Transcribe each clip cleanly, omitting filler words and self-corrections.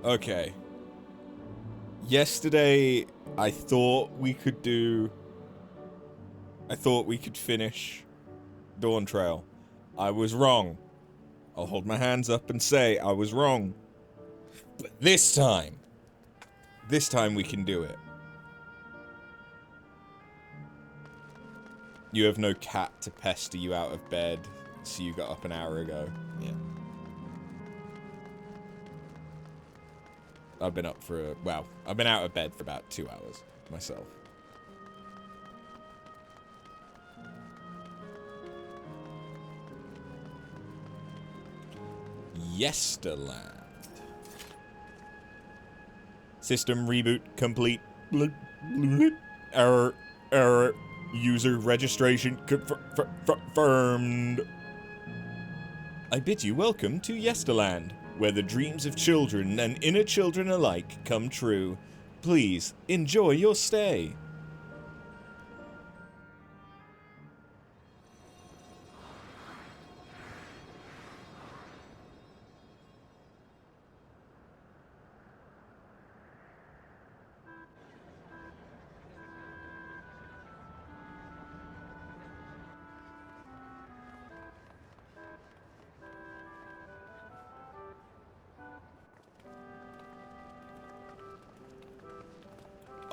Okay. Yesterday, I thought we could finish Dawntrail. I was wrong. I'll hold my hands up and say I was wrong. But this time we can do it. You have no cat to pester you out of bed, so you got up an hour ago. Yeah. I've been up for I've been out of bed for about 2 hours myself. Yesterland. System reboot complete. Error. User registration confirmed. I bid you welcome to Yesterland, where the dreams of children and inner children alike come true. Please enjoy your stay.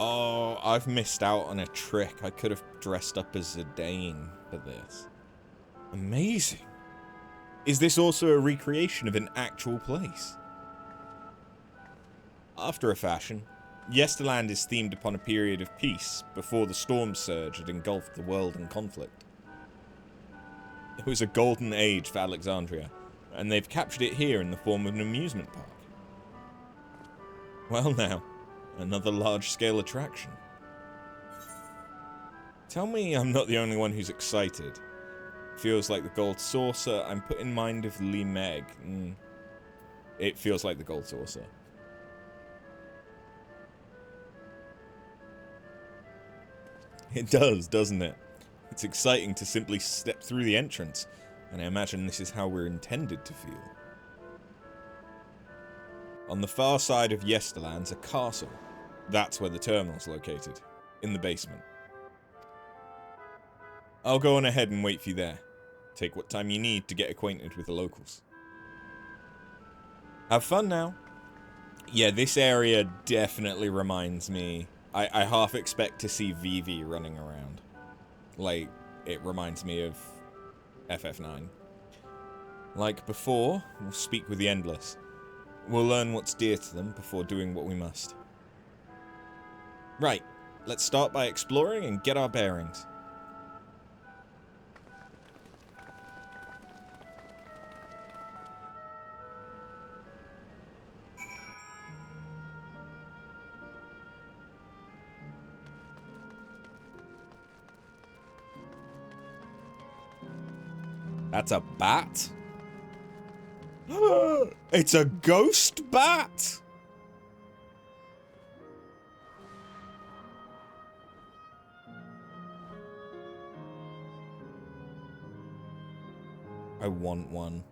Oh, I've missed out on a trick. I could have dressed up as Zidane for this. Amazing. Is this also a recreation of an actual place? After a fashion, Yesterland is themed upon a period of peace before the storm surge had engulfed the world in conflict. It was a golden age for Alexandria, and they've captured it here in the form of an amusement park. Well now, another large-scale attraction. Tell me I'm not the only one who's excited. Feels like the gold saucer. I'm put in mind of Lee Meg. It feels like the gold saucer. It does, doesn't it? It's exciting to simply step through the entrance, and I imagine this is how we're intended to feel. On the far side of Yesterland's a castle. That's where the terminal's located, in the basement. I'll go on ahead and wait for you there. Take what time you need to get acquainted with the locals. Have fun now. Yeah, this area definitely reminds me. I half expect to see Vivi running around. Like, it reminds me of FF9. Like before, we'll speak with the Endless. We'll learn what's dear to them before doing what we must. Right, let's start by exploring and get our bearings. That's a bat? It's a ghost bat? I want one.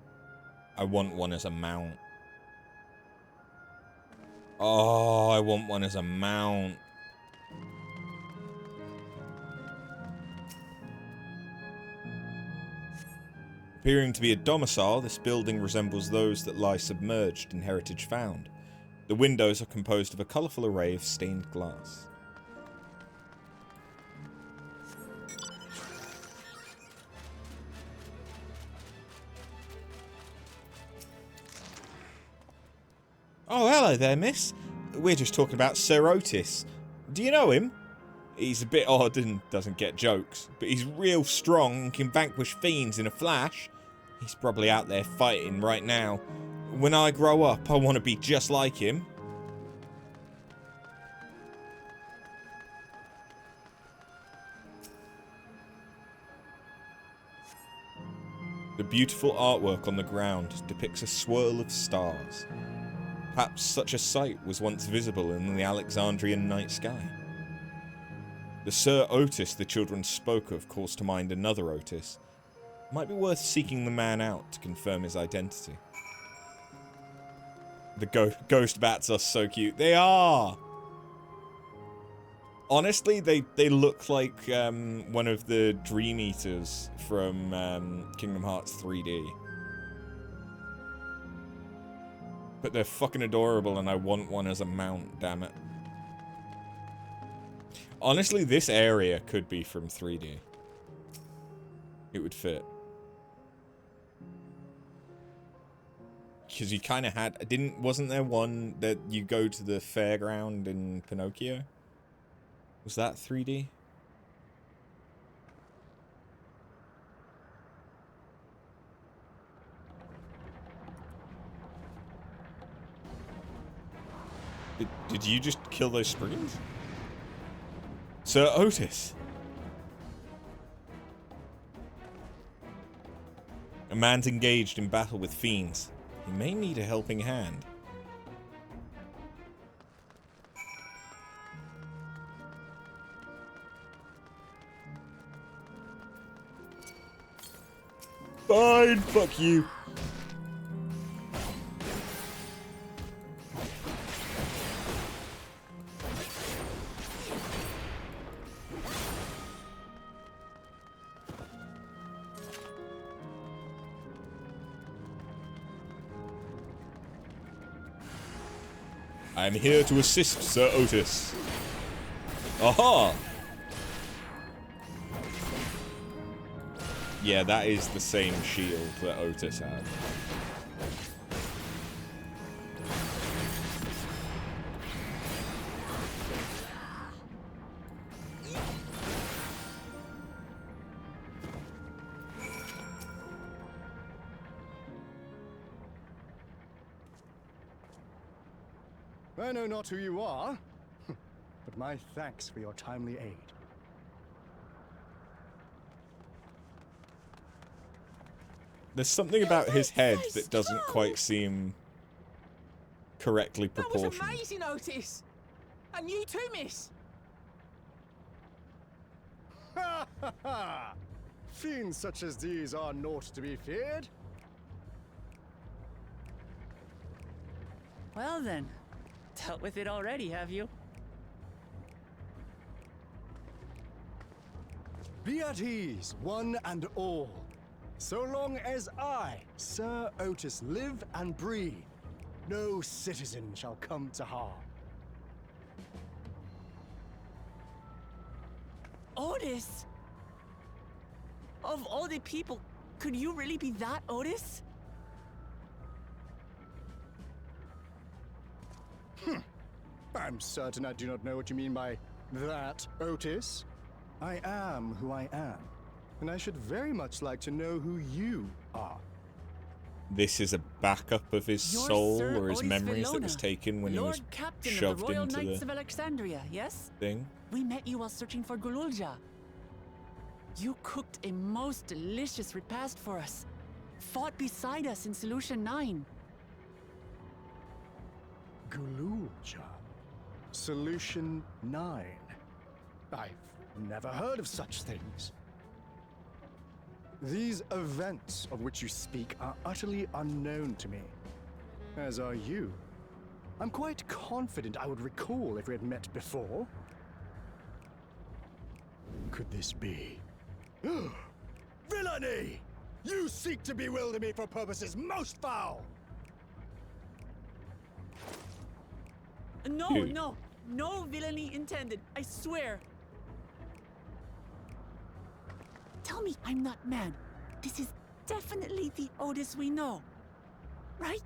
I want one as a mount. Oh, I want one as a mount. Appearing to be a domicile, this building resembles those that lie submerged in heritage found. The windows are composed of a colourful array of stained glass. Oh, hello there, miss. We're just talking about Sir Otis. Do you know him? He's a bit odd and doesn't get jokes, but he's real strong and can vanquish fiends in a flash. He's probably out there fighting right now. When I grow up, I want to be just like him. The beautiful artwork on the ground depicts a swirl of stars. Perhaps such a sight was once visible in the Alexandrian night sky. The Sir Otis the children spoke of calls to mind another Otis. Might be worth seeking the man out to confirm his identity. The ghost bats are so cute. They are! Honestly, they look like one of the Dream Eaters from Kingdom Hearts 3D. But they're fucking adorable and I want one as a mount, damn it. Honestly, this area could be from 3D. It would fit. Because you kind of had... Wasn't there one that you go to the fairground in Pinocchio? Was that 3D? Did you just kill those springs? Sir Otis. A man's engaged in battle with fiends. He may need a helping hand. Fine, fuck you. I'm here to assist Sir Otis. Aha! Yeah, that is the same shield that Otis had. I know not who you are, but my thanks for your timely aid. There's something about his head that doesn't quite seem correctly proportioned. That was amazing, Otis! And you too, miss! Ha ha ha! Fiends such as these are naught to be feared. Well then, dealt with it already, have you? Be at ease, one and all. So long as I, Sir Otis, live and breathe, no citizen shall come to harm. Otis? Of all the people, could you really be that Otis? I'm certain I do not know what you mean by that, Otis. I am who I am, and I should very much like to know who you are. This is a backup of his You're soul Sir or his Otis memories that was Villona, taken when he was Lord Captain shoved of the Royal into Knights the of Alexandria, yes? thing. We met you while searching for Gululja. You cooked a most delicious repast for us. Fought beside us in Solution 9. Gululja. Solution 9. I've never heard of such things. These events of which you speak are utterly unknown to me, as are you. I'm quite confident I would recall if we had met before. Could this be? Villainy! You seek to bewilder me for purposes most foul! No, Dude. no villainy intended, I swear. Tell me I'm not mad. This is definitely the Otis we know, right?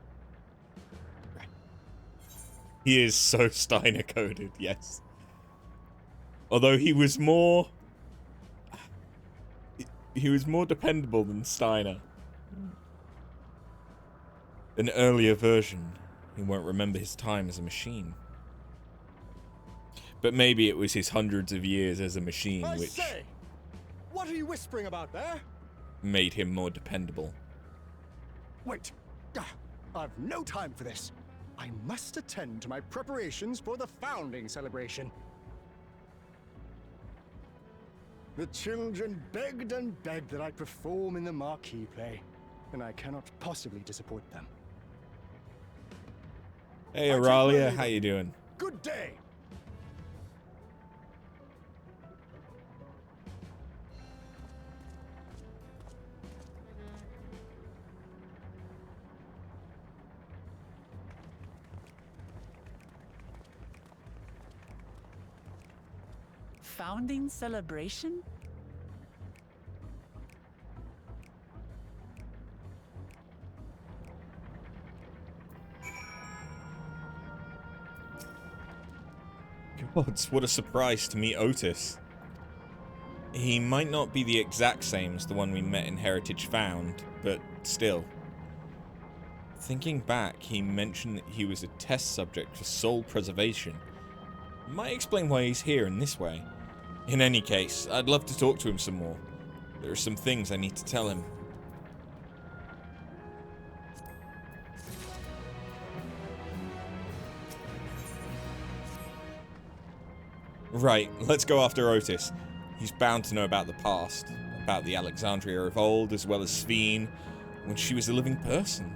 He is so Steiner coded, yes. Although he was more dependable than Steiner. An earlier version, he won't remember his time as a machine. But maybe it was his hundreds of years as a machine I which say! What are you whispering about there? made him more dependable. Wait! I've no time for this. I must attend to my preparations for the founding celebration. The children begged and begged that I perform in the marquee play, and I cannot possibly disappoint them. Hey, I take my Auralia, leave how of you doing? Good day. Founding celebration? Gods, what a surprise to meet Otis. He might not be the exact same as the one we met in Heritage Found, but still. Thinking back, he mentioned that he was a test subject for soul preservation. Might explain why he's here in this way. In any case, I'd love to talk to him some more. There are some things I need to tell him. Right, let's go after Otis. He's bound to know about the past, about the Alexandria of old, as well as Sveen, when she was a living person.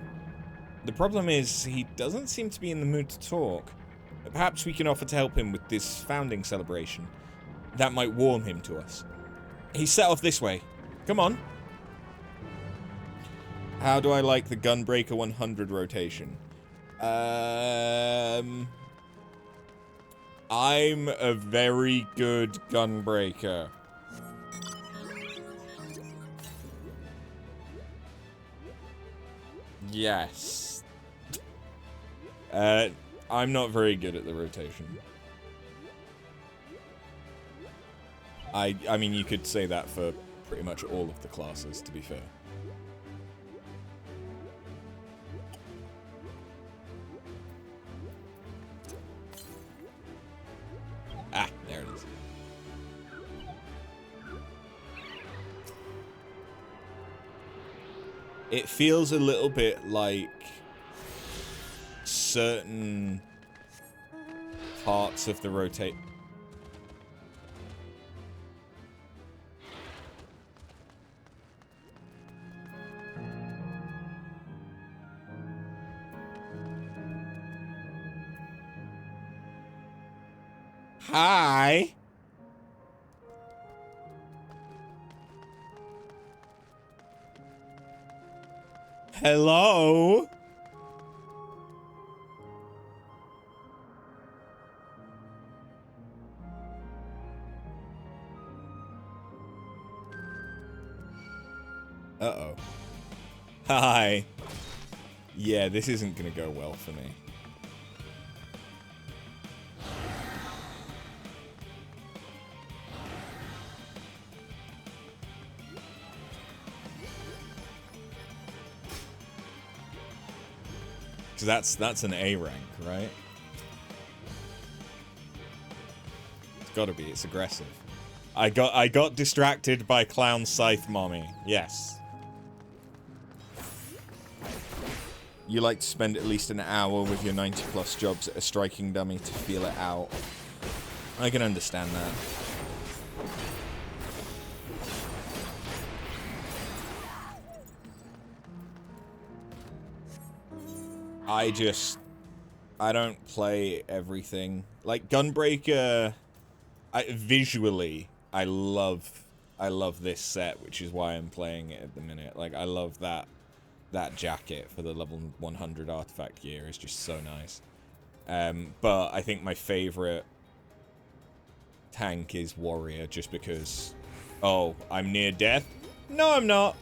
The problem is, he doesn't seem to be in the mood to talk. Perhaps we can offer to help him with this founding celebration. That might warm him to us. He's set off this way. Come on. How do I like the Gunbreaker 100 rotation? I'm a very good Gunbreaker. Yes. I'm not very good at the rotation. I mean, you could say that for pretty much all of the classes, to be fair. Ah, there it is. It feels a little bit like certain parts of the rotate. Hi. Hello. Uh-oh. Hi. Yeah, this isn't gonna go well for me. Because that's an A rank, right? It's gotta be, it's aggressive. I got distracted by Clown Scythe Mommy. Yes. You like to spend at least an hour with your 90+ jobs at a striking dummy to feel it out. I can understand that. I don't play everything. Like, Gunbreaker, visually, I love this set, which is why I'm playing it at the minute. Like, I love that jacket for the level 100 artifact gear is just so nice. But I think my favorite tank is Warrior, just because, oh, I'm near death? No, I'm not.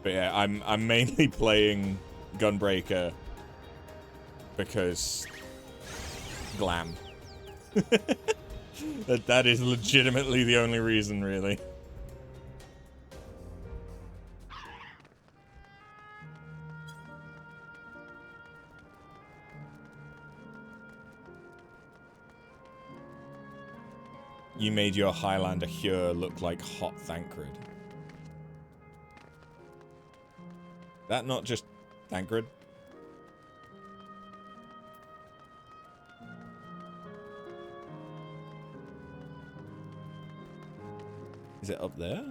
But yeah, I'm mainly playing Gunbreaker because glam. That is legitimately the only reason, really. You made your Highlander Hyur look like hot Thancred. That not just Thancred? Is it up there?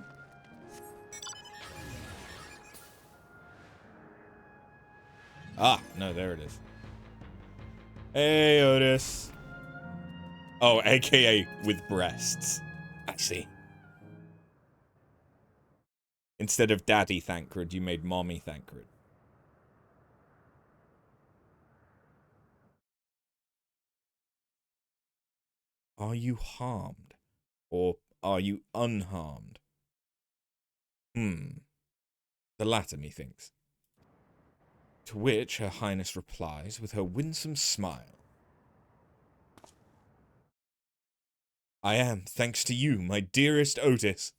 Ah, no, there it is. Hey, Otis. Oh, aka with breasts. I see. Instead of Daddy Thancred, you made Mommy Thancred. Are you harmed? Or are you unharmed? The latter, methinks. To which Her Highness replies with her winsome smile. I am, thanks to you, my dearest Otis.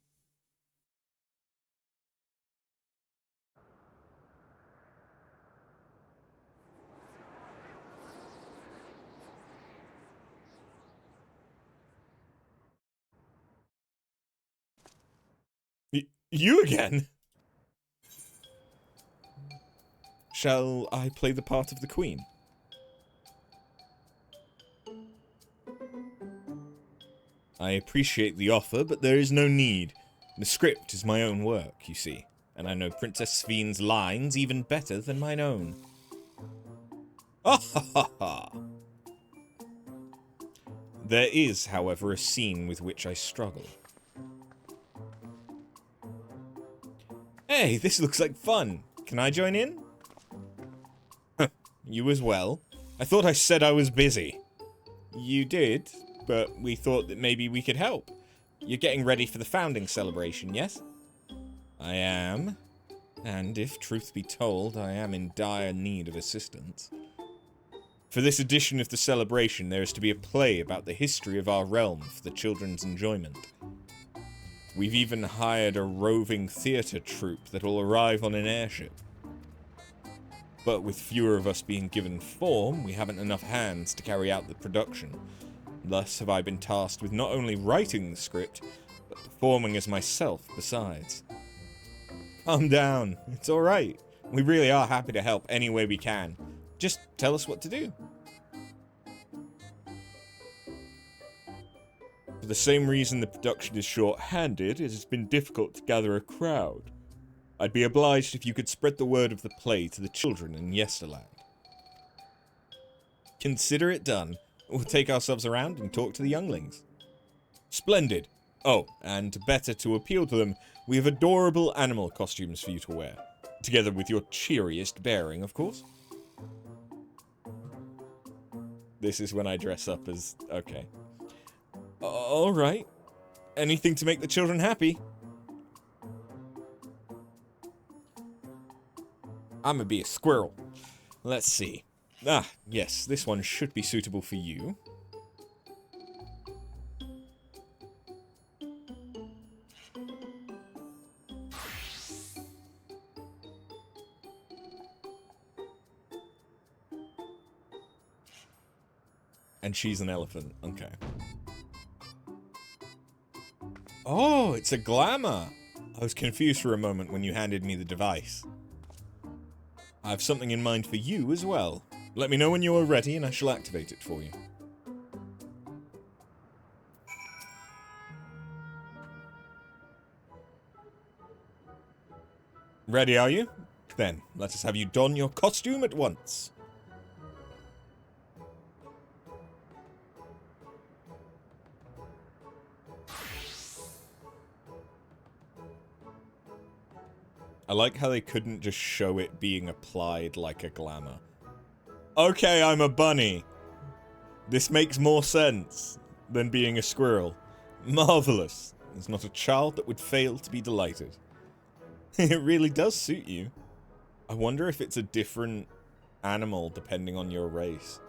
You again? Shall I play the part of the Queen? I appreciate the offer, but there is no need. The script is my own work, you see, and I know Princess Spheen's lines even better than mine own. Ah ha ha ha! There is, however, a scene with which I struggle. Hey, this looks like fun. Can I join in? You as well? I thought I said I was busy. You did, but we thought that maybe we could help. You're getting ready for the founding celebration, yes? I am. And if truth be told, I am in dire need of assistance. For this edition of the celebration, there is to be a play about the history of our realm for the children's enjoyment. We've even hired a roving theatre troupe that will arrive on an airship. But with fewer of us being given form, we haven't enough hands to carry out the production. Thus have I been tasked with not only writing the script, but performing as myself besides. Calm down, it's alright. We really are happy to help any way we can. Just tell us what to do. For the same reason the production is short-handed, it has been difficult to gather a crowd. I'd be obliged if you could spread the word of the play to the children in Yesterland. Consider it done. We'll take ourselves around and talk to the younglings. Splendid. Oh, and better to appeal to them, we have adorable animal costumes for you to wear. Together with your cheeriest bearing, of course. This is when I dress up as... okay. Alright. Anything to make the children happy. I'm gonna be a squirrel. Let's see. Ah, yes, this one should be suitable for you. And she's an elephant. Okay. Oh, it's a glamour. I was confused for a moment when you handed me the device. I have something in mind for you as well. Let me know when you are ready and I shall activate it for you. Ready, are you? Then, let us have you don your costume at once. I like how they couldn't just show it being applied like a glamour. Okay, I'm a bunny. This makes more sense than being a squirrel. Marvelous. There's not a child that would fail to be delighted. It really does suit you. I wonder if it's a different animal depending on your race.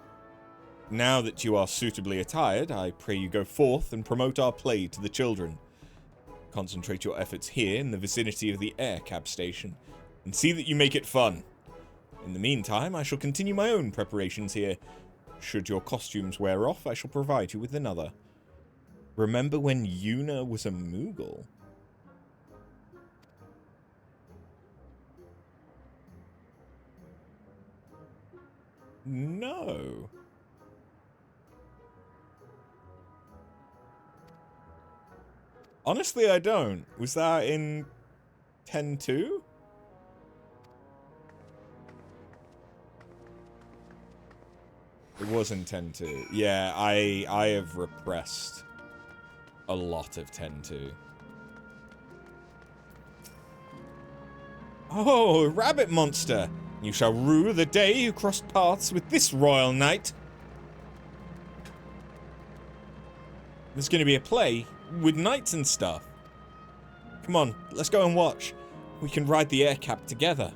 Now that you are suitably attired, I pray you go forth and promote our play to the children. Concentrate your efforts here in the vicinity of the air cab station, and see that you make it fun. In the meantime, I shall continue my own preparations here. Should your costumes wear off, I shall provide you with another. Remember when Yuna was a Moogle? No. Honestly, I don't. Was that in 10.2? It was in 10.2. Yeah, I have repressed a lot of 10.2. Oh, rabbit monster! You shall rue the day you crossed paths with this royal knight. There's gonna be a play with knights and stuff. Come on, let's go and watch. We can ride the air cap together.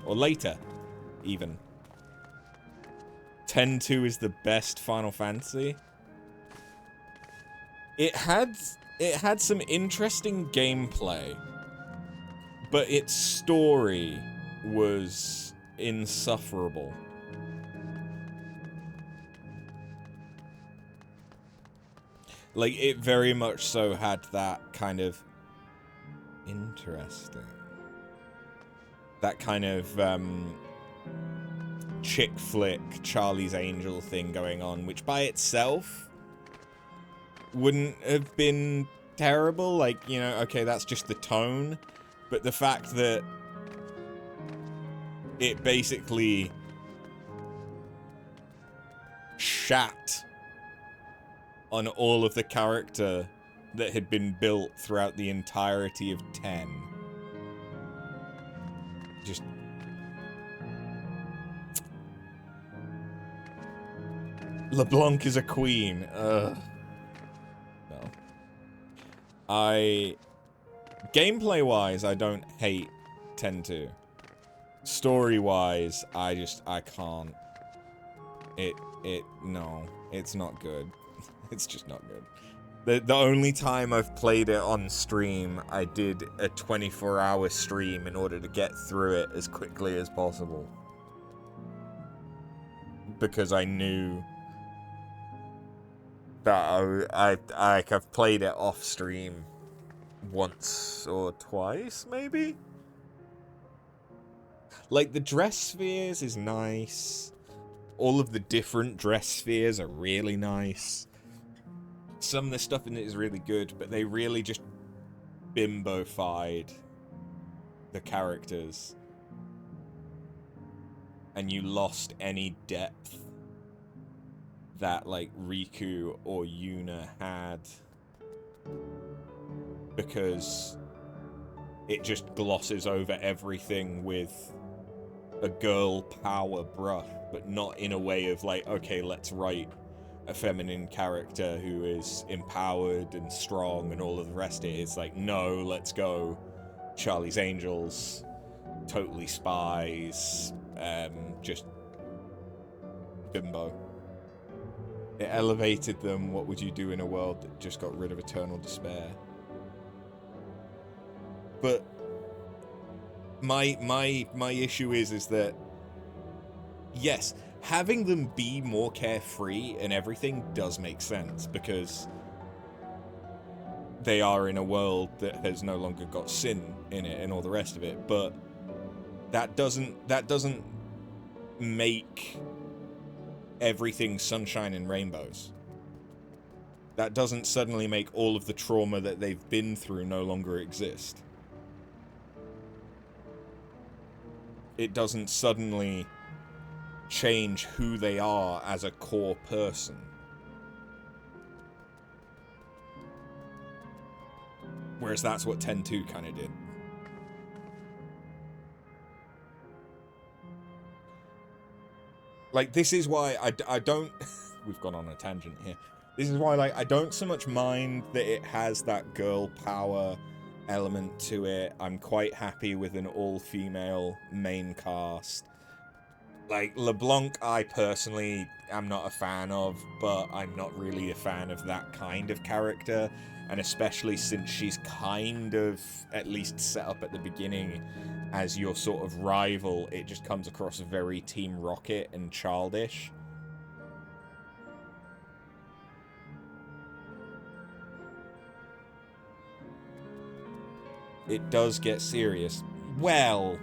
Or later, even. 10.2 is the best Final Fantasy. It had some interesting gameplay, but its story was insufferable. Like, it very much so had that kind of interesting. That kind of chick flick Charlie's Angel thing going on, which by itself wouldn't have been terrible. Like, you know, okay, that's just the tone. But the fact that it basically shat on all of the character that had been built throughout the entirety of 10. Just... LeBlanc is a queen. Ugh. No. Gameplay-wise, I don't hate 10.2. Story-wise, I can't. No, it's not good. It's just not good. The only time I've played it on stream, I did a 24-hour stream in order to get through it as quickly as possible. Because I knew that I've played it off stream once or twice, maybe? Like, the dress spheres is nice. All of the different dress spheres are really nice. Some of the stuff in it is really good, but they really just bimbo-fied the characters. And you lost any depth that, like, Riku or Yuna had. Because it just glosses over everything with a girl power brush, but not in a way of like, okay, let's write a feminine character who is empowered and strong and all of the rest of it. It's like, no, let's go Charlie's Angels, totally spies, just bimbo. It elevated them. What would you do in a world that just got rid of eternal despair? But my issue is that, yes, having them be more carefree and everything does make sense, because they are in a world that has no longer got sin in it and all the rest of it, but that doesn't make everything sunshine and rainbows. That doesn't suddenly make all of the trauma that they've been through no longer exist. It doesn't suddenly change who they are as a core person. Whereas that's what 10.2 kind of did. Like, this is why I don't... We've gone on a tangent here. This is why, like, I don't so much mind that it has that girl power element to it. I'm quite happy with an all-female main cast. Like, LeBlanc, I personally am not a fan of, but I'm not really a fan of that kind of character. And especially since she's kind of, at least set up at the beginning, as your sort of rival, it just comes across very Team Rocket and childish. It does get serious. Well...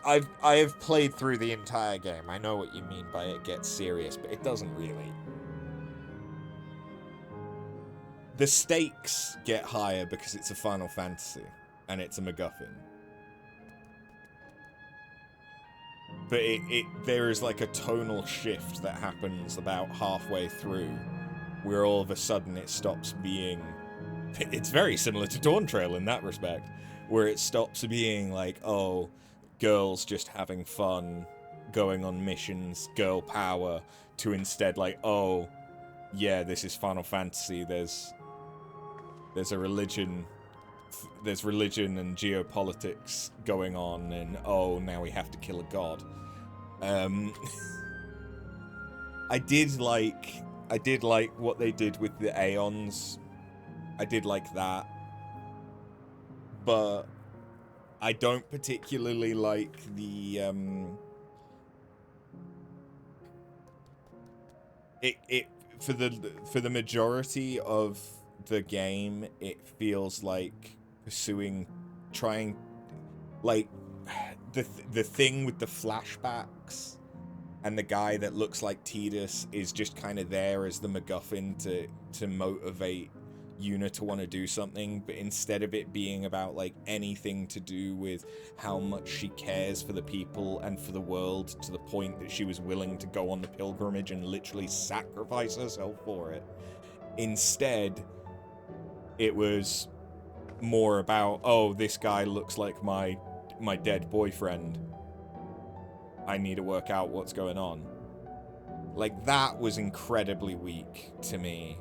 I have played through the entire game. I know what you mean by it gets serious, but it doesn't really. The stakes get higher because it's a Final Fantasy, and it's a MacGuffin. but there is like a tonal shift that happens about halfway through, where all of a sudden it stops being. It's very similar to Dawntrail in that respect, where it stops being like, oh, girls just having fun, going on missions, girl power, to instead like, oh, yeah, this is Final Fantasy. There's a religion. There's religion and geopolitics going on, and oh, now we have to kill a god. I did like what they did with the Aeons. I did like that, but I don't particularly like the for the majority of the game, it feels like trying like the thing with the flashbacks and the guy that looks like Tidus is just kind of there as the MacGuffin to motivate Yuna to want to do something, but instead of it being about like anything to do with how much she cares for the people and for the world, to the point that she was willing to go on the pilgrimage and literally sacrifice herself for it, instead it was more about, oh, this guy looks like my dead boyfriend, I need to work out what's going on. Like, that was incredibly weak to me.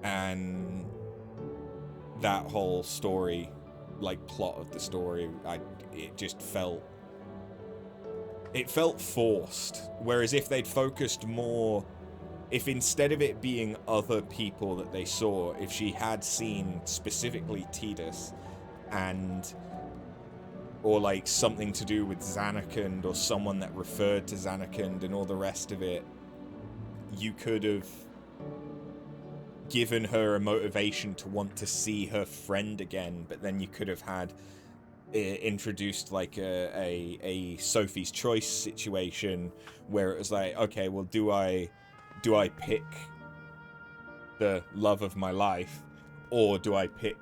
And that whole story, like, plot of the story, it just felt forced. Whereas if they'd focused more, if instead of it being other people that they saw, if she had seen specifically Tidus or like something to do with Zanarkand or someone that referred to Zanarkand and all the rest of it, you could have given her a motivation to want to see her friend again, but then you could have had introduced like a Sophie's Choice situation where it was like, okay, well, do I pick the love of my life, or do I pick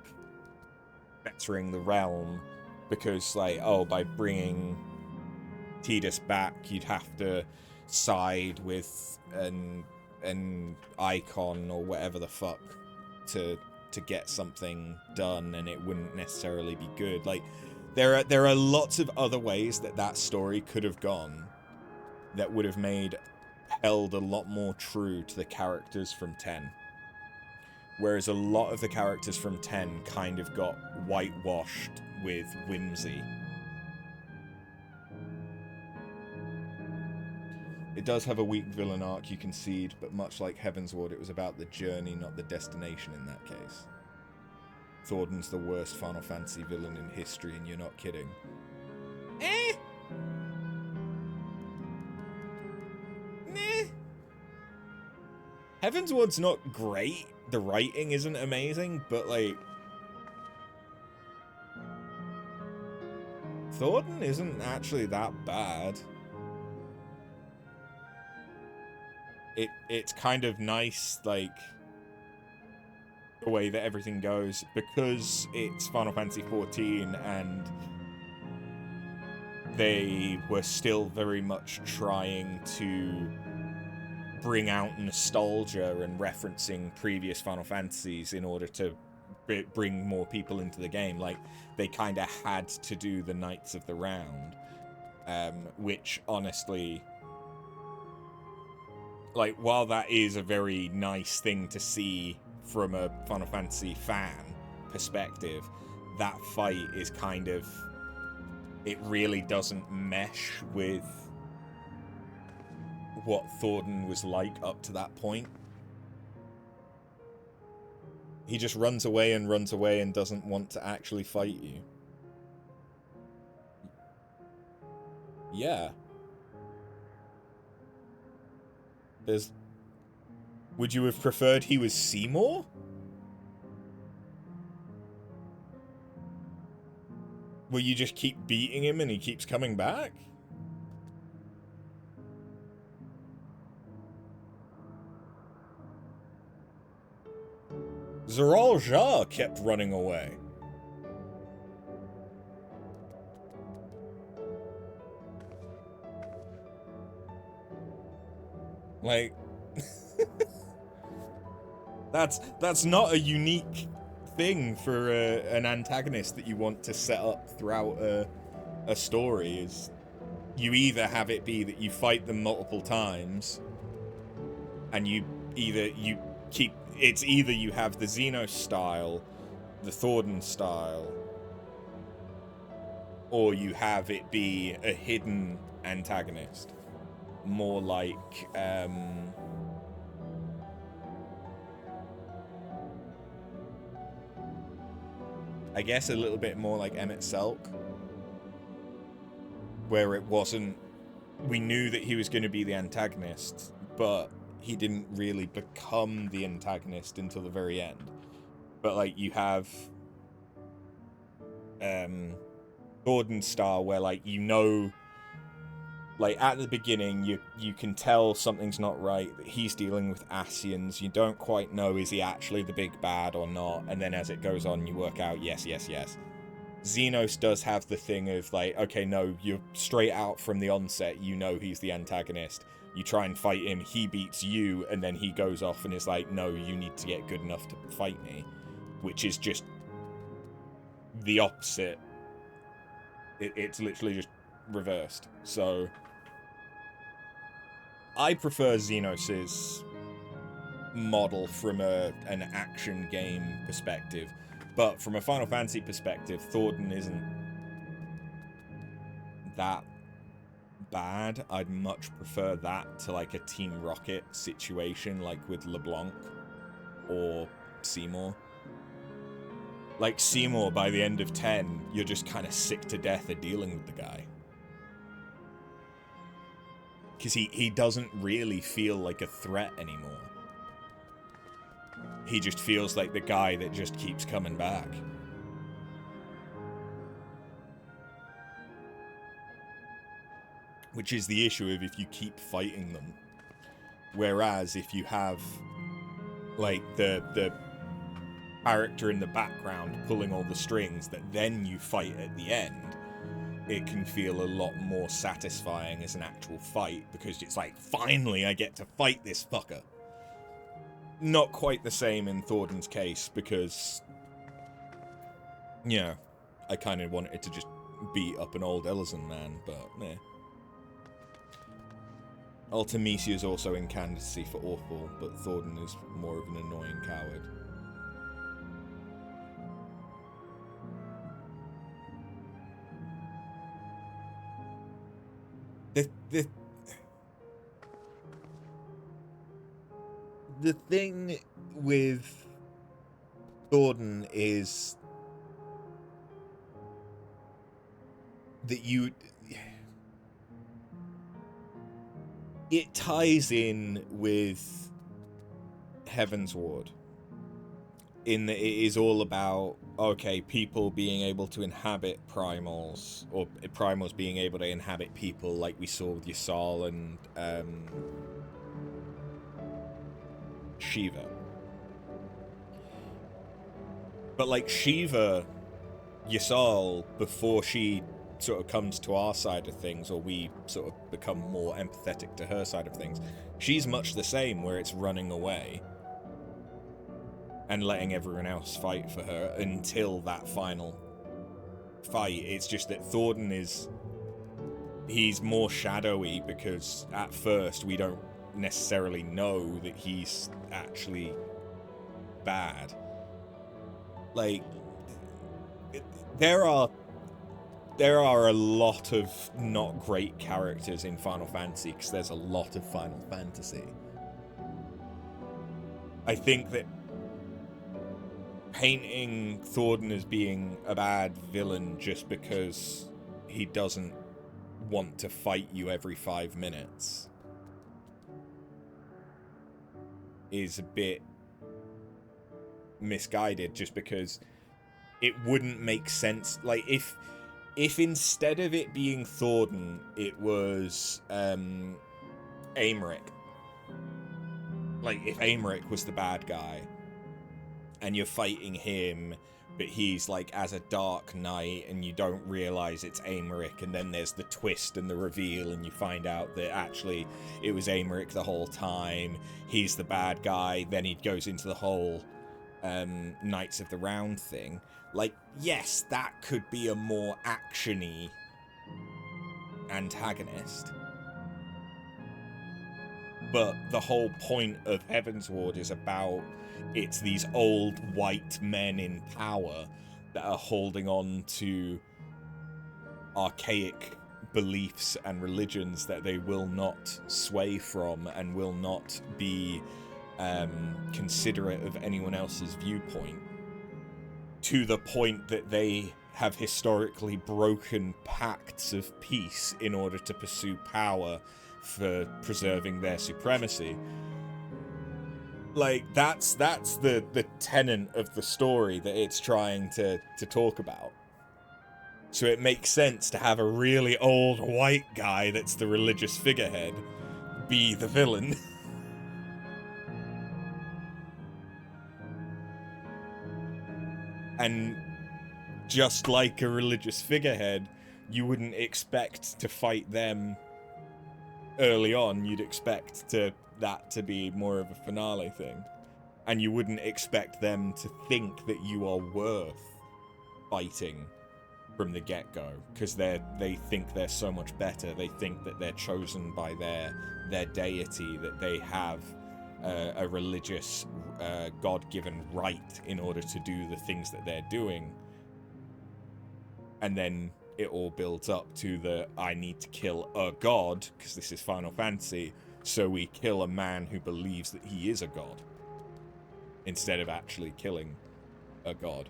bettering the realm? Because, like, oh, by bringing Tidus back, you'd have to side with an icon or whatever the fuck to get something done, and it wouldn't necessarily be good. Like, there are lots of other ways that story could have gone that would have held a lot more true to the characters from 10. Whereas a lot of the characters from 10 kind of got whitewashed with whimsy. It does have a weak villain arc, you concede, but much like Heavensward, it was about the journey, not the destination in that case. Thornton's the worst Final Fantasy villain in history, and you're not kidding. Heavensward's not great. The writing isn't amazing, but, like, Thornton isn't actually that bad. It's kind of nice, like, the way that everything goes, because it's Final Fantasy XIV and they were still very much trying to bring out nostalgia and referencing previous Final Fantasies in order to bring more people into the game. Like, they kind of had to do the Knights of the Round, which, honestly, like, while that is a very nice thing to see from a Final Fantasy fan perspective, that fight is kind of, it really doesn't mesh with what Thornton was like up to that point. He just runs away and doesn't want to actually fight you. Yeah. Would you have preferred he was Seymour? Will you just keep beating him and he keeps coming back? Zeral Jah kept running away. Like, that's not a unique thing for an antagonist that you want to set up throughout a story. Is you either have it be that you fight them multiple times, and either you have the Xenos style, the Thordan style, or you have it be a hidden antagonist, more like I guess a little bit more like Emmett Selk, where it wasn't, we knew that he was going to be the antagonist, but he didn't really become the antagonist until the very end. But like you have Gordon's Star, where like, you know, like at the beginning you can tell something's not right, that he's dealing with Asians. You don't quite know, is he actually the big bad or not, and then as it goes on you work out, yes. Xenos does have the thing of like, okay, no, you're straight out from the onset, you know he's the antagonist. You try and fight him, he beats you, and then he goes off and is like, no, you need to get good enough to fight me. Which is just the opposite. It's literally just reversed. So I prefer Xenos' model from an action game perspective. But from a Final Fantasy perspective, Thordan isn't that bad. I'd much prefer that to like a Team Rocket situation, like with LeBlanc or Seymour. Like Seymour, by the end of 10, you're just kind of sick to death of dealing with the guy. Because he doesn't really feel like a threat anymore. He just feels like the guy that just keeps coming back. Which is the issue of if you keep fighting them. Whereas if you have, like, the character in the background pulling all the strings that then you fight at the end, it can feel a lot more satisfying as an actual fight, because it's like, finally I get to fight this fucker. Not quite the same in Thordan's case, because, yeah, I kind of wanted to just beat up an old Ellison man, but, meh. Ultimisia is also in candidacy for awful, but Thordan is more of an annoying coward. The thing with Thordan is that it ties in with Heavensward, in that it is all about, okay, people being able to inhabit primals, or primals being able to inhabit people, like we saw with Yasal and Shiva. But like Shiva, Yasal, before she sort of comes to our side of things, or we sort of become more empathetic to her side of things, she's much the same, where it's running away and letting everyone else fight for her until that final fight. It's just that Thordan he's more shadowy, because at first we don't necessarily know that he's actually bad. Like, there are a lot of not great characters in Final Fantasy, because there's a lot of Final Fantasy. I think that painting Thordan as being a bad villain just because he doesn't want to fight you every 5 minutes is a bit misguided, just because it wouldn't make sense. Like, if instead of it being Thordan, it was Aymeric. Like, if Aymeric was the bad guy, and you're fighting him, but he's like as a Dark Knight, and you don't realize it's Aymeric, and then there's the twist and the reveal, and you find out that actually it was Aymeric the whole time. He's the bad guy. Then he goes into the whole Knights of the Round thing. Like, yes, that could be a more actiony antagonist, but the whole point of Heavensward is about it's these old white men in power that are holding on to archaic beliefs and religions that they will not sway from and will not be considerate of anyone else's viewpoint, to the point that they have historically broken pacts of peace in order to pursue power for preserving their supremacy. Like, that's the tenet of the story that it's trying to talk about. So it makes sense to have a really old white guy that's the religious figurehead be the villain. And just like a religious figurehead, you wouldn't expect to fight them early on. You'd expect that to be more of a finale thing. And you wouldn't expect them to think that you are worth fighting from the get-go, because they think they're so much better. They think that they're chosen by their deity, that they have a religious God-given right in order to do the things that they're doing. And then it all builds up to the, I need to kill a god, because this is Final Fantasy, so we kill a man who believes that he is a god, instead of actually killing a god.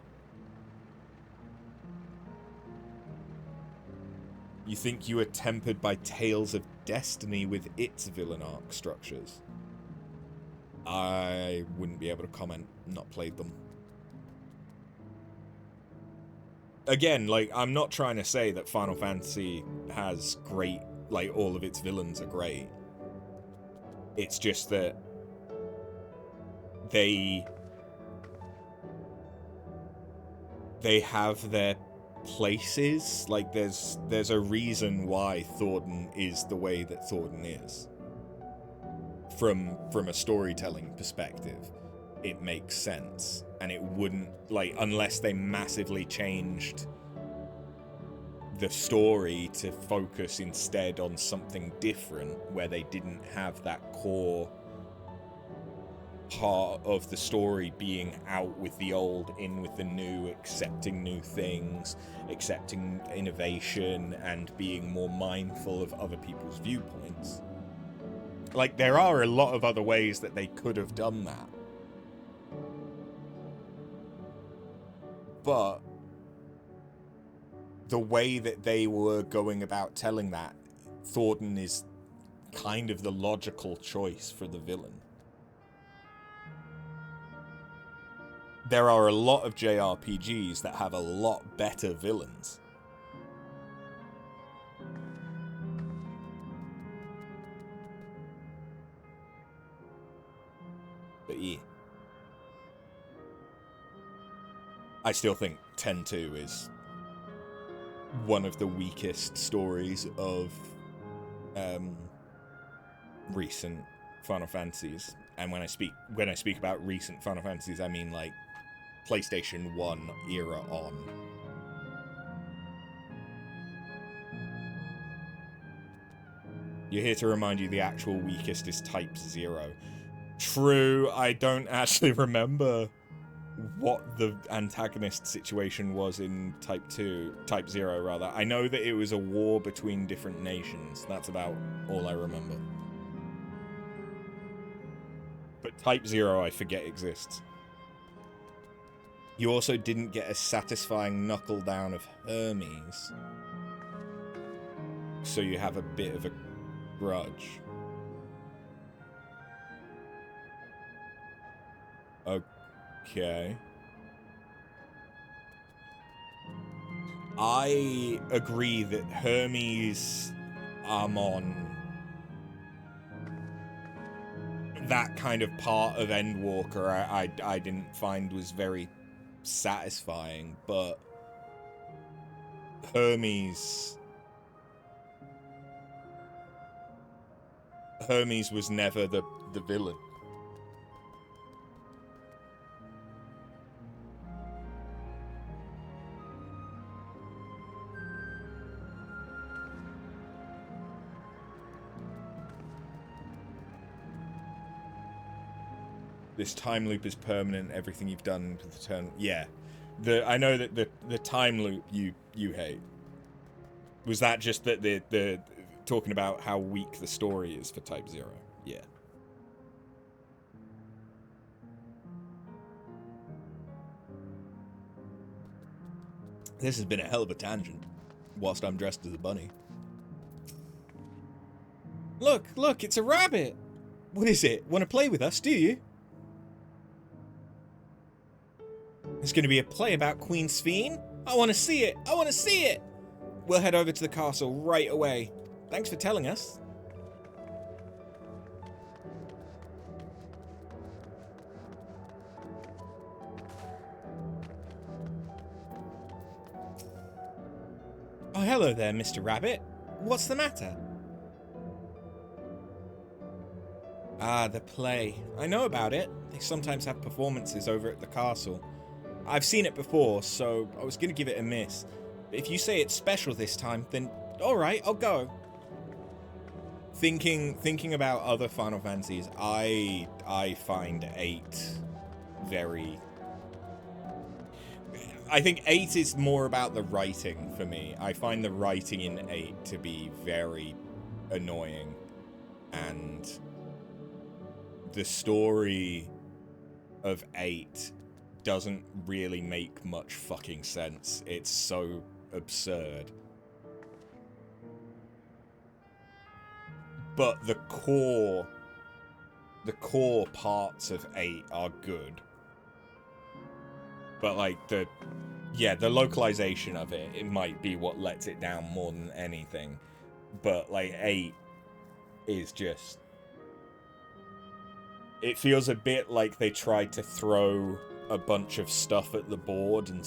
You think you are tempered by Tales of Destiny with its villain arc structures? I wouldn't be able to comment, not played them. Again, like, I'm not trying to say that Final Fantasy has great, like, all of its villains are great. It's just that they have their places. Like, there's a reason why Thornton is the way that Thornton is. From a storytelling perspective, it makes sense. And it wouldn't, like, unless they massively changed the story to focus instead on something different, where they didn't have that core part of the story being out with the old, in with the new, accepting new things, accepting innovation, and being more mindful of other people's viewpoints. Like, there are a lot of other ways that they could have done that. But the way that they were going about telling that, Thornton is kind of the logical choice for the villain. There are a lot of JRPGs that have a lot better villains. But yeah. I still think 10-2 is one of the weakest stories of recent Final Fantasies. And when I speak about recent Final Fantasies, I mean like PlayStation 1 era on. You're here to remind you the actual weakest is Type 0. True, I don't actually remember what the antagonist situation was in Type 0 rather. I know that it was a war between different nations. That's about all I remember. But Type 0 I forget exists. You also didn't get a satisfying knuckle down of Hermes, so you have a bit of a grudge. Okay. I agree that Hermes Amon that kind of part of Endwalker I didn't find was very satisfying, but Hermes was never the villain. This time loop is permanent. Everything you've done with the turn, yeah. I know that the time loop you hate. Was that just that the talking about how weak the story is for Type 0? Yeah. This has been a hell of a tangent. Whilst I'm dressed as a bunny. Look, it's a rabbit. What is it? Want to play with us? Do you? There's going to be a play about Queen Sphene? I want to see it! I want to see it! We'll head over to the castle right away. Thanks for telling us. Oh, hello there, Mr. Rabbit. What's the matter? Ah, the play. I know about it. They sometimes have performances over at the castle. I've seen it before, so I was going to give it a miss. But if you say it's special this time, then alright, I'll go. Thinking about other Final Fantasies, I find 8 very... I think 8 is more about the writing for me. I find the writing in 8 to be very annoying. And the story of 8 doesn't really make much fucking sense. It's so absurd. But the core parts of 8 are good. But like the localization of it might be what lets it down more than anything. But like 8 is just, it feels a bit like they tried to throw a bunch of stuff at the board and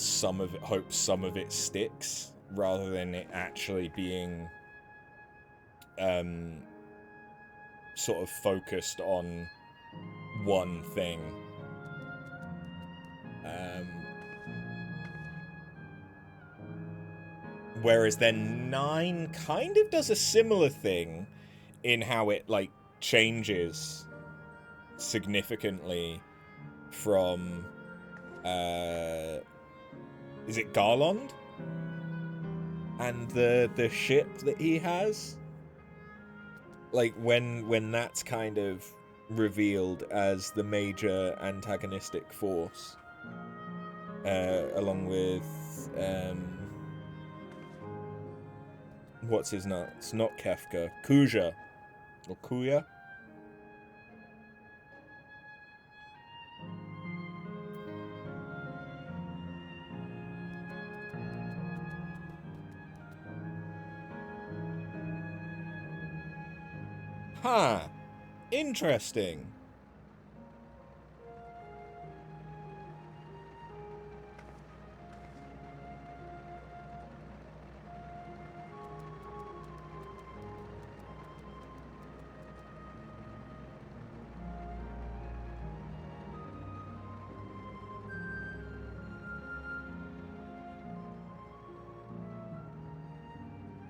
hope some of it sticks, rather than it actually being sort of focused on one thing. Whereas then 9 kind of does a similar thing in how it like changes significantly from is it Garland? And the ship that he has? Like when that's kind of revealed as the major antagonistic force. Along with what's his name? It's not Kefka. Kuja. Or Kuya? Huh. Interesting.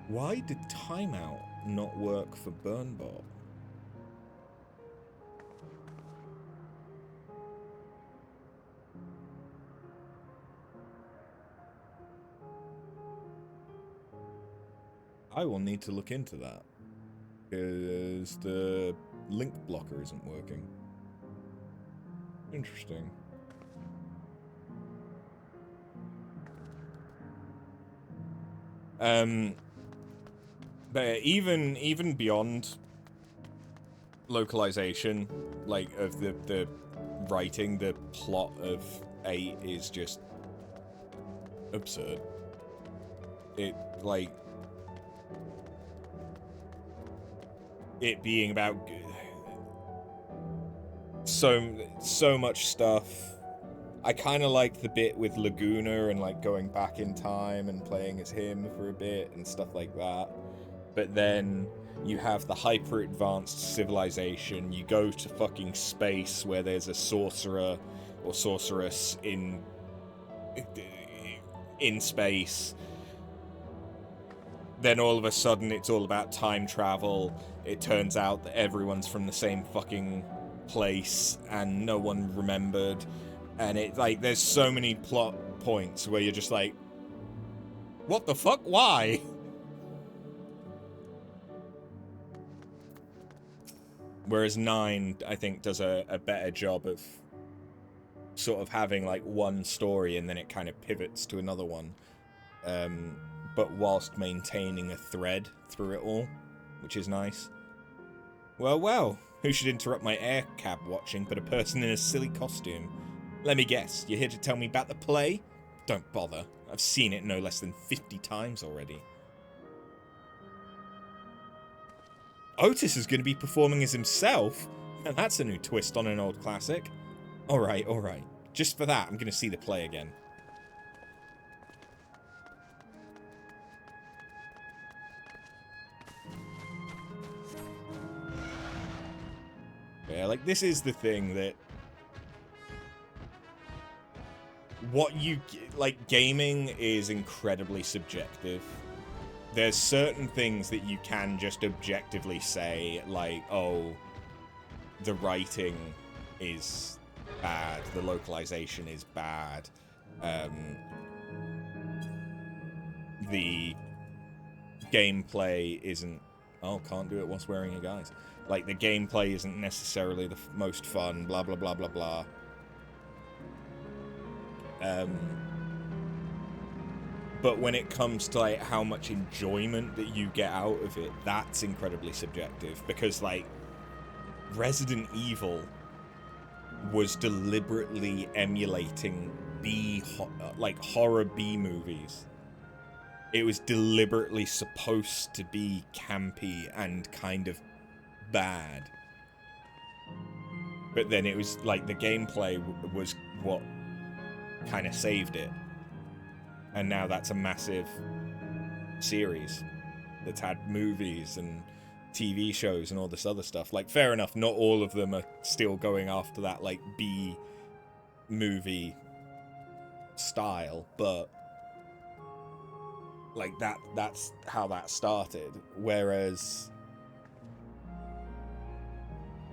Why did timeout not work for Burnbot? I will need to look into that, because the link blocker isn't working. Interesting. But even beyond localization, like of the writing, the plot of 8 is just absurd. It like it being about so much stuff. I kind of like the bit with Laguna and like going back in time and playing as him for a bit and stuff like that. But then you have the hyper advanced civilization. You go to fucking space where there's a sorcerer or sorceress in space. Then all of a sudden it's all about time travel. It turns out that everyone's from the same fucking place and no one remembered. And it, like, there's so many plot points where you're just like, what the fuck? Why? Whereas 9, I think, does a better job of sort of having, like, one story and then it kind of pivots to another one. But whilst maintaining a thread through it all, which is nice. Well, who should interrupt my air cab watching but a person in a silly costume? Let me guess, you're here to tell me about the play? Don't bother. I've seen it no less than 50 times already. Otis is going to be performing as himself? Now that's a new twist on an old classic. Alright. Just for that, I'm going to see the play again. Yeah, like, this is the thing that... gaming is incredibly subjective. There's certain things that you can just objectively say, like, oh, the writing is bad, the localization is bad, the gameplay isn't... Oh, can't do it whilst wearing a guise. Like, the gameplay isn't necessarily the most fun, blah, blah, blah, blah, blah. But when it comes to, like, how much enjoyment that you get out of it, that's incredibly subjective. Because, like, Resident Evil was deliberately emulating horror B movies. It was deliberately supposed to be campy and kind of bad. But then it was, like, the gameplay was what kind of saved it. And now that's a massive series that's had movies and TV shows and all this other stuff. Like, fair enough, not all of them are still going after that, like, B movie style, but like, that's how that started. Whereas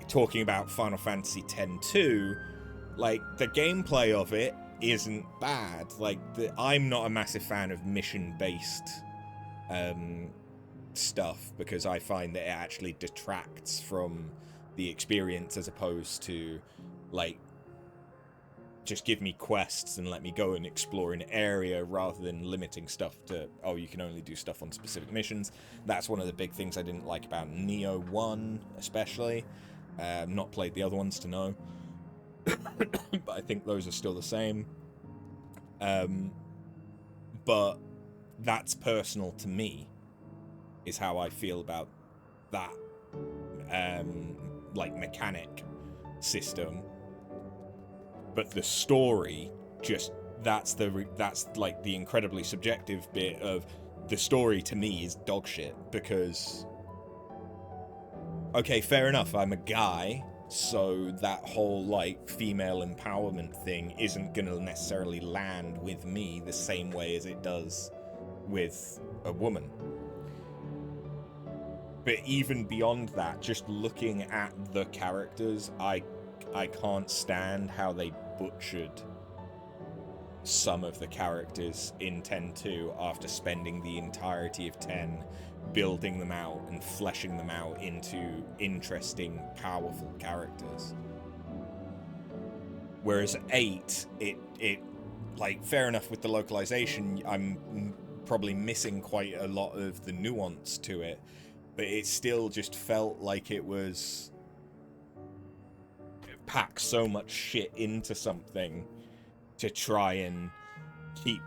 talking about Final Fantasy X-2, like, the gameplay of it isn't bad. Like, I'm not a massive fan of mission-based stuff, because I find that it actually detracts from the experience, as opposed to, like, just give me quests and let me go and explore an area, rather than limiting stuff to, oh, you can only do stuff on specific missions. That's one of the big things I didn't like about Neo 1, especially. Not played the other ones to know. But I think those are still the same. But that's personal to me, is how I feel about that, like, mechanic system. But the story, just, that's like the incredibly subjective bit of the story. To me, is dog shit, because, okay, fair enough, I'm a guy, so that whole, like, female empowerment thing isn't gonna necessarily land with me the same way as it does with a woman. But even beyond that, just looking at the characters, I can't stand how they butchered some of the characters in 10-2 after spending the entirety of 10 building them out and fleshing them out into interesting, powerful characters. Whereas 8, it like, fair enough with the localization, I'm probably missing quite a lot of the nuance to it, but it still just felt like it was pack so much shit into something to try and keep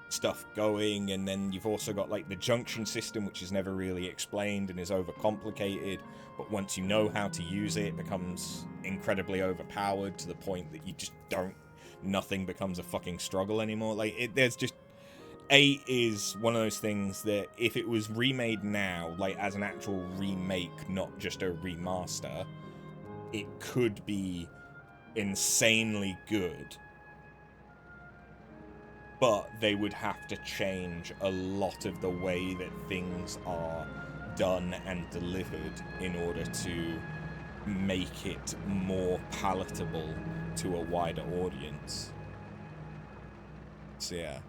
stuff going, and then you've also got like the junction system, which is never really explained and is overcomplicated, but once you know how to use it, it becomes incredibly overpowered to the point that you just don't, nothing becomes a fucking struggle anymore. Like, there's just, 8 is one of those things that if it was remade now, like as an actual remake, not just a remaster, it could be insanely good. But they would have to change a lot of the way that things are done and delivered in order to make it more palatable to a wider audience. So yeah.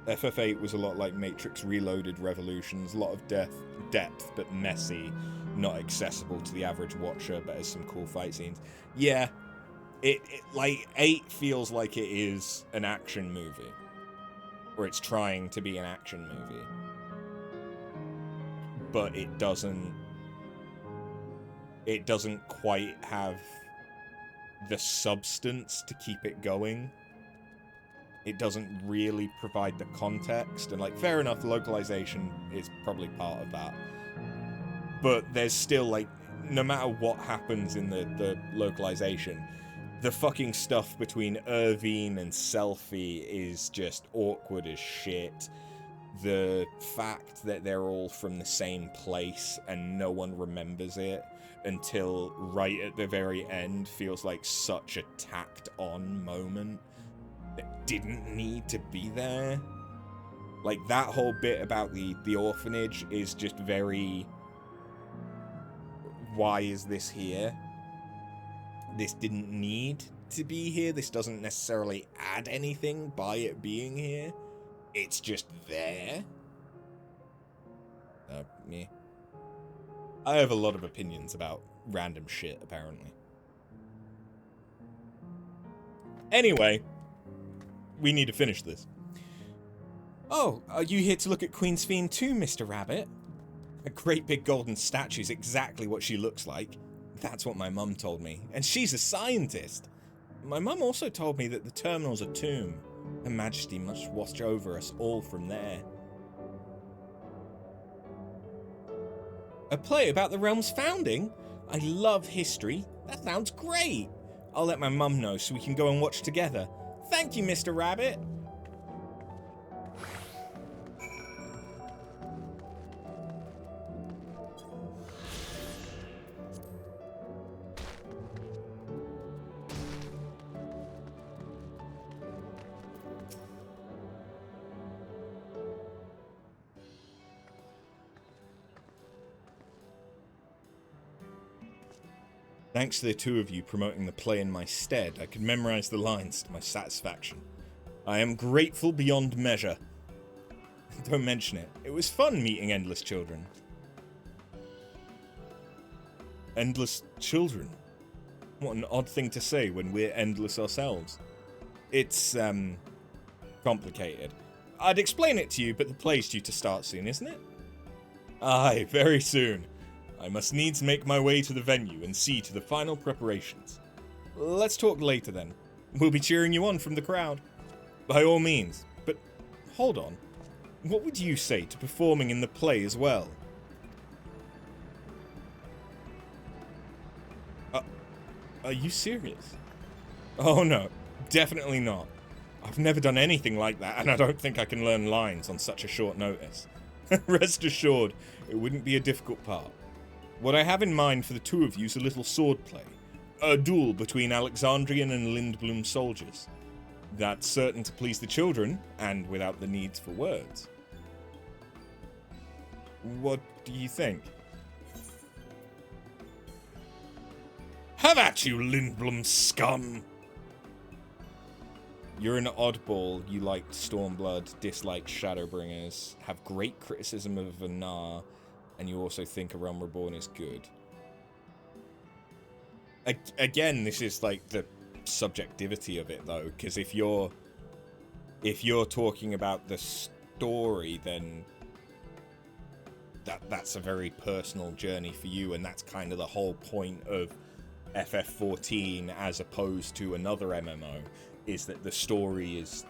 FF8 was a lot like Matrix Reloaded Revolutions, a lot of depth, but messy, not accessible to the average watcher, but has some cool fight scenes. Yeah. It like 8 feels like it is an action movie, or it's trying to be an action movie, but it doesn't quite have the substance to keep it going. It doesn't really provide the context, and like, fair enough, localization is probably part of that, but there's still like, no matter what happens in the localization, the fucking stuff between Irvine and Selphie is just awkward as shit. The fact that they're all from the same place and no one remembers it until right at the very end feels like such a tacked-on moment that didn't need to be there. Like, that whole bit about the orphanage is just very... Why is this here? This didn't need to be here. This doesn't necessarily add anything by it being here. It's just there. Me. I have a lot of opinions about random shit, apparently. Anyway, we need to finish this. Oh, are you here to look at Queen's Fiend too, Mr. Rabbit? A great big golden statue is exactly what she looks like. That's what my mum told me, and she's a scientist. My mum also told me that the terminal's a tomb. Her Majesty must watch over us all from there. A play about the realm's founding? I love history. That sounds great. I'll let my mum know so we can go and watch together. Thank you, Mr. Rabbit. Thanks to the two of you promoting the play in my stead, I could memorize the lines to my satisfaction. I am grateful beyond measure. Don't mention it. It was fun meeting endless children. Endless children? What an odd thing to say when we're endless ourselves. It's, complicated. I'd explain it to you, but the play's due to start soon, isn't it? Aye, very soon. I must needs make my way to the venue and see to the final preparations. Let's talk later then. We'll be cheering you on from the crowd. By all means. But hold on. What would you say to performing in the play as well? Are you serious? Oh no, definitely not. I've never done anything like that, and I don't think I can learn lines on such a short notice. Rest assured, it wouldn't be a difficult part. What I have in mind for the two of you is a little swordplay. A duel between Alexandrian and Lindblum soldiers. That's certain to please the children, and without the needs for words. What do you think? Have at you, Lindblum scum! You're an oddball. You liked Stormblood, disliked Shadowbringers, have great criticism of Vanar, and you also think A Realm Reborn is good. Again, this is like the subjectivity of it, though, because if you're talking about the story, then that's a very personal journey for you, and that's kind of the whole point of FF14 as opposed to another MMO is that the story is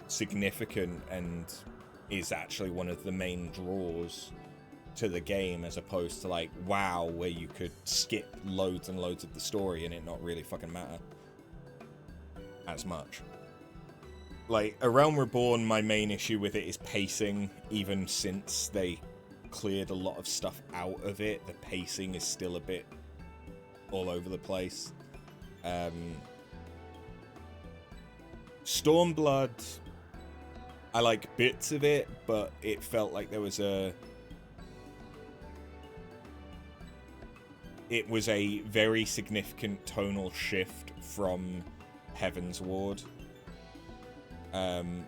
significant and is actually one of the main draws to the game, as opposed to like WoW, where you could skip loads and loads of the story and it not really fucking matter as much. Like, A Realm Reborn, my main issue with it is pacing. Even since they cleared a lot of stuff out of it, the pacing is still a bit all over the place. Stormblood, I like bits of it, but it felt like there was a very significant tonal shift from Heavensward.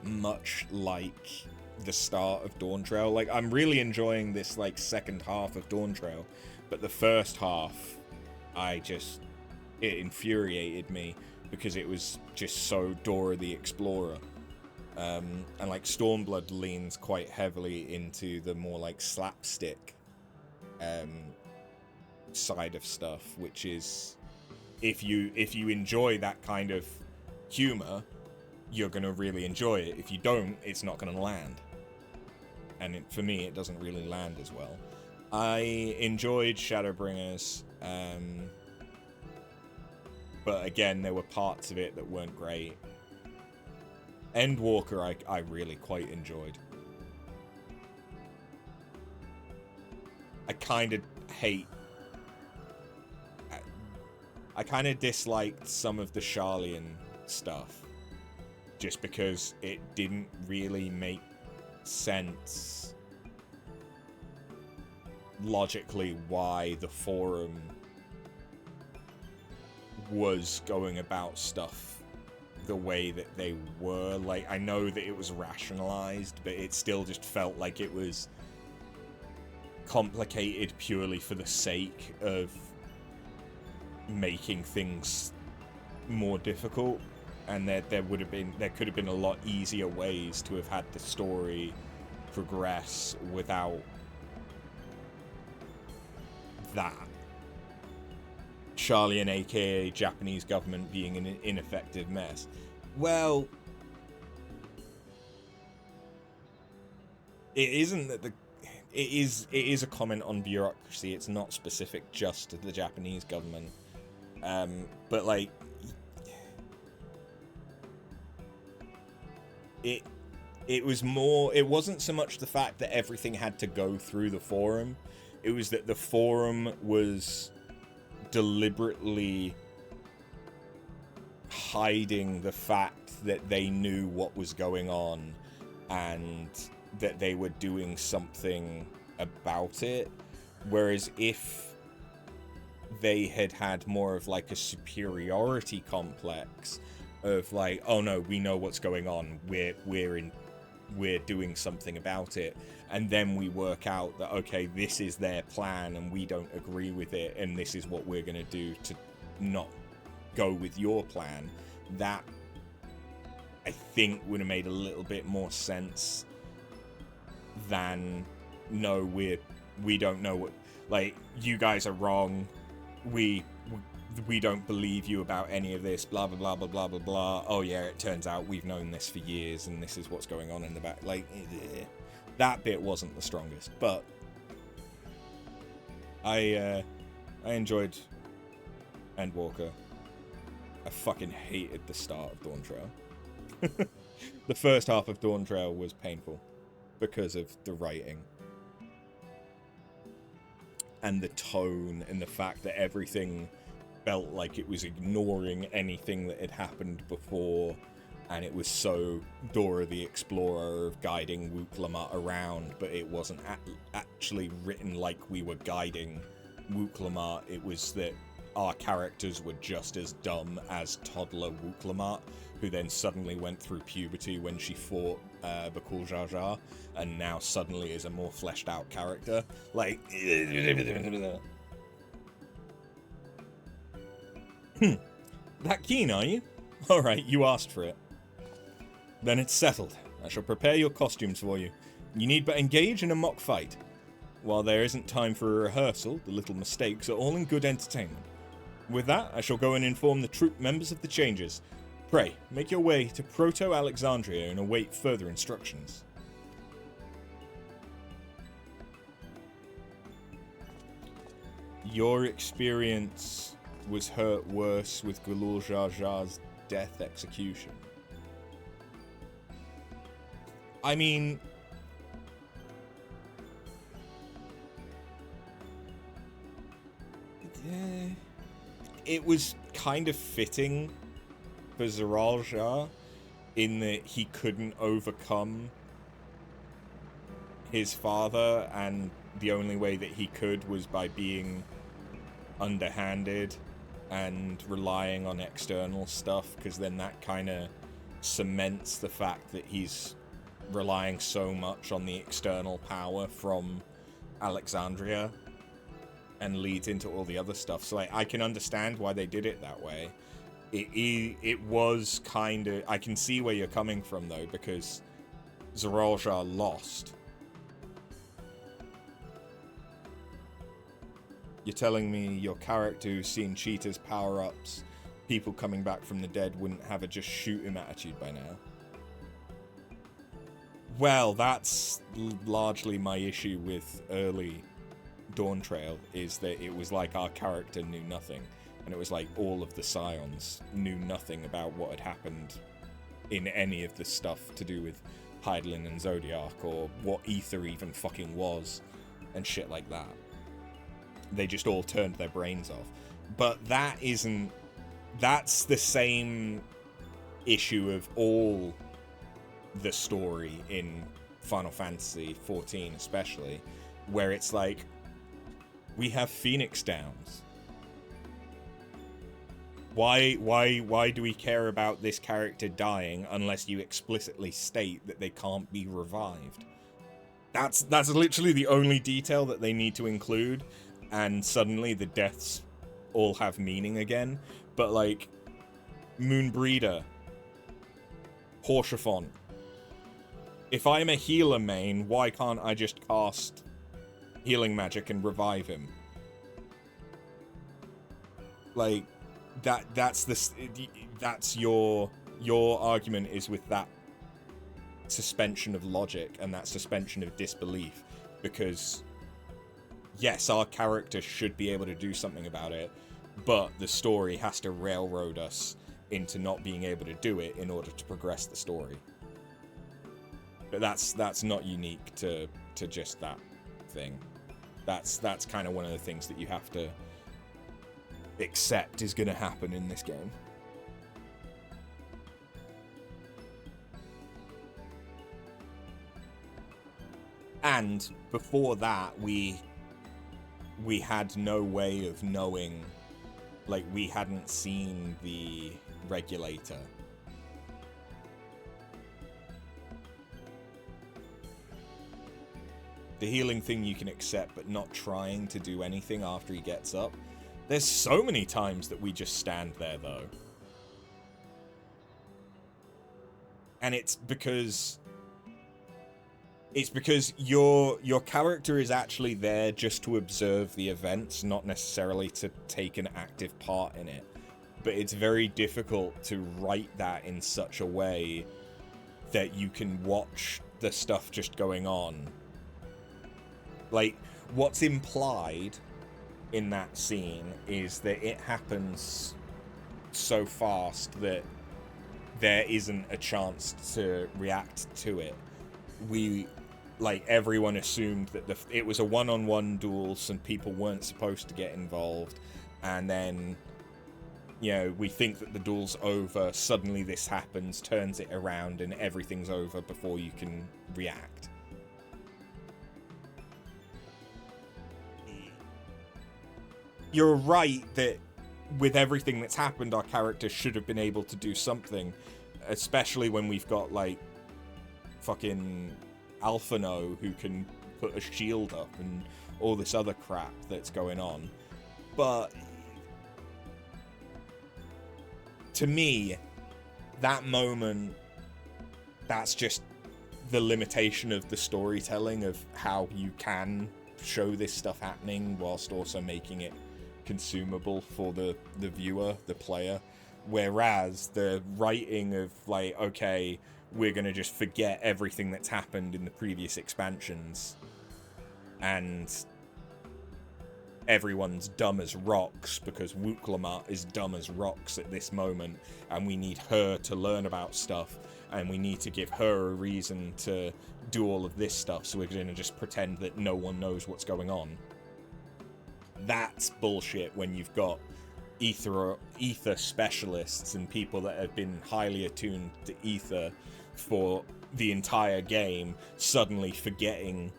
Much like the start of Dawntrail. Like, I'm really enjoying this, like, second half of Dawntrail, but the first half, it infuriated me because it was just so Dora the Explorer. And, like, Stormblood leans quite heavily into the more, like, slapstick side of stuff, which is, if you enjoy that kind of humor, you're going to really enjoy it. If you don't, it's not going to land. And for me, it doesn't really land as well. I enjoyed Shadowbringers, but again, there were parts of it that weren't great. Endwalker, I really quite enjoyed. I kind of disliked some of the Sharlayan stuff, just because it didn't really make sense logically why the forum was going about stuff the way that they were. Like, I know that it was rationalized, but it still just felt like it was complicated purely for the sake of making things more difficult. And there could have been a lot easier ways to have had the story progress without that. Sharlayan, aka Japanese government, being an ineffective mess. Well, it isn't that it is a comment on bureaucracy. It's not specific just to the Japanese government. But like, it was more, it wasn't so much the fact that everything had to go through the forum, it was that the forum was deliberately hiding the fact that they knew what was going on and that they were doing something about it. Whereas if they had more of like a superiority complex of like, oh no, we know what's going on, we're doing something about it, and then we work out that, okay, this is their plan and we don't agree with it, and this is what we're going to do to not go with your plan, that I think would have made a little bit more sense than, no, we don't know what, like, you guys are wrong, we don't believe you about any of this, blah blah blah blah blah blah blah. Oh yeah, it turns out we've known this for years and this is what's going on in the back. Like, that bit wasn't the strongest, but I enjoyed Endwalker. I fucking hated the start of Dawntrail. The first half of Dawntrail was painful because of the writing and the tone and the fact that everything felt like it was ignoring anything that had happened before, and it was so Dora the Explorer of guiding Wook Lamont around, but it wasn't actually written like we were guiding Wook Lamont. It was that our characters were just as dumb as toddler Wook Lamont, who then suddenly went through puberty when she fought Bakul Jar Jar, and now suddenly is a more fleshed out character. Like, that keen, are you? Alright, you asked for it. Then it's settled. I shall prepare your costumes for you. You need but engage in a mock fight. While there isn't time for a rehearsal, the little mistakes are all in good entertainment. With that, I shall go and inform the troop members of the changes. Pray, make your way to Proto-Alexandria and await further instructions. Your experience was hurt worse with Gulul Jar Jar's death execution. I mean... it was kind of fitting for Zeral Jar in that he couldn't overcome his father, and the only way that he could was by being underhanded and relying on external stuff, because then that kind of cements the fact that he's relying so much on the external power from Alexandria and leads into all the other stuff. So like, I can understand why they did it that way. It was kind of... I can see where you're coming from, though, because Zeral Jar lost. You're telling me your character who's seen cheaters, power-ups, people coming back from the dead wouldn't have a just shoot him attitude by now? Well, that's largely my issue with early Dawntrail, is that it was like our character knew nothing. And it was like all of the Scions knew nothing about what had happened in any of the stuff to do with Hydaelyn and Zodiac, or what Ether even fucking was, and shit like that. They just all turned their brains off. But that isn't... That's the same issue of all the story in Final Fantasy XIV especially, where it's like, we have Phoenix Downs. Why do we care about this character dying unless you explicitly state that they can't be revived? That's literally the only detail that they need to include, and suddenly the deaths all have meaning again. But like, Moonbreeder, Horshafont. If I'm a healer main, why can't I just cast healing magic and revive him? Like, that's your argument is with that suspension of logic and that suspension of disbelief, because yes, our character should be able to do something about it, but the story has to railroad us into not being able to do it in order to progress the story. But that's not unique to just that thing. That's kind of one of the things that you have to accept is going to happen in this game. And before that, we had no way of knowing, like, we hadn't seen the regulator. The healing thing you can accept, but not trying to do anything after he gets up. There's so many times that we just stand there, though. And it's because your character is actually there just to observe the events, not necessarily to take an active part in it. But it's very difficult to write that in such a way that you can watch the stuff just going on. Like, what's implied in that scene is that it happens so fast that there isn't a chance to react to it. Everyone assumed that it was a one-on-one duel, some people weren't supposed to get involved, and then, you know, we think that the duel's over, suddenly this happens, turns it around, and everything's over before you can react. You're right that with everything that's happened, our character should have been able to do something, especially when we've got, like, fucking Alphino who can put a shield up and all this other crap that's going on. But to me, that moment, that's just the limitation of the storytelling of how you can show this stuff happening whilst also making it consumable for the viewer, the player. Whereas the writing of, like, okay, we're going to just forget everything that's happened in the previous expansions, and everyone's dumb as rocks because Wooklamat is dumb as rocks at this moment, and we need her to learn about stuff, and we need to give her a reason to do all of this stuff, so we're going to just pretend that no one knows what's going on. That's bullshit when you've got ether specialists and people that have been highly attuned to ether for the entire game suddenly forgetting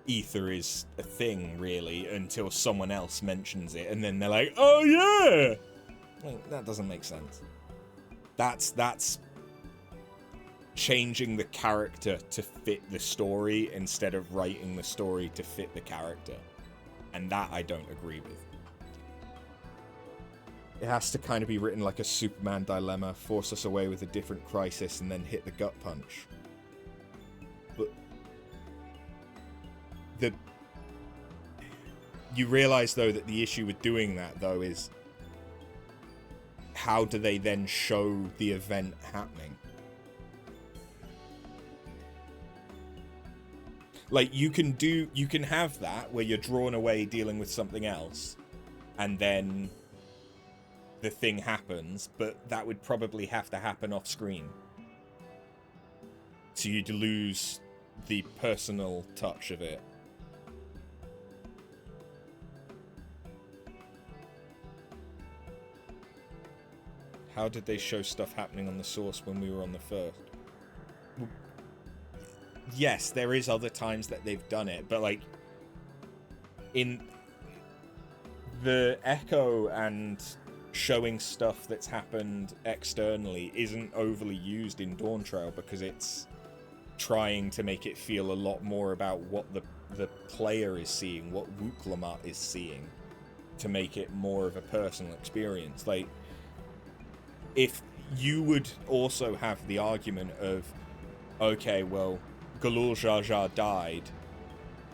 ether is a thing, really, until someone else mentions it, and then they're like, oh yeah! Like, that doesn't make sense. That's changing the character to fit the story instead of writing the story to fit the character. And that I don't agree with. It has to kind of be written like a Superman dilemma, force us away with a different crisis, and then hit the gut punch. But you realize, though, that the issue with doing that, though, is how do they then show the event happening? Like, you can have that where you're drawn away dealing with something else, and then the thing happens, but that would probably have to happen off screen. So you'd lose the personal touch of it. How did they show stuff happening on the Source when we were on the first? Yes, there is other times that they've done it, but, like, in the Echo and showing stuff that's happened externally isn't overly used in Dawntrail because it's trying to make it feel a lot more about what the player is seeing, what Wooklamat is seeing, to make it more of a personal experience. Like, if you would also have the argument of, okay, well, Galul Jar Jar died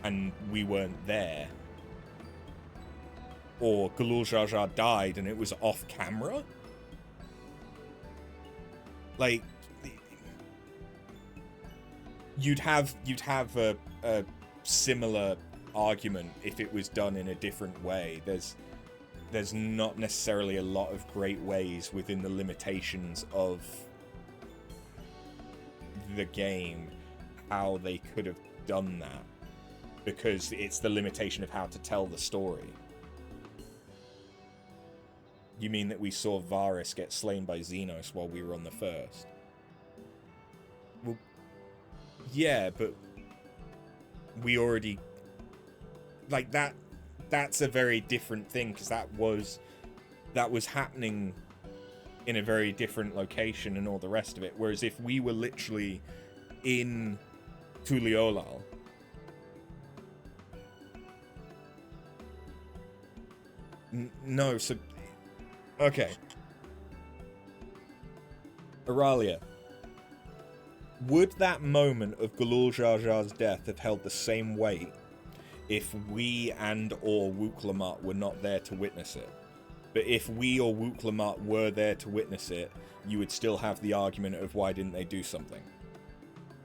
and we weren't there, or Galul Jar Jar died and it was off camera, like, you'd have a similar argument if it was done in a different way. There's not necessarily a lot of great ways within the limitations of the game how they could have done that, because it's the limitation of how to tell the story. You mean that we saw Varus get slain by Xenos while we were on the first? Well, yeah, but we already... Like, that's a very different thing, because that was happening in a very different location and all the rest of it. Whereas if we were literally in Tuliolal, no, so... Okay. Auralia. Would that moment of Galul Jar Jar's death have held the same weight if we and or Wooklamat were not there to witness it? But if we or Wooklamat were there to witness it, you would still have the argument of why didn't they do something?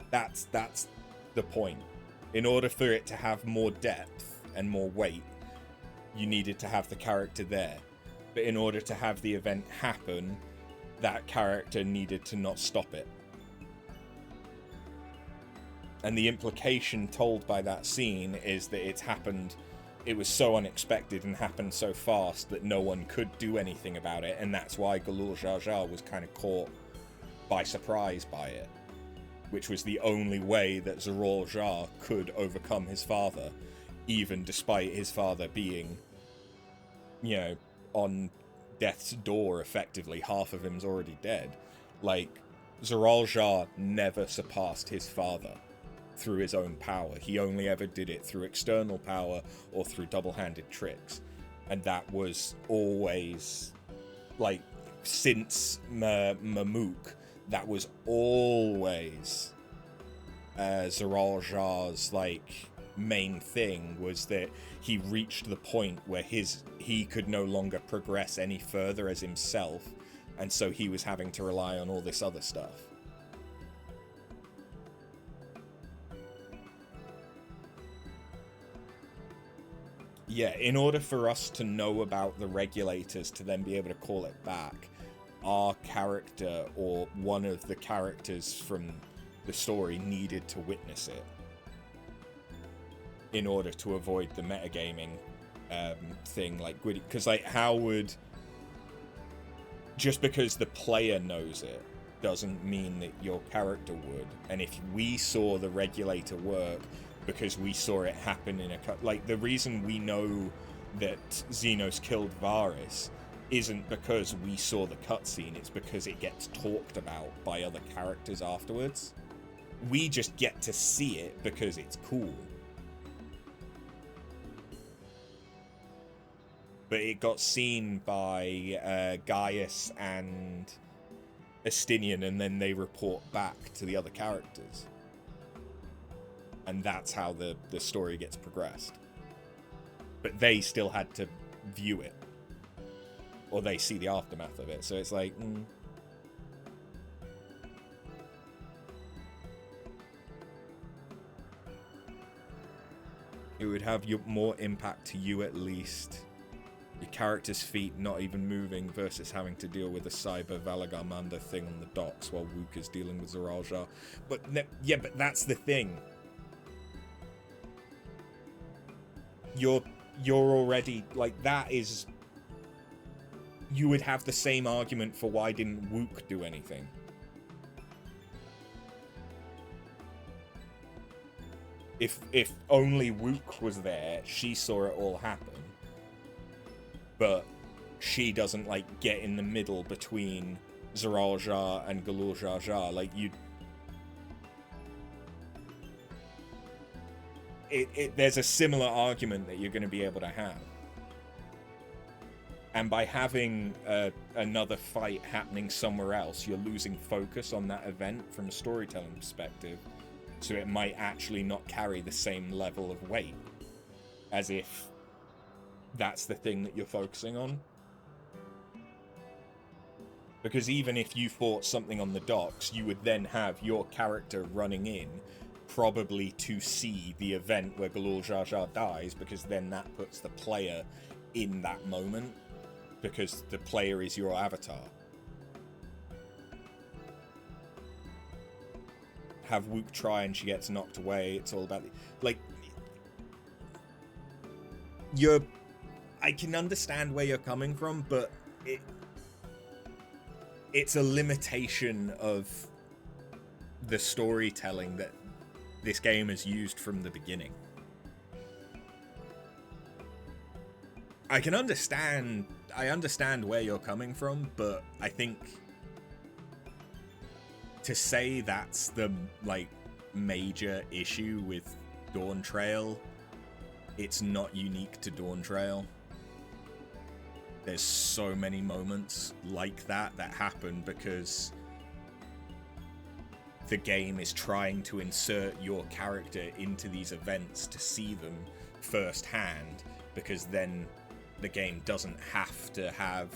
That's the point. In order for it to have more depth and more weight, you needed to have the character there. But in order to have the event happen, that character needed to not stop it. And the implication told by that scene is that it's happened, it was so unexpected and happened so fast that no one could do anything about it, and that's why Galul Jar Jar was kind of caught by surprise by it. Which was the only way that Zoral Jar could overcome his father, even despite his father being, you know, on death's door, effectively. Half of him's already dead. Like, Zoral Jar never surpassed his father through his own power. He only ever did it through external power or through double-handed tricks. And that was always, like, since Mamook, that was always Zoral Jar's, like, main thing, was that he reached the point where his he could no longer progress any further as himself, and so he was having to rely on all this other stuff. Yeah, in order for us to know about the regulators to then be able to call it back, our character or one of the characters from the story needed to witness it in order to avoid the metagaming thing, like, because like, how would, just because the player knows it doesn't mean that your character would. And if we saw the regulator work because we saw it happen in a like, the reason we know that Xenos killed Varys isn't because we saw the cutscene, it's because it gets talked about by other characters afterwards. We just get to see it because it's cool. But it got seen by Gaius and Estinian, and then they report back to the other characters. And that's how the story gets progressed. But they still had to view it. Or they see the aftermath of it. So it's like... It would have more impact to you at least. Your character's feet not even moving versus having to deal with a cyber Valagarmanda thing on the docks while Wook is dealing with Zoraljar. But yeah, but that's the thing. You're already, like, that is... You would have the same argument for why didn't Wook do anything. If only Wook was there, she saw it all happen. But she doesn't, like, get in the middle between Zoraljar and Galul Jar Jar. Like, there's a similar argument that you're going to be able to have. And by having another fight happening somewhere else, you're losing focus on that event from a storytelling perspective. So it might actually not carry the same level of weight as if that's the thing that you're focusing on. Because even if you fought something on the docks, you would then have your character running in, probably to see the event where Galul Jar Jar dies, because then that puts the player in that moment, because the player is your avatar. Have Wook try and she gets knocked away. It's all about like, I can understand where you're coming from, but it's a limitation of the storytelling that this game has used from the beginning. I understand where you're coming from, but I think to say that's the, like, major issue with Dawntrail, it's not unique to Dawntrail. There's so many moments like that happen because the game is trying to insert your character into these events to see them firsthand, because then the game doesn't have to have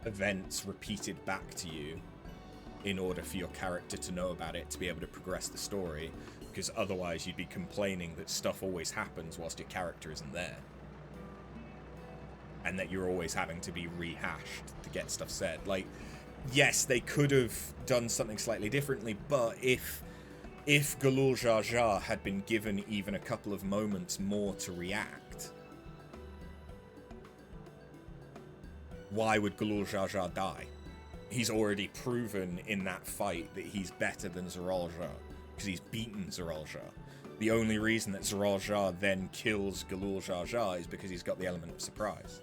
events repeated back to you in order for your character to know about it, to be able to progress the story, because otherwise you'd be complaining that stuff always happens whilst your character isn't there, and that you're always having to be rehashed to get stuff said. Like, yes, they could have done something slightly differently, but if Galul Jar Jar had been given even a couple of moments more to react, why would Galul Jar Jar die? He's already proven in that fight that he's better than Zoraljar, because he's beaten Zoraljar. The only reason that Zoraljar then kills Galul Jar Jar is because he's got the element of surprise.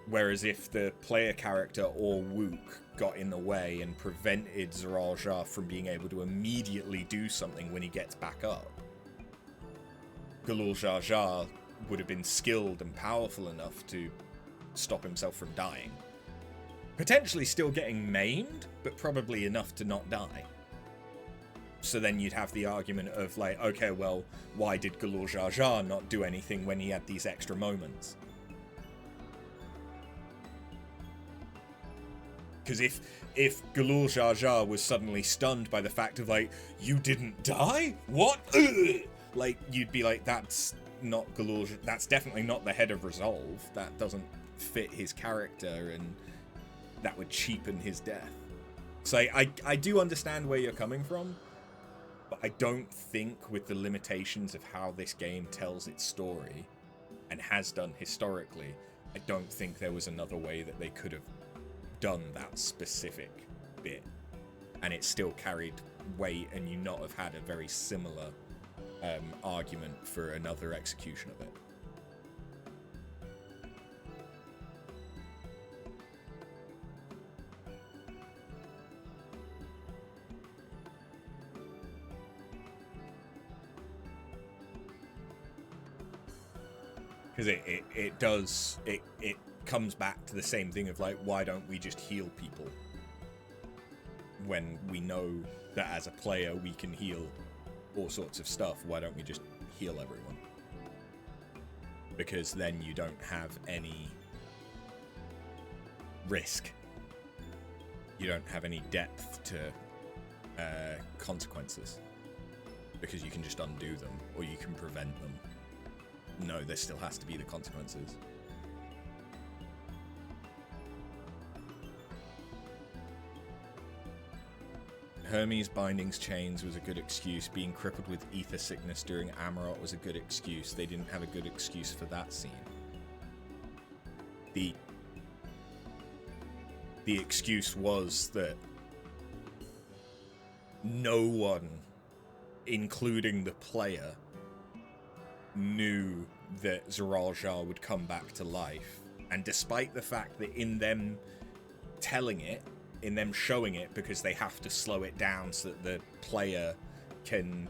Whereas if the player character or Wook got in the way and prevented Zoraljar from being able to immediately do something when he gets back up, Galul Jar Jar would have been skilled and powerful enough to stop himself from dying. Potentially still getting maimed, but probably enough to not die. So then you'd have the argument of like, okay, well, why did Galul Jar Jar not do anything when he had these extra moments? Because if Galul Jar Jar was suddenly stunned by the fact of like, you didn't die? What? Ugh! Like, you'd be like, that's not Galul, that's definitely not the head of Resolve. That doesn't fit his character, and that would cheapen his death. So I do understand where you're coming from, but I don't think with the limitations of how this game tells its story, and has done historically, I don't think there was another way that they could have done that specific bit, and it still carried weight, and you not have had a very similar argument for another execution of it. Because it comes back to the same thing of like, why don't we just heal people when we know that as a player we can heal all sorts of stuff? Why don't we just heal everyone? Because then you don't have any risk. You don't have any depth to consequences, because you can just undo them, or you can prevent them. No, there still has to be the consequences. Hermes' bindings chains was a good excuse. Being crippled with ether sickness during Amarot was a good excuse. They didn't have a good excuse for that scene. The excuse was that no one, including the player, knew that Zoral Jar would come back to life. And despite the fact that in them telling it, in them showing it, because they have to slow it down so that the player can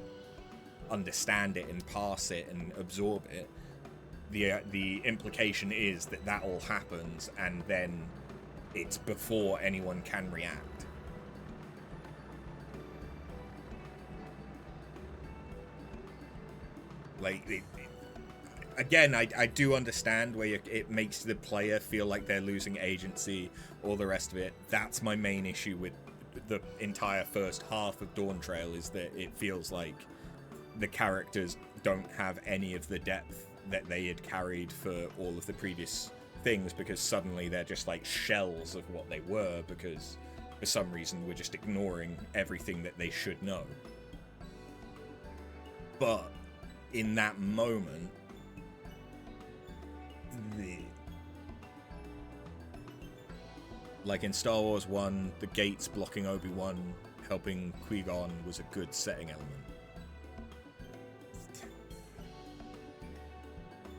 understand it and pass it and absorb it, the implication is that that all happens, and then it's before anyone can react. Like, again, I do understand where it makes the player feel like they're losing agency, all the rest of it. That's my main issue with the entire first half of Dawntrail, is that it feels like the characters don't have any of the depth that they had carried for all of the previous things, because suddenly they're just like shells of what they were, because for some reason we're just ignoring everything that they should know. But in that moment, like in Star Wars 1, the gates blocking Obi-Wan helping Qui-Gon was a good setting element.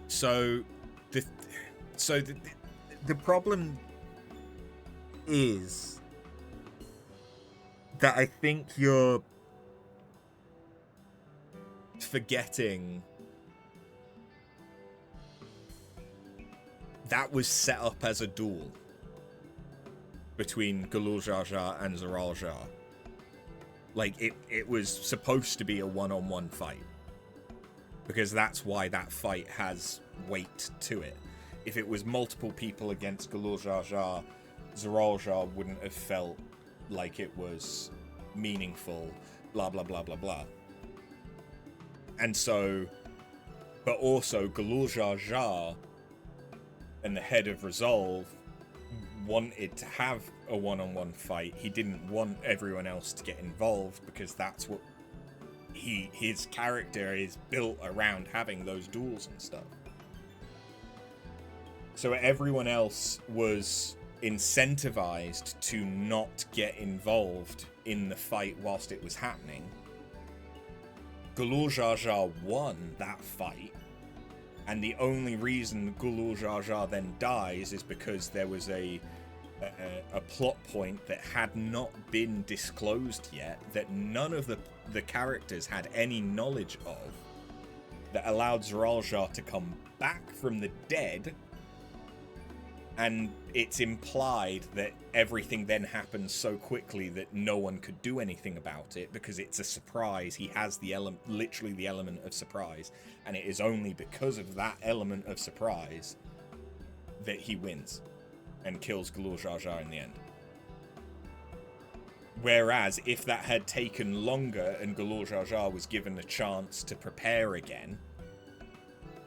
So the problem is that I think you're forgetting that was set up as a duel between Galul Jar Jar and Zoral Jar. Like, it was supposed to be a one-on-one fight, because that's why that fight has weight to it. If it was multiple people against Galul Jar Jar, Zoral Jar wouldn't have felt like it was meaningful, blah, blah, blah, blah, blah. And so, but also Galul Jar Jar and the head of Resolve wanted to have a one-on-one fight. He didn't want everyone else to get involved, because that's what his character is built around, having those duels and stuff. So everyone else was incentivized to not get involved in the fight whilst it was happening. Galul Jar Jar won that fight, and the only reason Galul Jar Jar then dies is because there was a plot point that had not been disclosed yet, that none of the characters had any knowledge of, that allowed Zoral Jar to come back from the dead And it's implied that everything then happens so quickly that no one could do anything about it because it's a surprise. He has the literally the element of surprise, and it is only because of that element of surprise that he wins and kills Galul Jar Jar in the end. Whereas if that had taken longer and Galul Jar Jar was given a chance to prepare again,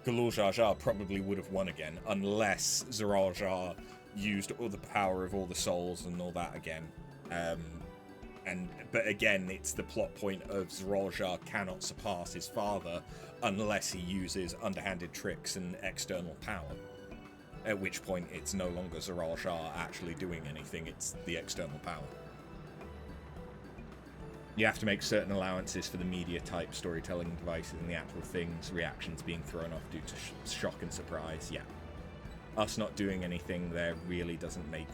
Galul Jar Jar probably would have won again, unless Zeral Jar used all the power of all the souls and all that again. But again, it's the plot point of Zeral Jar cannot surpass his father unless he uses underhanded tricks and external power. At which point, it's no longer Zeral Jar actually doing anything, it's the external power. You have to make certain allowances for the media-type storytelling devices and the actual things, reactions being thrown off due to shock and surprise. Yeah. Us not doing anything there really doesn't make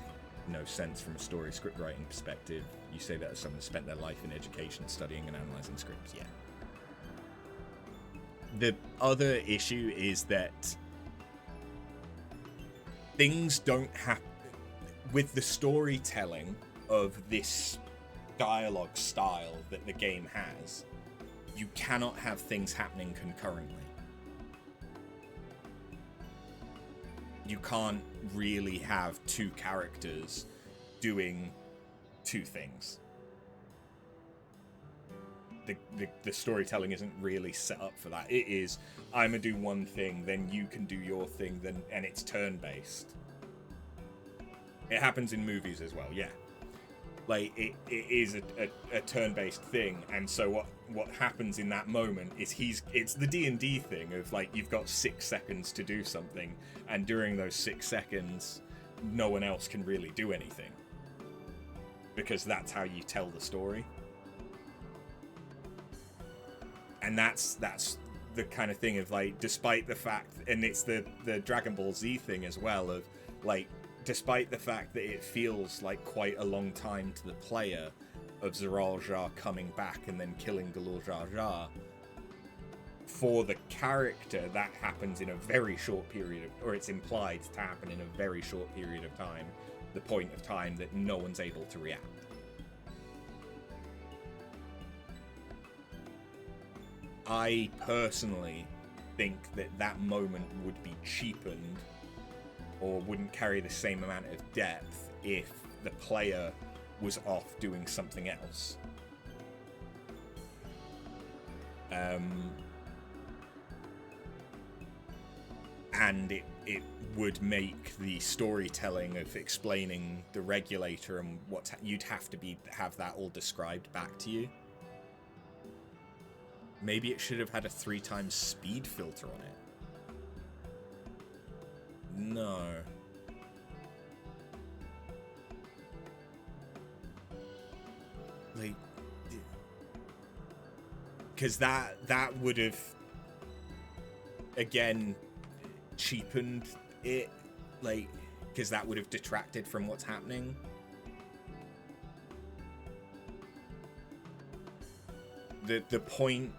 no sense from a story script writing perspective. You say that as someone who spent their life in education studying and analysing scripts. Yeah. The other issue is that things don't happen with the storytelling of this dialogue style that the game has. You cannot have things happening concurrently. You can't really have two characters doing two things. The storytelling isn't really set up for that. It is, I'm gonna do one thing, then you can do your thing, then, and it's turn-based. It happens in movies as well, yeah. Like, it is a turn-based thing, and so what happens in that moment is it's the D&D thing of, like, you've got 6 seconds to do something, and during those 6 seconds, no one else can really do anything. Because that's how you tell the story. And that's the kind of thing of, like, despite the fact, and it's the Dragon Ball Z thing as well, of, like, despite the fact that it feels like quite a long time to the player of Zeral Jar coming back and then killing Galul Jar Jar, for the character, that happens in a very short period of, or it's implied to happen in a very short period of time, the point of time that no one's able to react. I personally think that that moment would be cheapened or wouldn't carry the same amount of depth if the player was off doing something else. And it would make the storytelling of explaining the regulator and what you'd have to have that all described back to you. Maybe it should have had a 3x speed filter on it. No. Like, because that would have, again, cheapened it, like, because that would have detracted from what's happening. The point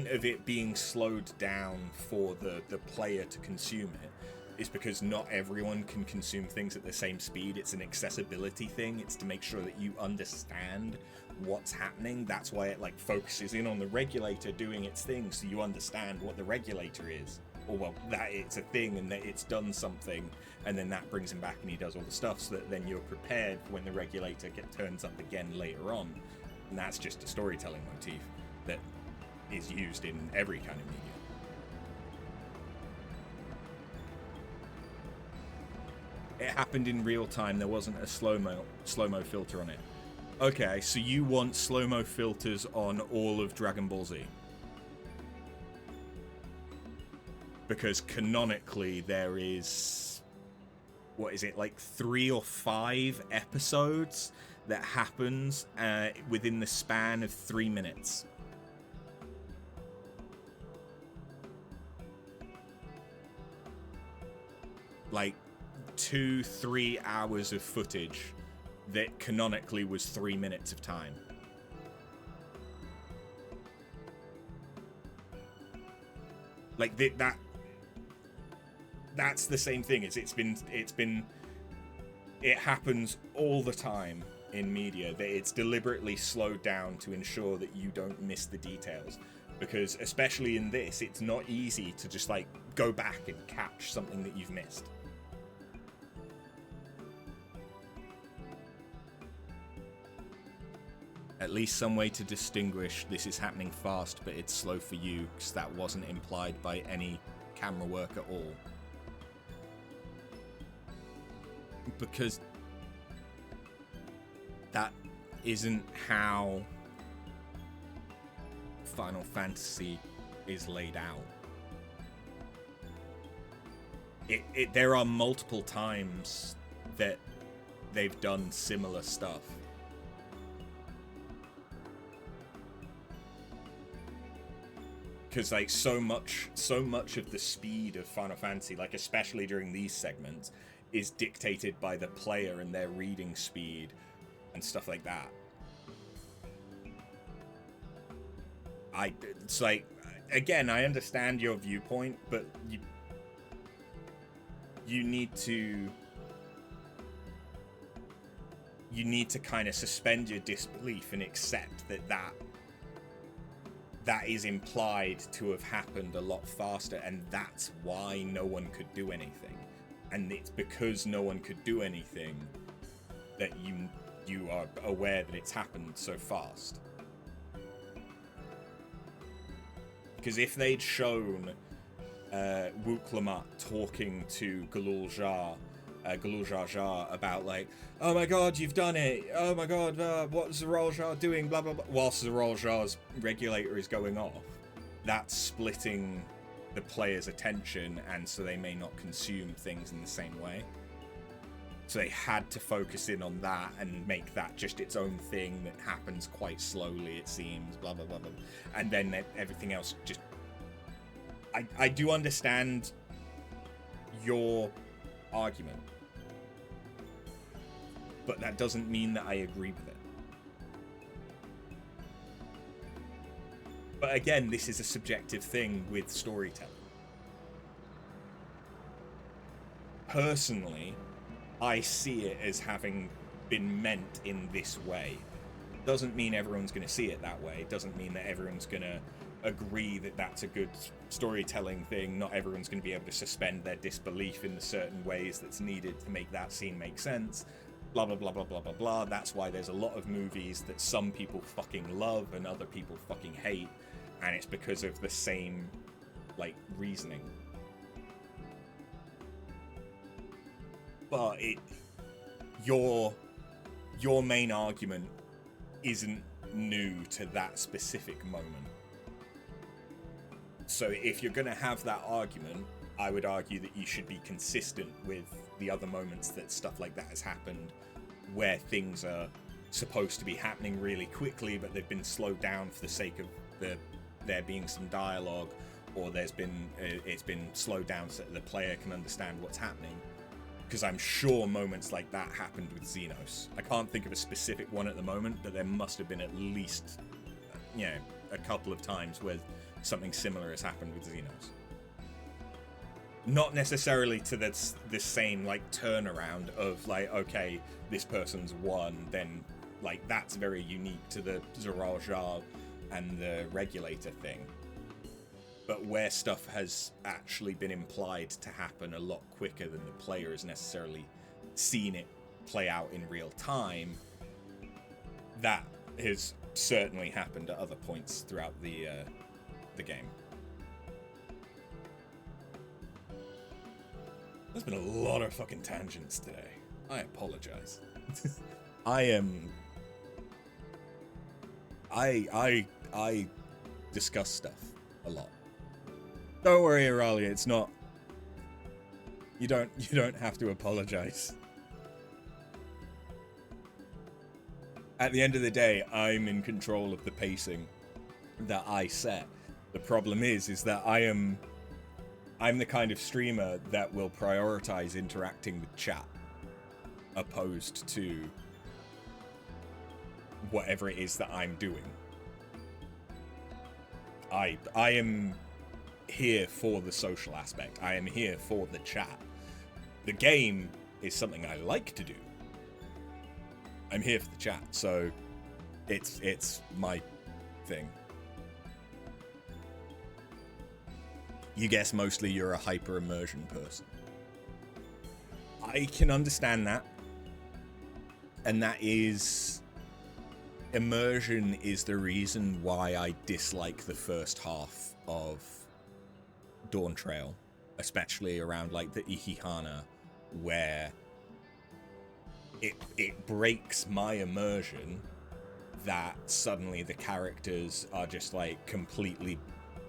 of it being slowed down for the player to consume it is because not everyone can consume things at the same speed. It's an accessibility thing. It's to make sure that you understand what's happening. That's why it, like, focuses in on the regulator doing its thing, so you understand what the regulator is, or, well, that it's a thing and that it's done something, and then that brings him back and he does all the stuff, so that then you're prepared for when the regulator turns up again later on. And that's just a storytelling motif that is used in every kind of media. It happened in real time. There wasn't a slow-mo filter on it. Okay, so you want slow-mo filters on all of Dragon Ball Z? Because canonically there is, what is it, like 3 or 5 episodes that happens within the span of 3 minutes. Like 2-3 hours of footage that canonically was 3 minutes of time. Like that that's the same thing. It happens all the time in media that it's deliberately slowed down to ensure that you don't miss the details, because especially in this, it's not easy to just like go back and catch something that you've missed. At least some way to distinguish this is happening fast but it's slow for you, because that wasn't implied by any camera work at all. Because that isn't how Final Fantasy is laid out. There are multiple times that they've done similar stuff. Because like so much of the speed of Final Fantasy, like especially during these segments, is dictated by the player and their reading speed and stuff like that. It's like, again, I understand your viewpoint, but you need to kind of suspend your disbelief and accept that is implied to have happened a lot faster, and that's why no one could do anything. And it's because no one could do anything that you are aware that it's happened so fast. Because if they'd shown Wuklamut talking to Galul Jar about like, oh my god, you've done it, oh my god, what's Zoral Jar doing, blah blah blah, whilst Zoral Jar's regulator is going off, that's splitting the player's attention, and so they may not consume things in the same way. So they had to focus in on that and make that just its own thing that happens quite slowly, it seems, blah blah blah blah, and then everything else just... I do understand your argument, but that doesn't mean that I agree with it. But again, this is a subjective thing with storytelling. Personally, I see it as having been meant in this way. Doesn't mean everyone's going to see it that way. Doesn't mean that everyone's going to agree that that's a good storytelling thing. Not everyone's going to be able to suspend their disbelief in the certain ways that's needed to make that scene make sense. Blah, blah, blah, blah, blah, blah, blah. That's why there's a lot of movies that some people fucking love and other people fucking hate. And it's because of the same, like, reasoning. But your main argument isn't new to that specific moment. So if you're going to have that argument, I would argue that you should be consistent with the other moments that stuff like that has happened, where things are supposed to be happening really quickly, but they've been slowed down for the sake of there being some dialogue, or it's been slowed down so that the player can understand what's happening. Because I'm sure moments like that happened with Xenos. I can't think of a specific one at the moment, but there must have been at least, a couple of times where something similar has happened with Xenos. Not necessarily to this same, like, turnaround of, like, okay, this person's won, then, like, that's very unique to the Zoral Jar and the regulator thing. But where stuff has actually been implied to happen a lot quicker than the player has necessarily seen it play out in real time, that has certainly happened at other points throughout the game. There's been a lot of fucking tangents today. I apologize. I discuss stuff a lot. Don't worry, Auralia, it's not... You don't have to apologize. At the end of the day, I'm in control of the pacing that I set. The problem is that I'm the kind of streamer that will prioritize interacting with chat opposed to whatever it is that I'm doing. I am here for the social aspect. I am here for the chat. The game is something I like to do. I'm here for the chat, so it's my thing. You guess mostly you're a hyper immersion person. I can understand that. And that is... immersion is the reason why I dislike the first half of Dawntrail, especially around like the Ikihana, where it breaks my immersion that suddenly the characters are just like completely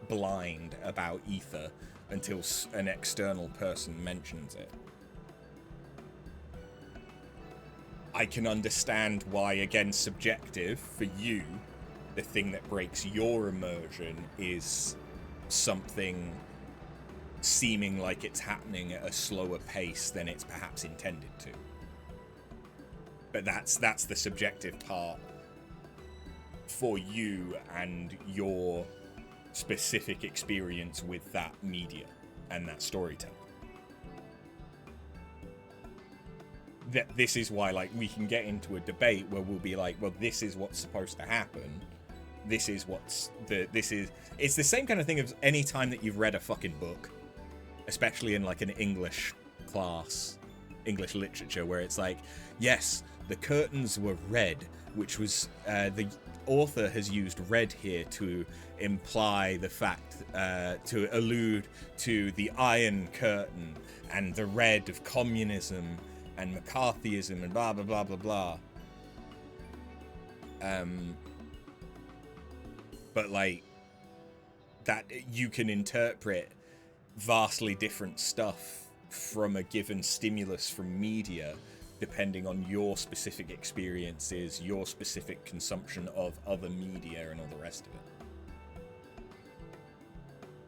blind about ether until an external person mentions it. I can understand why, again, subjective, for you, the thing that breaks your immersion is something seeming like it's happening at a slower pace than it's perhaps intended to. But that's the subjective part for you and your specific experience with that media and that storytelling. This is why, like, we can get into a debate where we'll be like, well, this is what's supposed to happen. This is it's the same kind of thing as any time that you've read a fucking book, especially in like an English class, English literature, where it's like, yes, the curtains were red, which was, the author has used red here to imply the fact, to allude to the Iron Curtain and the red of communism and McCarthyism and blah blah blah blah blah. But like that, you can interpret vastly different stuff from a given stimulus from media depending on your specific experiences, your specific consumption of other media and all the rest of it.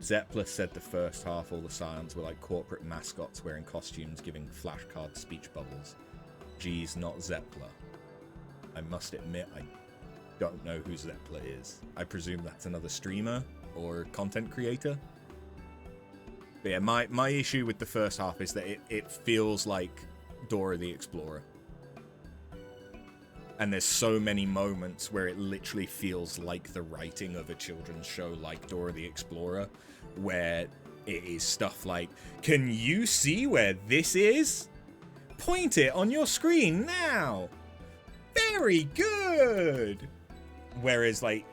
Zeppler said the first half, all the Scions were like corporate mascots wearing costumes, giving flashcard speech bubbles. Geez, not Zeppler. I must admit, I don't know who Zeppler is. I presume that's another streamer or content creator. But yeah, my issue with the first half is that it feels like Dora the Explorer. And there's so many moments where it literally feels like the writing of a children's show like Dora the Explorer, where it is stuff like, can you see where this is? Point it on your screen now. Very good. Whereas like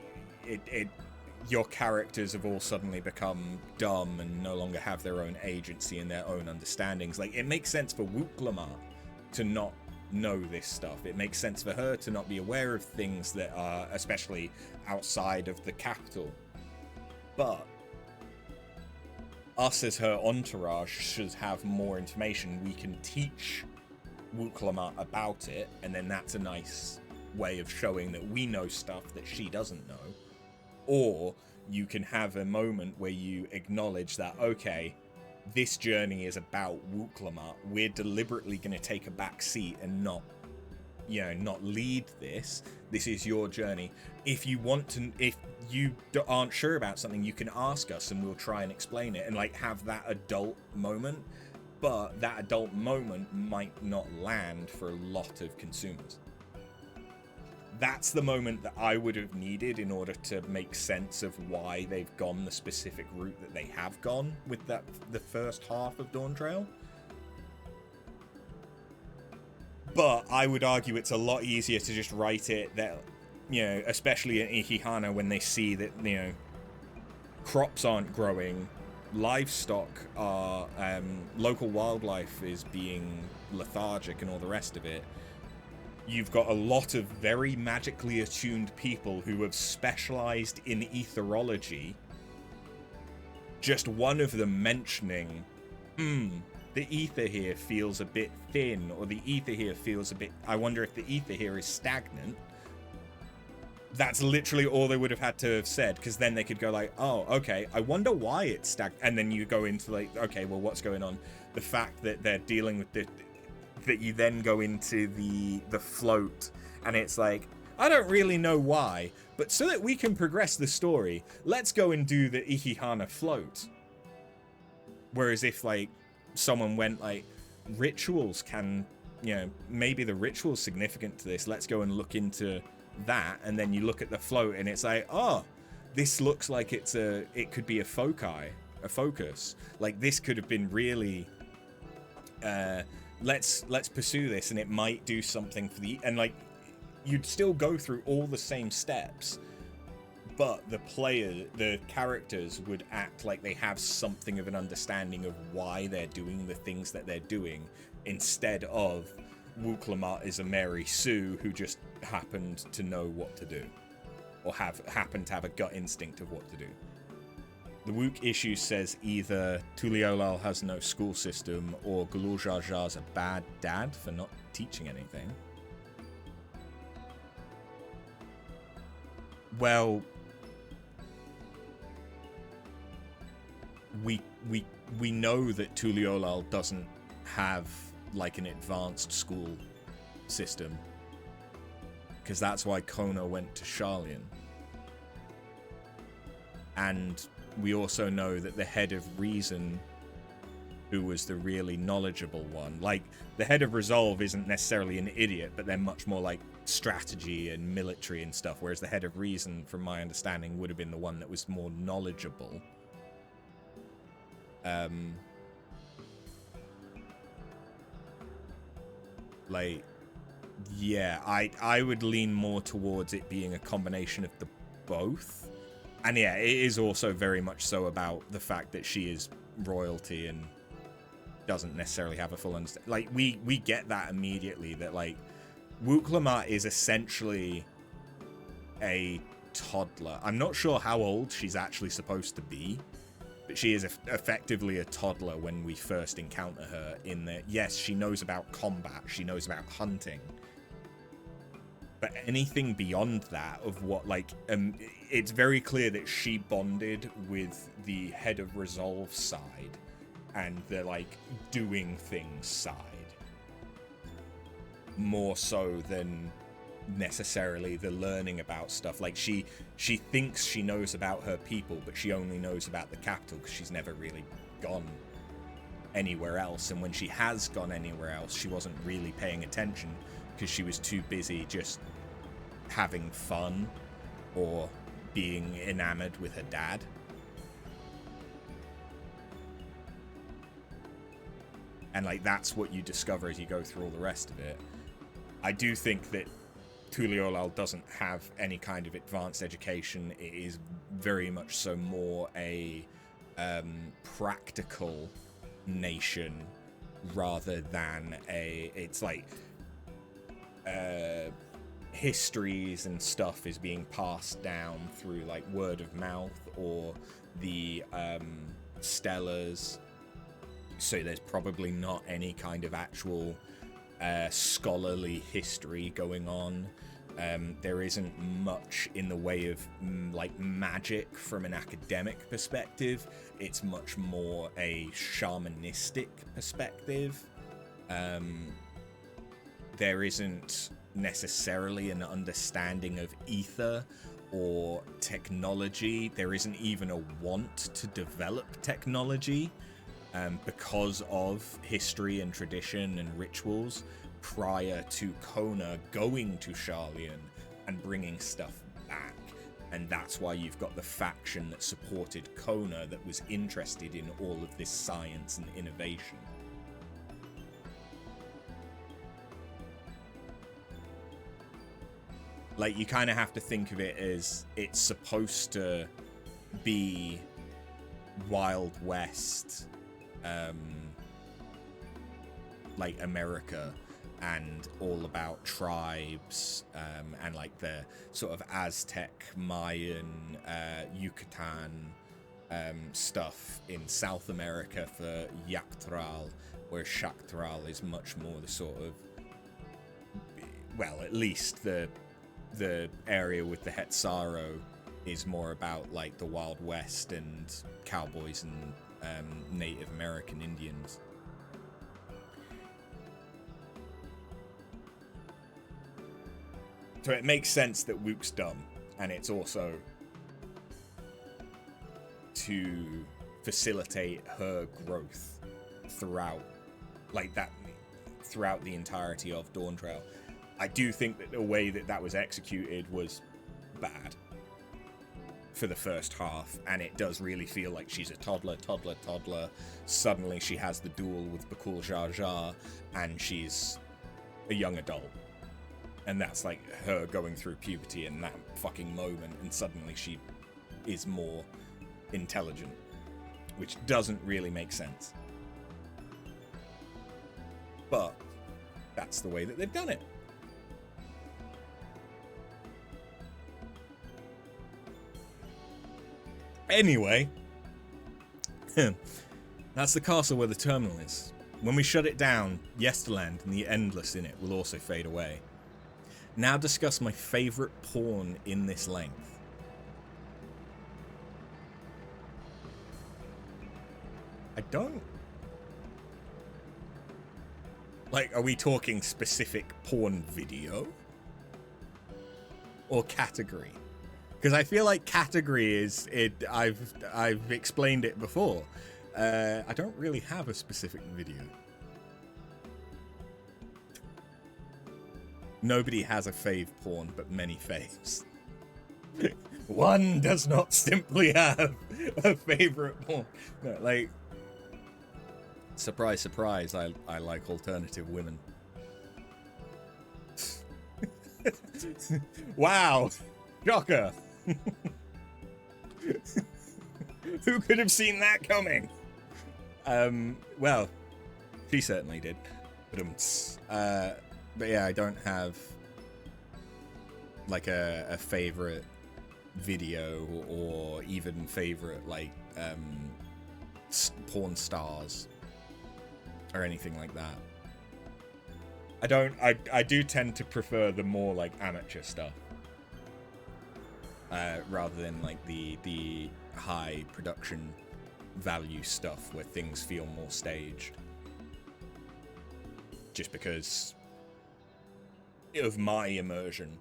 your characters have all suddenly become dumb and no longer have their own agency and their own understandings. Like, it makes sense for Wuklama to not know this stuff. It makes sense for her to not be aware of things that are especially outside of the capital. But us as her entourage should have more information. We can teach Wuklama about it, and then that's a nice way of showing that we know stuff that she doesn't know. Or you can have a moment where you acknowledge that, okay, this journey is about Wuklama. We're deliberately going to take a back seat and not lead this. This is your journey. If you want to, if you aren't sure about something, you can ask us and we'll try and explain it and like have that adult moment. But that adult moment might not land for a lot of consumers. That's the moment that I would have needed in order to make sense of why they've gone the specific route that they have gone with the first half of Dawntrail. But I would argue it's a lot easier to just write it that, especially in Ikihana, when they see that, crops aren't growing, livestock are, local wildlife is being lethargic and all the rest of it. You've got a lot of very magically attuned people who have specialized in etherology. Just one of them mentioning, the ether here feels a bit thin, or the ether here feels a bit, I wonder if the ether here is stagnant. That's literally all they would have had to have said, because then they could go like, oh, okay, I wonder why it's stagnant. And then you go into like, okay, well, what's going on? The fact that they're dealing with that you then go into the float, and it's like, I don't really know why, but so that we can progress the story, let's go and do the Ikihana float. Whereas if like someone went like, rituals can, you know, maybe the ritual's significant to this, let's go and look into that, and then you look at the float and it's like, oh, this looks like it could be a focus. Like this could have been really let's pursue this, and it might do something for and like you'd still go through all the same steps, but the characters would act like they have something of an understanding of why they're doing the things that they're doing, instead of Wooklamat is a Mary Sue who just happened to know what to do, or happened to have a gut instinct of what to do. The Wook issue says either Tuliolal has no school system, or Gulul Jar Jar's a bad dad for not teaching anything. Well, we know that Tuliolal doesn't have like an advanced school system, because that's why Kona went to Sharlayan. And we also know that the head of Reason, who was the really knowledgeable one, like the head of Resolve isn't necessarily an idiot, but they're much more like strategy and military and stuff, whereas the head of Reason, from my understanding, would have been the one that was more knowledgeable. Like, yeah, I would lean more towards it being a combination of the both. And yeah, it is also very much so about the fact that she is royalty and doesn't necessarily have a full understanding. Like, we get that immediately, that like Wooklamat is essentially a toddler. I'm not sure how old she's actually supposed to be, but she is effectively a toddler when we first encounter her. In that, yes, she knows about combat, she knows about hunting, but anything beyond that of what, like, it's very clear that she bonded with the head of Resolve side and the, like, doing things side, more so than necessarily the learning about stuff. Like, she thinks she knows about her people, but she only knows about the capital because she's never really gone anywhere else. And when she has gone anywhere else, she wasn't really paying attention because she was too busy just having fun or being enamored with her dad. And like, that's what you discover as you go through all the rest of it. I do think that Tuliolal doesn't have any kind of advanced education. It is very much so more a practical nation rather than it's like histories and stuff is being passed down through like word of mouth or the stellars, so there's probably not any kind of actual scholarly history going on. There isn't much in the way of like magic from an academic perspective. It's much more a shamanistic perspective. There isn't necessarily an understanding of ether or technology. There isn't even a want to develop technology because of history and tradition and rituals prior to Kona going to Sharlayan and bringing stuff back. And that's why you've got the faction that supported Kona that was interested in all of this science and innovation. Like, you kind of have to think of it as it's supposed to be Wild West, like America, and all about tribes, and like the sort of Aztec, Mayan, Yucatan stuff in South America for Yactral, where Shactral is much more the sort of, well, at least the area with the Hetzaro is more about like the Wild West and cowboys and Native American Indians. So it makes sense that Wook's dumb, and it's also to facilitate her growth throughout, like that, throughout the entirety of Dawntrail. I do think that the way that that was executed was bad for the first half, and it does really feel like she's a toddler. Suddenly she has the duel with Bakul Jar Jar, and she's a young adult. And that's like her going through puberty in that fucking moment, and suddenly she is more intelligent, which doesn't really make sense. But that's the way that they've done it. Anyway, that's the castle where the terminal is. When we shut it down, Yesterland and the endless in it will also fade away. Now discuss my favourite pawn in this length. I don't... Like, are we talking specific pawn video? Or category? Because I feel like category is it. I've explained it before. I don't really have a specific video. Nobody has a fave pawn, but many faves. One does not simply have a favorite pawn. No, like, surprise, surprise. I like alternative women. Wow, shocker. Who could have seen that coming? Well, she certainly did. But yeah, I don't have like a favorite video or even favorite like porn stars or anything like that. I do tend to prefer the more like amateur stuff. Rather than like the high production value stuff where things feel more staged. Just because of my immersion,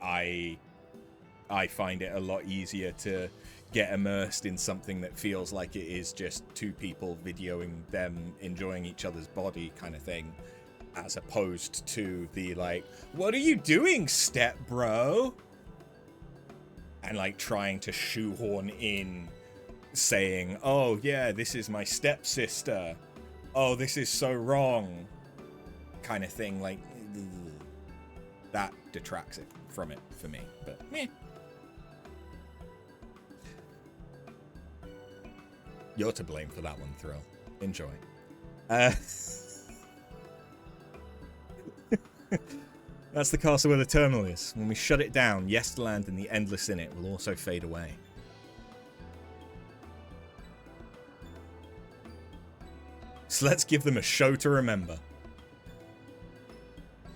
I find it a lot easier to get immersed in something that feels like it is just two people videoing them enjoying each other's body kind of thing, as opposed to the like, what are you doing, step bro? And like trying to shoehorn in saying, oh yeah, this is my stepsister. Oh, this is so wrong. Kind of thing. Like, that detracts it from it for me. But meh. You're to blame for that one, Thrill. Enjoy. That's the castle where the terminal is. When we shut it down, Yesterland and the endless in it will also fade away. So let's give them a show to remember.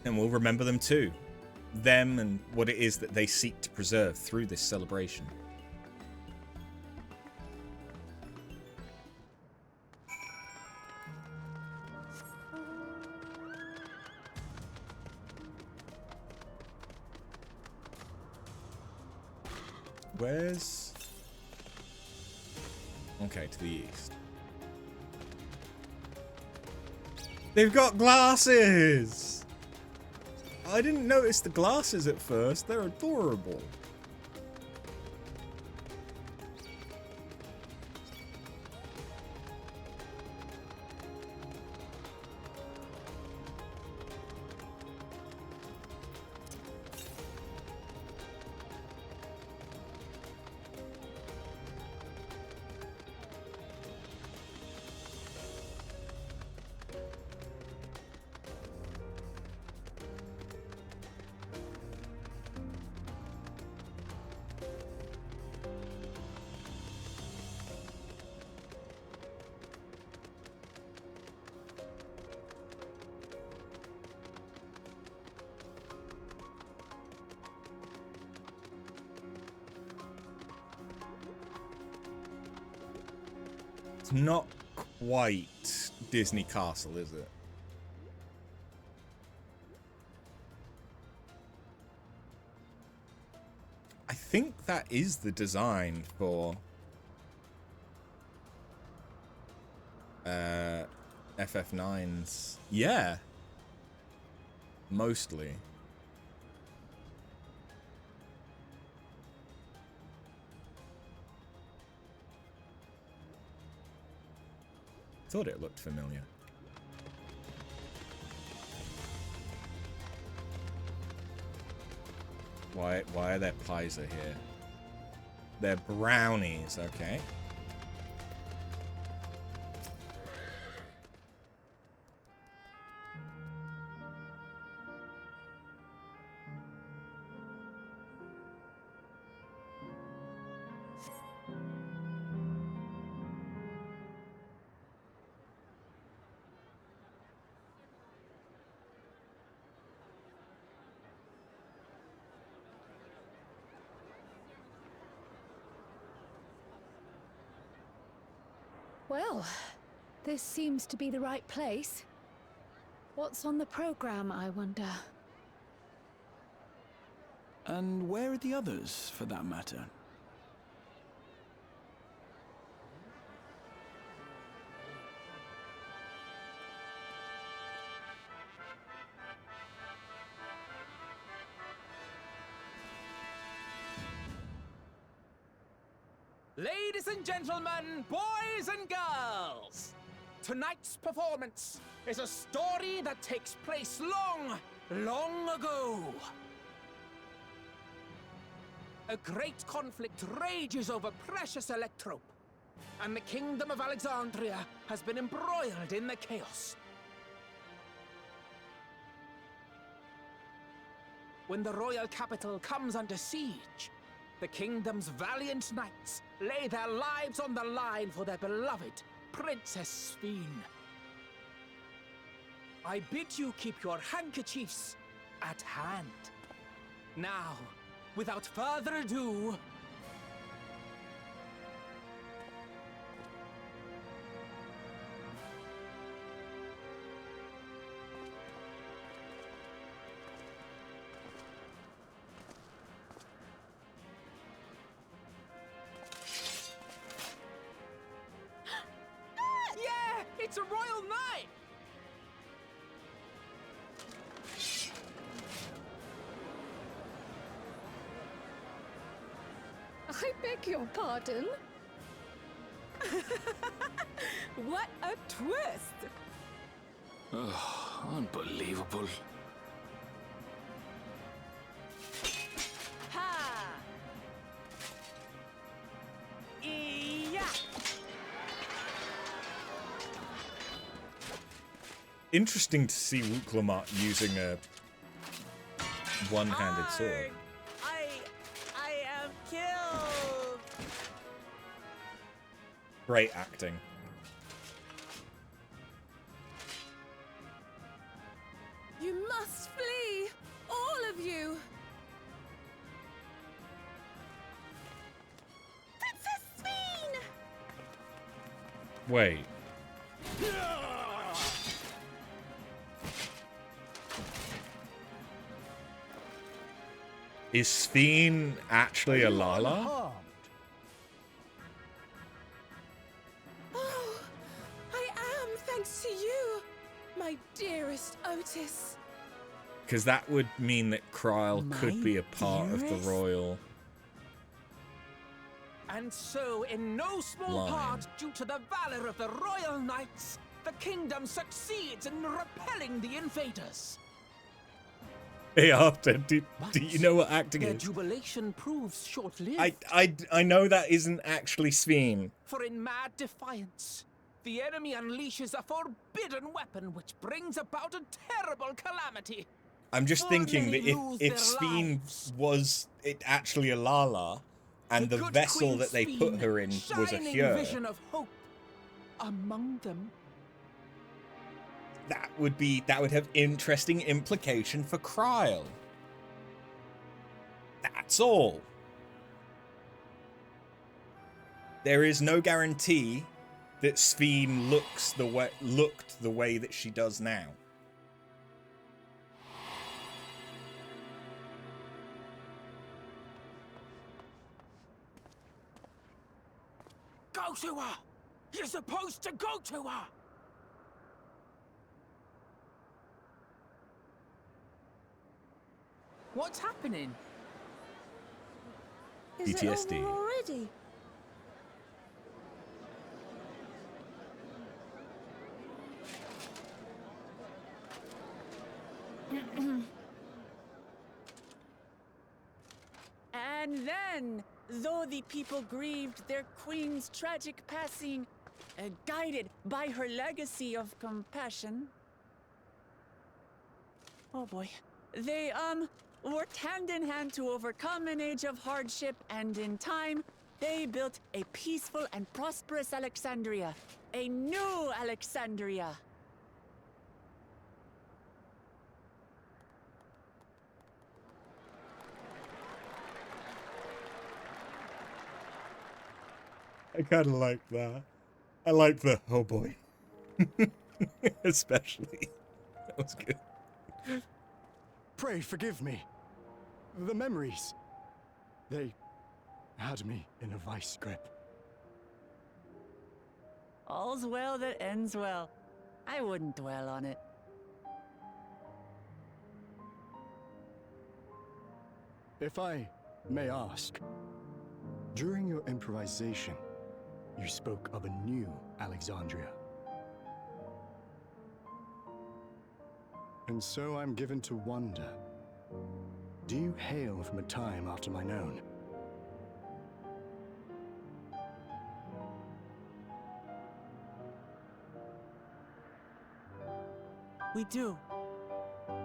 And we'll remember them too. Them and what it is that they seek to preserve through this celebration. Where's... Okay, to the east. They've got glasses! I didn't notice the glasses at first. They're adorable. It's not quite Disney Castle, is it? I think that is the design for FF9s. Yeah. Mostly. Thought it looked familiar. Why are there pies here? They're brownies, okay. Well, this seems to be the right place. What's on the program, I wonder? And where are the others, for that matter? Ladies and gentlemen, boys and girls, tonight's performance is a story that takes place long, long ago. A great conflict rages over precious electrope, and the kingdom of Alexandria has been embroiled in the chaos. When the royal capital comes under siege, the kingdom's valiant knights lay their lives on the line for their beloved Princess Sphene. I bid you keep your handkerchiefs at hand. Now, without further ado, it's a royal knight! I beg your pardon? What a twist! Oh, unbelievable. Ha! Yeah! Interesting to see Wuklamart using a one-handed sword. I am killed! Great acting. You must flee! All of you! Princess Sphene! Wait. Is Sphene actually a Lala? Unharmed. Oh, I am, thanks to you, my dearest Otis. Because that would mean that Kryl could be a part of the dearest? royal. And so, in no small Line. part due to the valor of the royal knights, the kingdom succeeds in repelling the invaders. Hey, Arthur, do you know what acting Their is? jubilation proves short-lived. I know that isn't actually Sphene. For in mad defiance, the enemy unleashes a forbidden weapon which brings about a terrible calamity. I'm just For thinking many that lose if their Sphene lives. was it actually a Lala, and the good vessel Queen that they put Sphene, her in was a shining Hyur, vision of hope among them. that would have interesting implication for Kryl. That's all. There is no guarantee that Sphene looked the way that she does now. Go to her! You're supposed to go to her! What's happening? Is PTSD. it over already? And then, though the people grieved their queen's tragic passing, guided by her legacy of compassion. Oh boy. They, worked hand in hand to overcome an age of hardship, and in time, they built a peaceful and prosperous Alexandria. A new Alexandria. I kind of like that. I like the, oh boy. Especially. That was good. Pray forgive me. The memories. They had me in a vice grip. All's well that ends well. I wouldn't dwell on it. If I may ask, during your improvisation, you spoke of a new Alexandria. And so I'm given to wonder, do you hail from a time after mine own? We do.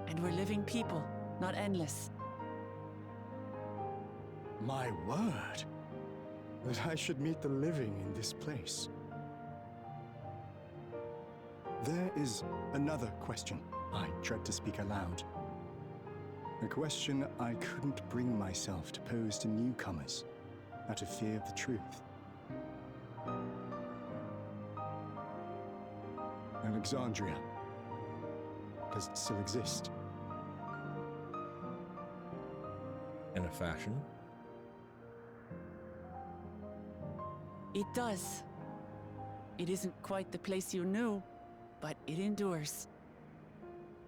And we're living people, not endless. My word, that I should meet the living in this place. There is another question I dread to speak aloud. A question I couldn't bring myself to pose to newcomers out of fear of the truth. Alexandria, does it still exist? In a fashion. It does. It isn't quite the place you knew, but it endures.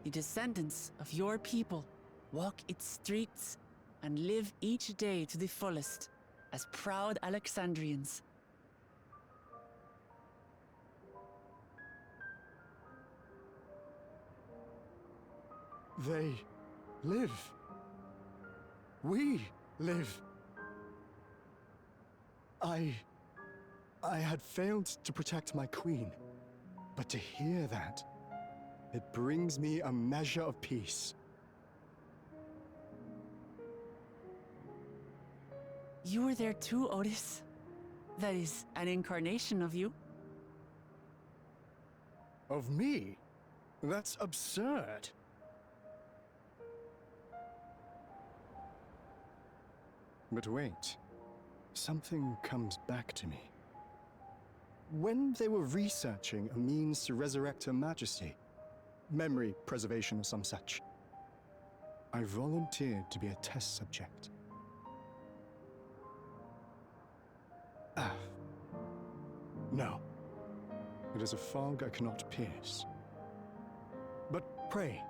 The descendants of your people walk its streets and live each day to the fullest as proud Alexandrians. They live. We live. I had failed to protect my queen, but to hear that, it brings me a measure of peace. You were there too, Otis. That is an incarnation of you. Of me? That's absurd. But wait, something comes back to me. When they were researching a means to resurrect Her Majesty, memory preservation or some such, I volunteered to be a test subject. No. It is a fog I cannot pierce. But pray,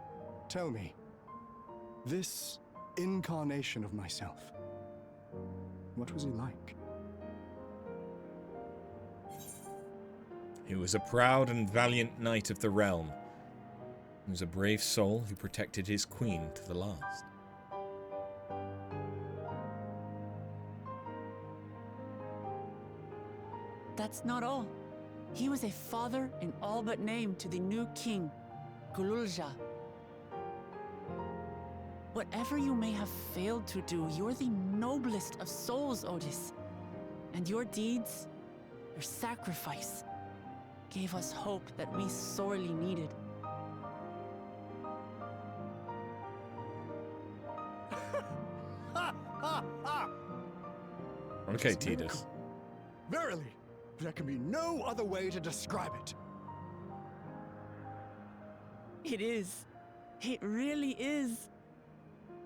tell me, this incarnation of myself, what was he like? He was a proud and valiant knight of the realm. He was a brave soul who protected his queen to the last. That's not all. He was a father in all but name to the new king, Gululja. Whatever you may have failed to do, you're the noblest of souls, Otis. And your deeds, your sacrifice, gave us hope that we sorely needed. Okay, It's a miracle. Tidus. Verily, there can be no other way to describe it. It is. It really is.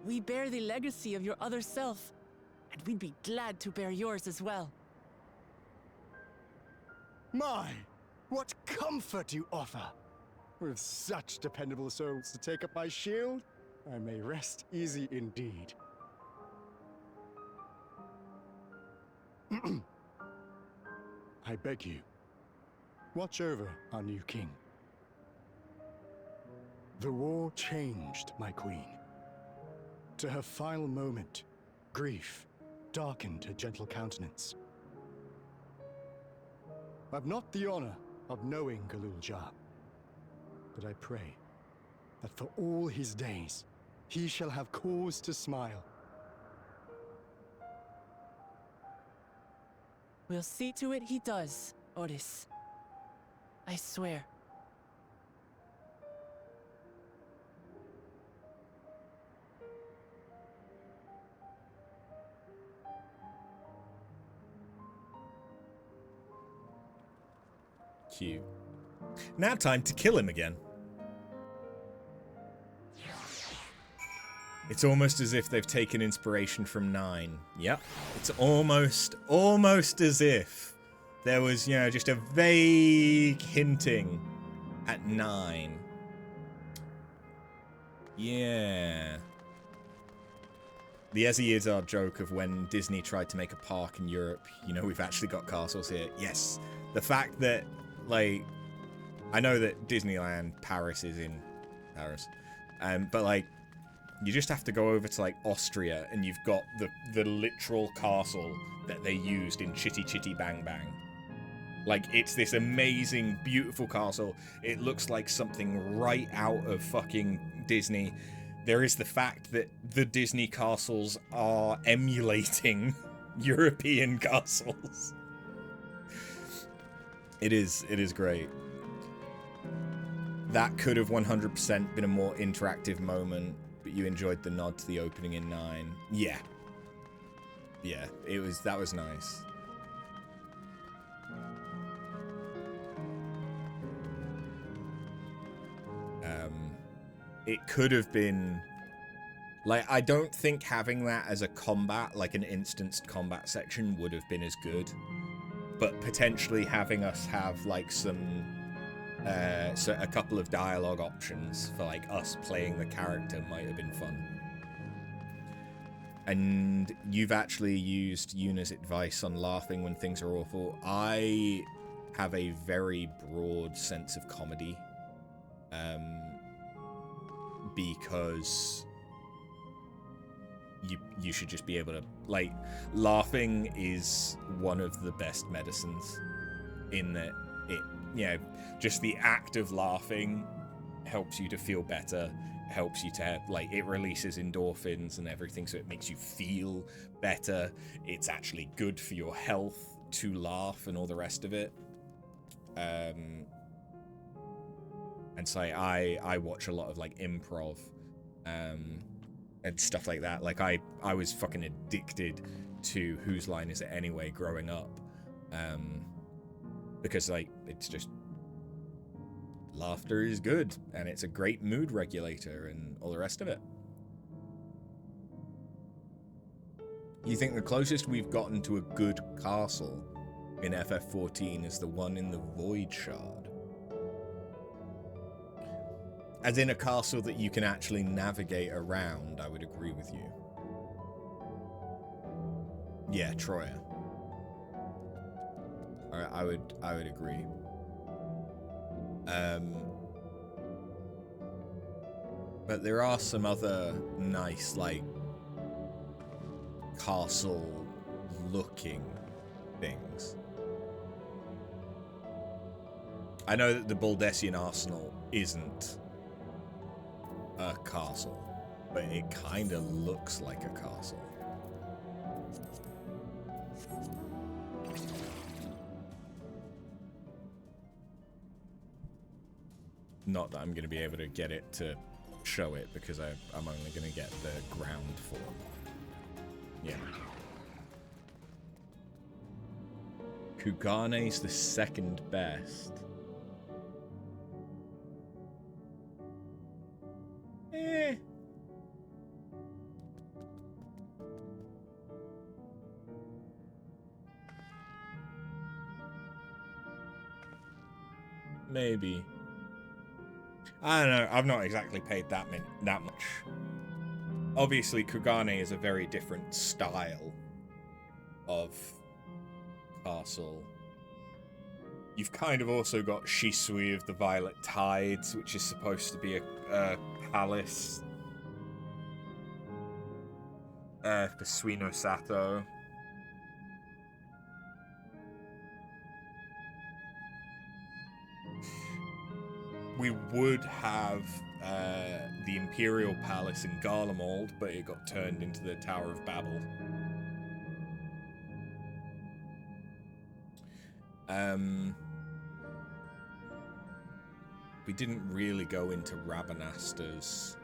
We bear the legacy of your other self, and we'd be glad to bear yours as well. My, what comfort you offer! With such dependable souls to take up my shield, I may rest easy indeed. I beg you, watch over our new king. The war changed my queen. To her final moment, grief darkened her gentle countenance. I've not the honor of knowing Galul Jah, but I pray that for all his days, he shall have cause to smile. We'll see to it he does, Otis. I swear. Cute. Now time to kill him again. It's almost as if they've taken inspiration from 9. Yep. It's almost as if there was, you know, just a vague hinting at 9. Yeah. The Ezzy Izzard joke of when Disney tried to make a park in Europe, you know, we've actually got castles here. Yes. The fact that, like, I know that Disneyland Paris is in Paris, but, like, you just have to go over to, like, Austria, and you've got the literal castle that they used in Chitty Chitty Bang Bang. Like, it's this amazing, beautiful castle. It looks like something right out of fucking Disney. There is the fact that the Disney castles are emulating European castles. It is great. That could have 100% been a more interactive moment, but you enjoyed the nod to the opening in 9. Yeah. Yeah, that was nice. It could have been, like, I don't think having that as a combat, like an instanced combat section, would have been as good. But potentially having us have, like, some, so a couple of dialogue options for, like, us playing the character might have been fun. And you've actually used Yuna's advice on laughing when things are awful. I have a very broad sense of comedy. Because you should just be able to, like, laughing is one of the best medicines, in that it, you know, just the act of laughing helps you to feel better, helps you to, like, it releases endorphins and everything, so it makes you feel better. It's actually good for your health to laugh and all the rest of it. And so I watch a lot of, like, improv and stuff like that. Like, I was fucking addicted to Whose Line Is It Anyway growing up, because, like, it's just, laughter is good and it's a great mood regulator and all the rest of it. You think the closest we've gotten to a good castle in FF14 is the one in the Void Shard? As in a castle that you can actually navigate around, I would agree with you. Yeah, Troya. I would agree. But there are some other nice, like, castle-looking things. I know that the Baldessian Arsenal isn't a castle, but it kind of looks like a castle. Not that I'm going to be able to get it to show it, because I'm only going to get the ground form. Yeah. Kugane's the second best. Maybe. I don't know. I've not exactly paid that much. Obviously, Kugane is a very different style of castle. You've kind of also got Shisui of the Violet Tides, which is supposed to be a palace for Suino Sato. We would have the Imperial Palace in Garlemald, but it got turned into the Tower of Babel. We didn't really go into Rabanasta's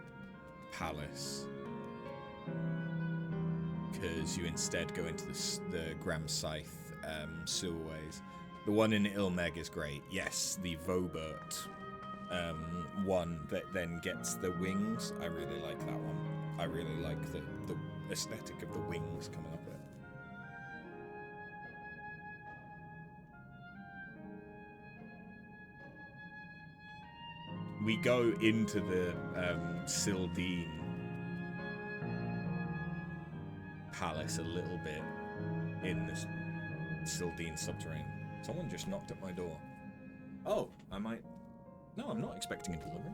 palace, because you instead go into the Gram Scythe sewerways. The one in Ilmeg is great. Yes, the Vobert one that then gets the wings. I really like that one. I really like the aesthetic of the wings coming up with it. We go into the Sildine Palace a little bit in the Sildine subterranean. Someone just knocked at my door. Oh, I might... No, I'm not expecting a delivery.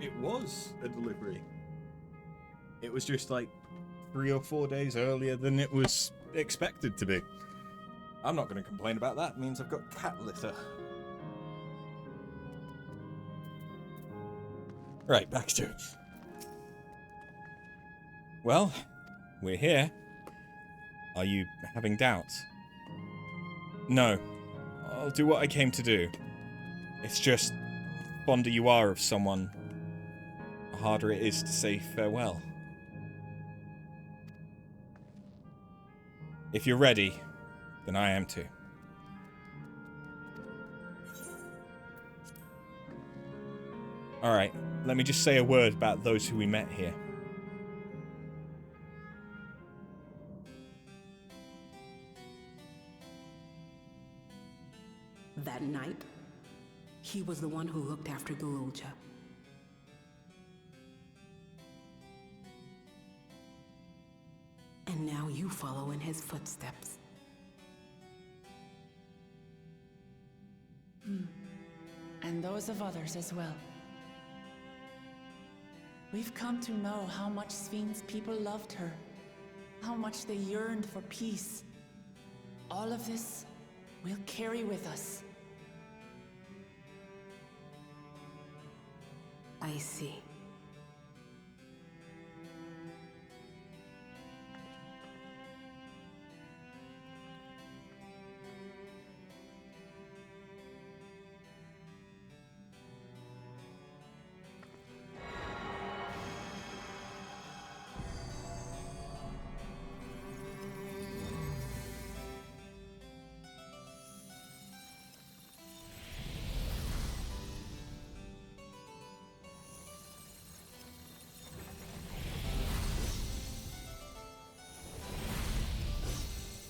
It was a delivery. It was just like 3 or 4 days earlier than it was expected to be. I'm not going to complain about that. It means I've got cat litter. Right, back to it. Well, we're here. Are you having doubts? No. I'll do what I came to do. It's just, fonder you are of someone, the harder it is to say farewell. If you're ready, then I am too. Alright, let me just say a word about those who we met here. That night, he was the one who looked after Gululja. And now you follow in his footsteps. And those of others as well. We've come to know how much Sven's people loved her, how much they yearned for peace. All of this we'll carry with us. I see.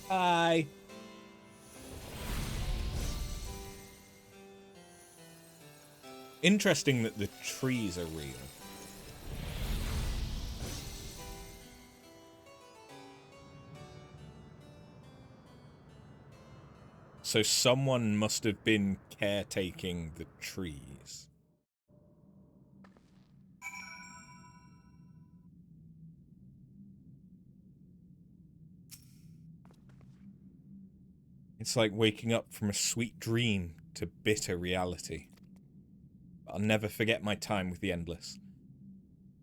Hi. Interesting that the trees are real. So someone must have been caretaking the trees. It's like waking up from a sweet dream to bitter reality. I'll never forget my time with the Endless,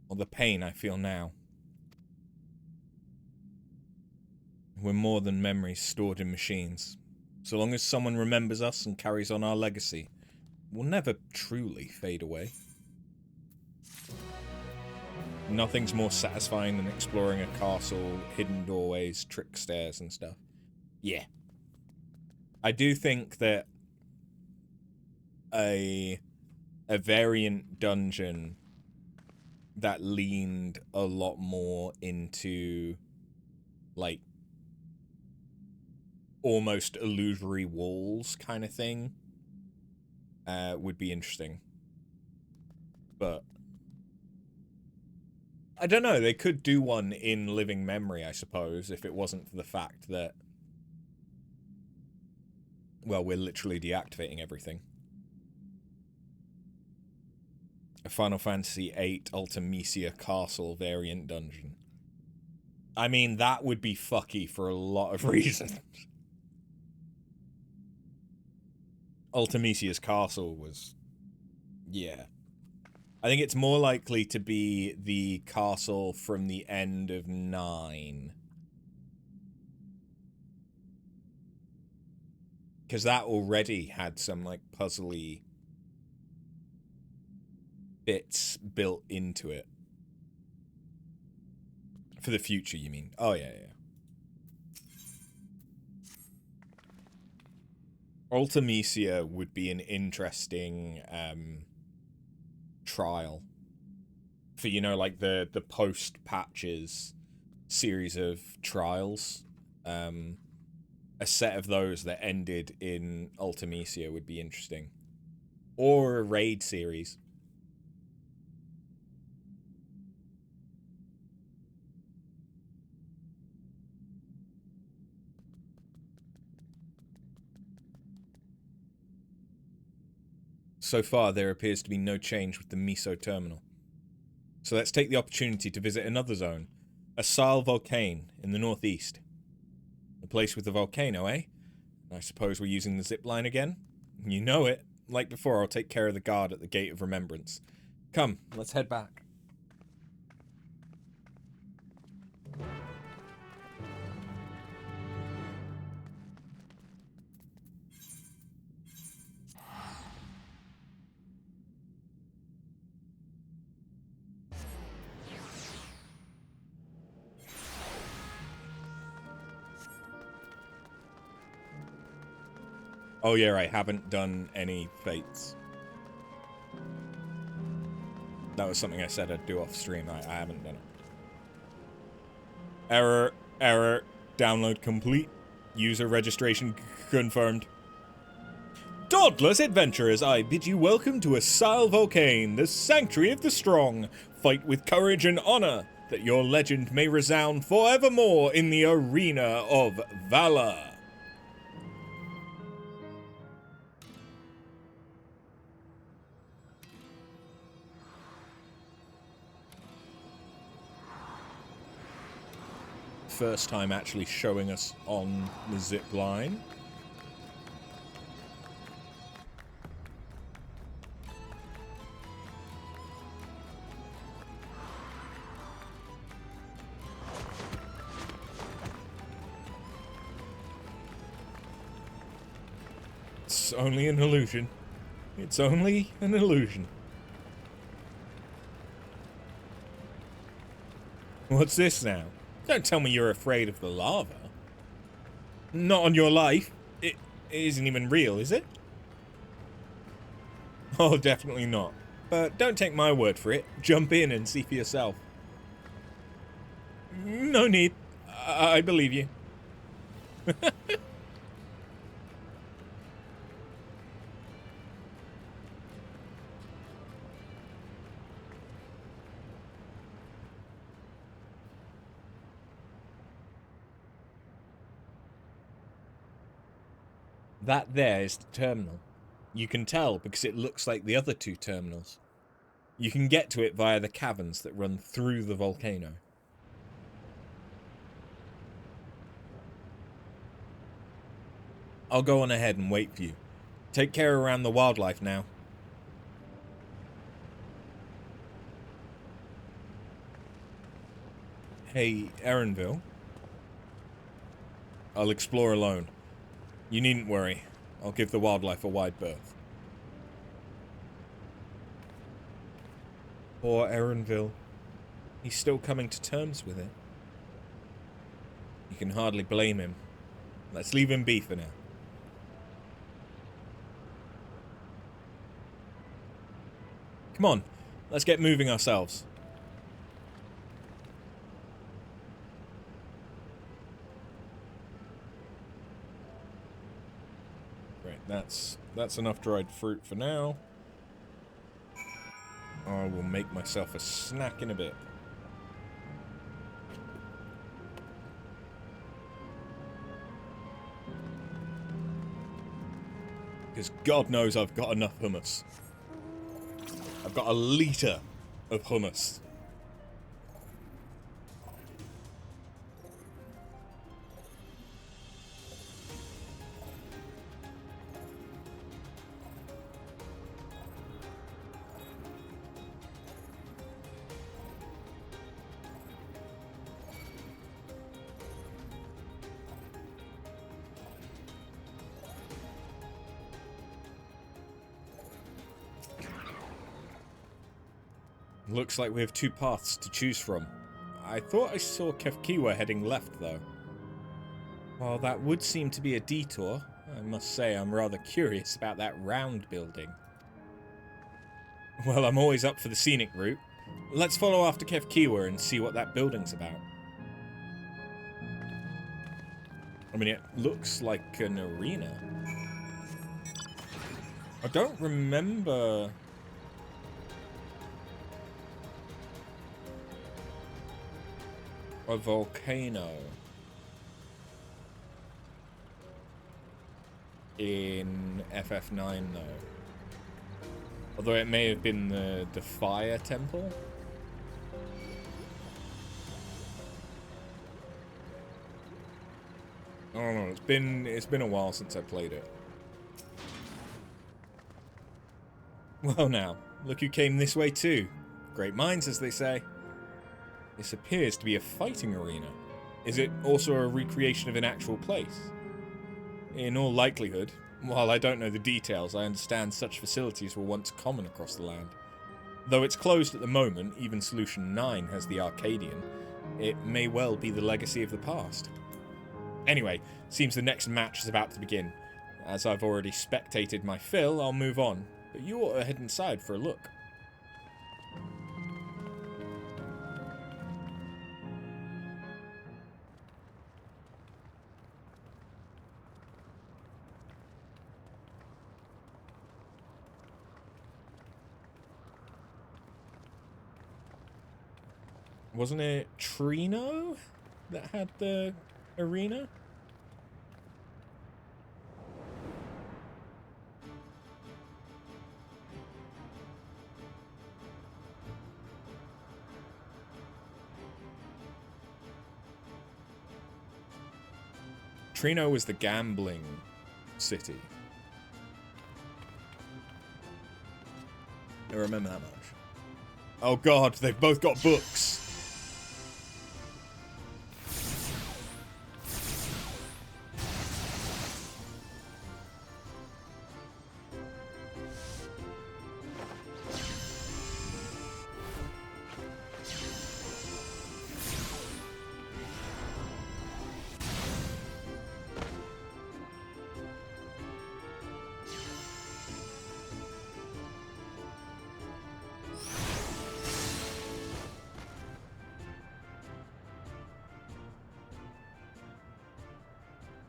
or the pain I feel now. We're more than memories stored in machines. So long as someone remembers us and carries on our legacy, we'll never truly fade away. Nothing's more satisfying than exploring a castle, hidden doorways, trick stairs and stuff. Yeah. I do think that a variant dungeon that leaned a lot more into, like, almost illusory walls kind of thing would be interesting. But I don't know, they could do one in living memory, I suppose, if it wasn't for the fact that, well, we're literally deactivating everything. A Final Fantasy VIII Ultimecia Castle variant dungeon. I mean, that would be fucky for a lot of reasons. Ultimecia's castle was... yeah. I think it's more likely to be the castle from the end of 9. Because that already had some, like, puzzly bits built into it. For the future, you mean? Oh, yeah, yeah. Ultimecia would be an interesting trial for, you know, like the post-patches series of trials. A set of those that ended in Ultimecia would be interesting. Or a raid series. So far, there appears to be no change with the Miso terminal. So let's take the opportunity to visit another zone. A Sile volcano in the northeast. The place with the volcano, eh? I suppose we're using the zip line again? You know it. Like before, I'll take care of the guard at the Gate of Remembrance. Come, let's head back. Oh yeah, I haven't done any fates. That was something I said I'd do off stream. I haven't done it. Error, error, download complete. User registration confirmed. Dauntless adventurers, I bid you welcome to a Sile Volcane, the sanctuary of the strong. Fight with courage and honor, that your legend may resound forevermore in the arena of valor. first time actually showing us on the zip line. It's only an illusion. It's only an illusion. What's this now? Don't tell me you're afraid of the lava. Not on your life. It isn't even real, is it? Oh, definitely not. But don't take my word for it. Jump in and see for yourself. No need. I believe you. That there is the terminal. You can tell because it looks like the other two terminals. You can get to it via the caverns that run through the volcano. I'll go on ahead and wait for you. Take care around the wildlife now. Hey, Erenville. I'll explore alone. You needn't worry. I'll give the wildlife a wide berth. Poor Erenville. He's still coming to terms with it. You can hardly blame him. Let's leave him be for now. Come on, let's get moving ourselves. That's enough dried fruit for now. I will make myself a snack in a bit. Because God knows I've got enough hummus. I've got a litre of hummus. Looks like we have two paths to choose from. I thought I saw Kefkiwa heading left, though. While that would seem to be a detour, I must say I'm rather curious about that round building. Well, I'm always up for the scenic route. Let's follow after Kefkiwa and see what that building's about. I mean, it looks like an arena. I don't remember... a volcano in FF9 though. Although it may have been the fire temple. I don't know, it's been a while since I played it. Well now, look who came this way too. Great minds, as they say. This appears to be a fighting arena. Is it also a recreation of an actual place? In all likelihood, while I don't know the details, I understand such facilities were once common across the land. Though it's closed at the moment, even Solution 9 has the Arcadian. It may well be the legacy of the past. Anyway, seems the next match is about to begin. As I've already spectated my fill, I'll move on, but you ought to head inside for a look. Wasn't it Trino that had the arena? Trino was the gambling city. I don't remember that much. Oh god, they've both got books.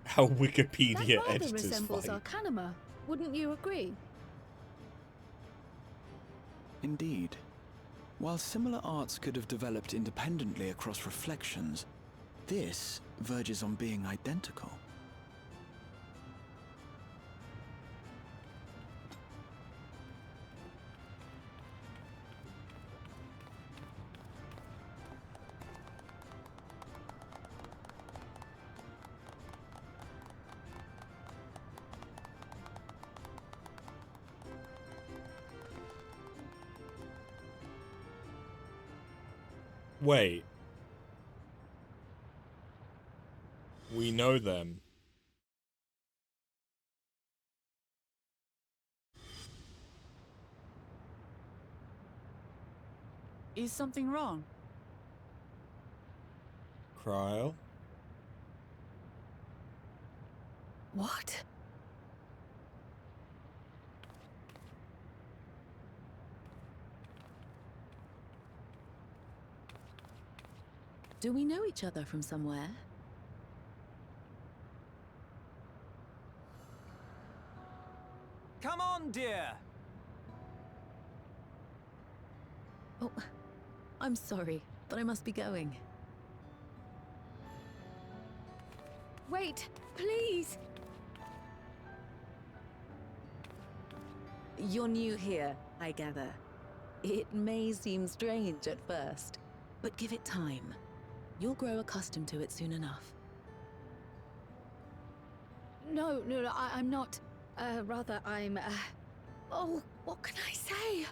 How Wikipedia That rather editors resembles fight. Arcanima, wouldn't you agree? Indeed. While similar arts could have developed independently across reflections, this verges on being identical. Wait. We know them. Is something wrong? Cryle? What? Do we know each other from somewhere? Come on, dear. Oh, I'm sorry, but I must be going. Wait, please! You're new here, I gather. It may seem strange at first, but give it time. You'll grow accustomed to it soon enough. No, I'm not. Rather, I'm, Oh, what can I say?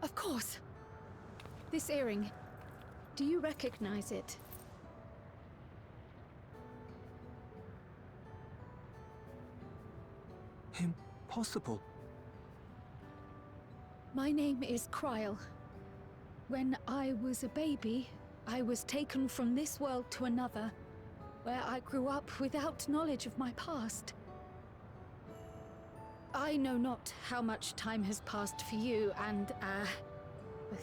Of course. This earring. Do you recognize it? Impossible. My name is Cryle. When I was a baby, I was taken from this world to another, where I grew up without knowledge of my past. I know not how much time has passed for you, and,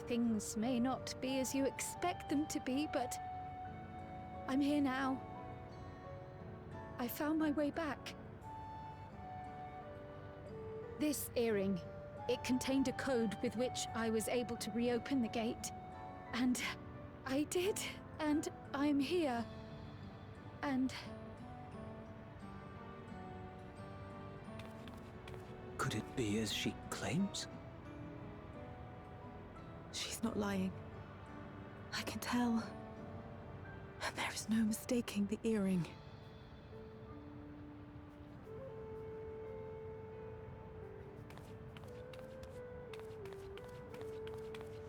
things may not be as you expect them to be, but I'm here now. I found my way back. This earring, it contained a code with which I was able to reopen the gate. And I did, and I'm here. And... Could it be as she claims? She's not lying. I can tell. And there is no mistaking the earring.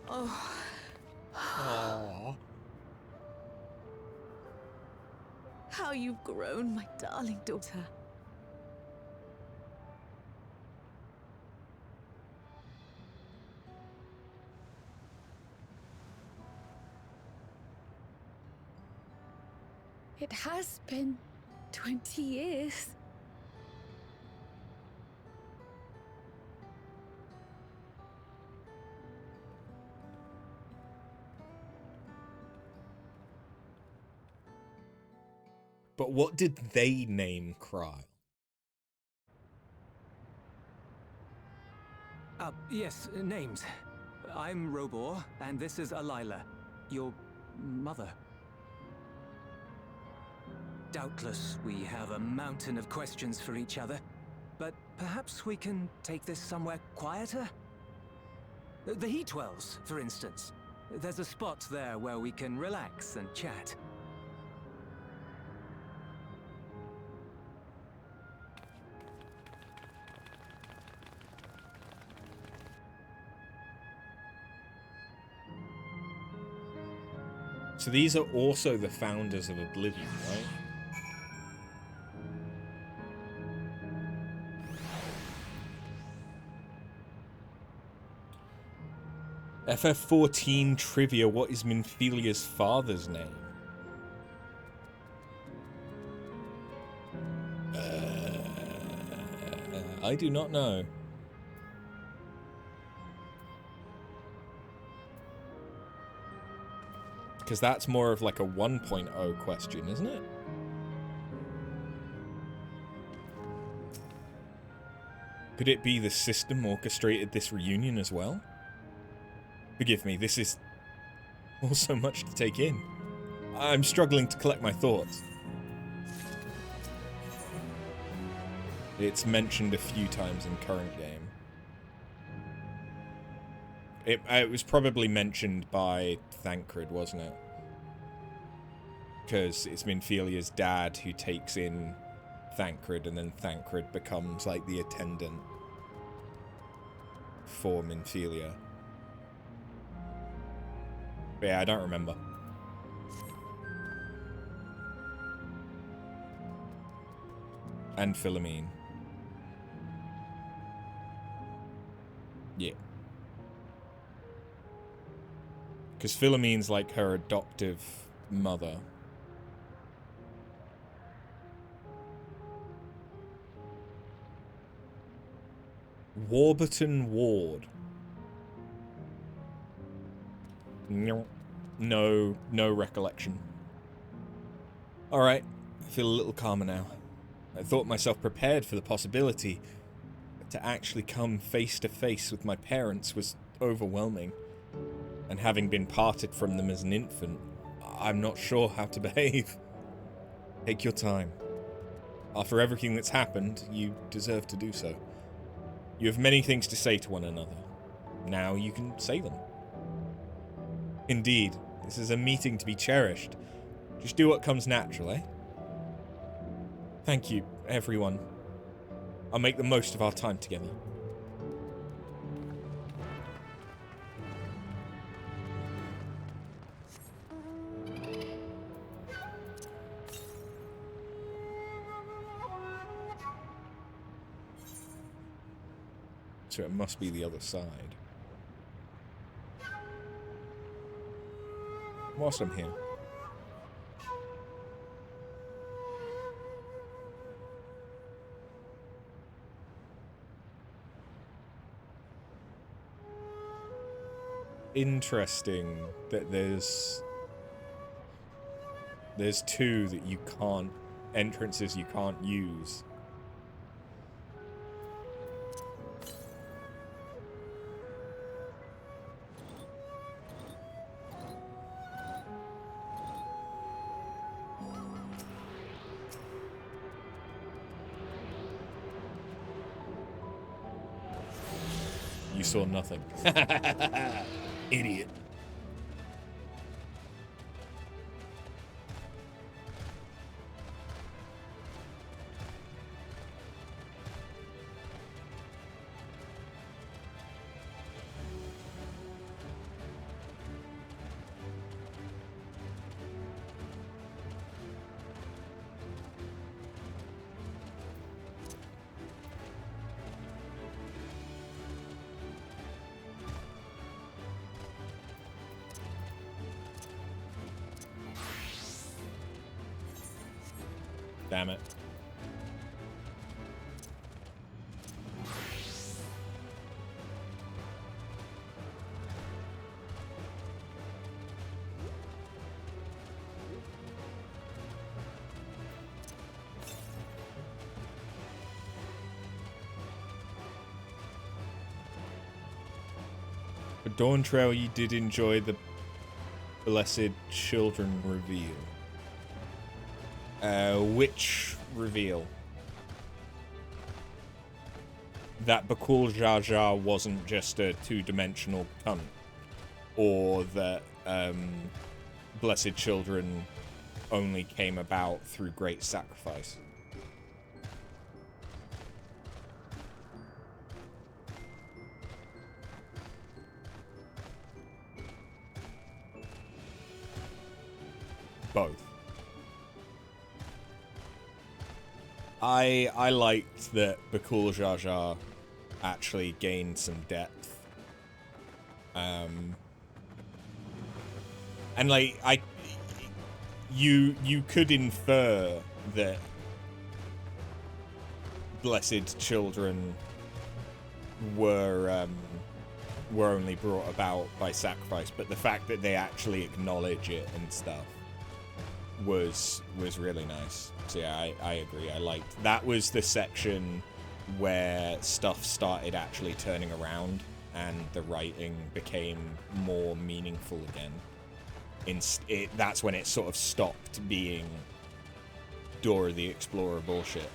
Oh. Aww. How you've grown, my darling daughter. It has been 20 years. But what did they name Cryle? Yes, names. I'm Robor, and this is Alila, your mother. Doubtless, we have a mountain of questions for each other, but perhaps we can take this somewhere quieter? The Heatwells, for instance. There's a spot there where we can relax and chat. So these are also the founders of Oblivion, right? FF14 trivia, what is Minfilia's father's name? I do not know. Because that's more of like a 1.0 question, isn't it? Could it be the system orchestrated this reunion as well? Forgive me, this is all so much to take in. I'm struggling to collect my thoughts. It's mentioned a few times in current game. It was probably mentioned by Thancred, wasn't it? Because it's Minfilia's dad who takes in Thancred, and then Thancred becomes like the attendant for Minfilia. But yeah, I don't remember. And Philomene. Yeah. Because Philomene's like her adoptive mother. Warburton Ward. No recollection. Alright, I feel a little calmer now. I thought myself prepared for the possibility, but to actually come face to face with my parents was overwhelming. And having been parted from them as an infant, I'm not sure how to behave. Take your time. After everything that's happened, you deserve to do so. You have many things to say to one another. Now you can say them. Indeed, this is a meeting to be cherished. Just do what comes natural, eh? Thank you, everyone. I'll make the most of our time together. So it must be the other side. Whilst I'm here. Interesting that there's two that you can't, entrances you can't use. You saw nothing. Idiot. Damn it. For Dawntrail, you did enjoy the Blessed Children reveal. Which reveal? That Bakul Jar Jar wasn't just a two-dimensional cunt, or that Blessed Children only came about through great sacrifice. both. I liked that Bakul Jar Jar actually gained some depth. And like you could infer that blessed children were only brought about by sacrifice, but the fact that they actually acknowledge it and stuff was really nice. So yeah, I agree. I liked that. Was the section where stuff started actually turning around and the writing became more meaningful again. That's when it sort of stopped being Dora the Explorer bullshit.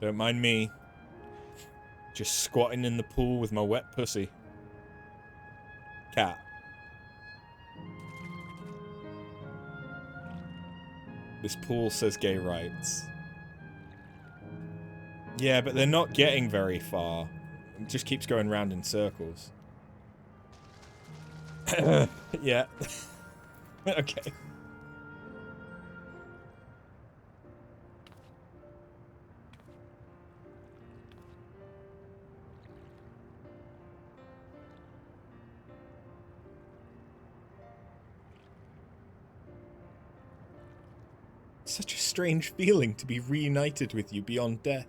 Don't mind me. Just squatting in the pool with my wet pussy. Cat. This pool says gay rights. Yeah, but they're not getting very far. It just keeps going round in circles. Yeah. Okay. Such a strange feeling to be reunited with you beyond death.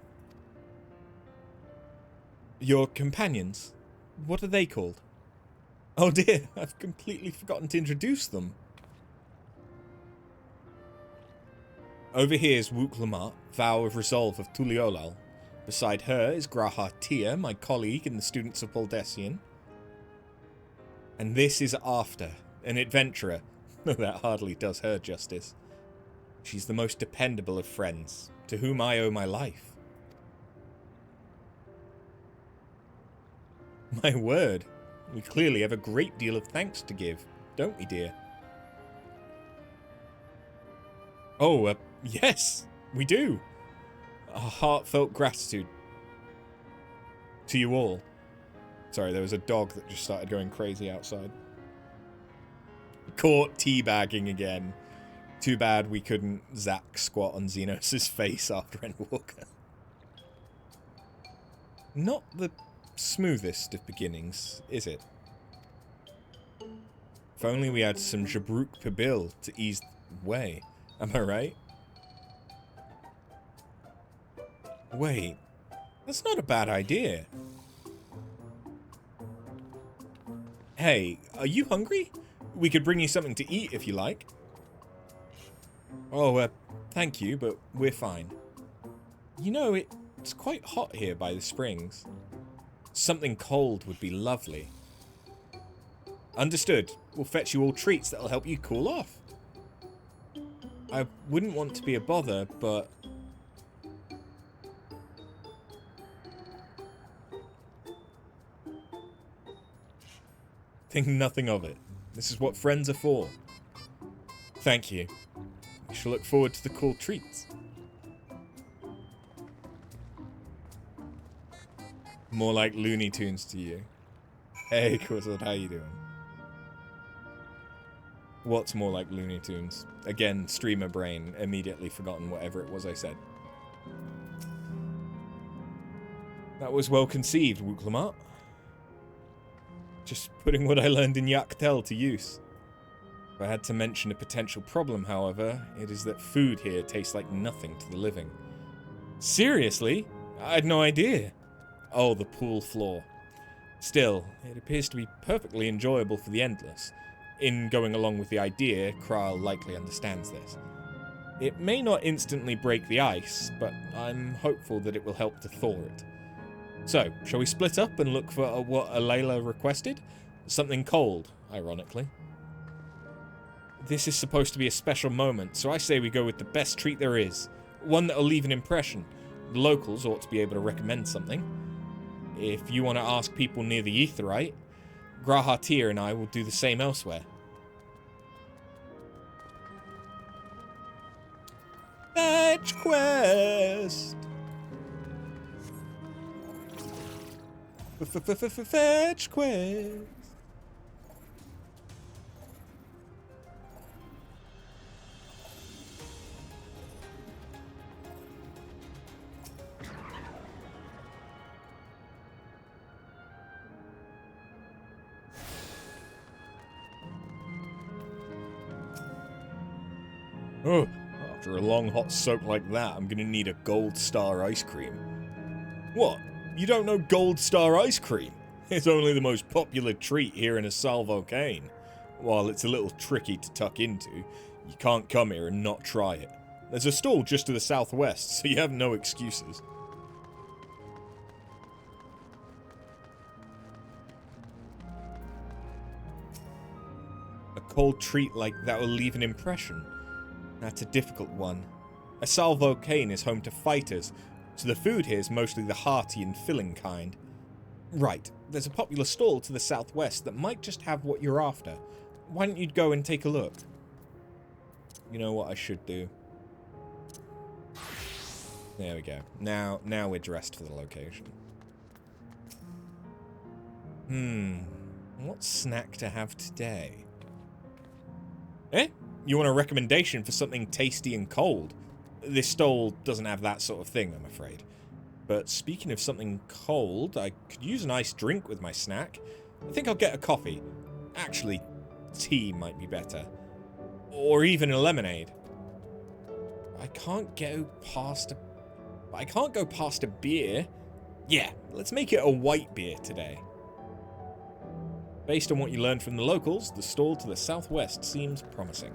Your companions, what are they called? Oh dear, I've completely forgotten to introduce them. Over here is Wuklamat, Vow of Resolve of Tuliolal. Beside her is Graha Tia, my colleague in the Students of Baldessian. And this is After, an adventurer. That hardly does her justice. She's the most dependable of friends, to whom I owe my life. My word, we clearly have a great deal of thanks to give, don't we, dear? Oh, yes, we do. A heartfelt gratitude to you all. Sorry, there was a dog that just started going crazy outside. Caught teabagging again. Too bad we couldn't Zack squat on Xenos' face after Endwalker. Not the smoothest of beginnings, is it? If only we had some Jabruk Pibil to ease the way. Am I right? Wait, that's not a bad idea. Hey, are you hungry? We could bring you something to eat if you like. Oh, thank you, but we're fine. You know, it's quite hot here by the springs. Something cold would be lovely. Understood. We'll fetch you all treats that'll help you cool off. I wouldn't want to be a bother, but... Think nothing of it. This is what friends are for. Thank you. I shall look forward to the cool treats. More like Looney Tunes to you. Hey, Quizzled, how you doing? What's more like Looney Tunes? Again, streamer brain, immediately forgotten whatever it was I said. That was well conceived, Wuklamat. Just putting what I learned in Yaktel to use. If I had to mention a potential problem, however, it is that food here tastes like nothing to the living. Seriously? I had no idea. Oh, the pool floor. Still, it appears to be perfectly enjoyable for the endless. In going along with the idea, Kral likely understands this. It may not instantly break the ice, but I'm hopeful that it will help to thaw it. So, shall we split up and look for what Alayla requested? Something cold, ironically. This is supposed to be a special moment, so I say we go with the best treat there is. One that'll leave an impression. The locals ought to be able to recommend something. If you want to ask people near the Aetheryte, Grahatir and I will do the same elsewhere. Fetch quest! Fetch quest! Oh, after a long hot soak like that, I'm gonna need a Gold Star ice cream. What? You don't know Gold Star ice cream? It's only the most popular treat here in Asal Volcane. While it's a little tricky to tuck into, you can't come here and not try it. There's a stall just to the southwest, so you have no excuses. A cold treat like that will leave an impression. That's a difficult one. Asal Volcane is home to fighters, so the food here is mostly the hearty and filling kind. Right, there's a popular stall to the southwest that might just have what you're after. Why don't you go and take a look? You know what I should do? There we go. Now we're dressed for the location. What snack to have today? Eh? You want a recommendation for something tasty and cold? This stall doesn't have that sort of thing, I'm afraid. But speaking of something cold, I could use an iced drink with my snack. I think I'll get a coffee. Actually, tea might be better. Or even a lemonade. I can't go past a beer. Yeah, let's make it a white beer today. Based on what you learned from the locals, the stall to the southwest seems promising.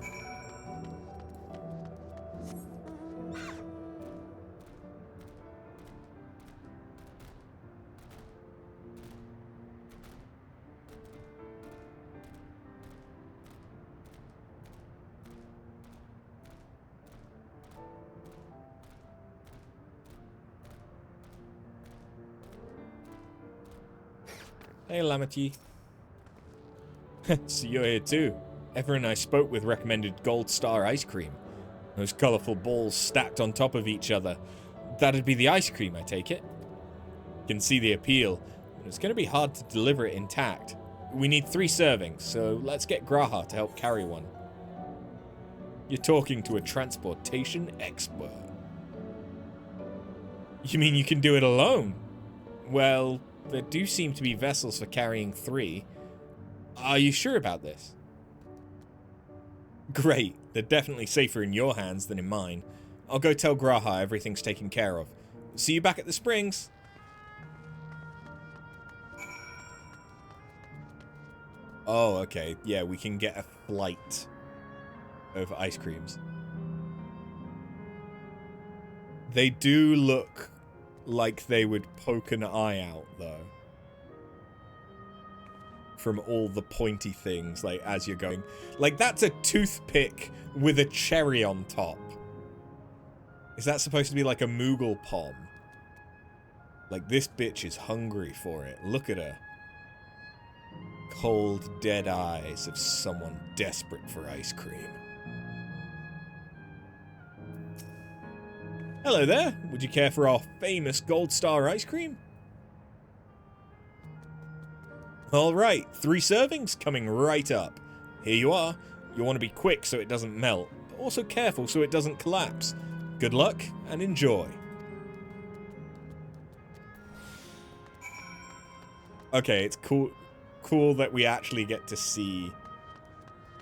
Hey, Lamity. So you're here too. Everyone I spoke with recommended Gold Star ice cream. Those colourful balls stacked on top of each other. That'd be the ice cream, I take it. You can see the appeal, but it's going to be hard to deliver it intact. We need 3 servings, so let's get Graha to help carry one. You're talking to a transportation expert. You mean you can do it alone? Well, there do seem to be vessels for carrying 3. Are you sure about this? Great. They're definitely safer in your hands than in mine. I'll go tell Graha everything's taken care of. See you back at the springs. Oh, okay. Yeah, we can get a flight of ice creams. They do look like they would poke an eye out, though. From all the pointy things, like, as you're going. Like, that's a toothpick with a cherry on top. Is that supposed to be like a Moogle Pom? Like, this bitch is hungry for it. Look at her. Cold, dead eyes of someone desperate for ice cream. Hello there. Would you care for our famous Gold Star ice cream? Alright, 3 servings coming right up. Here you are. You want to be quick so it doesn't melt, but also careful so it doesn't collapse. Good luck and enjoy. Okay, it's cool that we actually get to see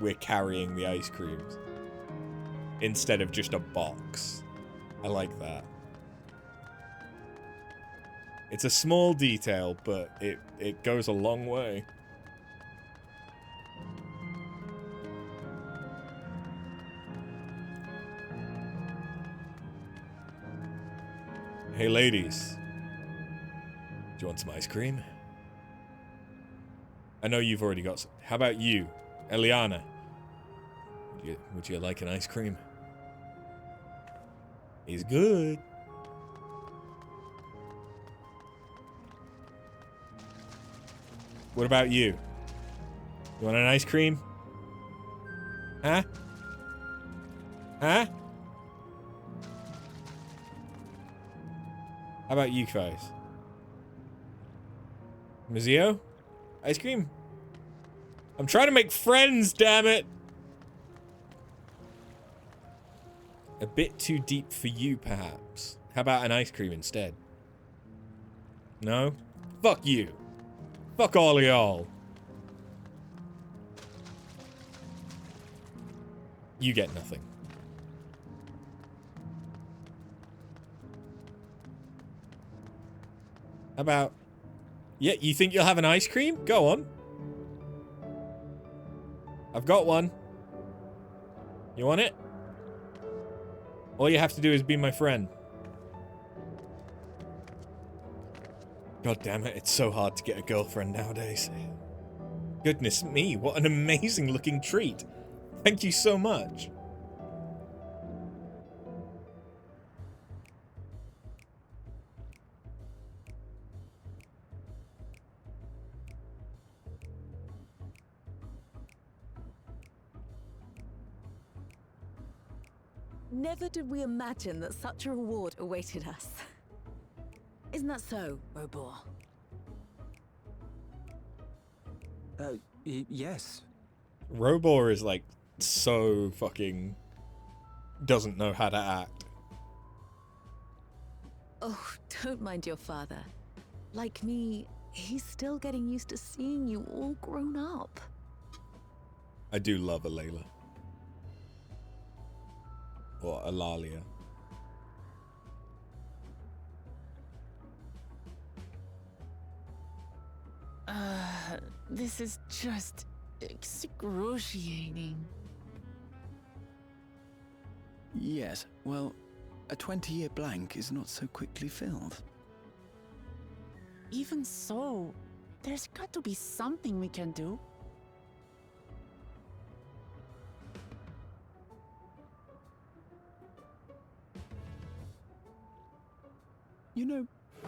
we're carrying the ice creams instead of just a box. I like that. It's a small detail, but it goes a long way. Hey, ladies. Do you want some ice cream? I know you've already got some. How about you, Eliana? Would you like an ice cream? He's good. What about you? You want an ice cream? Huh? Huh? How about you guys? Mazio? Ice cream? I'm trying to make friends, damn it! A bit too deep for you, perhaps. How about an ice cream instead? No? Fuck you. Fuck all of y'all. You get nothing. How about... Yeah, you think you'll have an ice cream? Go on. I've got one. You want it? All you have to do is be my friend. God damn it, it's so hard to get a girlfriend nowadays. Goodness me, what an amazing looking treat. Thank you so much. Never did we imagine that such a reward awaited us. Isn't that so, Robor? Yes. Robor is like so fucking doesn't know how to act. Oh, don't mind your father. Like me, he's still getting used to seeing you all grown up. I do love a Layla. Or Alalia. This is just excruciating. Yes, well, a 20-year blank is not so quickly filled. Even so, there's got to be something we can do. You know,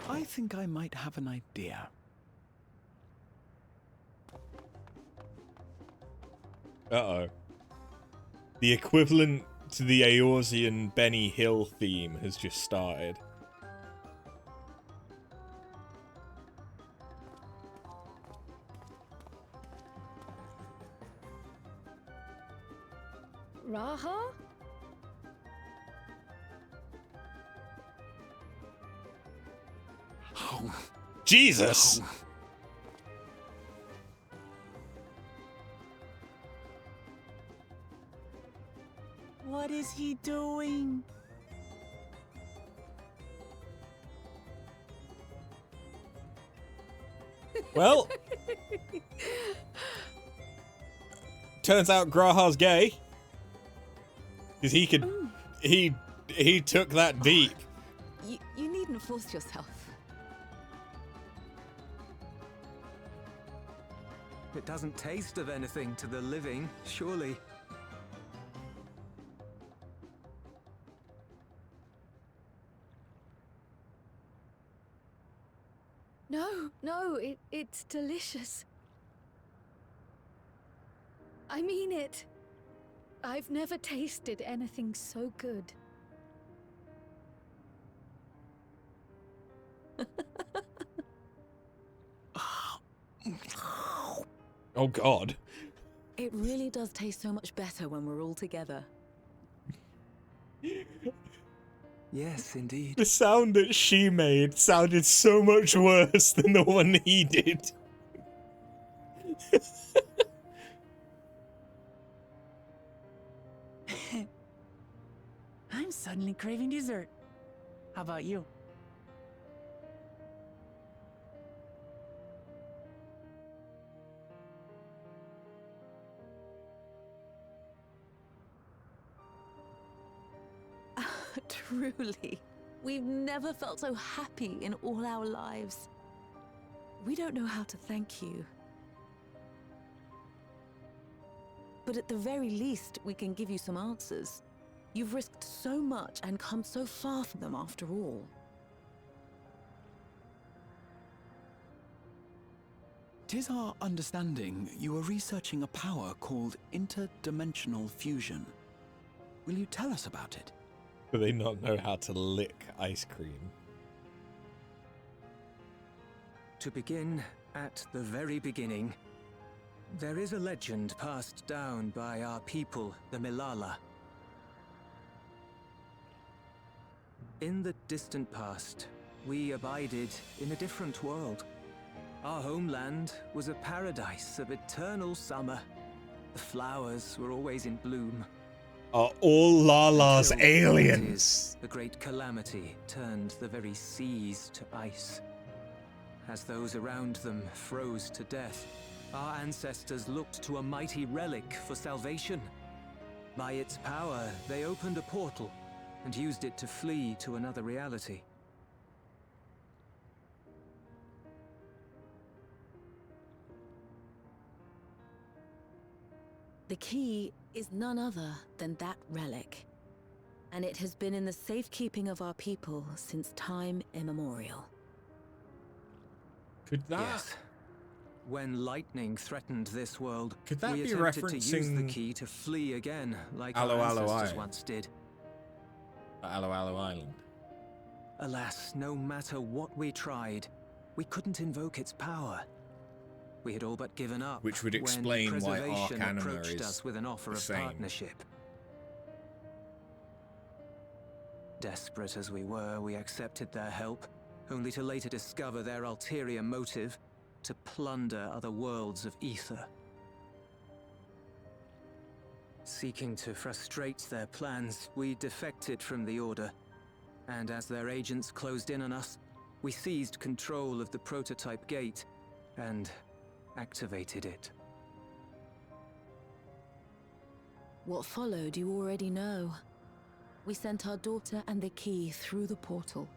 I think I might have an idea. Uh-oh. The equivalent to the Eorzean Benny Hill theme has just started. Raha? Jesus! What is he doing? Well, turns out Graha's gay. Because he could... He took that deep. You needn't force yourself. It doesn't taste of anything to the living, surely. No, it's delicious. I mean it. I've never tasted anything so good. Oh God. It really does taste so much better when we're all together. Yes, indeed. The sound that she made sounded so much worse than the one he did. I'm suddenly craving dessert. How about you? Truly, we've never felt so happy in all our lives. We don't know how to thank you. But at the very least, we can give you some answers. You've risked so much and come so far from them after all. Tis our understanding you are researching a power called interdimensional fusion. Will you tell us about it? Do they not know how to lick ice cream? To begin at the very beginning, there is a legend passed down by our people, the Milala. In the distant past, we abided in a different world. Our homeland was a paradise of eternal summer. The flowers were always in bloom. Are all Lala's Until aliens? the great calamity turned the very seas to ice. As those around them froze to death, our ancestors looked to a mighty relic for salvation. By its power, they opened a portal and used it to flee to another reality. The key is none other than that relic, and it has been in the safekeeping of our people since time immemorial. Could that... Yes. When lightning threatened this world, Could that we be attempted to use the referencing key to flee again, like Alo our Alo ancestors Island? once did. Alo Alo Island? Alas, no matter what we tried, we couldn't invoke its power. We had all but given up. Which would when explain why Preservation Arcanima approached is us with an offer the of same. partnership. Desperate as we were, we accepted their help, only to later discover their ulterior motive: to plunder other worlds of ether. Seeking to frustrate their plans, we defected from the Order, and as their agents closed in on us, we seized control of the prototype gate and activated it. What followed you already know. We sent our daughter and the key through the portal,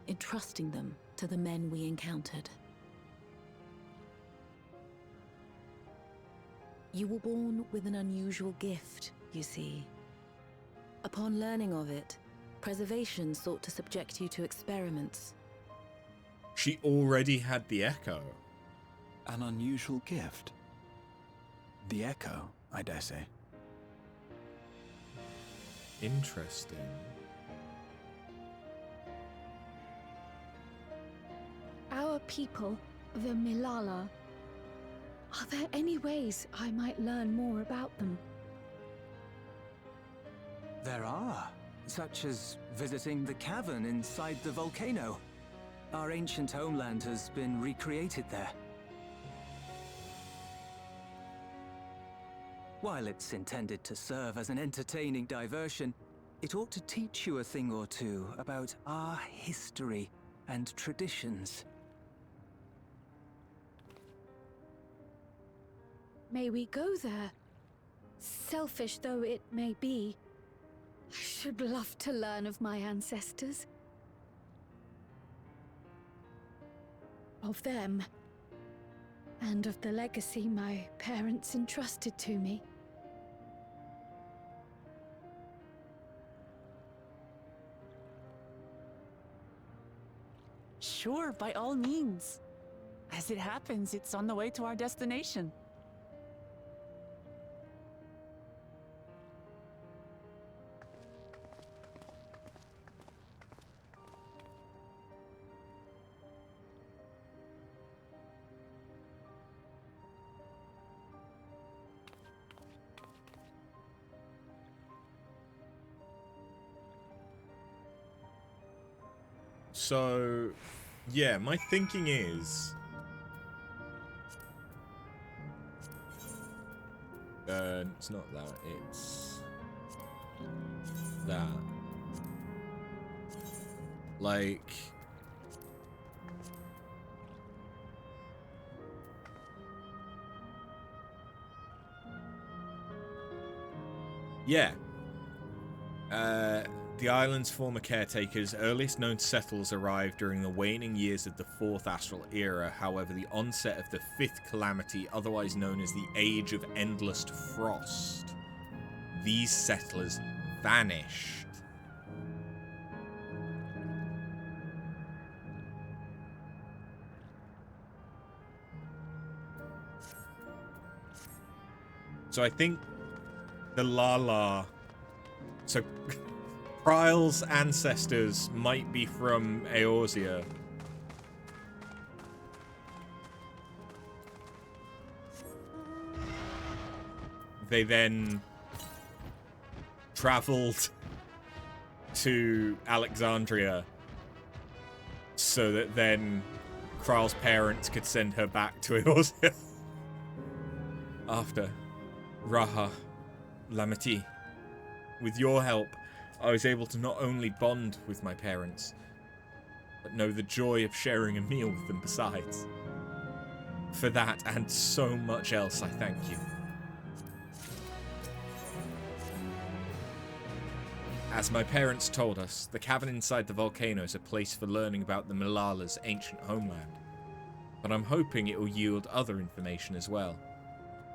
entrusting them to the men we encountered. You were born with an unusual gift, you see. Upon learning of it, Preservation sought to subject you to experiments. She already had the echo. An unusual gift. The echo, I dare say. Interesting. Our people, the Milala. Are there any ways I might learn more about them? There are, such as visiting the cavern inside the volcano. Our ancient homeland has been recreated there. While it's intended to serve as an entertaining diversion, it ought to teach you a thing or two about our history and traditions. May we go there? Selfish though it may be, I should love to learn of my ancestors. Of them. And of the legacy my parents entrusted to me. Sure, by all means. As it happens, it's on the way to our destination. So, yeah, my thinking is... it's not that, it's... that. Like... yeah. The island's former caretakers, earliest known settlers, arrived during the waning years of the 4th Astral Era. However, the onset of the 5th Calamity, otherwise known as the Age of Endless Frost, these settlers vanished. So I think the Lala... So Kryle's ancestors might be from Eorzea. They then traveled to Alexandria so that then Kryle's parents could send her back to Eorzea. After Raha Lamati, with your help, I was able to not only bond with my parents, but know the joy of sharing a meal with them besides. For that and so much else, I thank you. As my parents told us, the cavern inside the volcano is a place for learning about the Malala's ancient homeland. But I'm hoping it will yield other information as well.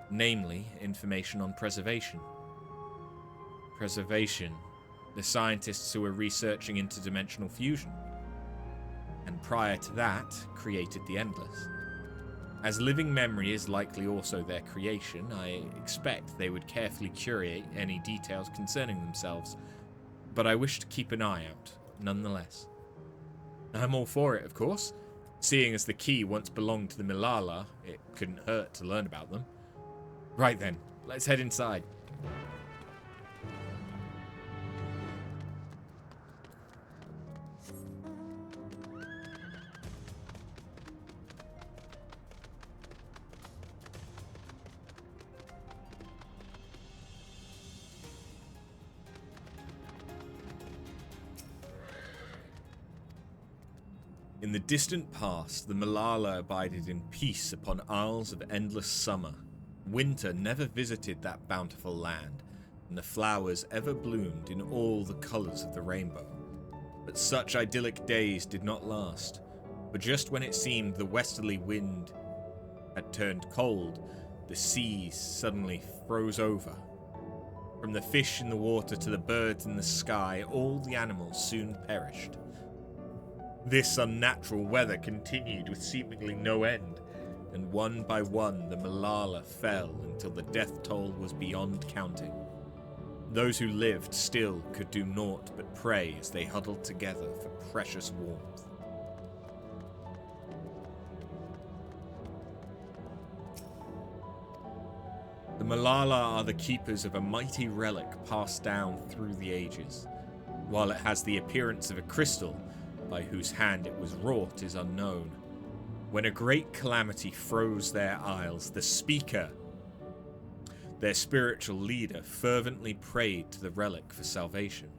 Namely, information on preservation. Preservation, the scientists who were researching interdimensional fusion. And prior to that, created the Endless. As living memory is likely also their creation, I expect they would carefully curate any details concerning themselves, but I wish to keep an eye out, nonetheless. I'm all for it, of course. Seeing as the key once belonged to the Milala, it couldn't hurt to learn about them. Right then, let's head inside. In the distant past, the Malala abided in peace upon isles of endless summer. Winter never visited that bountiful land, and the flowers ever bloomed in all the colours of the rainbow. But such idyllic days did not last, for just when it seemed the westerly wind had turned cold, the seas suddenly froze over. From the fish in the water to the birds in the sky, all the animals soon perished. This unnatural weather continued with seemingly no end, and one by one the Malala fell until the death toll was beyond counting. Those who lived still could do naught but pray as they huddled together for precious warmth. The Malala are the keepers of a mighty relic passed down through the ages. While it has the appearance of a crystal, by whose hand it was wrought is unknown. When a great calamity froze their isles, the Speaker, their spiritual leader, fervently prayed to the relic for salvation.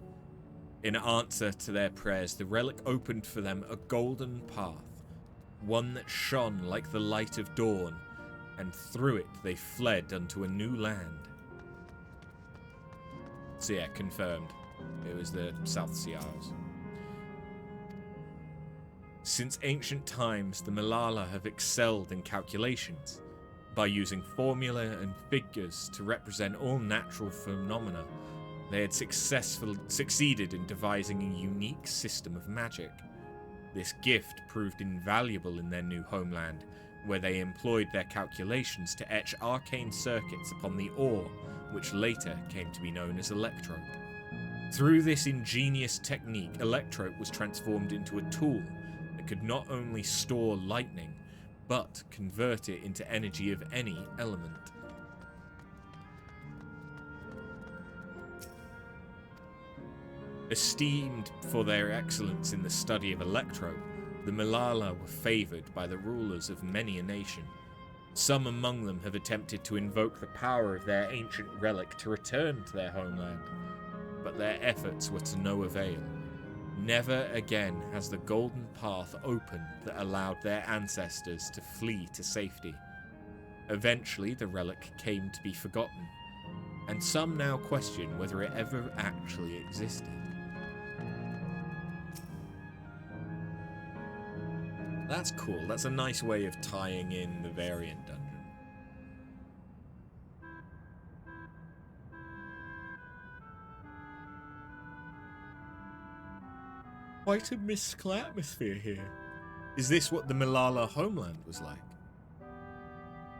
In answer to their prayers, the relic opened for them a golden path, one that shone like the light of dawn, and through it they fled unto a new land. So yeah, confirmed. It was the South Sea Isles. Since ancient times, the Malala have excelled in calculations. By using formula and figures to represent all natural phenomena, they had succeeded in devising a unique system of magic. This gift proved invaluable in their new homeland, where they employed their calculations to etch arcane circuits upon the ore, which later came to be known as Electrope. Through this ingenious technique, Electrope was transformed into a tool that could not only store lightning, but convert it into energy of any element. Esteemed for their excellence in the study of Electrope, the Malala were favoured by the rulers of many a nation. Some among them have attempted to invoke the power of their ancient relic to return to their homeland, but their efforts were to no avail. Never again has the golden path opened that allowed their ancestors to flee to safety. Eventually, the relic came to be forgotten, and some now question whether it ever actually existed. That's cool. That's a nice way of tying in the variant dungeon. Quite a mystical atmosphere here. Is this what the Malala homeland was like?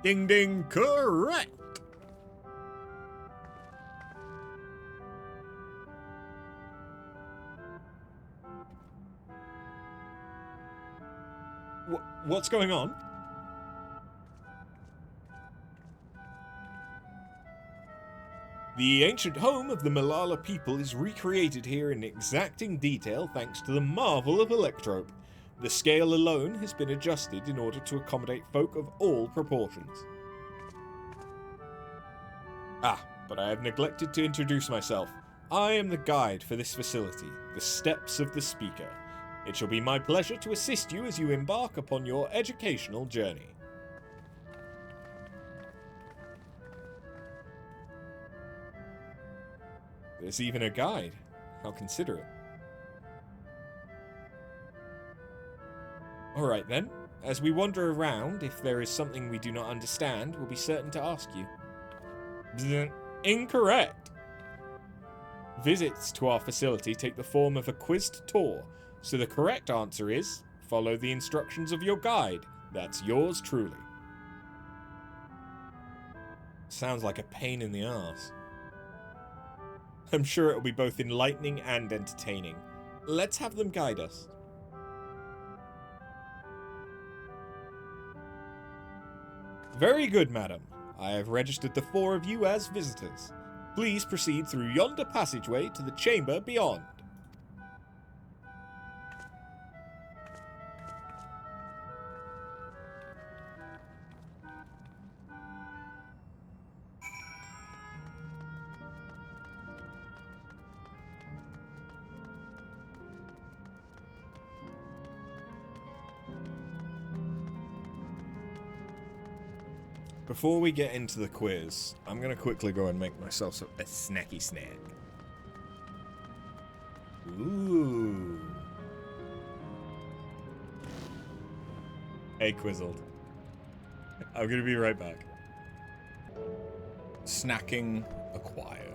Ding ding, correct! What's going on? The ancient home of the Malala people is recreated here in exacting detail thanks to the marvel of Electrope. The scale alone has been adjusted in order to accommodate folk of all proportions. Ah, but I have neglected to introduce myself. I am the guide for this facility, the Steps of the Speaker. It shall be my pleasure to assist you as you embark upon your educational journey. There's even a guide. How considerate. Alright then, as we wander around, if there is something we do not understand, we'll be certain to ask you. Bzz, incorrect! Visits to our facility take the form of a quizzed tour, so the correct answer is, follow the instructions of your guide. That's yours truly. Sounds like a pain in the arse. I'm sure it'll be both enlightening and entertaining. Let's have them guide us. Very good, madam. I have registered the 4 of you as visitors. Please proceed through yonder passageway to the chamber beyond. Before we get into the quiz, I'm going to quickly go and make myself a snacky snack. Ooh. Hey, Quizzled. I'm going to be right back. Snacking acquired.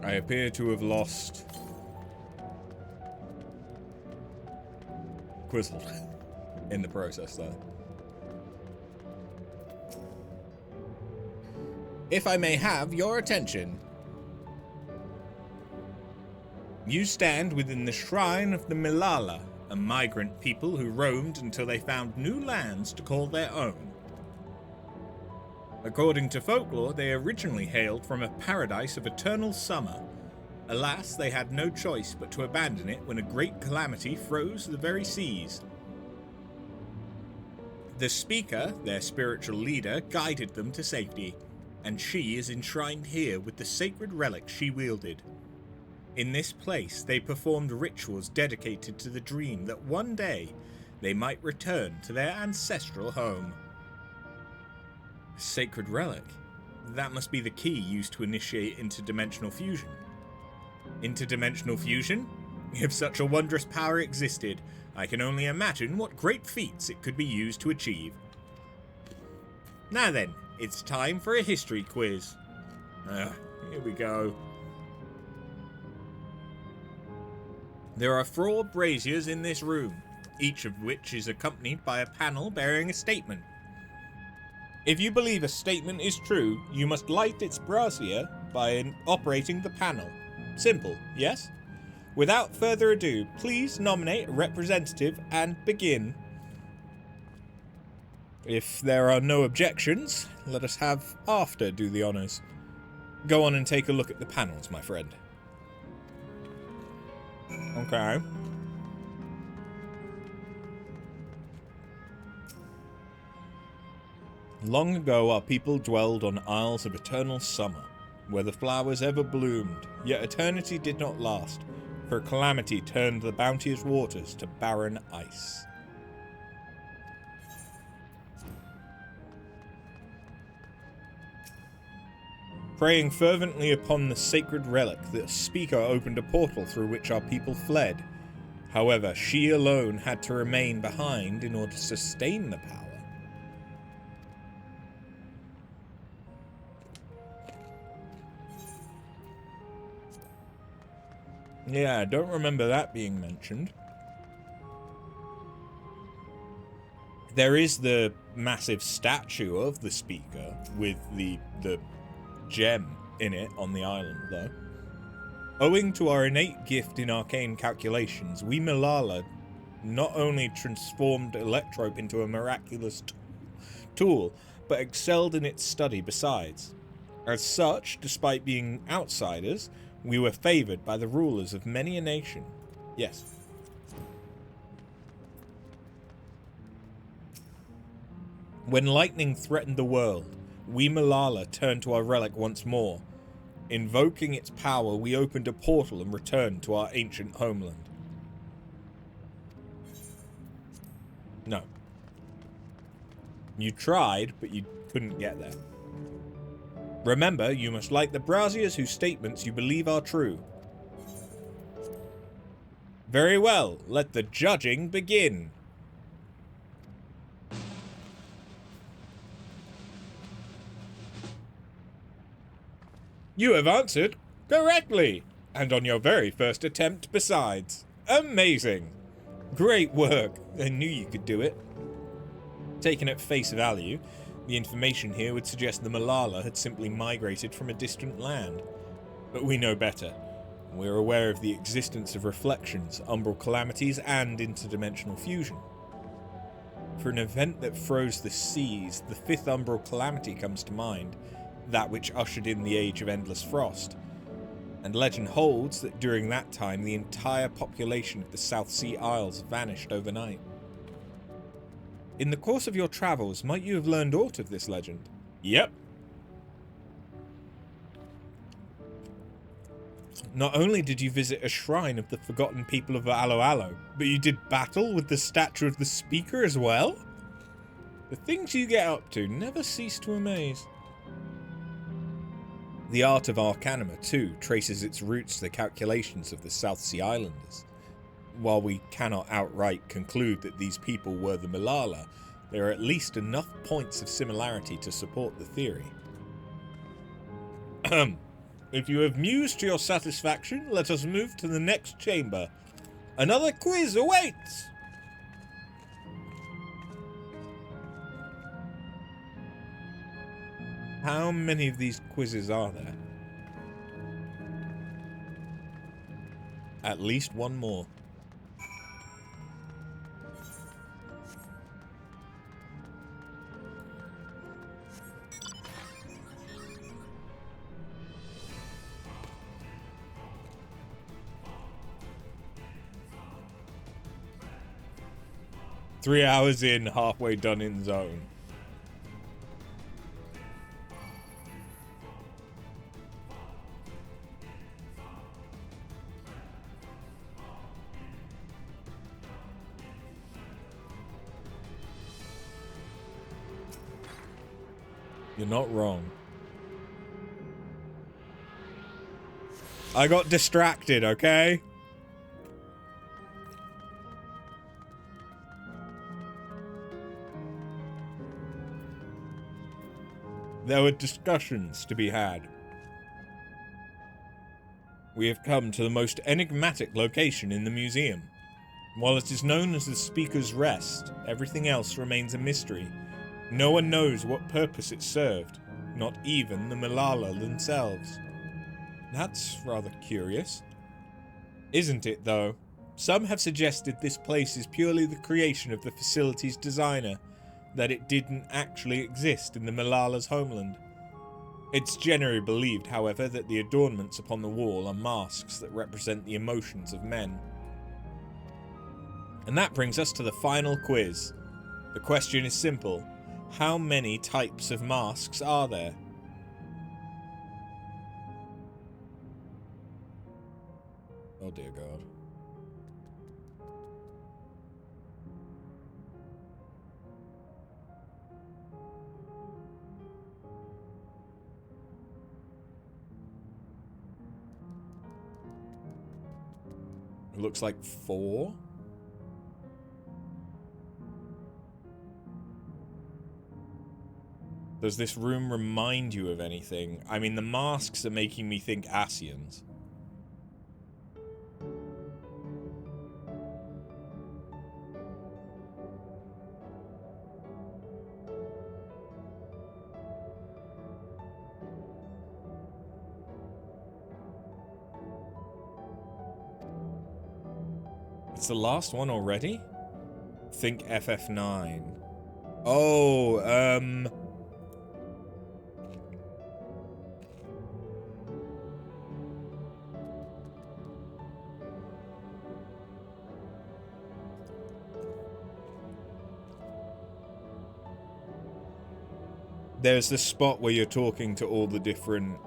I appear to have lost... Quizzled in the process there. If I may have your attention. You stand within the shrine of the Malala, a migrant people who roamed until they found new lands to call their own. According to folklore, they originally hailed from a paradise of eternal summer. Alas, they had no choice but to abandon it when a great calamity froze the very seas. The speaker, their spiritual leader, guided them to safety, and she is enshrined here with the sacred relic she wielded. In this place, they performed rituals dedicated to the dream that one day they might return to their ancestral home. A sacred relic? That must be the key used to initiate interdimensional fusion. Interdimensional fusion? If such a wondrous power existed, I can only imagine what great feats it could be used to achieve. Now then, it's time for a history quiz. Here we go. There are 4 braziers in this room, each of which is accompanied by a panel bearing a statement. If you believe a statement is true, you must light its brazier by operating the panel. Simple, yes? Without further ado, please nominate a representative and begin. If there are no objections, let us have After do the honours. Go on and take a look at the panels, my friend. Okay. Long ago our people dwelled on isles of eternal summer, where the flowers ever bloomed, yet eternity did not last, for calamity turned the bounteous waters to barren ice. Praying fervently upon the sacred relic, the speaker opened a portal through which our people fled. However, she alone had to remain behind in order to sustain the power. Yeah, I don't remember that being mentioned. There is the massive statue of the speaker with the gem in it on the island, though. Owing to our innate gift in arcane calculations, we Malala not only transformed Electrope into a miraculous tool, but excelled in its study besides. As such, despite being outsiders, we were favored by the rulers of many a nation. Yes. When lightning threatened the world, we Malala turned to our relic once more. Invoking its power, we opened a portal and returned to our ancient homeland. No. You tried, but you couldn't get there. Remember, you must like the braziers whose statements you believe are true. Very well, let the judging begin. You have answered correctly, and on your very first attempt besides. Amazing. Great work. I knew you could do it. Taken at face value, the information here would suggest the Malala had simply migrated from a distant land. But we know better. We're aware of the existence of reflections, umbral calamities, and interdimensional fusion. For an event that froze the seas, the fifth umbral calamity comes to mind, that which ushered in the Age of Endless Frost. And legend holds that during that time the entire population of the South Sea Isles vanished overnight. In the course of your travels, might you have learned aught of this legend? Yep. Not only did you visit a shrine of the forgotten people of Alo Alo, but you did battle with the statue of the speaker as well? The things you get up to never cease to amaze. The art of Arcanima, too, traces its roots to the calculations of the South Sea Islanders. While we cannot outright conclude that these people were the Malala, there are at least enough points of similarity to support the theory. If you have mused to your satisfaction, let us move to the next chamber. Another quiz awaits! How many of these quizzes are there? At least one more. Three hours in, halfway done in zone. You're not wrong. I got distracted, okay? There were discussions to be had. We have come to the most enigmatic location in the museum. While it is known as the Speaker's Rest, everything else remains a mystery. No one knows what purpose it served, not even the Malala themselves. That's rather curious. Isn't it, though? Some have suggested this place is purely the creation of the facility's designer, that it didn't actually exist in the Malala's homeland. It's generally believed, however, that the adornments upon the wall are masks that represent the emotions of men. And that brings us to the final quiz. The question is simple. How many types of masks are there? Oh dear God. It looks like 4. Does this room remind you of anything? I mean, the masks are making me think Asians. It's the last one already? Think FF9. Oh, there's this spot where you're talking to all the different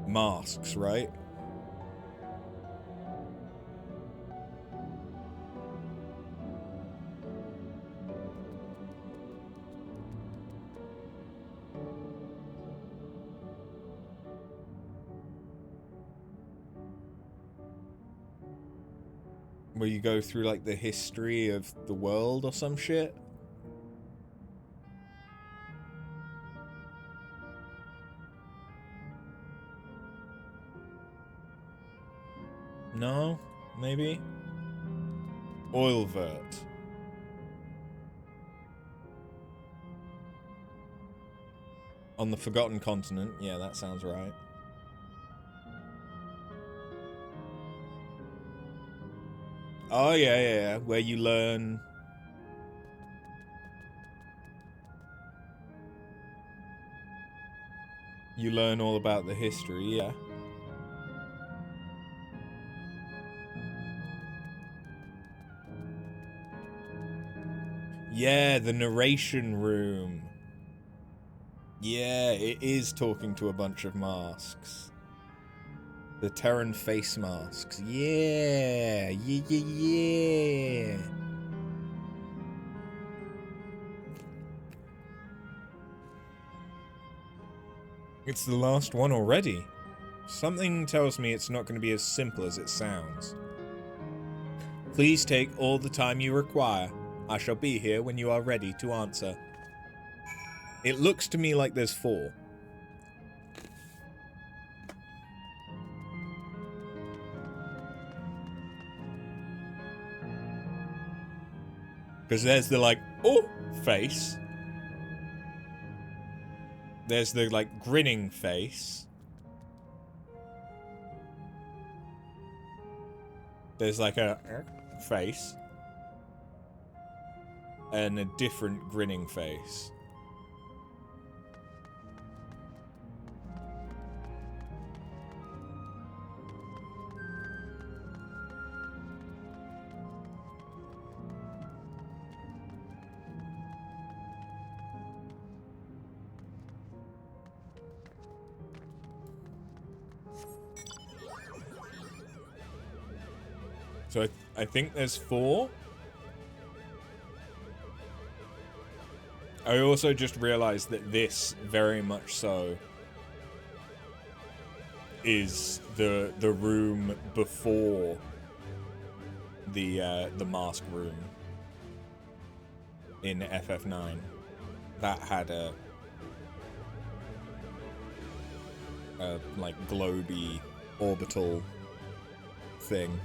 masks, right? Where you go through, like, the history of the world or some shit? No? Maybe? Oilvert. On the Forgotten Continent. Yeah, that sounds right. Oh, yeah. Where you learn... You learn all about the history, yeah. Yeah, the narration room. Yeah, it is talking to a bunch of masks. The Terran face masks. Yeah. It's the last one already. Something tells me it's not going to be as simple as it sounds. Please take all the time you require. I shall be here when you are ready to answer. It looks to me like there's 4. Because there's the, like, oh, face. There's the, like, grinning face. There's, like, a face. And a different grinning face. So I think there's 4. I also just realized that this, very much so, is the room before the mask room in FF9. That had a like globy orbital thing.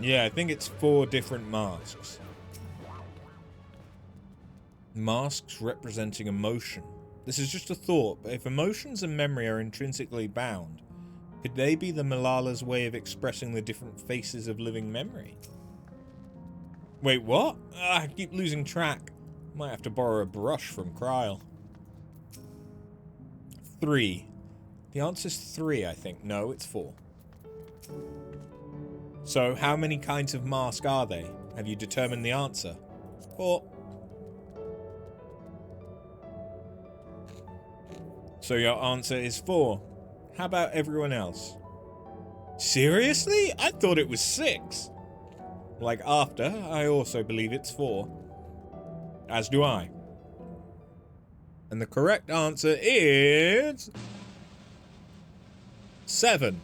Yeah, I think it's 4 different masks. Masks representing emotion. This is just a thought, but if emotions and memory are intrinsically bound, could they be the Malala's way of expressing the different faces of living memory? Wait, what? I keep losing track. Might have to borrow a brush from Kryl. 3. The answer's 3, I think. No, it's 4. So, how many kinds of mask are they? Have you determined the answer? 4. So your answer is 4. How about everyone else? Seriously? I thought it was 6. Like after, I also believe it's 4. As do I. And the correct answer is... 7.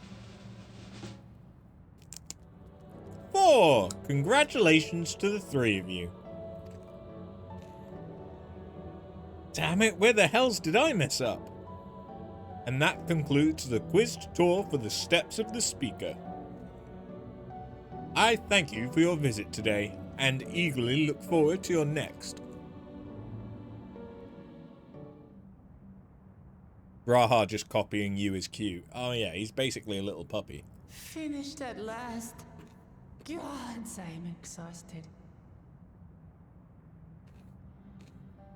4! Congratulations to the 3 of you. Damn it, where the hells did I mess up? And that concludes the quiz tour for the Steps of the Speaker. I thank you for your visit today, and eagerly look forward to your next. Raha just copying you is cute. Oh yeah, he's basically a little puppy. Finished at last. God, I'm exhausted.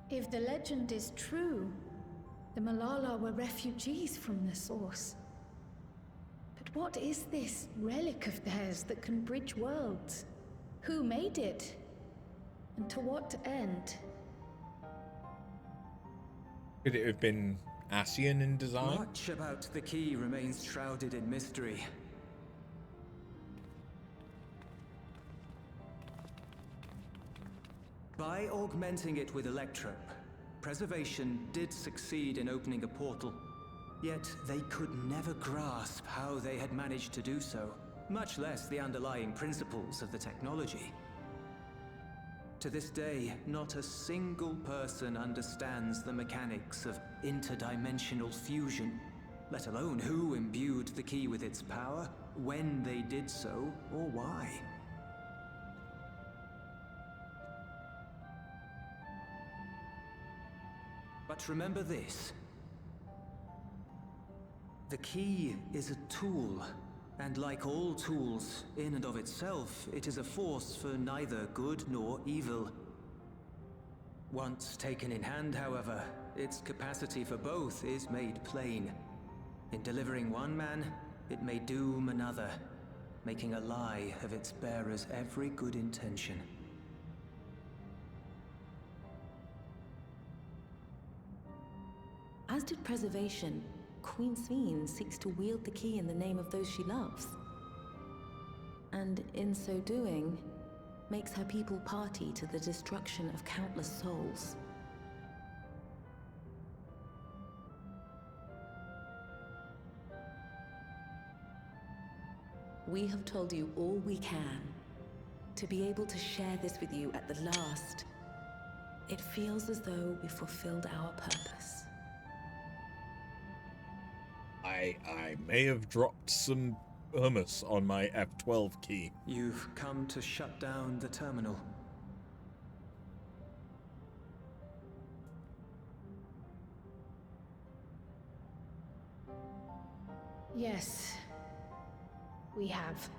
If the legend is true, the Malala were refugees from the source. But what is this relic of theirs that can bridge worlds? Who made it? And to what end? Could it have been Asian in design? Much about the key remains shrouded in mystery. By augmenting it with electrope, Preservation did succeed in opening a portal. Yet they could never grasp how they had managed to do so, much less the underlying principles of the technology. To this day, not a single person understands the mechanics of interdimensional fusion, let alone who imbued the key with its power, when they did so, or why. But remember this. The key is a tool, and like all tools, in and of itself, it is a force for neither good nor evil. Once taken in hand, however, its capacity for both is made plain. In delivering one man, it may doom another, making a lie of its bearer's every good intention. As did Preservation, Queen Sveen seeks to wield the key in the name of those she loves. And in so doing, makes her people party to the destruction of countless souls. We have told you all we can. To be able to share this with you at the last, it feels as though we fulfilled our purpose. I may have dropped some hummus on my F12 key. You've come to shut down the terminal. Yes, we have.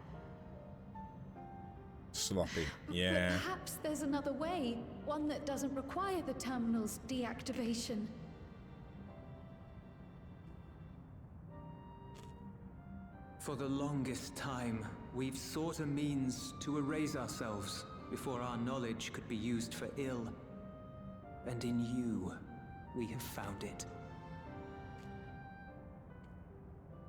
Sloppy, yeah. But perhaps there's another way, one that doesn't require the terminal's deactivation. For the longest time, we've sought a means to erase ourselves before our knowledge could be used for ill. And in you, we have found it.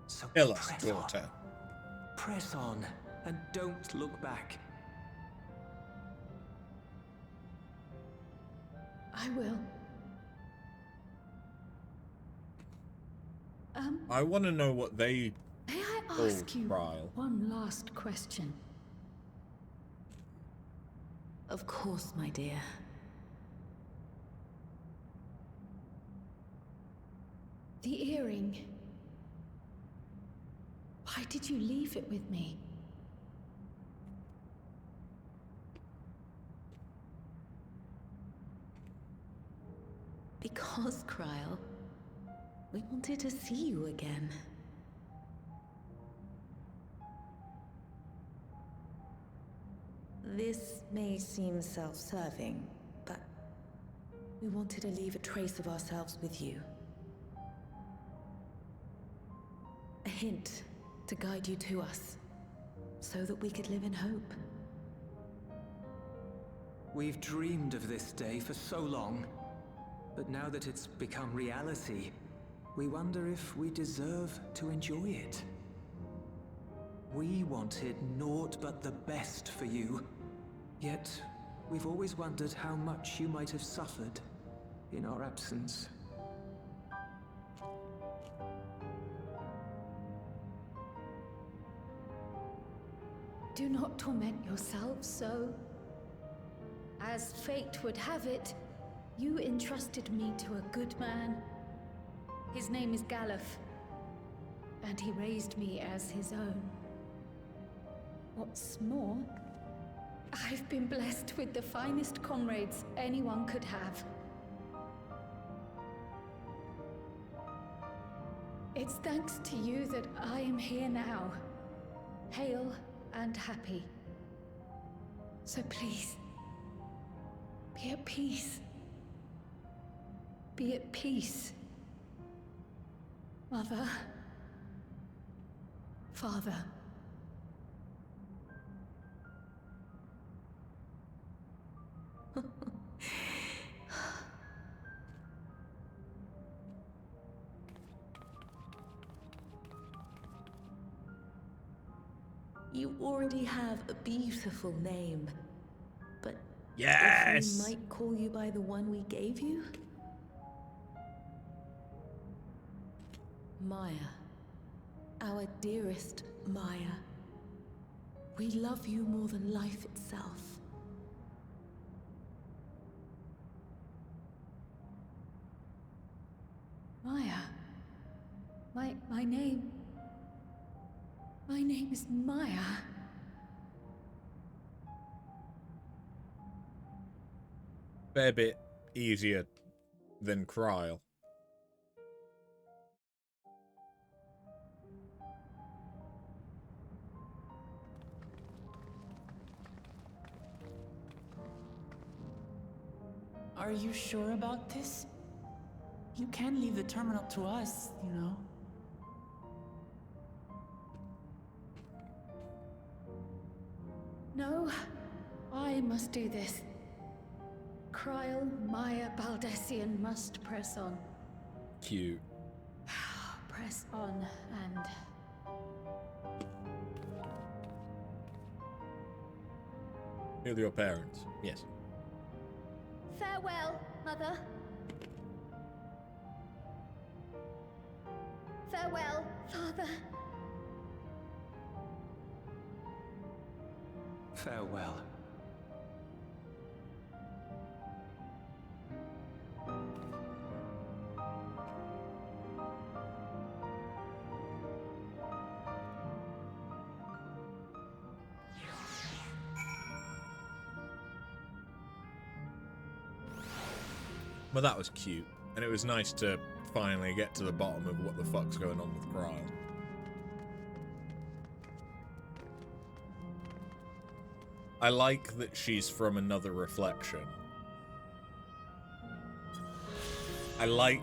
So Kill us, press daughter. on. Press on, and don't look back. I will. I want to know what they May I ask you trial. one last question? Of course, my dear. The earring. Why did you leave it with me? Because, Kryl, we wanted to see you again. This may seem self-serving, but we wanted to leave a trace of ourselves with you. A hint to guide you to us, so that we could live in hope. We've dreamed of this day for so long, but now that it's become reality, we wonder if we deserve to enjoy it. We wanted naught but the best for you, yet we've always wondered how much you might have suffered in our absence. Do not torment yourselves so. As fate would have it, you entrusted me to a good man. His name is Galuf, and he raised me as his own. What's more, I've been blessed with the finest comrades anyone could have. It's thanks to you that I am here now, hale and happy. So please, be at peace. Be at peace. Mother. Father. You already have a beautiful name, but Yes! if we might call you by the one we gave you? Maya. Our dearest Maya. We love you more than life itself. Maya. My name. My name is Maya. Fair bit easier than Kryl. Are you sure about this? You can leave the terminal to us, you know. No, I must do this. Kryl, Maya, Baldessian must press on. Cute. Press on and... Heal your parents. Yes. Farewell, Mother. Farewell, Father. Farewell. Well, that was cute. And it was nice to finally get to the bottom of what the fuck's going on with Kryl. I like that she's from another reflection. I like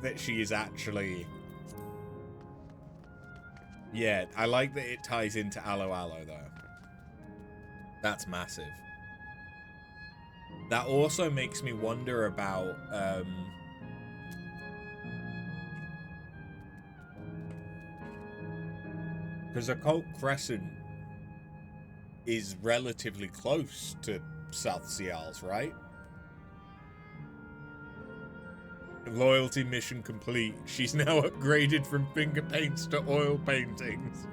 that she is actually... Yeah, I like that it ties into Aloe Aloe, though. That's massive. That also makes me wonder about, because Occult Crescent is relatively close to South Cials, right? Loyalty mission complete. She's now upgraded from finger paints to oil paintings.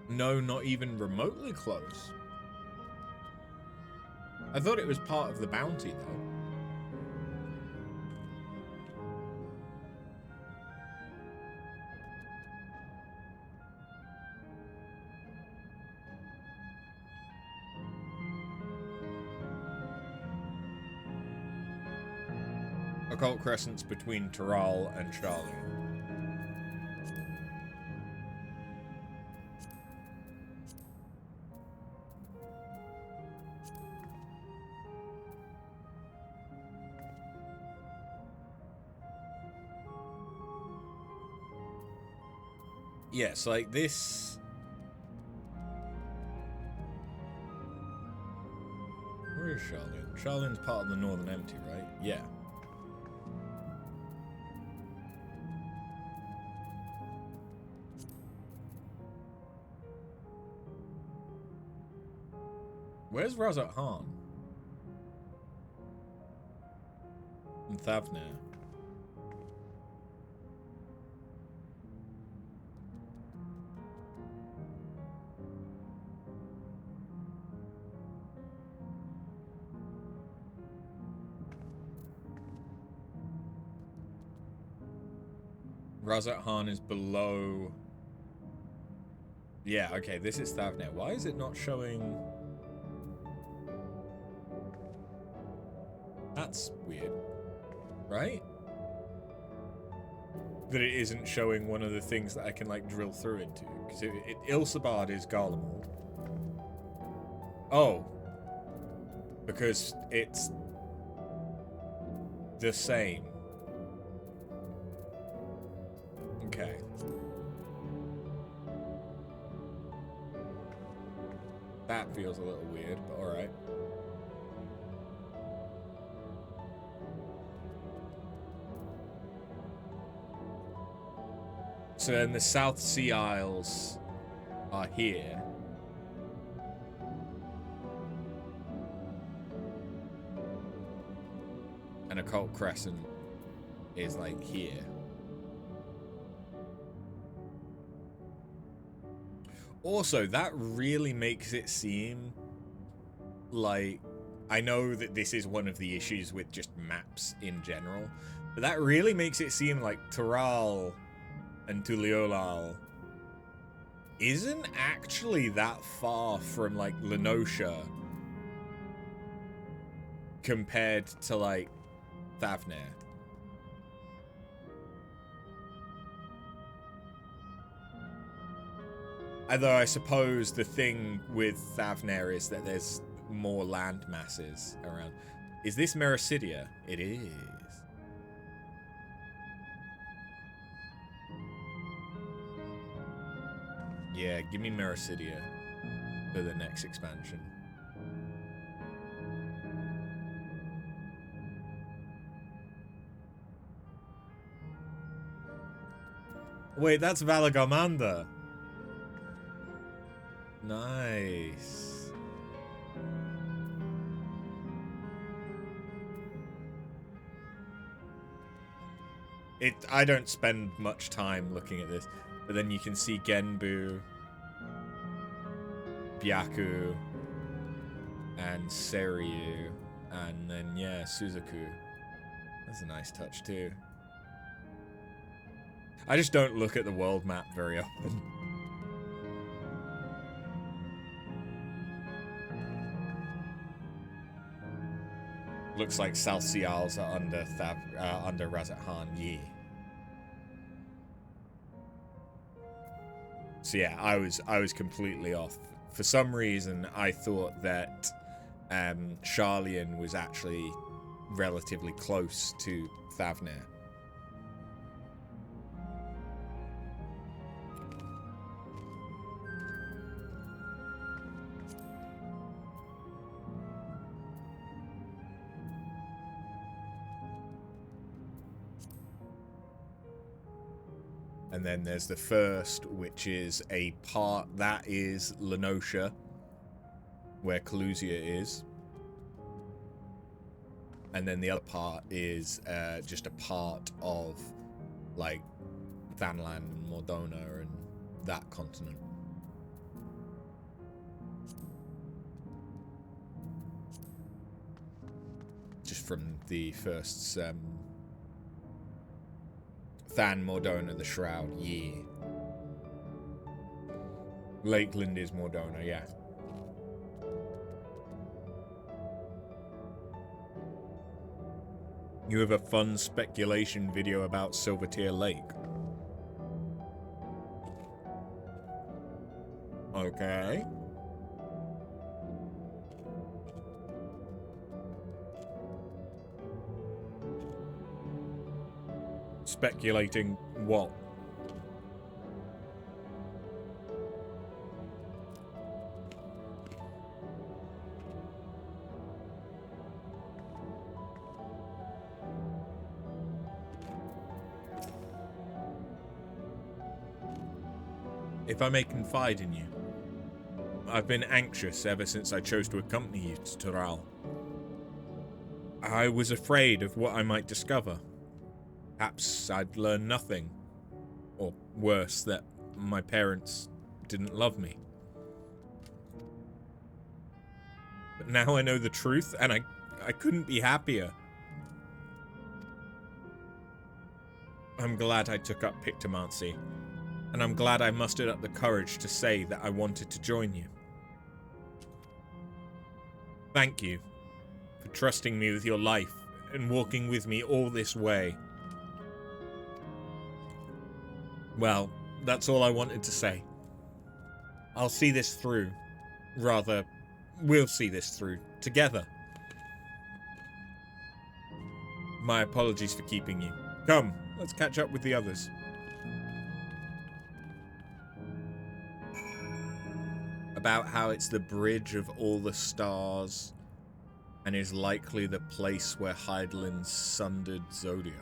No, not even remotely close. I thought it was part of the bounty, though. Occult Crescent's between Taral and Charlie. Yes, like this... Where is Charlene? Charlene's part of the Northern Empty, right? Yeah. Where's Razat Han? And Thavnir. Razat Han is below... Yeah, okay, this is Thavnir. Why is it not showing... That's weird. right? That it isn't showing one of the things that I can, like, drill through into. Because Ilsabard is Garlemald. Oh. Because it's the same. Okay. That feels a little weird, but alright. So then the South Sea Isles are here. And Occult Crescent is like here. Also, that really makes it seem like, I know that this is one of the issues with just maps in general, but that really makes it seem like Tural and Tuliolal isn't actually that far from, like, Lenosha compared to, like, Thavnair. Although I suppose the thing with Thavnair is that there's more land masses around. Is this Mericidia? It is. Yeah, give me Mericidia for the next expansion. Wait, that's Valagamanda. Nice. I don't spend much time looking at this, but then you can see Genbu, Byaku, and Seiryu, and then, yeah, Suzaku. That's a nice touch, too. I just don't look at the world map very often. Looks like South Sea Isles are under Razat Han Yi. So yeah, I was completely off. For some reason, I thought that Sharlayan was actually relatively close to Thavnair. And then there's the first, which is a part that is Lenosha, where Calusia is. And then the other part is just a part of, like, Thanlan and Mordona and that continent. Just from the first Than, Mordona, the Shroud, yeah. Lakeland is Mordona, yeah. You have a fun speculation video about Silvertear Lake. Okay. Speculating what? If I may confide in you, I've been anxious ever since I chose to accompany you to Tural. I was afraid of what I might discover. Perhaps I'd learn nothing. Or worse, that my parents didn't love me. But now I know the truth, and I couldn't be happier. I'm glad I took up Pictomancy, and I'm glad I mustered up the courage to say that I wanted to join you. Thank you for trusting me with your life and walking with me all this way. Well, that's all I wanted to say. I'll see this through. Rather, we'll see this through together. My apologies for keeping you. Come, let's catch up with the others. About how it's the bridge of all the stars and is likely the place where Hydaelyn sundered Zodiac.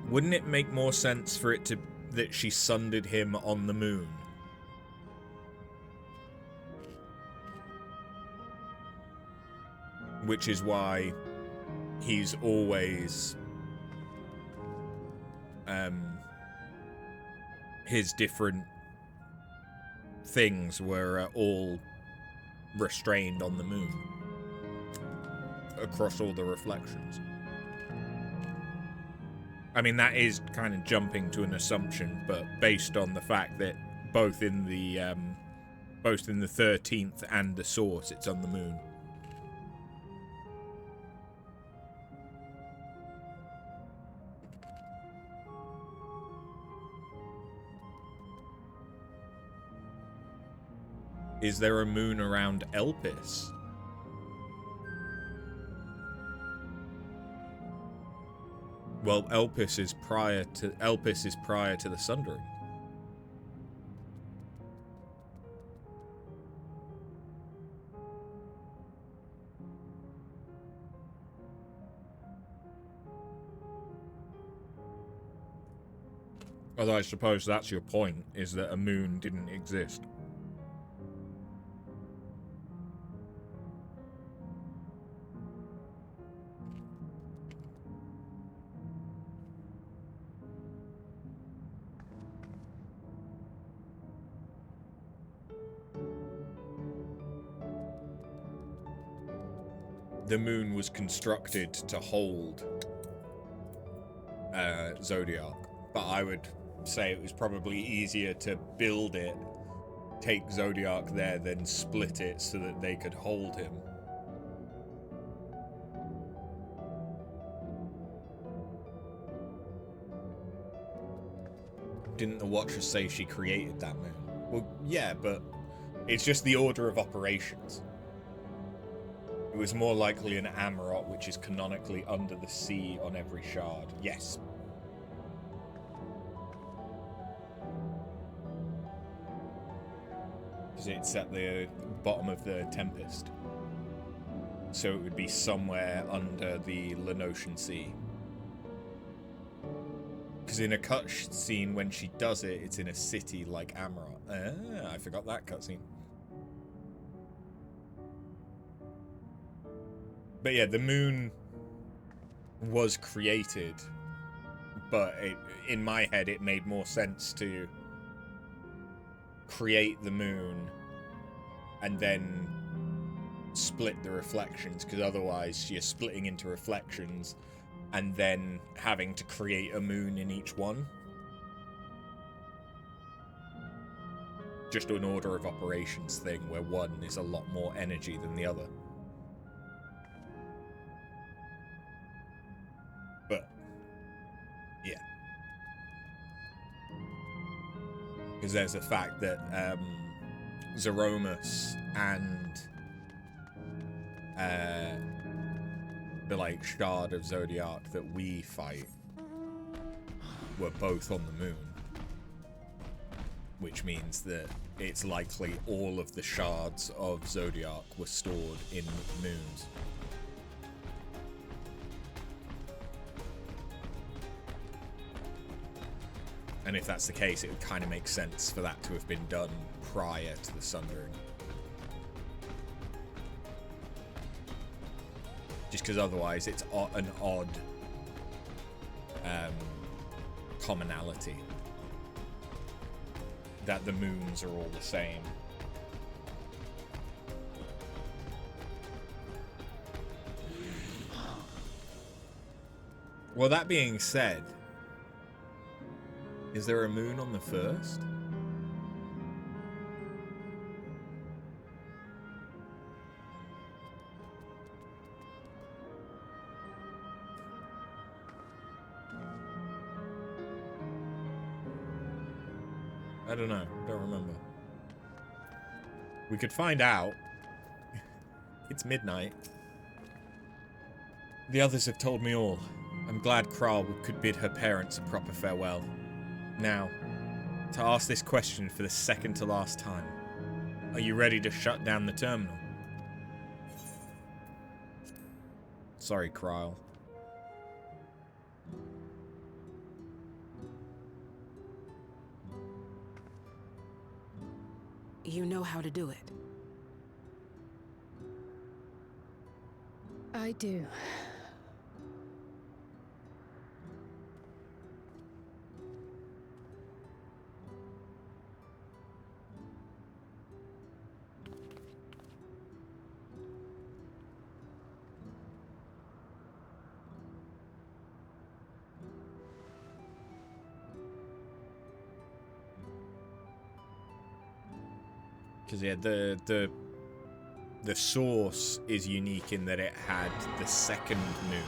Wouldn't it make more sense for it to that she sundered him on the moon? Which is why he's always his different things were all restrained on the moon across all the reflections. I mean, that is kind of jumping to an assumption, but based on the fact that both in the 13th and the source, it's on the moon. Is there a moon around Elpis? Well, Elpis is prior to the sundering. Although I suppose that's your point, is that a moon didn't exist. The moon was constructed to hold Zodiac, but I would say it was probably easier to build it, take Zodiac there, then split it so that they could hold him. Didn't the Watcher say she created that moon? Well, yeah, but it's just the order of operations. It was more likely an Amarot, which is canonically under the sea on every shard. Yes. Because it's at the bottom of the Tempest. So it would be somewhere under the Lenosian Sea. Because in a cutscene, when she does it, it's in a city like Amarot. I forgot that cutscene. But yeah, the moon was created, but in my head it made more sense to create the moon and then split the reflections, because otherwise you're splitting into reflections and then having to create a moon in each one. Just an order of operations thing where one is a lot more energy than the other. But, yeah. Because there's the fact that Zeromus and the shard of Zodiac that we fight were both on the moon. Which means that it's likely all of the shards of Zodiac were stored in moons. And if that's the case, it would kind of make sense for that to have been done prior to the sundering. Just because otherwise it's an odd commonality. That the moons are all the same. Well, that being said, is there a moon on the first? I don't know. Don't remember. We could find out. It's midnight. The others have told me all. I'm glad Kral could bid her parents a proper farewell. Now, to ask this question for the second to last time. Are you ready to shut down the terminal? Sorry, Kral. You know how to do it. I do. Because yeah, the source is unique in that it had the second moon,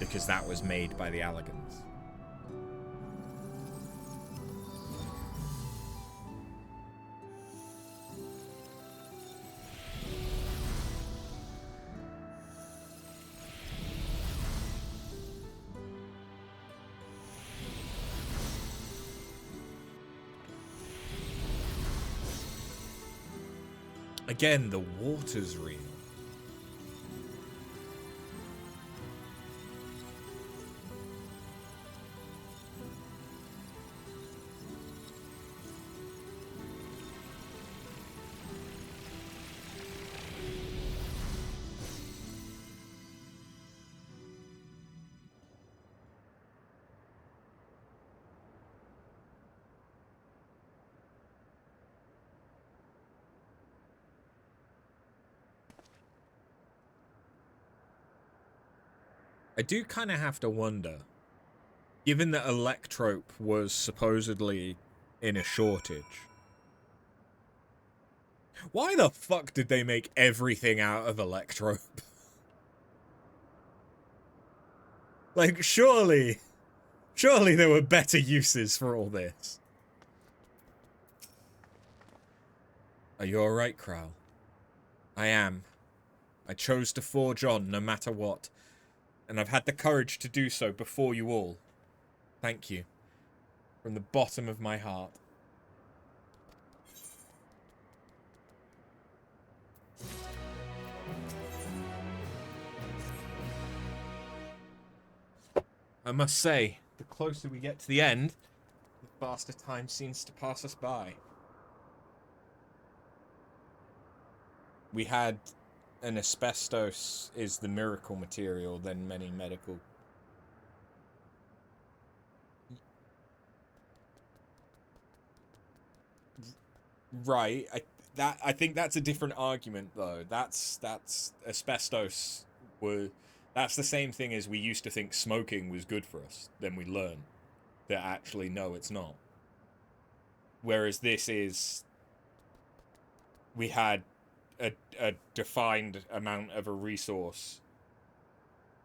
because that was made by the Allegans. Again, the water's real. I do kind of have to wonder, given that Electrope was supposedly in a shortage, why the fuck did they make everything out of Electrope? Like, surely there were better uses for all this. Are you alright, Kral? I am. I chose to forge on no matter what. And I've had the courage to do so before you all. Thank you. From the bottom of my heart. I must say, the closer we get to the end, the faster time seems to pass us by. We had an asbestos is the miracle material than many medical. Right, I think that's a different argument though. That's asbestos were that's the same thing as we used to think smoking was good for us. Then we learn that actually no, it's not. Whereas this is, we had a defined amount of a resource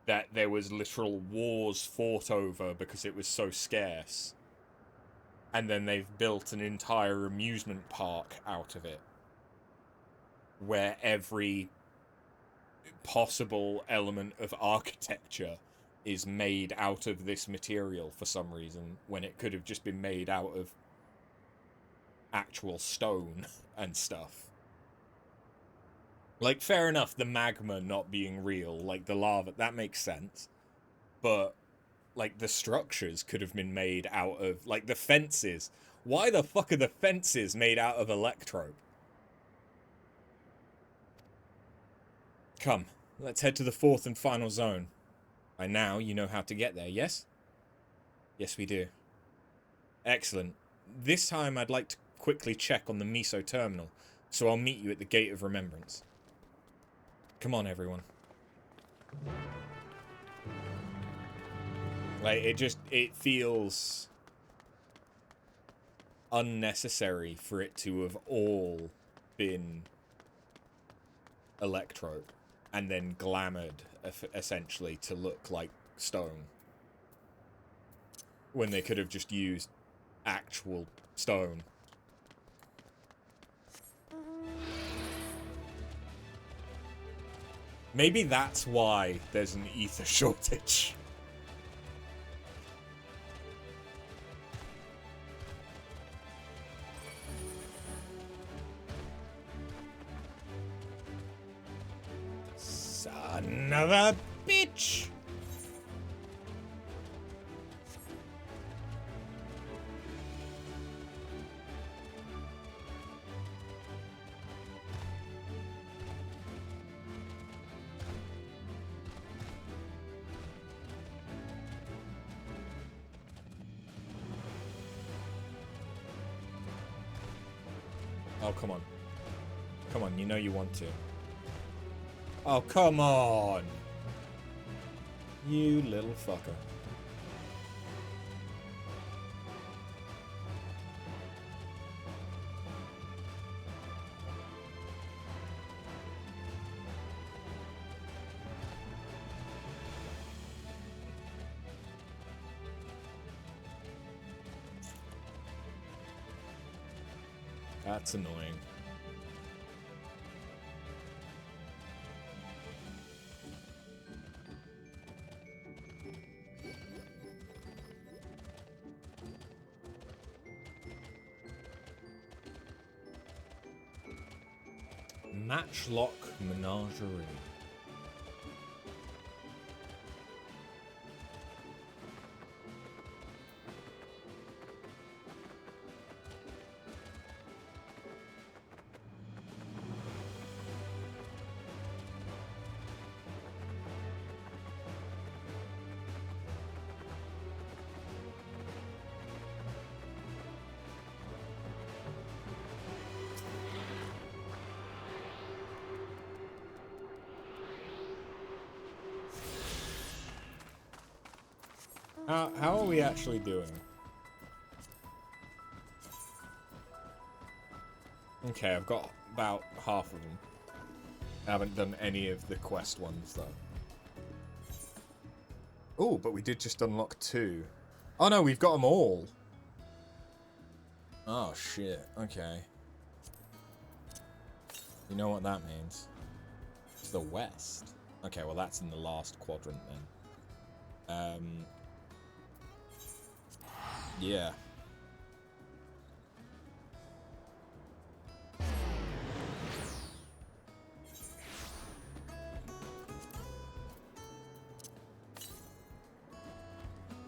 that there was literal wars fought over because it was so scarce. And then they've built an entire amusement park out of it, where every possible element of architecture is made out of this material for some reason, when it could have just been made out of actual stone and stuff. Like, fair enough, the magma not being real, like the lava, that makes sense. But, like, the structures could have been made out of, like, the fences. Why the fuck are the fences made out of Electrope? Come, let's head to the fourth and final zone. By now, you know how to get there, yes? Yes, we do. Excellent. This time, I'd like to quickly check on the Miso terminal, so I'll meet you at the Gate of Remembrance. Come on, everyone. Like, it feels unnecessary for it to have all been Electrope and then glamoured, essentially, to look like stone. When they could have just used actual stone. Maybe that's why there's an ether shortage. Son of a bitch! Oh, come on. Come on, you know you want to. Oh, come on! You little fucker. That's annoying. Matchlock Menagerie. How are we actually doing? Okay, I've got about half of them. I haven't done any of the quest ones, though. Oh, but we did just unlock 2. Oh no, we've got them all. Oh shit, okay. You know what that means? It's the west. Okay, well that's in the last quadrant then. Yeah.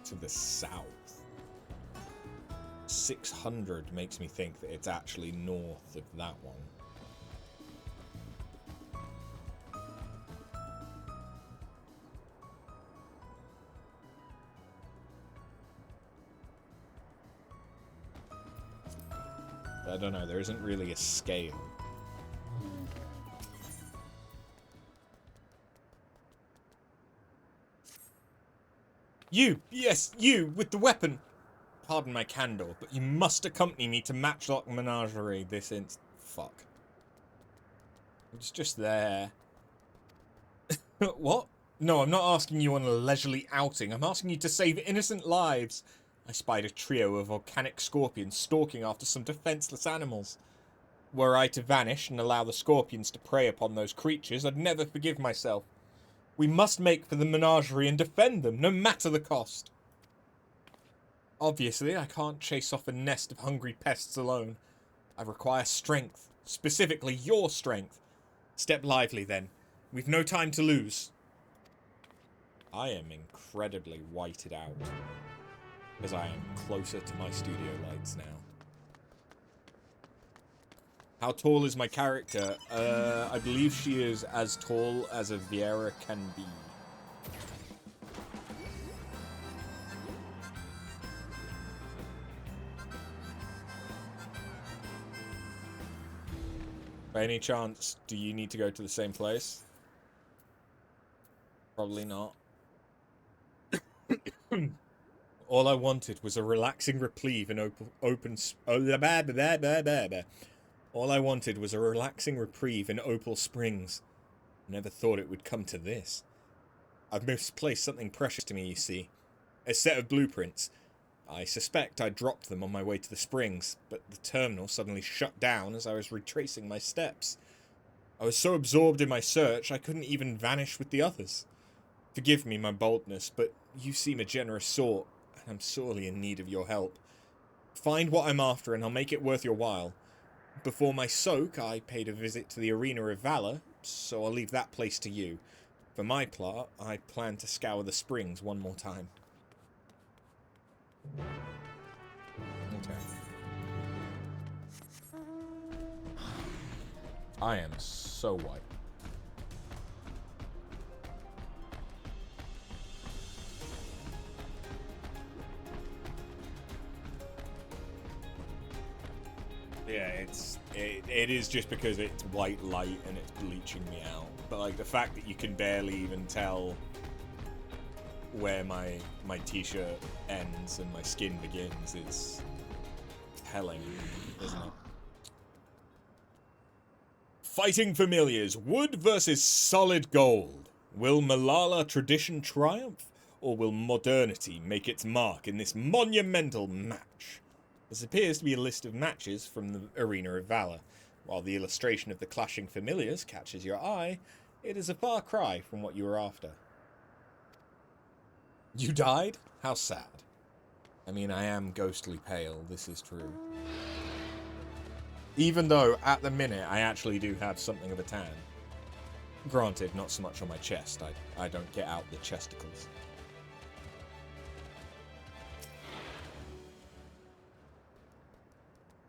To the south. 600 makes me think that it's actually north of that one. I don't know, there isn't really a scale. You! Yes, you! With the weapon! Pardon my candor, but you must accompany me to Matchlock Menagerie this Fuck. It's just there. What? No, I'm not asking you on a leisurely outing. I'm asking you to save innocent lives. I spied a trio of volcanic scorpions stalking after some defenseless animals. Were I to vanish and allow the scorpions to prey upon those creatures, I'd never forgive myself. We must make for the menagerie and defend them, no matter the cost. Obviously, I can't chase off a nest of hungry pests alone. I require strength, specifically your strength. Step lively, then. We've no time to lose. I am incredibly whited out, because I am closer to my studio lights now. How tall is my character? I believe she is as tall as a Viera can be. By any chance, do you need to go to the same place? Probably not. All I wanted was a relaxing reprieve in All I wanted was a relaxing reprieve in Opal Springs. Never thought it would come to this. I've misplaced something precious to me, you see. A set of blueprints. I suspect I dropped them on my way to the springs, but the terminal suddenly shut down as I was retracing my steps. I was so absorbed in my search, I couldn't even vanish with the others. Forgive me my boldness, but you seem a generous sort, and I'm sorely in need of your help. Find what I'm after, and I'll make it worth your while. Before my soak, I paid a visit to the Arena of Valor, so I'll leave that place to you. For my part, I plan to scour the springs one more time. Okay. I am so white. Yeah, it is just because it's white light and it's bleaching me out. But like the fact that you can barely even tell where my t-shirt ends and my skin begins is telling, isn't it? Fighting familiars, wood versus solid gold. Will Malala tradition triumph, or will modernity make its mark in this monumental match? This appears to be a list of matches from the Arena of Valor. While the illustration of the clashing familiars catches your eye, it is a far cry from what you were after. You died? How sad. I mean, I am ghostly pale, this is true. Even though, at the minute, I actually do have something of a tan. Granted, not so much on my chest. I don't get out the chesticles.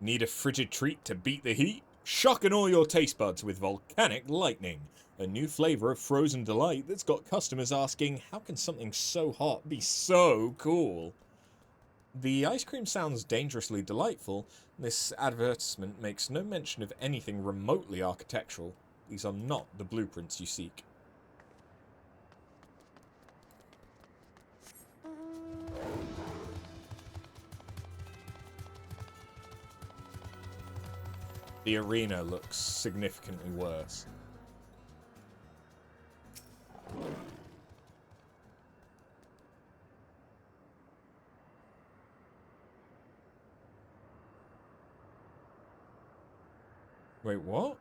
Need a frigid treat to beat the heat? Shocking all your taste buds with volcanic lightning. A new flavor of frozen delight that's got customers asking, how can something so hot be so cool? The ice cream sounds dangerously delightful. This advertisement makes no mention of anything remotely architectural. These are not the blueprints you seek. The arena looks significantly worse. Wait, what?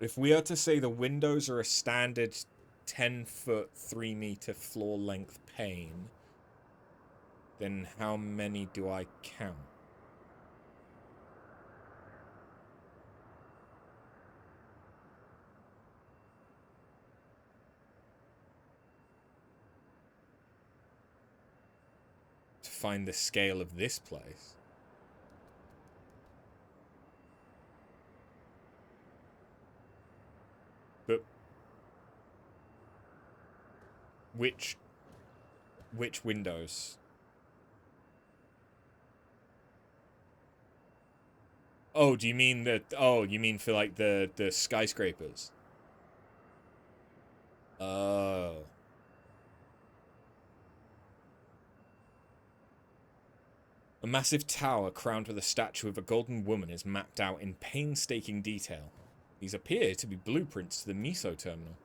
If we are to say the windows are a standard 10-foot, 3-meter floor length pane, then how many do I count? To find the scale of this place. But which windows? Oh, do you mean that? Oh, you mean for like the skyscrapers? Oh. A massive tower crowned with a statue of a golden woman is mapped out in painstaking detail. These appear to be blueprints to the Miso terminal.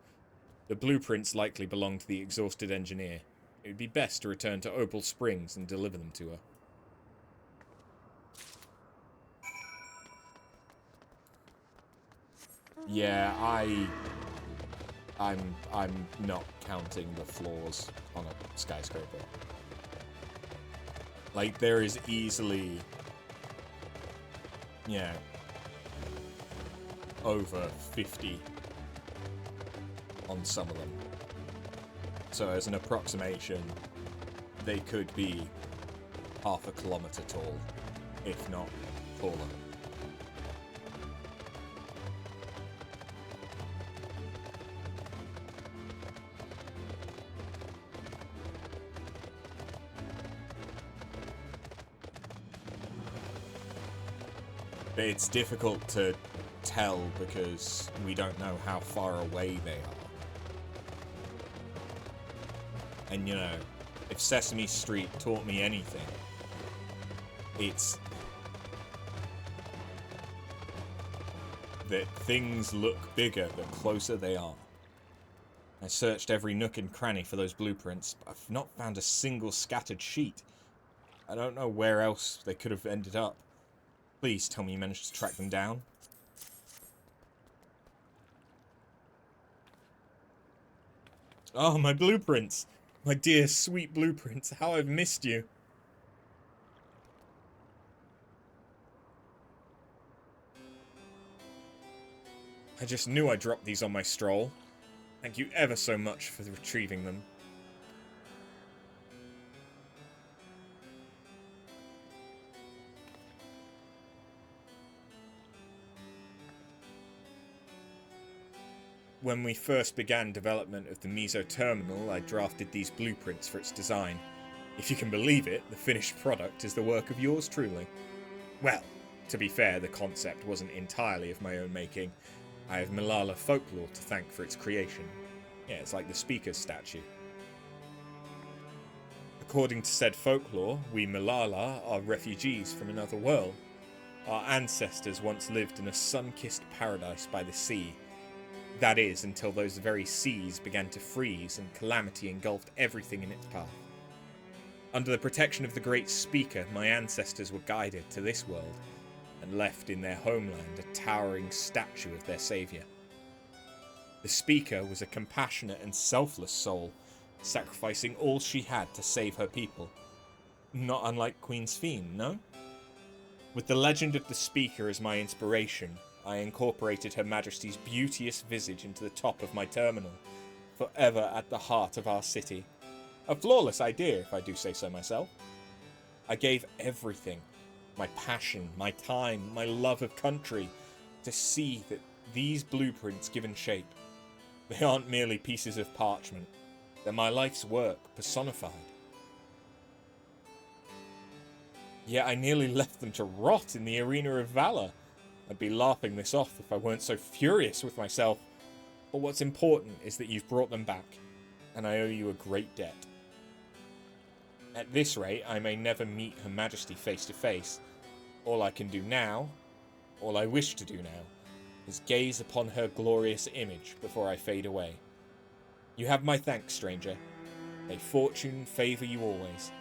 The blueprints likely belong to the exhausted engineer. It would be best to return to Opal Springs and deliver them to her. Yeah, I'm not counting the floors on a skyscraper. Like, there is easily, yeah, over 50 on some of them. So as an approximation, they could be half a kilometer tall, if not taller. It's difficult to tell because we don't know how far away they are. And you know, if Sesame Street taught me anything, it's that things look bigger the closer they are. I searched every nook and cranny for those blueprints, but I've not found a single scattered sheet. I don't know where else they could have ended up. Please tell me you managed to track them down. Oh, my blueprints! My dear, sweet blueprints, how I've missed you. I just knew I dropped these on my stroll. Thank you ever so much for retrieving them. When we first began development of the Miso terminal, I drafted these blueprints for its design. If you can believe it, the finished product is the work of yours truly. Well, to be fair, the concept wasn't entirely of my own making. I have Malala folklore to thank for its creation. Yeah, it's like the speaker's statue. According to said folklore, we Malala are refugees from another world. Our ancestors once lived in a sun-kissed paradise by the sea. That is, until those very seas began to freeze and calamity engulfed everything in its path. Under the protection of the great speaker, my ancestors were guided to this world, and left in their homeland a towering statue of their saviour. The speaker was a compassionate and selfless soul, sacrificing all she had to save her people. Not unlike Queen Sphene, no? With the legend of the speaker as my inspiration, I incorporated Her Majesty's beauteous visage into the top of my terminal, forever at the heart of our city. A flawless idea, if I do say so myself. I gave everything, my passion, my time, my love of country, to see that these blueprints given shape. They aren't merely pieces of parchment. They're my life's work, personified. Yet I nearly left them to rot in the arena of valor. I'd be laughing this off if I weren't so furious with myself. But what's important is that you've brought them back, and I owe you a great debt. At this rate, I may never meet Her Majesty face to face. All I can do now, all I wish to do now, is gaze upon her glorious image before I fade away. You have my thanks, stranger. May fortune favour you always.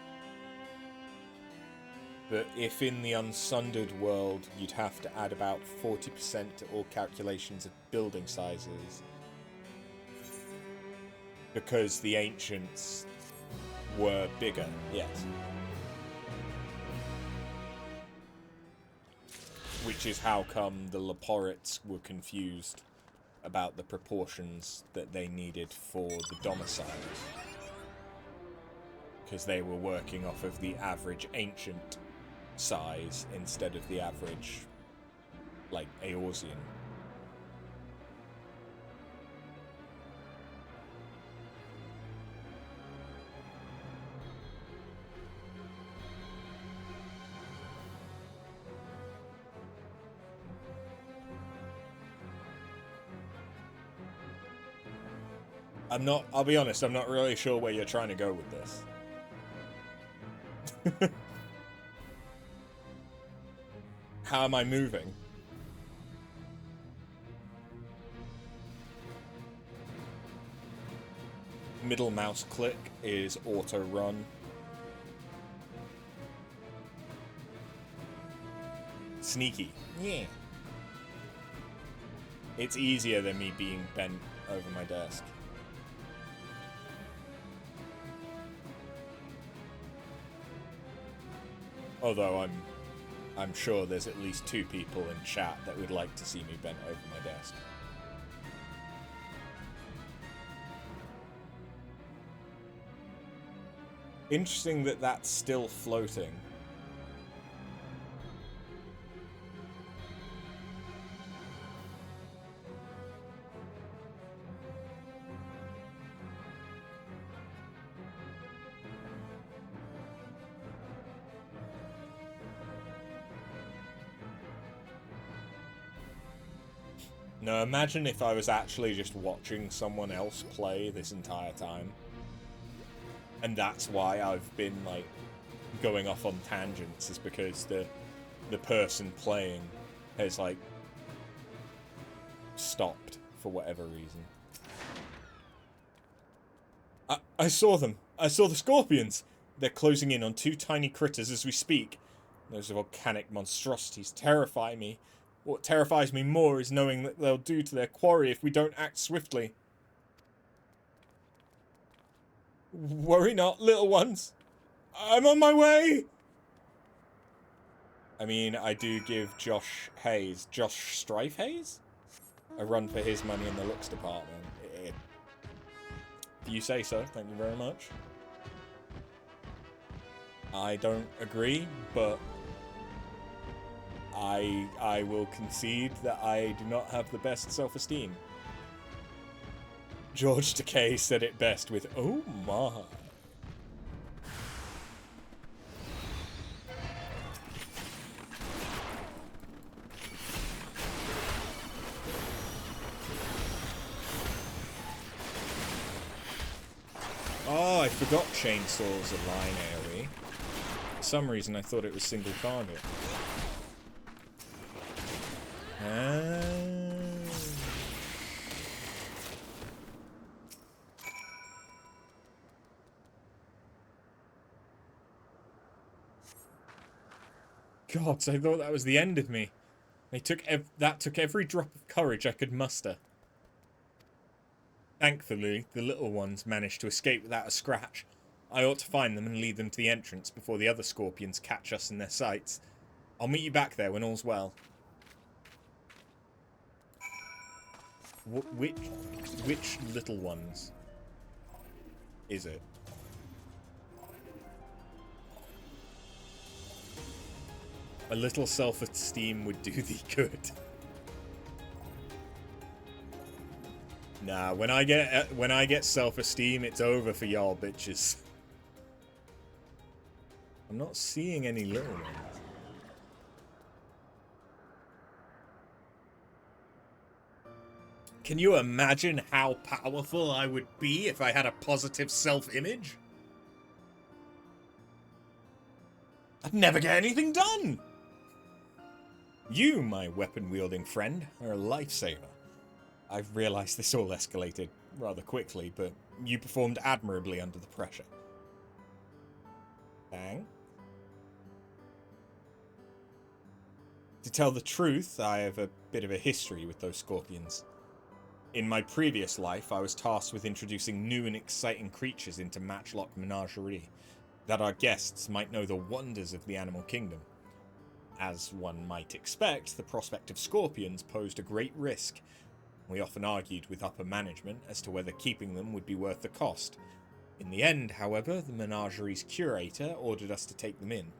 But if in the unsundered world you'd have to add about 40% to all calculations of building sizes, because the ancients were bigger, yes. Which is how come the Leporites were confused about the proportions that they needed for the domiciles. Because they were working off of the average ancient size instead of the average, like, Eorzean. I'll be honest, I'm not really sure where you're trying to go with this. How am I moving? Middle mouse click is auto run. Sneaky. Yeah. It's easier than me being bent over my desk. Although I'm sure there's at least 2 people in chat that would like to see me bent over my desk. Interesting that that's still floating. No, imagine if I was actually just watching someone else play this entire time. And that's why I've been, like, going off on tangents, is because the person playing has, like, stopped for whatever reason. I saw them. I saw the scorpions. They're closing in on 2 tiny critters as we speak. Those volcanic monstrosities terrify me. What terrifies me more is knowing that they'll do to their quarry if we don't act swiftly. Worry not, little ones. I'm on my way! I mean, I do give Josh Strife Hayes, a run for his money in the looks department. If you say so, thank you very much. I don't agree, but I will concede that I do not have the best self-esteem. George Takei said it best with, "Oh my." Oh, I forgot chainsaws are line AoE. For some reason I thought it was single target. Gods, I thought that was the end of me. That took every drop of courage I could muster. Thankfully, the little ones managed to escape without a scratch. I ought to find them and lead them to the entrance before the other scorpions catch us in their sights. I'll meet you back there when all's well. Which little ones is it? A little self-esteem would do thee good. Nah, when I get self-esteem, it's over for y'all bitches. I'm not seeing any little ones. Can you imagine how powerful I would be if I had a positive self-image? I'd never get anything done! You, my weapon-wielding friend, are a lifesaver. I've realized this all escalated rather quickly, but you performed admirably under the pressure. Bang. To tell the truth, I have a bit of a history with those scorpions. In my previous life, I was tasked with introducing new and exciting creatures into Matchlock Menagerie, that our guests might know the wonders of the animal kingdom. As one might expect, the prospect of scorpions posed a great risk. We often argued with upper management as to whether keeping them would be worth the cost. In the end, however, the menagerie's curator ordered us to take them in.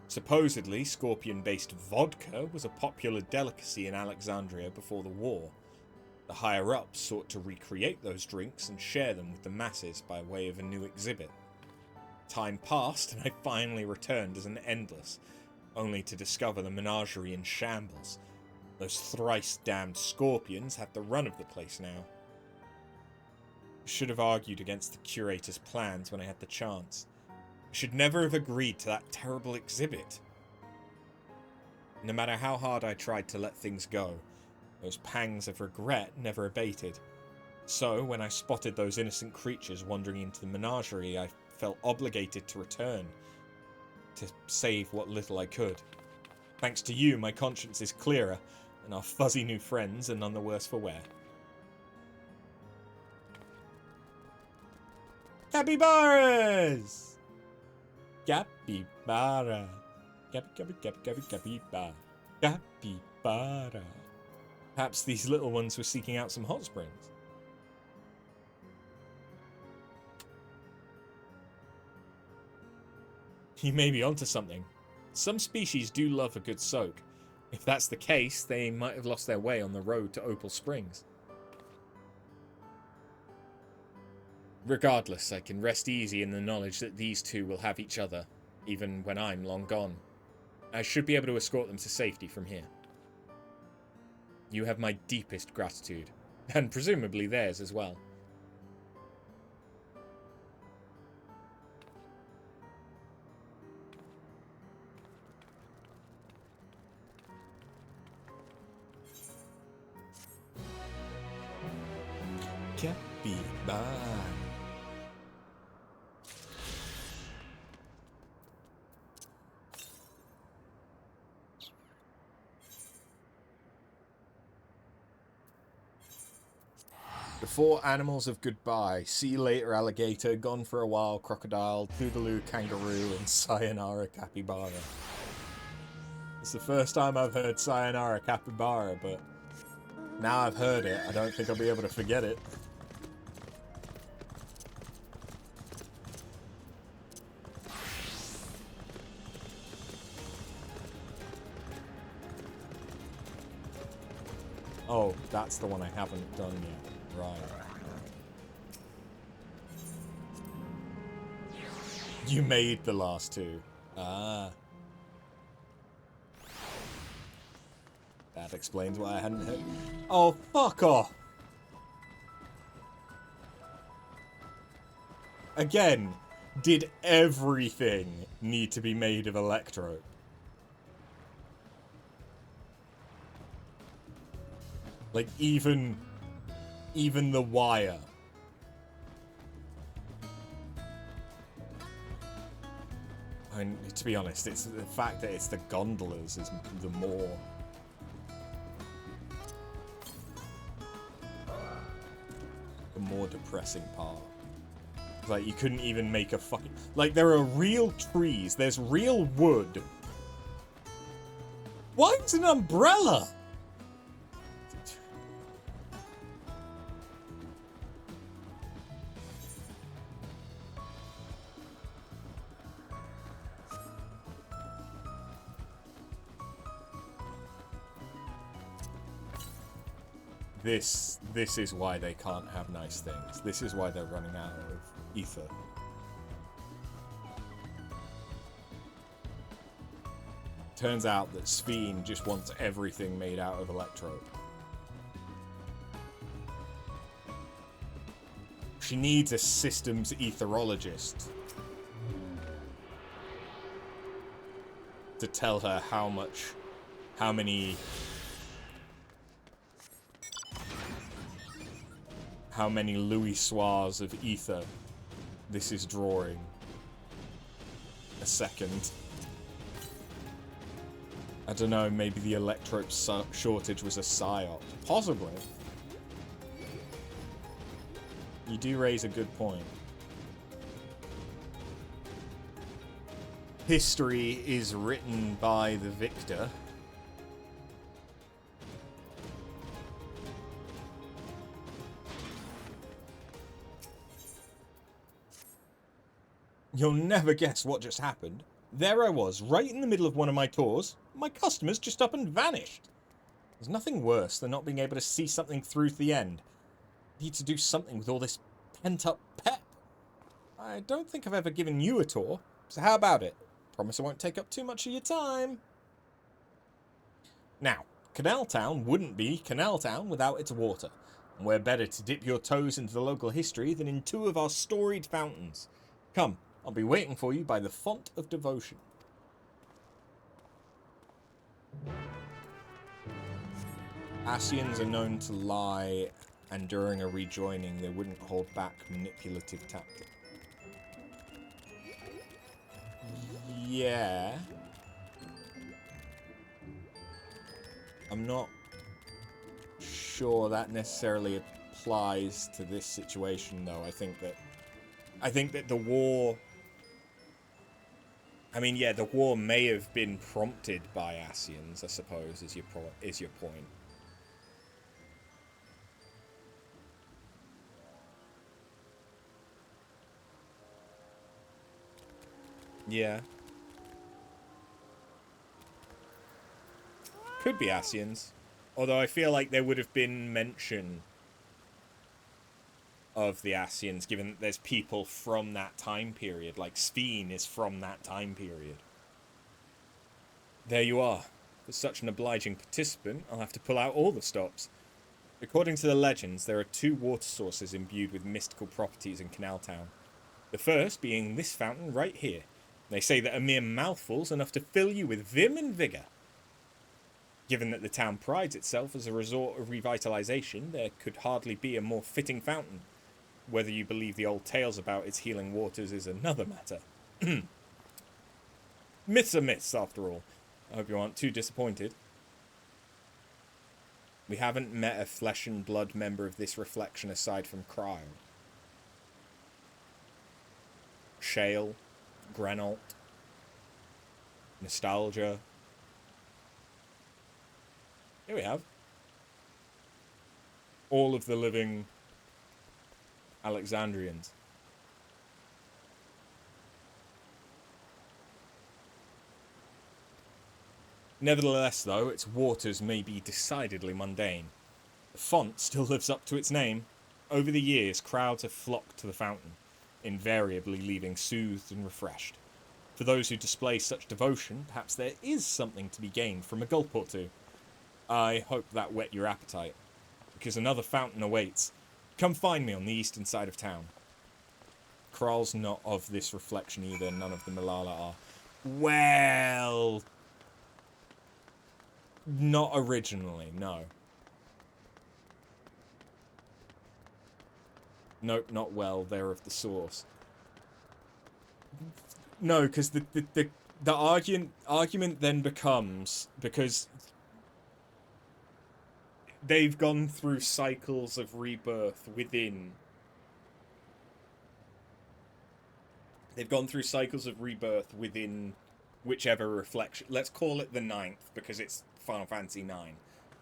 Supposedly, scorpion-based vodka was a popular delicacy in Alexandria before the war. The higher-ups sought to recreate those drinks and share them with the masses by way of a new exhibit. Time passed, and I finally returned as an Endless, only to discover the menagerie in shambles. Those thrice-damned scorpions have the run of the place now. I should have argued against the curator's plans when I had the chance. I should never have agreed to that terrible exhibit. No matter how hard I tried to let things go, those pangs of regret never abated. So, when I spotted those innocent creatures wandering into the menagerie, I felt obligated to return, to save what little I could. Thanks to you, my conscience is clearer, and our fuzzy new friends are none the worse for wear. Capybaras! Capybara. Capybara. Capybara. Perhaps these little ones were seeking out some hot springs. You may be onto something. Some species do love a good soak. If that's the case, they might have lost their way on the road to Opal Springs. Regardless, I can rest easy in the knowledge that these two will have each other, even when I'm long gone. I should be able to escort them to safety from here. You have my deepest gratitude, and presumably theirs as well. Capybara. The four animals of goodbye. See you later, alligator. Gone for a while, crocodile. Toodaloo, kangaroo, and sayonara, capybara. It's the first time I've heard sayonara, capybara, but now I've heard it, I don't think I'll be able to forget it. Oh, that's the one I haven't done yet. Right. You made the last two. Ah. That explains why I hadn't hit. Oh, fuck off! Again, did everything need to be made of electrode? Like, even the wire. I mean, to be honest, it's the fact that it's the gondolas is the more... more depressing part. Like, you couldn't even make a fucking... Like, there are real trees. There's real wood. Why is an umbrella? This is why they can't have nice things. This is why they're running out of ether. Turns out that Sphene just wants everything made out of electrode. She needs a systems etherologist to tell her how many louisoirs of ether this is drawing a second. I don't know, maybe the electrope shortage was a psyop. Possibly. You do raise a good point. History is written by the victor. You'll never guess what just happened. There I was, right in the middle of one of my tours. My customers just up and vanished. There's nothing worse than not being able to see something through to the end. Need to do something with all this pent-up pep. I don't think I've ever given you a tour, so how about it? Promise I won't take up too much of your time. Now, Canal Town wouldn't be Canal Town without its water. And where better to dip your toes into the local history than in two of our storied fountains. Come, I'll be waiting for you by the Font of Devotion. Ascians are known to lie, and during a rejoining, they wouldn't hold back manipulative tactics. Yeah. I'm not sure that necessarily applies to this situation, though. I think that the war... I mean, yeah, the war may have been prompted by Ascians, I suppose, is your point. Yeah. Could be Ascians. Although I feel like there would have been mention of the Ascians, given that there's people from that time period. Like, Sphene is from that time period. There you are. For such an obliging participant, I'll have to pull out all the stops. According to the legends, there are two water sources imbued with mystical properties in Canal Town. The first being this fountain right here. They say that a mere mouthful's enough to fill you with vim and vigour. Given that the town prides itself as a resort of revitalization, there could hardly be a more fitting fountain. Whether you believe the old tales about its healing waters is another matter. Myths are myths, after all. I hope you aren't too disappointed. We haven't met a flesh and blood member of this reflection aside from Cryle. Shale, Granault, Nostalgia. Here we have all of the living Alexandrians. Nevertheless, though, its waters may be decidedly mundane. The font still lives up to its name. Over the years, crowds have flocked to the fountain, invariably leaving soothed and refreshed. For those who display such devotion, perhaps there is something to be gained from a gulp or two. I hope that whet your appetite, because another fountain awaits. Come find me on the eastern side of town. Kral's not of this reflection either, none of the Malala are. Well... not originally, no. Nope, not well, they're of the source. No, because the argument then becomes, because they've gone through cycles of rebirth within. They've gone through cycles of rebirth within whichever reflection. Let's call it the 9th, because it's Final Fantasy IX.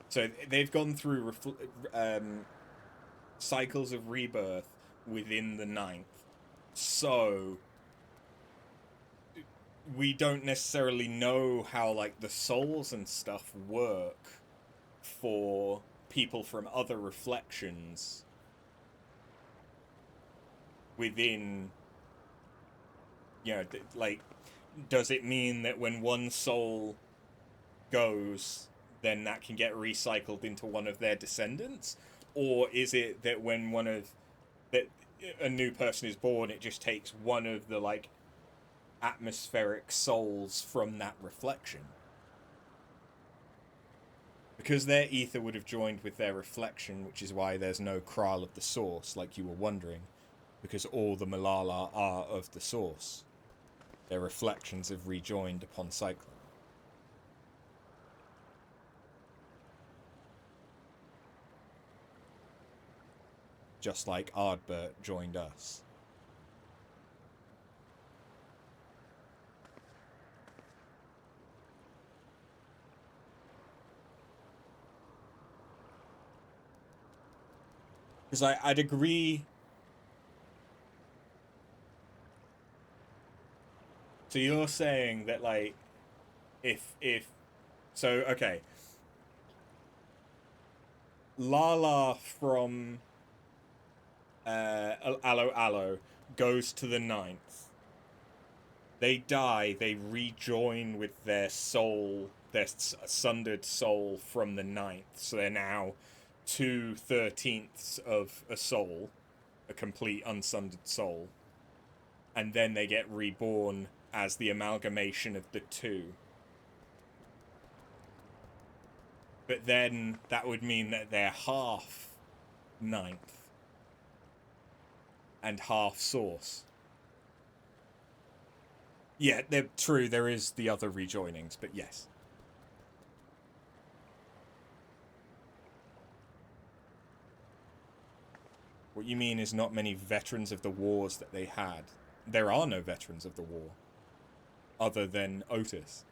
So they've gone through cycles of rebirth within the 9th. So we don't necessarily know how, like, the souls and stuff work for people from other reflections within, you know, like, does it mean that when one soul goes, then that can get recycled into one of their descendants? Or is it that when a new person is born, it just takes one of the, like, atmospheric souls from that reflection? Because their ether would have joined with their reflection, which is why there's no Kral of the source, like you were wondering, because all the Malala are of the source. Their reflections have rejoined upon cycling. Just like Ardbert joined us. Because I'd agree. So you're saying that, like, so, okay. Lala from Aloe Aloe goes to the 9th. They die, they rejoin with their soul, their sundered soul from the 9th. So they're now 2/13 of a soul, a complete unsundered soul. And then they get reborn as the amalgamation of the two. But then that would mean that they're half 9th and half source. Yeah, they're true, there is the other rejoinings, but yes. What you mean is not many veterans of the wars that they had. There are no veterans of the war, other than Otis.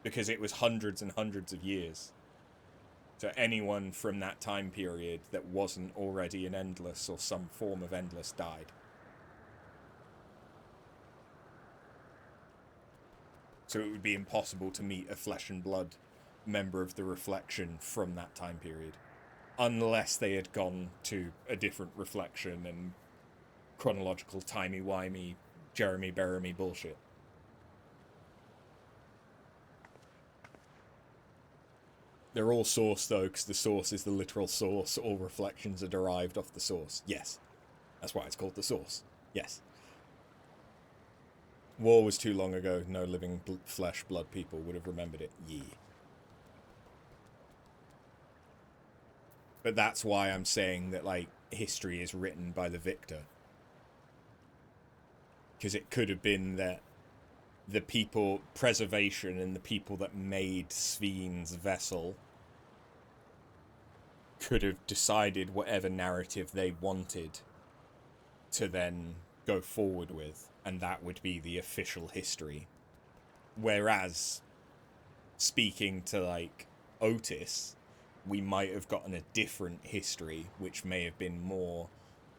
Because it was hundreds and hundreds of years. So anyone from that time period that wasn't already an Endless or some form of Endless died. So it would be impossible to meet a flesh and blood member of the Reflection from that time period. Unless they had gone to a different reflection and chronological timey-wimey, Jeremy-Beremy bullshit. They're all source, though, because the source is the literal source. All reflections are derived off the source. Yes. That's why it's called the source. Yes. War was too long ago. No living flesh, blood people would have remembered it. Yeah. But that's why I'm saying that, like, history is written by the victor. Because it could have been that the people, preservation, and the people that made Sven's vessel could have decided whatever narrative they wanted to then go forward with, and that would be the official history. Whereas, speaking to, like, Otis, we might have gotten a different history, which may have been more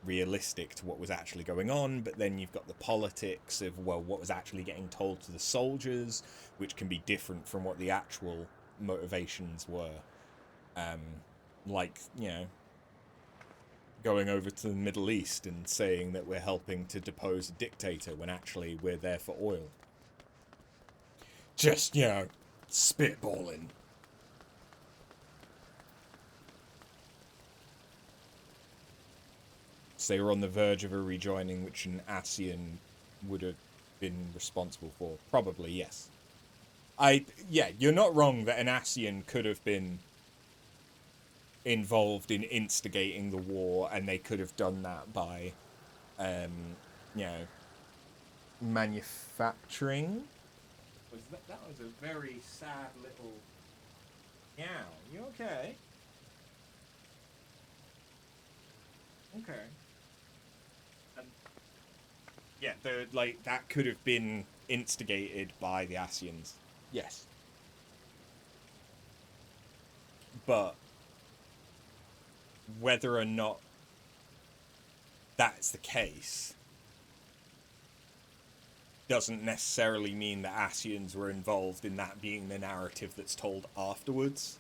realistic to what was actually going on, but then you've got the politics of, well, what was actually getting told to the soldiers, which can be different from what the actual motivations were. Like, you know, going over to the Middle East and saying that we're helping to depose a dictator when actually we're there for oil. Just, you know, spitballing. So they were on the verge of a rejoining, which an Ascian would have been responsible for. Probably, yes. Yeah, you're not wrong that an Ascian could have been involved in instigating the war, and they could have done that by, you know, manufacturing. That was a very sad little meow. You okay? Okay. Yeah, like, that could have been instigated by the Ascians. Yes. But whether or not that's the case doesn't necessarily mean that Ascians were involved in that being the narrative that's told afterwards.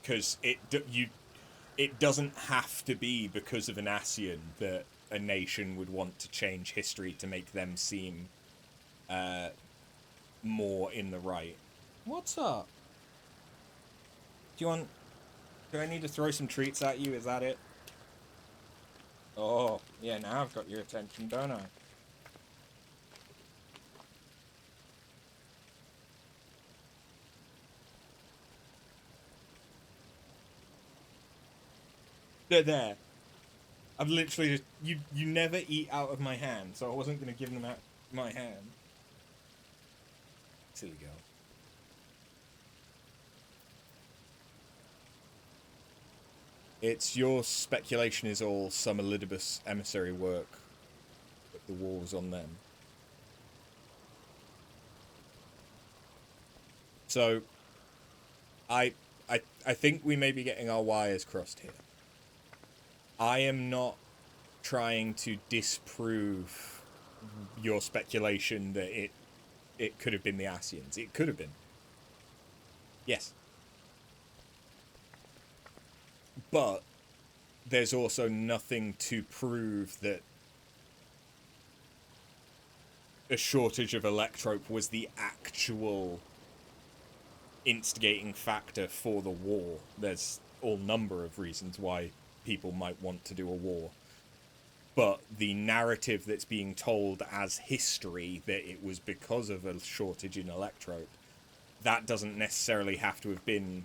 Because it doesn't have to be because of an Ascian that a nation would want to change history to make them seem more in the right. What's up? Do I need to throw some treats at you? Is that it? Oh, yeah, now I've got your attention, don't I? They're there. I've literally just... You never eat out of my hand, so I wasn't going to give them out of my hand. Silly girl. It's your speculation is all some Elidibus emissary work, but the war was on them. So, I think we may be getting our wires crossed here. I am not trying to disprove your speculation that it could have been the Ascians. It could have been. Yes. But there's also nothing to prove that a shortage of Electrope was the actual instigating factor for the war. There's all number of reasons why people might want to do a war. But the narrative that's being told as history, that it was because of a shortage in Electrope, that doesn't necessarily have to have been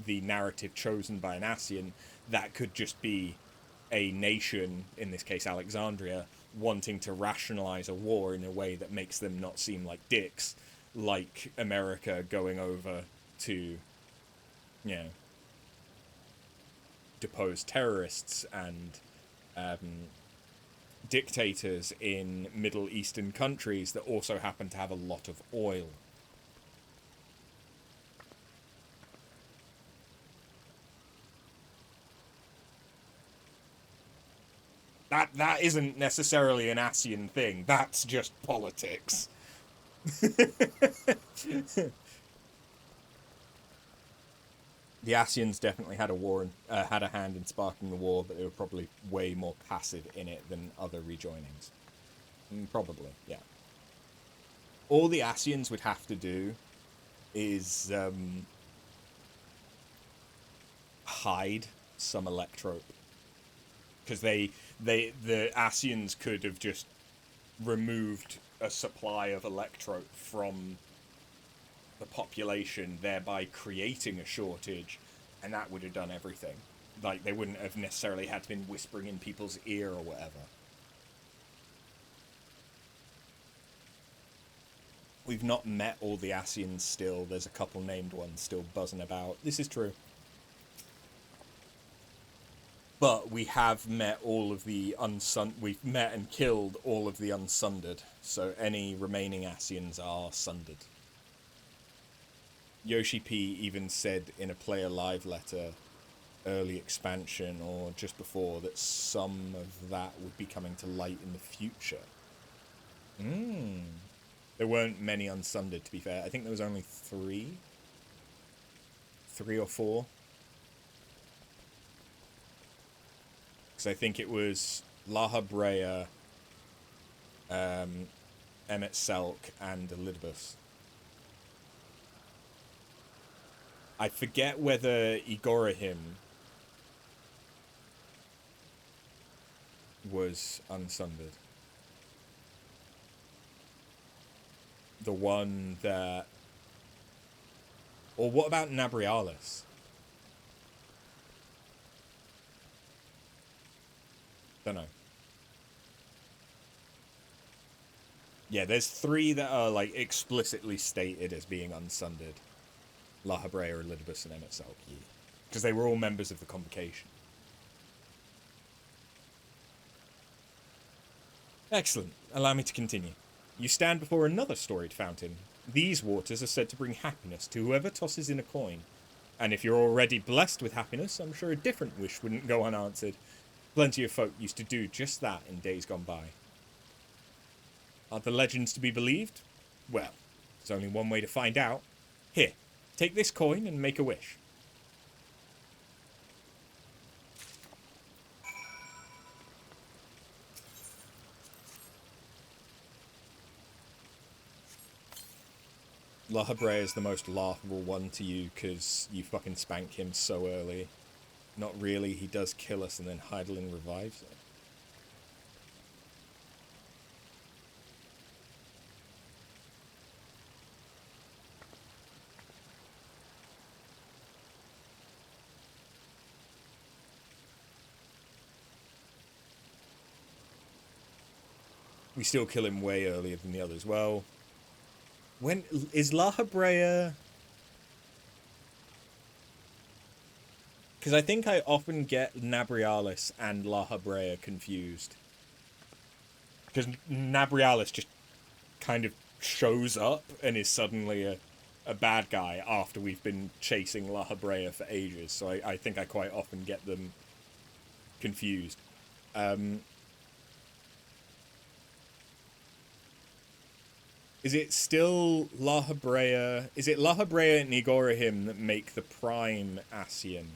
the narrative chosen by an Ascian. That could just be a nation, in this case Alexandria, wanting to rationalize a war in a way that makes them not seem like dicks, like America going over to, you know, depose terrorists and dictators in Middle Eastern countries that also happen to have a lot of oil. That isn't necessarily an Ascian thing. That's just politics. The Ascians definitely had had a hand in sparking the war, but they were probably way more passive in it than other rejoinings. Probably, yeah. All the Ascians would have to do is hide some Electrope. Because the Ascians could have just removed a supply of Electrope from the population, thereby creating a shortage, and that would have done everything. Like, they wouldn't have necessarily had to been whispering in people's ear or whatever. We've not met all the Asians still. There's a couple named ones still buzzing about. This is true. But we have met all of the we've met and killed all of the unsundered. So any remaining Asians are sundered. Yoshi P even said in a player live letter, early expansion or just before, that some of that would be coming to light in the future. There weren't many unsundered, to be fair. I think there was only 3 or 4. Because I think it was La Habrea, Emmet Selk, and Elidibus. I forget whether Igorahim was unsundered. The one that... Or what about Nabrialis? Don't know. Yeah, there's 3 that are, like, explicitly stated as being unsundered. La Habrea, Elidibus, and Emmet Selk. Because they were all members of the Convocation. Excellent. Allow me to continue. You stand before another storied fountain. These waters are said to bring happiness to whoever tosses in a coin. And if you're already blessed with happiness, I'm sure a different wish wouldn't go unanswered. Plenty of folk used to do just that in days gone by. Are the legends to be believed? Well, there's only one way to find out. Here, take this coin and make a wish. La Habrea is the most laughable one to you because you fucking spank him so early. Not really, he does kill us and then Heidelin revives it. We still kill him way earlier than the others. Well, when is La Habrea? Because I think I often get Nabrialis and La Habrea confused. Because Nabrialis just kind of shows up and is suddenly a bad guy after we've been chasing La Habrea for ages. So I think I quite often get them confused. Is it still La Habrea? Is it La Habrea and Igorahim that make the Prime Asian?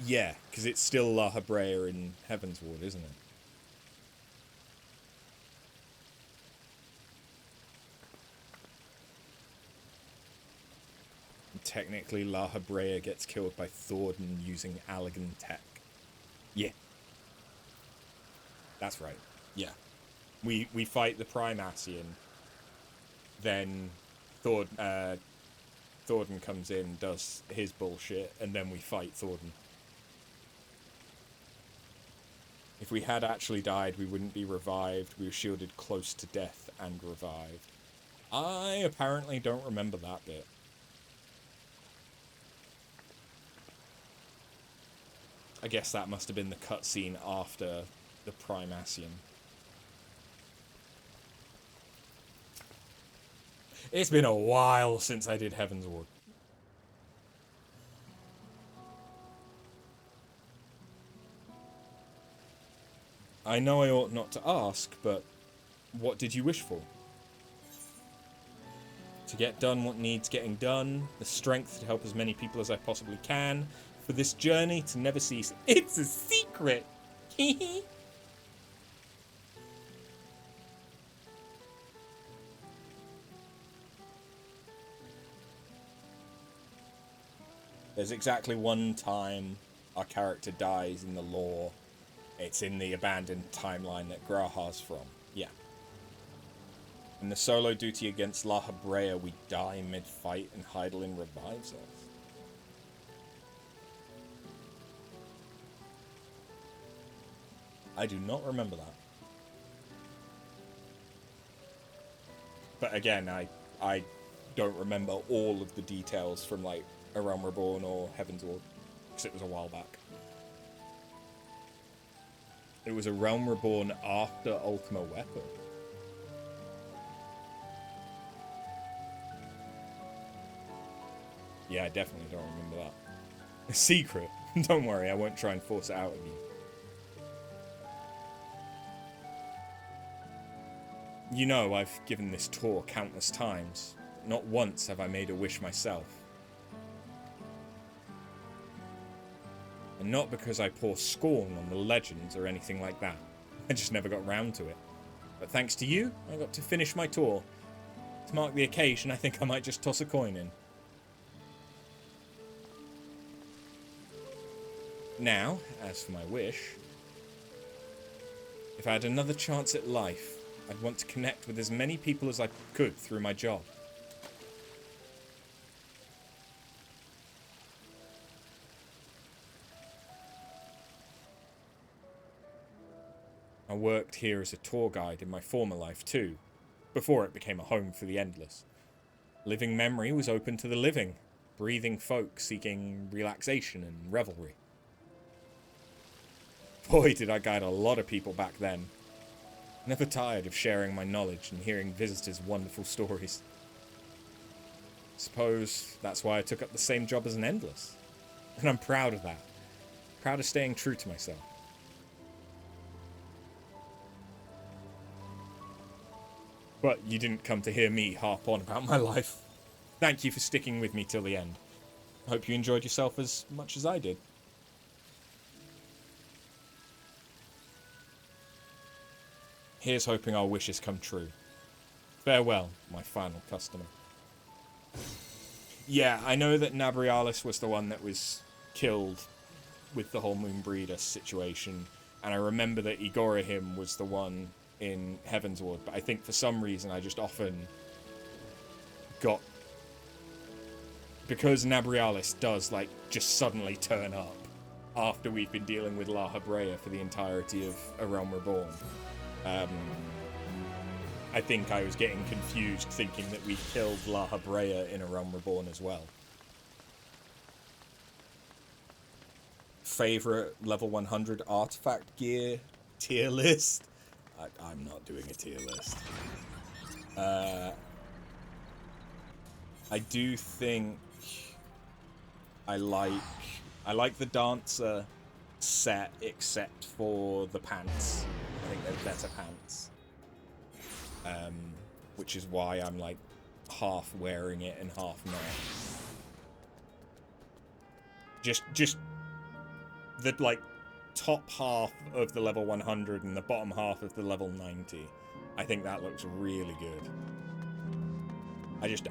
Yeah, because it's still La Habrea in Heavensward, isn't it? And technically, La Habrea gets killed by Thordan using Allegan tech. Yeah. That's right. Yeah. We fight the Prime Asian, then Thordan comes in, does his bullshit, and then we fight Thordan. If we had actually died, we wouldn't be revived. We were shielded close to death and revived. I apparently don't remember that bit. I guess that must have been the cutscene after the Prime Asian. It's been a while since I did Heavensward. I know I ought not to ask, but what did you wish for? To get done what needs getting done, the strength to help as many people as I possibly can, for this journey to never cease. It's a secret! There's exactly one time our character dies in the lore It's in the abandoned timeline that Graha's from. Yeah. In the solo duty against La Habrea, we die mid-fight and Heidelin revives us. I do not remember that. But again, I don't remember all of the details from, like, A Realm Reborn or Heavensward, because it was a while back. It was A Realm Reborn after Ultima Weapon. Yeah, I definitely don't remember that. A secret. Don't worry, I won't try and force it out of you. You know, I've given this tour countless times. Not once have I made a wish myself. And not because I pour scorn on the legends or anything like that. I just never got round to it. But thanks to you, I got to finish my tour. To mark the occasion, I think I might just toss a coin in. Now, as for my wish, if I had another chance at life, I'd want to connect with as many people as I could through my job. I worked here as a tour guide in my former life too, before it became a home for the endless. Living Memory was open to the living, breathing folk seeking relaxation and revelry. Boy, did I guide a lot of people back then. Never tired of sharing my knowledge and hearing visitors' wonderful stories. Suppose that's why I took up the same job as an endless. And I'm proud of that. Proud of staying true to myself. But you didn't come to hear me harp on about my life. Thank you for sticking with me till the end. I hope you enjoyed yourself as much as I did. Here's hoping our wishes come true. Farewell, my final customer. Yeah, I know that Nabrialis was the one that was killed with the whole Moonbreeder situation, and I remember that Igorahim was the one in Heavensward, but I think for some reason I just often got... Because Nabrialis does, like, just suddenly turn up after we've been dealing with La Habrea for the entirety of A Realm Reborn. I think I was getting confused thinking that we killed La Habrea in A Realm Reborn as well. Favorite level 100 artifact gear tier list? I'm not doing a tier list. I do think I like the dancer set except for the pants. I think they're better pants. Which is why I'm like half wearing it and half not. Just the like top half of the level 100 and the bottom half of the level 90. I think that looks really good.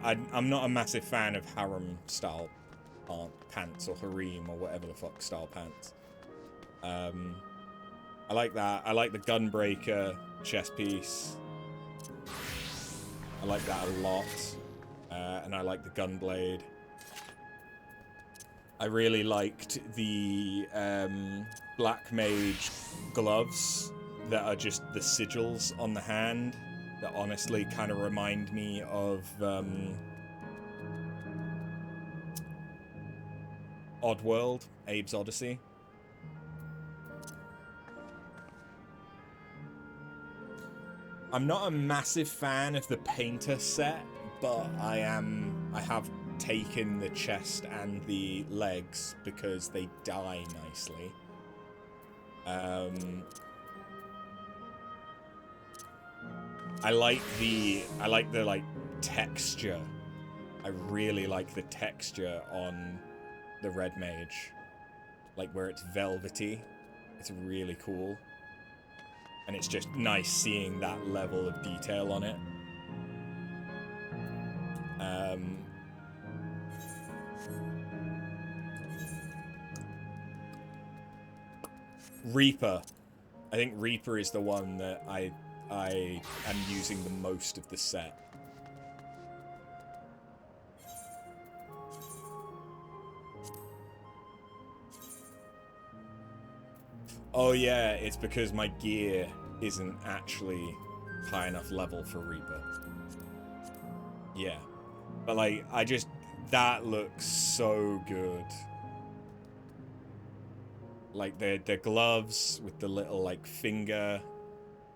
I'm not a massive fan of harem style pants or harem or whatever the fuck style pants. I like that. I like the gunbreaker chest piece. I like that a lot. And I like the gunblade. I really liked the Black Mage gloves that are just the sigils on the hand that honestly kind of remind me of Oddworld, Abe's Odyssey. I'm not a massive fan of the painter set, but I have taken the chest and the legs because they die nicely. I like the like texture. I really like the texture on the Red Mage. Like where it's velvety. It's really cool. And it's just nice seeing that level of detail on it. Reaper. I think Reaper is the one that I am using the most of the set. Oh yeah, it's because my gear isn't actually high enough level for Reaper. Yeah. But like, that looks so good. Like the gloves with the little like finger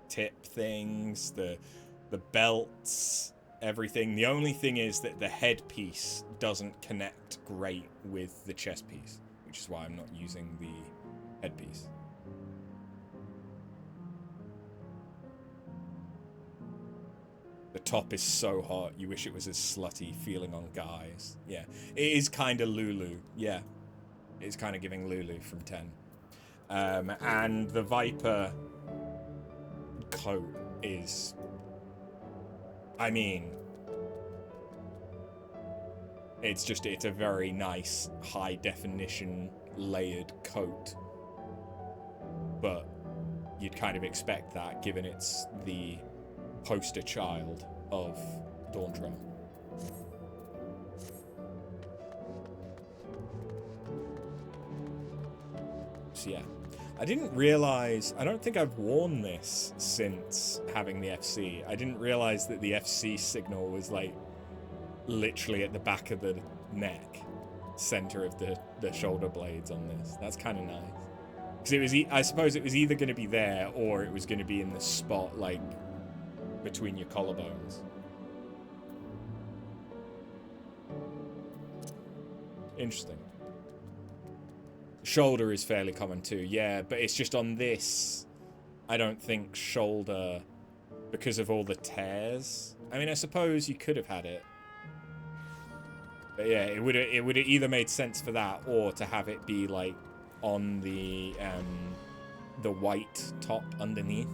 tip things, the belts, everything. The only thing is that the headpiece doesn't connect great with the chest piece, which is why I'm not using the headpiece. The top is so hot, you wish it was as slutty feeling on guys. Yeah, it is kind of Lulu. Yeah, it's kind of giving Lulu from 10. And the Viper coat is, I mean, it's a very nice high definition layered coat, but you'd kind of expect that given it's the poster child of Dawntrail. So yeah, I didn't realize, I don't think I've worn this since having the FC. I didn't realize that the FC signal was like literally at the back of the neck, center of the shoulder blades on this. That's kind of nice. Because it was, I suppose it was either going to be there or it was going to be in the spot like between your collarbones. Interesting. Shoulder is fairly common too, yeah, but it's just on this, I don't think shoulder, because of all the tears. I mean, I suppose you could have had it. But yeah, it would have either made sense for that or to have it be like on the white top underneath.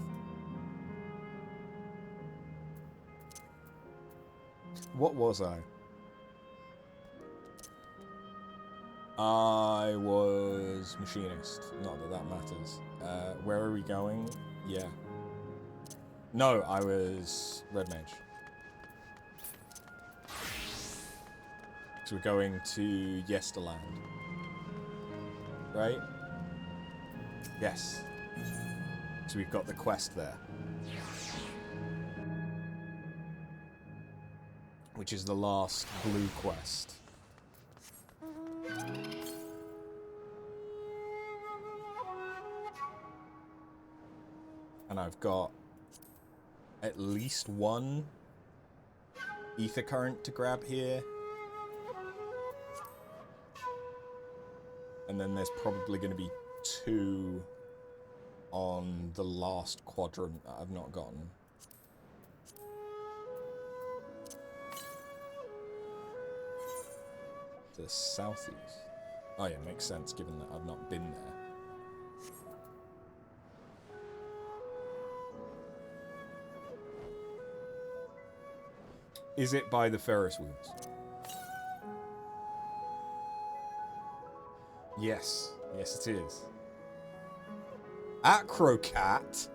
What was I? I was machinist. Not that that matters. Where are we going? Yeah. No, I was red mage. So we're going to Yesterland. Right? Yes. So we've got the quest there. Which is the last blue quest. And I've got at least one ether current to grab here. And then there's probably going to be 2 on the last quadrant that I've not gotten. To the southeast. Oh yeah, makes sense given that I've not been there. Is it by the Ferris wheels? Yes. Yes, it is. Acrocat?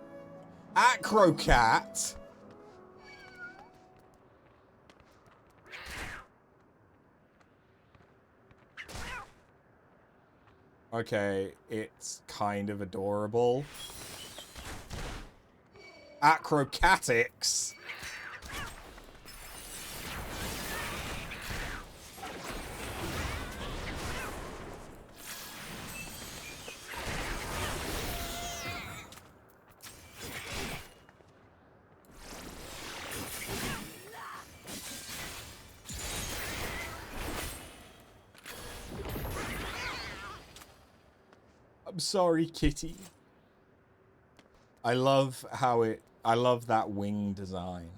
Acrocat? Okay, it's kind of adorable. Acrocatics? I'm sorry, kitty. I love that wing design.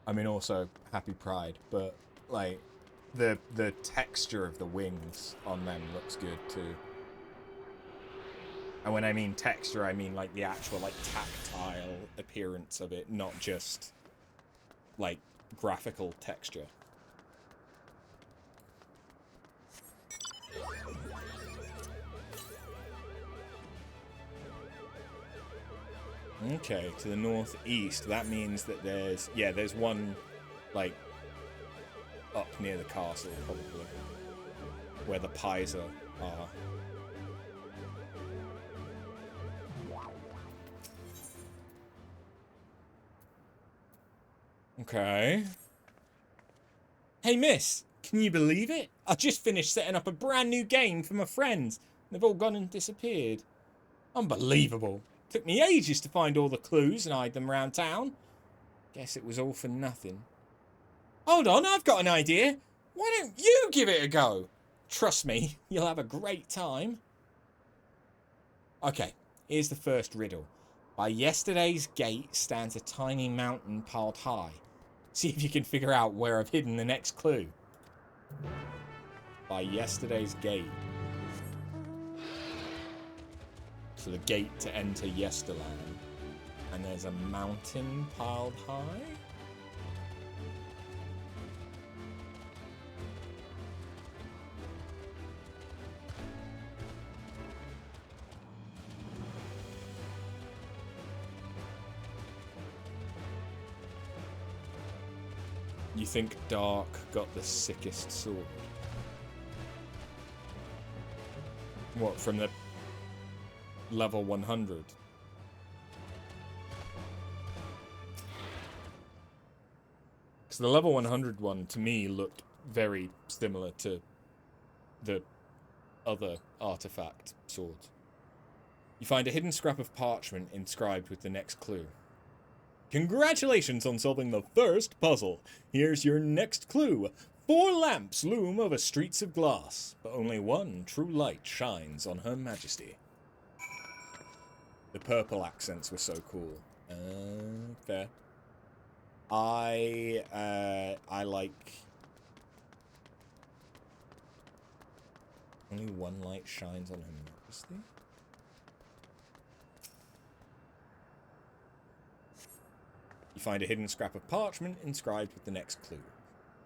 I mean, also, happy Pride, but, like, the texture of the wings on them looks good, too. And when I mean texture, I mean, like, the actual, like, tactile appearance of it, not just, like, graphical texture. Okay, to the northeast. That means that there's one, like, up near the castle, probably, where the Pisa are. Okay. Hey, miss, can you believe it? I just finished setting up a brand new game for my friends. They've all gone and disappeared. Unbelievable. Took me ages to find all the clues and hide them around town. Guess it was all for nothing. Hold on, I've got an idea. Why don't you give it a go? Trust me, you'll have a great time. Okay, here's the first riddle. By yesterday's gate stands a tiny mountain piled high. See if you can figure out where I've hidden the next clue. By yesterday's gate. So the gate to enter Yesterland. And there's a mountain piled high? You think Dark got the sickest sword? What, from the level 100? Because the level 100 one, to me, looked very similar to the other artifact swords. You find a hidden scrap of parchment inscribed with the next clue. Congratulations on solving the first puzzle. Here's your next clue. 4 lamps loom over streets of glass, but only one true light shines on Her Majesty. The purple accents were so cool. Fair. I like... Only one light shines on Her Majesty? You find a hidden scrap of parchment inscribed with the next clue.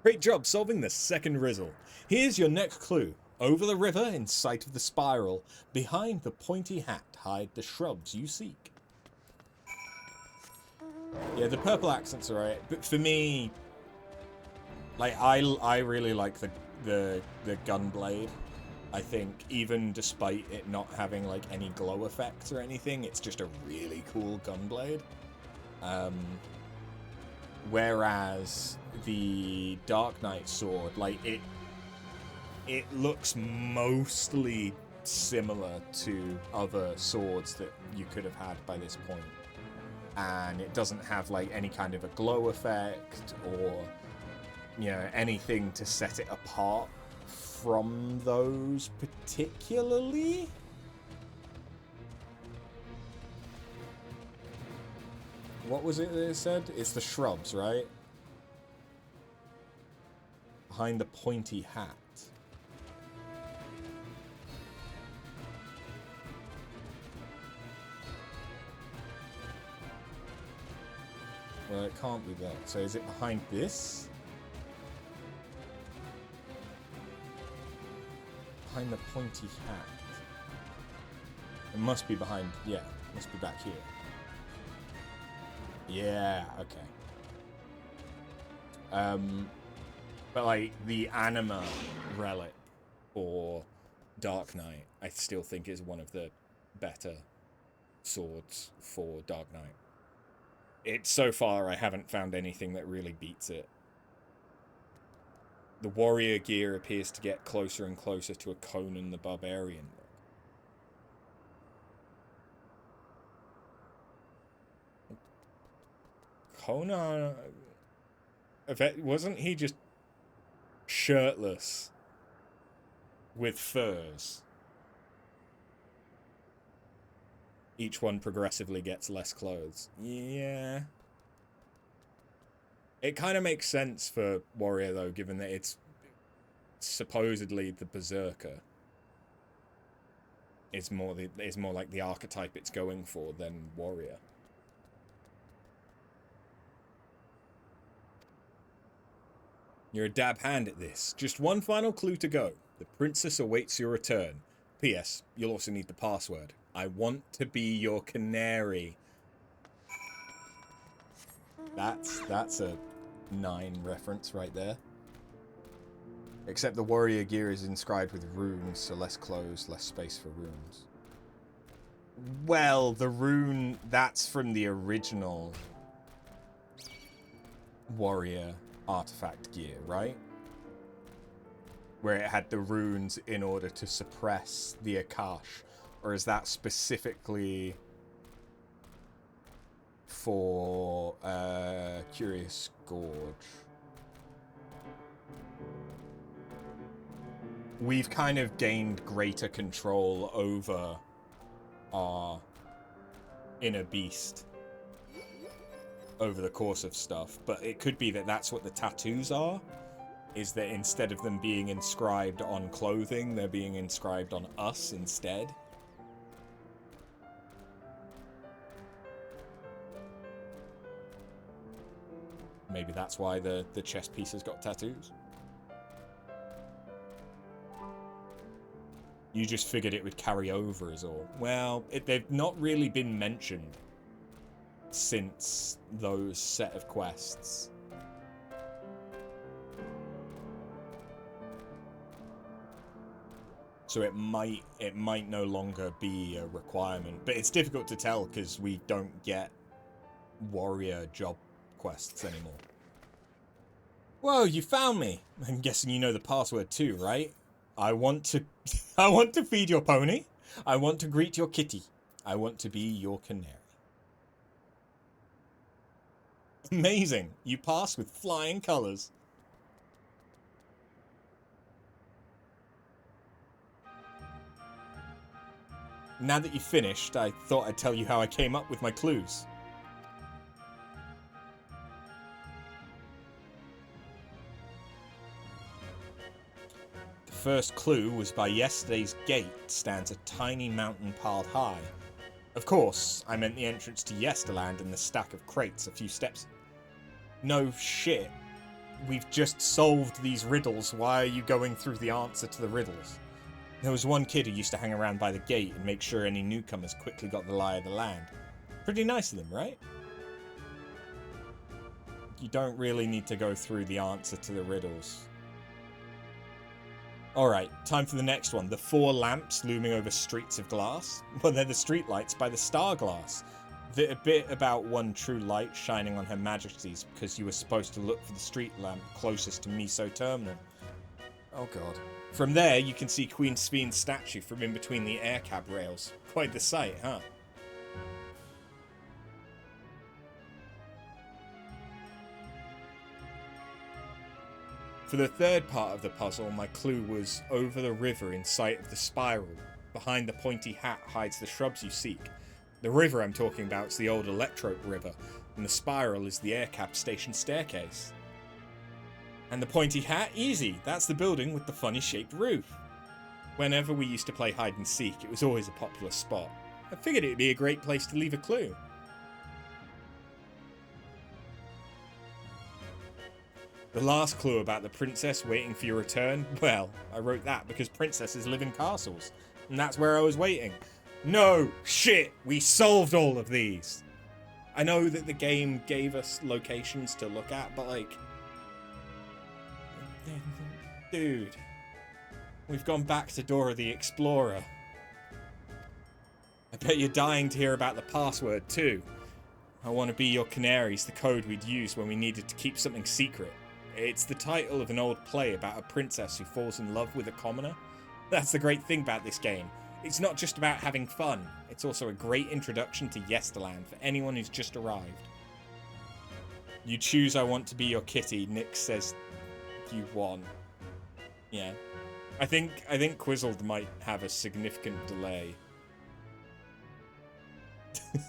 Great job solving the second riddle. Here's your next clue. Over the river, in sight of the spiral, behind the pointy hat hide the shrubs you seek. Yeah, the purple accents are right, but for me, like, I really like the gunblade. I think even despite it not having like any glow effects or anything, it's just a really cool gunblade. Whereas the Dark Knight sword, like, it looks mostly similar to other swords that you could have had by this point. And it doesn't have like any kind of a glow effect or, you know, anything to set it apart from those particularly. What was it that it said? It's the shrubs, right? Behind the pointy hat. Well, it can't be that. So is it behind this? Behind the pointy hat. It must be behind... Yeah, it must be back here. Yeah, okay. But like the Anima relic or Dark Knight, I still think is one of the better swords for Dark Knight. So far, I haven't found anything that really beats it. The warrior gear appears to get closer and closer to a Conan the Barbarian look. Conan... Wasn't he just shirtless with furs? Each one progressively gets less clothes. Yeah. It kind of makes sense for warrior, though, given that it's supposedly the berserker. It's more like the archetype it's going for than warrior. You're a dab hand at this. Just one final clue to go. The princess awaits your return. P.S. You'll also need the password. I want to be your canary. That's a 9 reference right there. Except the warrior gear is inscribed with runes, so less clothes, less space for runes. Well, the rune, that's from the original warrior artifact gear, right? Where it had the runes in order to suppress the Akash. Or is that specifically for Curious Gorge? We've kind of gained greater control over our inner beast over the course of stuff, but it could be that that's what the tattoos are, is that instead of them being inscribed on clothing, they're being inscribed on us instead. Maybe that's why the chest piece has got tattoos. You just figured it would carry over is all. Well, they've not really been mentioned since those set of quests. So it might no longer be a requirement. But it's difficult to tell because we don't get warrior job quests anymore. Whoa, you found me! I'm guessing you know the password too, right? I want to feed your pony. I want to greet your kitty. I want to be your canary. Amazing. You pass with flying colors. Now that you've finished, I thought I'd tell you how I came up with my clues. First clue was by yesterday's gate stands a tiny mountain piled high. Of course, I meant the entrance to Yesterland and the stack of crates a few steps. No shit. We've just solved these riddles. Why are you going through the answer to the riddles? There was one kid who used to hang around by the gate and make sure any newcomers quickly got the lie of the land. Pretty nice of them, right? You don't really need to go through the answer to the riddles. Alright, time for the next one. The 4 lamps looming over streets of glass. Well, they're the street lights by the star glass. A bit about one true light shining on Her Majesty's because you were supposed to look for the street lamp closest to Miso Terminal. Oh god. From there, you can see Queen Sveen's statue from in between the air cab rails. Quite the sight, huh? For the third part of the puzzle, my clue was over the river in sight of the spiral. Behind the pointy hat hides the shrubs you seek. The river I'm talking about is the old Electrope River, and the spiral is the aircap station staircase. And the pointy hat? Easy! That's the building with the funny shaped roof. Whenever we used to play hide and seek, it was always a popular spot. I figured it'd be a great place to leave a clue. The last clue about the princess waiting for your return, well, I wrote that because princesses live in castles, and that's where I was waiting. No! Shit! We solved all of these! I know that the game gave us locations to look at, but like... Dude. We've gone back to Dora the Explorer. I bet you're dying to hear about the password too. I want to be your canary's the code we'd use when we needed to keep something secret. It's the title of an old play about a princess who falls in love with a commoner. That's the great thing about this game. It's not just about having fun, it's also a great introduction to Yesterland for anyone who's just arrived. You choose I want to be your kitty, Nick says you won. Yeah. I think Quizzled might have a significant delay.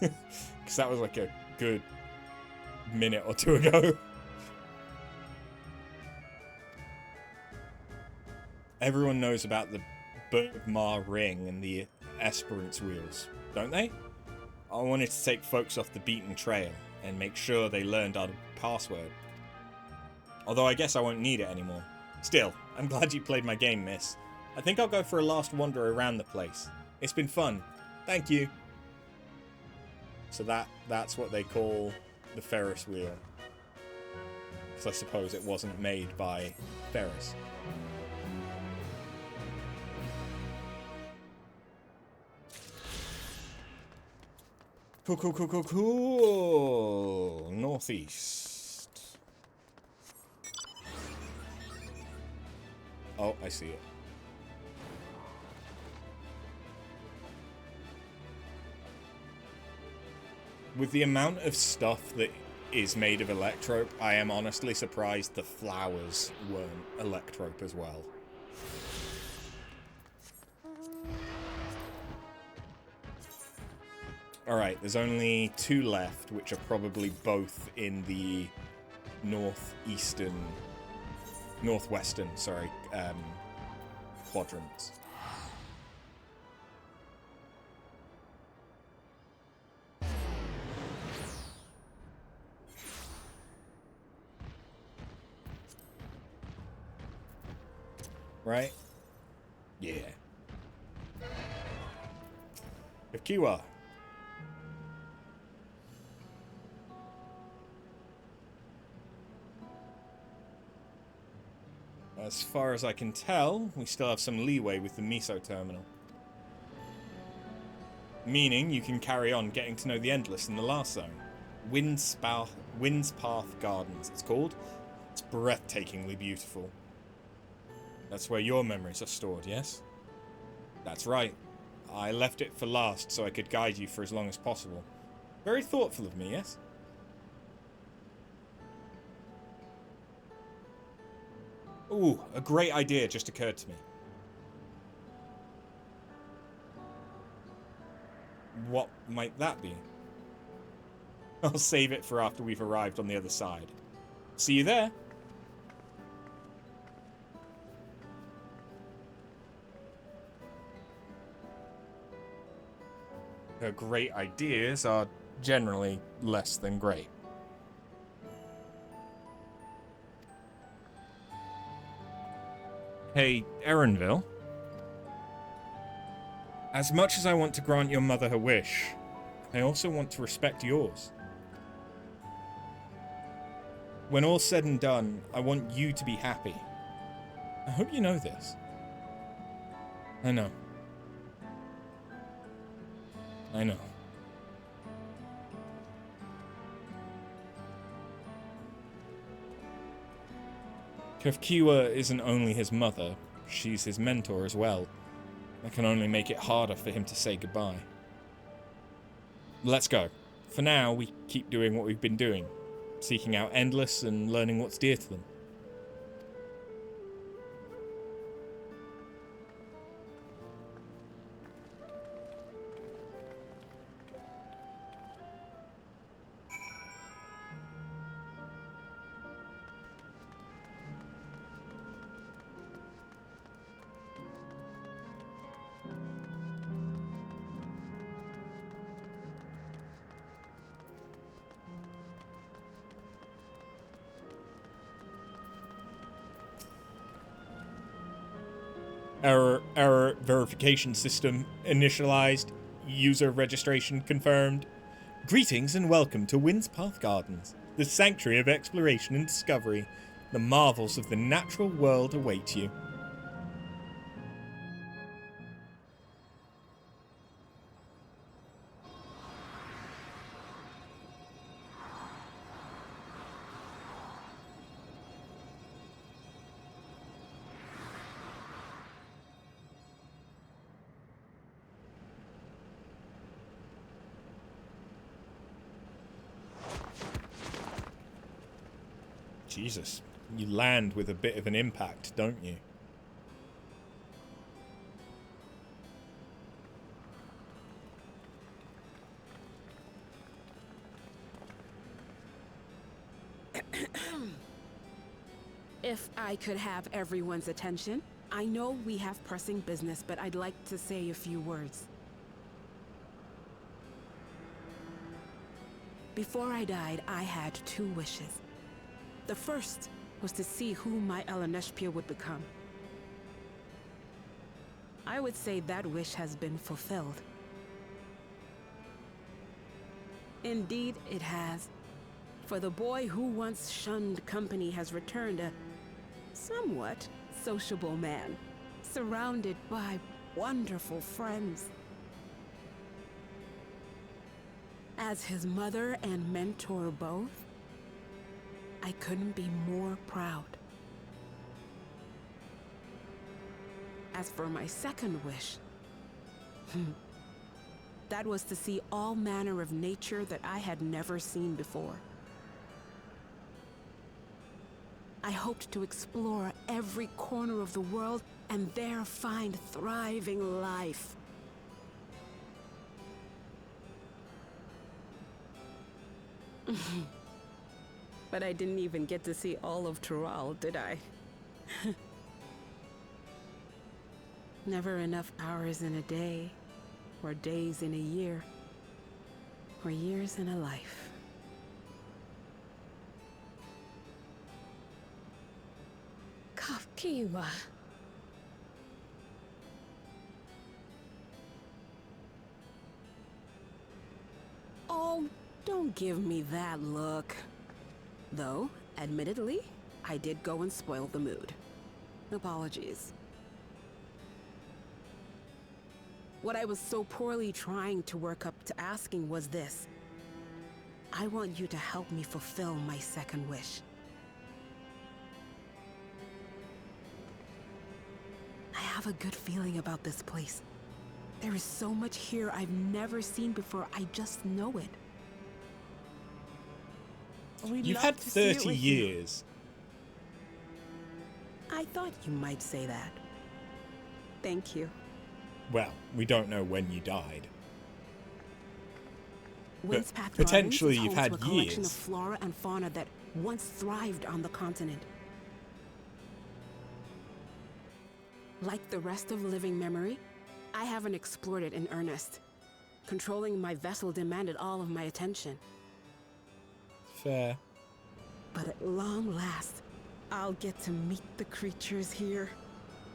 Because that was like a good minute or two ago. Everyone knows about the Bergmar ring and the Esperance wheels, don't they? I wanted to take folks off the beaten trail and make sure they learned our password. Although I guess I won't need it anymore. Still, I'm glad you played my game, miss. I think I'll go for a last wander around the place. It's been fun. Thank you. So that's what they call the Ferris wheel. Because I suppose it wasn't made by Ferris. Cool, cool, cool, cool, cool. Northeast. Oh, I see it. With the amount of stuff that is made of electrope, I am honestly surprised the flowers weren't electrope as well. Alright, there's only 2 left, which are probably both in the northwestern, quadrants. Right? Yeah. If Kiwa. As far as I can tell, we still have some leeway with the Miso terminal. Meaning you can carry on getting to know the Endless in the last zone. Wind's Path Gardens, it's called. It's breathtakingly beautiful. That's where your memories are stored, yes? That's right. I left it for last so I could guide you for as long as possible. Very thoughtful of me, yes? Ooh, a great idea just occurred to me. What might that be? I'll save it for after we've arrived on the other side. See you there! Her great ideas are generally less than great. Hey, Erenville. As much as I want to grant your mother her wish, I also want to respect yours. When all's said and done, I want you to be happy. I hope you know this. I know. I know. Kefkiwa isn't only his mother, she's his mentor as well. That can only make it harder for him to say goodbye. Let's go. For now, we keep doing what we've been doing, seeking out Endless and learning what's dear to them. Error verification system initialized. User registration confirmed. Greetings and welcome to Wind's Path Gardens, the sanctuary of exploration and discovery. The marvels of the natural world await you. Jesus, you land with a bit of an impact, don't you? If I could have everyone's attention, I know we have pressing business, but I'd like to say a few words. Before I died, I had 2 wishes. The first was to see who my Eleneshpia would become. I would say that wish has been fulfilled. Indeed, it has. For the boy who once shunned company has returned a somewhat sociable man, surrounded by wonderful friends. As his mother and mentor both, I couldn't be more proud. As for my second wish, that was to see all manner of nature that I had never seen before. I hoped to explore every corner of the world and there find thriving life. But I didn't even get to see all of Tural, did I? Never enough hours in a day, or days in a year, or years in a life. Kakiwa. Oh, don't give me that look. Though, admittedly, I did go and spoil the mood. Apologies. What I was so poorly trying to work up to asking was this. I want you to help me fulfill my second wish. I have a good feeling about this place. There is so much here I've never seen before, I just know it. You've had 30 years. I thought you might say that. Thank you. Well, we don't know when you died. Windspath Gardens potentially is you've home had to a collection years. of flora and fauna that once thrived on the continent. Like the rest of living memory, I haven't explored it in earnest. Controlling my vessel demanded all of my attention. Fair. But at long last, I'll get to meet the creatures here.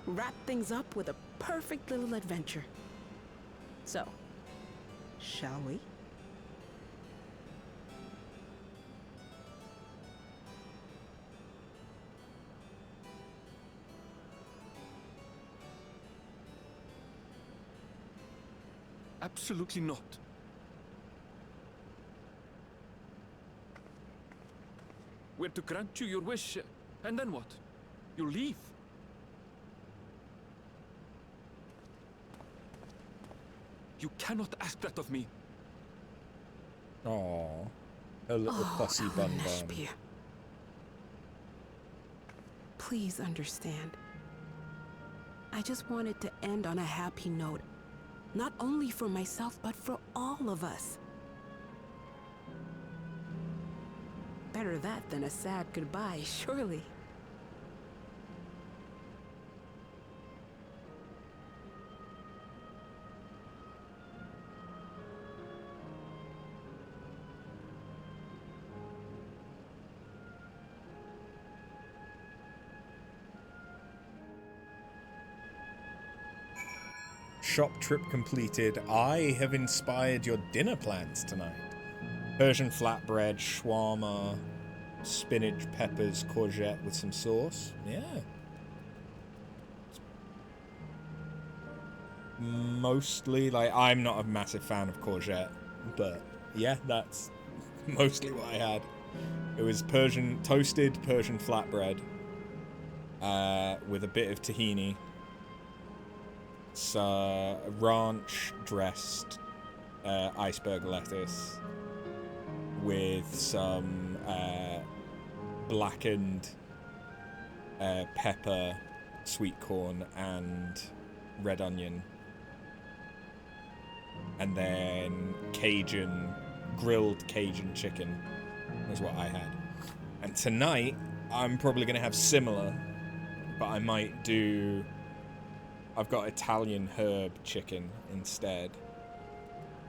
Wrap things up with a perfect little adventure. So, shall we? Absolutely not. We're to grant you your wish, and then what? You leave? You cannot ask that of me. Aww. A little fussy bun bun. Leshbir. Please understand. I just wanted to end on a happy note. Not only for myself, but for all of us. Better that than a sad goodbye, surely. Shop trip completed. I have inspired your dinner plans tonight. Persian flatbread, shawarma, spinach, peppers, courgette with some sauce. Yeah. Mostly, like, I'm not a massive fan of courgette, but yeah, that's mostly what I had. It was toasted Persian flatbread with a bit of tahini. It's ranch dressed iceberg lettuce with some blackened pepper, sweet corn, and red onion. And then grilled Cajun chicken is what I had. And tonight, I'm probably going to have similar, but I might do... I've got Italian herb chicken instead.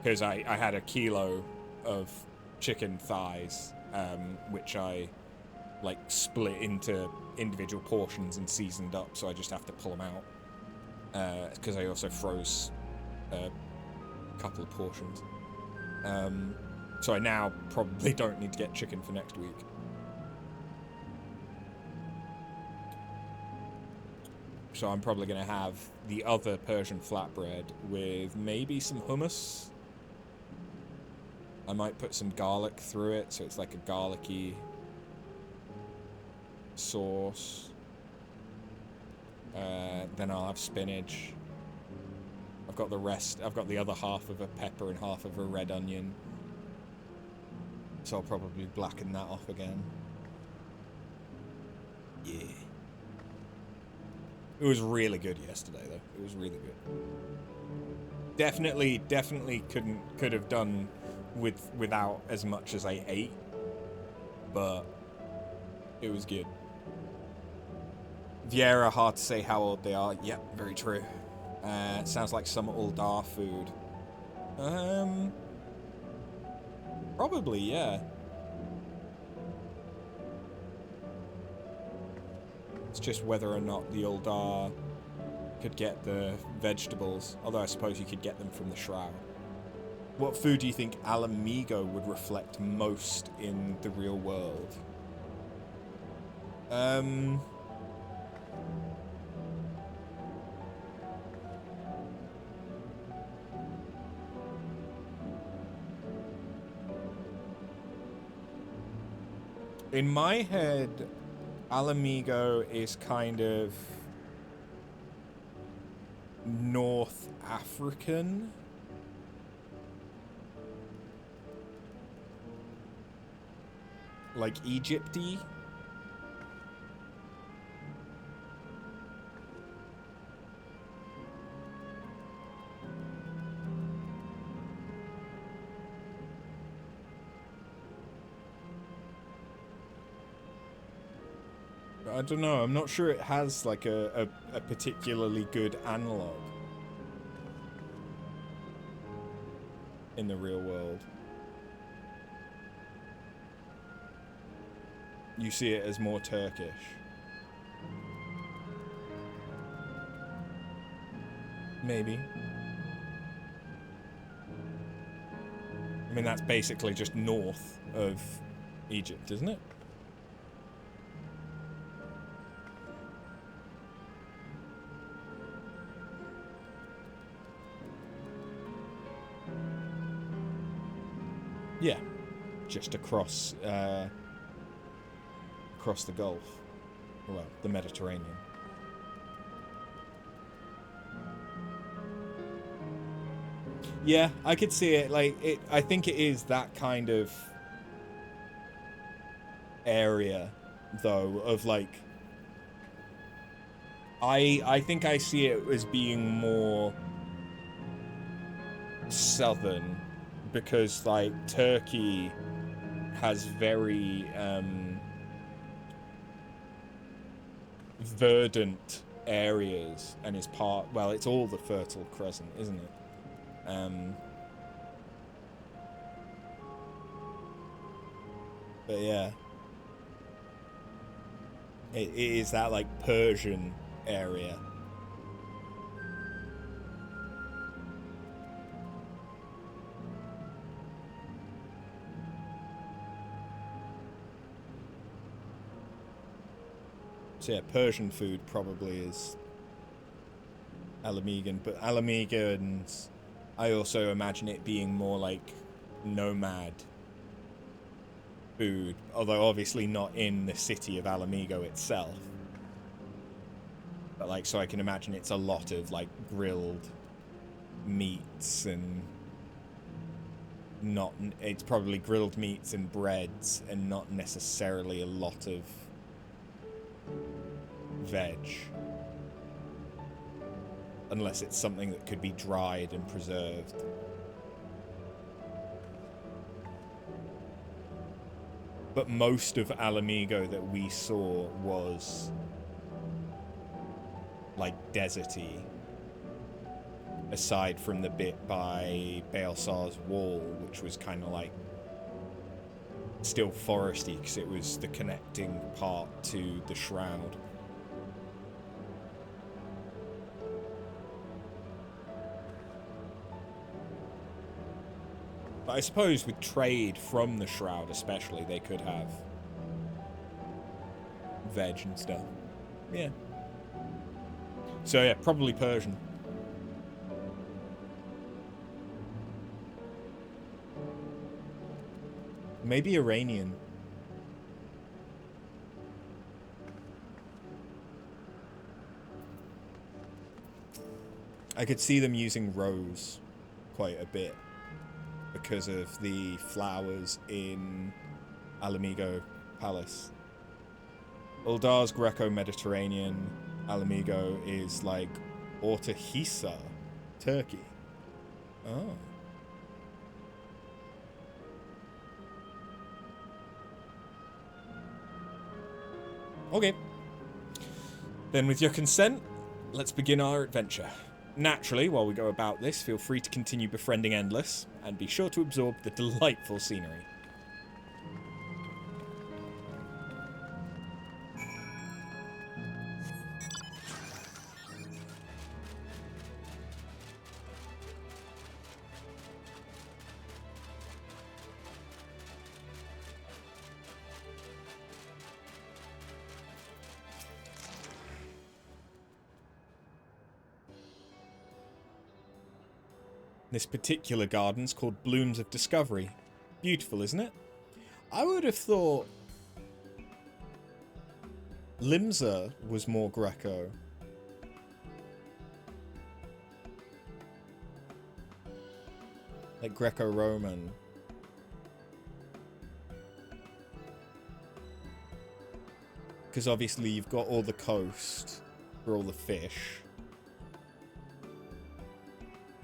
Because I had a kilo of chicken thighs, which I like split into individual portions and seasoned up, so I just have to pull them out. Because I also froze a couple of portions. So I now probably don't need to get chicken for next week. So I'm probably going to have the other Persian flatbread with maybe some hummus. I might put some garlic through it, so it's like a garlicky sauce. Then I'll have spinach. I've got the rest. I've got the other half of a pepper and half of a red onion. So I'll probably blacken that off again. Yeah. It was really good yesterday, though. It was really good. Definitely could have done without as much as I ate, but it was good. Viera, hard to say how old they are. Yep, very true. Sounds like some Uldar food. Probably, yeah. It's just whether or not the Uldar could get the vegetables. Although I suppose you could get them from the Shroud. What food do you think Alamigo would reflect most in the real world? In my head, Alamigo is kind of North African. Like Egypt-y. I don't know, I'm not sure it has like a particularly good analog in the real world. You see it as more Turkish. Maybe. I mean, that's basically just north of Egypt, isn't it? Yeah, just across across the Gulf, well, the Mediterranean. Yeah, I could see it. Like it, I think it is that kind of area, though, of like. I think I see it as being more southern. Because, like, Turkey has very, verdant areas and is part... Well, it's all the Fertile Crescent, isn't it? But, yeah. It is that, like, Persian area. So yeah, Persian food probably is Alamigan, but Alamigans, I also imagine it being more like nomad food, although obviously not in the city of Alamigo itself. But like, so I can imagine it's a lot of like grilled meats and not, it's probably grilled meats and breads and not necessarily a lot of veg, unless it's something that could be dried and preserved. But most of Alamigo that we saw was like deserty, aside from the bit by Baelsar's wall, which was kind of like still foresty because it was the connecting part to the Shroud. But I suppose with trade from the Shroud especially, they could have veg and stuff. Yeah. So yeah, probably Persian. Maybe Iranian. I could see them using rose quite a bit because of the flowers in Alamigo Palace. Uldar's Greco-Mediterranean. Alamigo is like Ortahisa, Turkey. Oh. Okay. Then with your consent, let's begin our adventure. Naturally, while we go about this, feel free to continue befriending Endless, and be sure to absorb the delightful scenery. This particular garden's called Blooms of Discovery. Beautiful, isn't it? I would have thought Limsa was more Greco. Like Greco-Roman. Because obviously you've got all the coast for all the fish.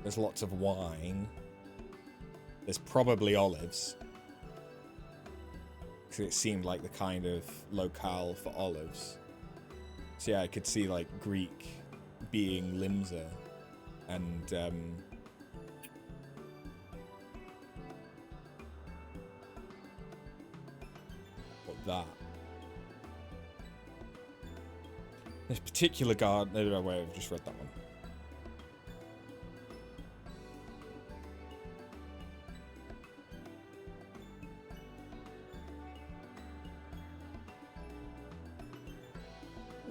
There's lots of wine. There's probably olives. Because it seemed like the kind of locale for olives. So yeah, I could see like Greek being Limsa. And what that? This particular garden. No, wait, I've just read that one.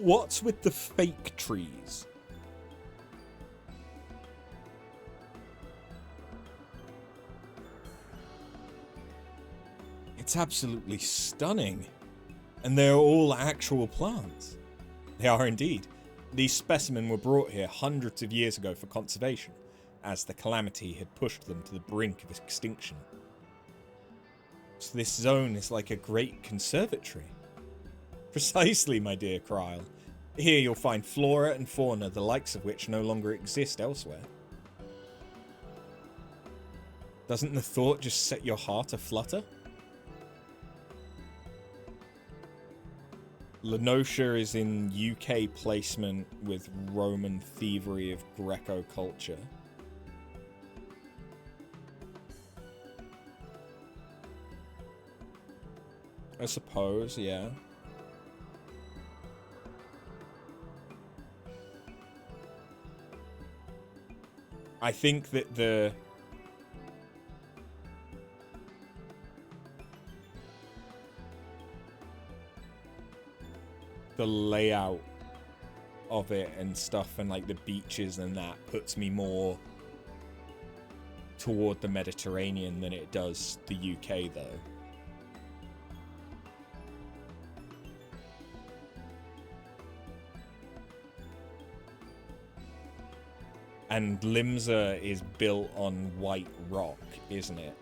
What's with the fake trees? It's absolutely stunning. And they're all actual plants. They are indeed. These specimens were brought here hundreds of years ago for conservation, as the calamity had pushed them to the brink of extinction. So this zone is like a great conservatory. Precisely, my dear Kryl. Here you'll find flora and fauna, the likes of which no longer exist elsewhere. Doesn't the thought just set your heart aflutter? Lenosha is in UK placement with Roman thievery of Greco culture. I suppose, yeah. I think that the layout of it and stuff and like the beaches and that puts me more toward the Mediterranean than it does the UK though. And Limsa is built on white rock, isn't it?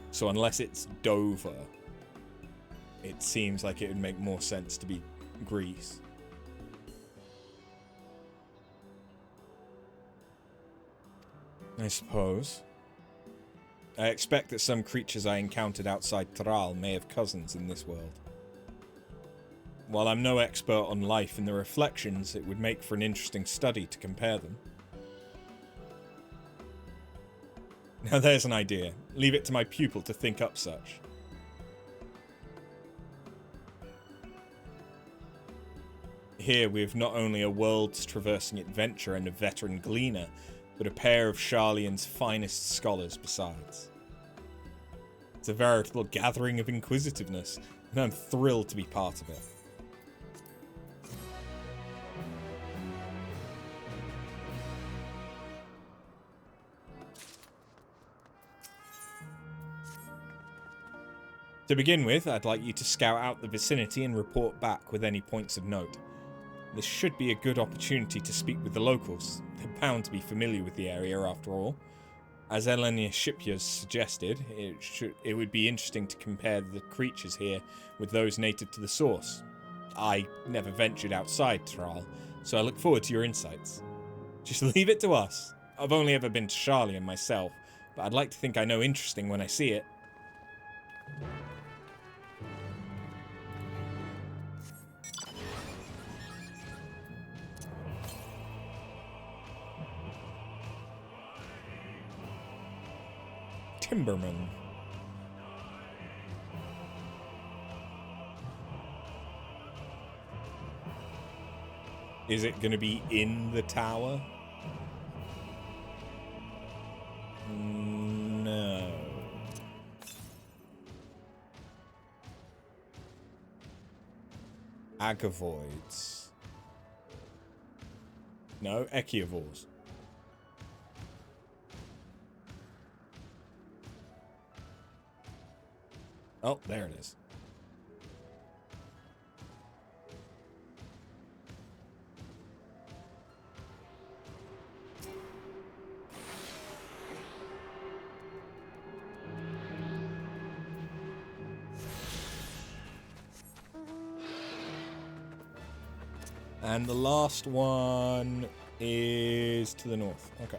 So unless it's Dover, it seems like it would make more sense to be Greece. I suppose. I expect that some creatures I encountered outside Thrall may have cousins in this world. While I'm no expert on life in the reflections, it would make for an interesting study to compare them. Now there's an idea. Leave it to my pupil to think up such. Here we have not only a world's traversing adventurer and a veteran gleaner, but a pair of Sharlayan's finest scholars besides. It's a veritable gathering of inquisitiveness, and I'm thrilled to be part of it. To begin with, I'd like you to scout out the vicinity and report back with any points of note. This should be a good opportunity to speak with the locals. They're bound to be familiar with the area after all. As Elenia Shipyas suggested, it would be interesting to compare the creatures here with those native to the source. I never ventured outside Thrall, so I look forward to your insights. Just leave it to us. I've only ever been to Sharlayan myself, but I'd like to think I know interesting when I see it. Timberman. Is it going to be in the tower? No. Agavoids. No, Echiovores. Oh, there it is. And the last one is to the north. Okay.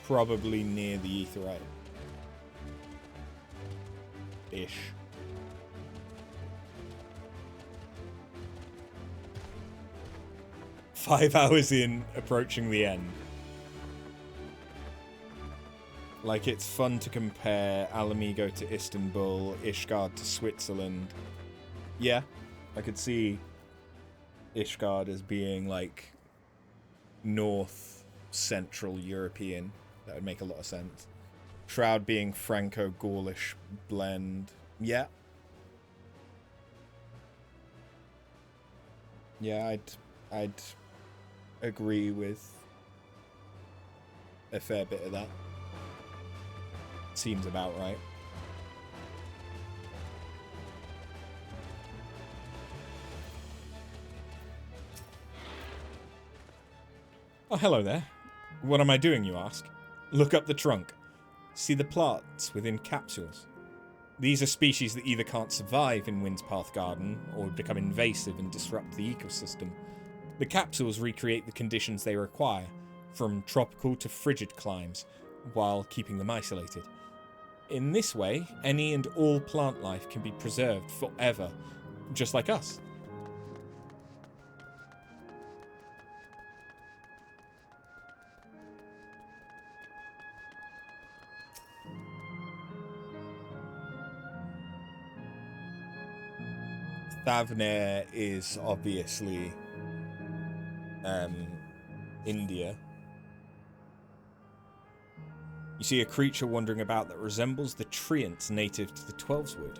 Probably near the Aetheryte. Ish. Five hours in, approaching the end. Like, it's fun to compare Alamigo to Istanbul, Ishgard to Switzerland. Yeah, I could see Ishgard as being, like, North Central European. That would make a lot of sense. Shroud being Franco-Gaulish blend. Yeah. Yeah, I'd agree with a fair bit of that. Seems about right. Oh, hello there. What am I doing, you ask? Look up the trunk. See the plants within capsules. These are species that either can't survive in Wind's Path Garden or become invasive and disrupt the ecosystem. The capsules recreate the conditions they require, from tropical to frigid climes, while keeping them isolated. In this way, any and all plant life can be preserved forever, just like us. Thavnair is obviously India. You see a creature wandering about that resembles the treants native to the Twelveswood.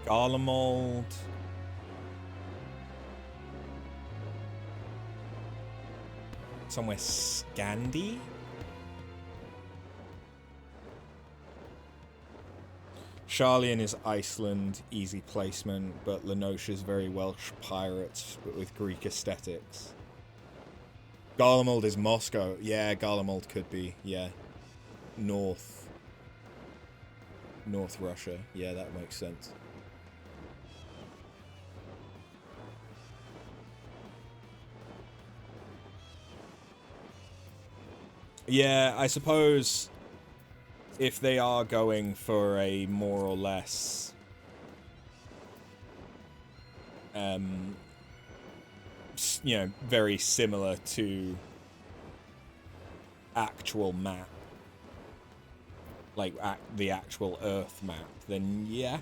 Garlemald. Somewhere Scandi? Sharlayan is Iceland, easy placement, but Lenosha's very Welsh pirates, but with Greek aesthetics. Garlemald is Moscow. Yeah, Garlemald could be, yeah. North Russia. Yeah, that makes sense. Yeah, I suppose if they are going for a more or less you know, very similar to actual map, like the actual Earth map, then yeah.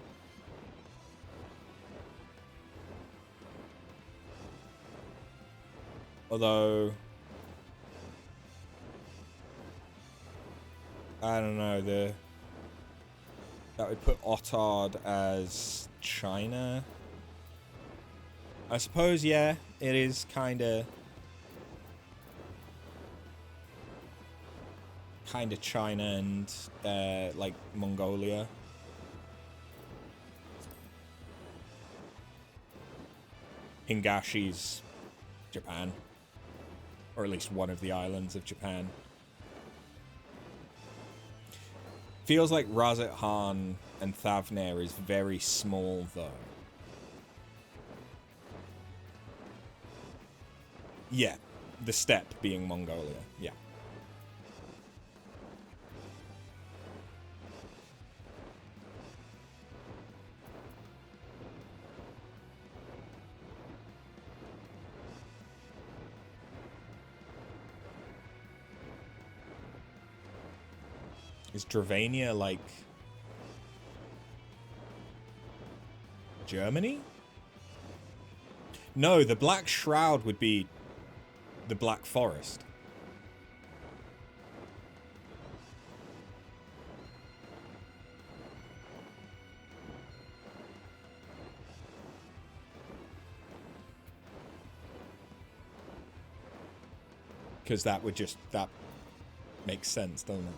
Although, I don't know, that would put Otard as China. I suppose, yeah, it is kind of China and like Mongolia. Hingashi's Japan, or at least one of the islands of Japan. Feels like Razet Han and Thavnair is very small, though. Yeah, the steppe being Mongolia, yeah. Is Dravania like Germany? No, the Black Shroud would be the Black Forest. Because that makes sense, doesn't it?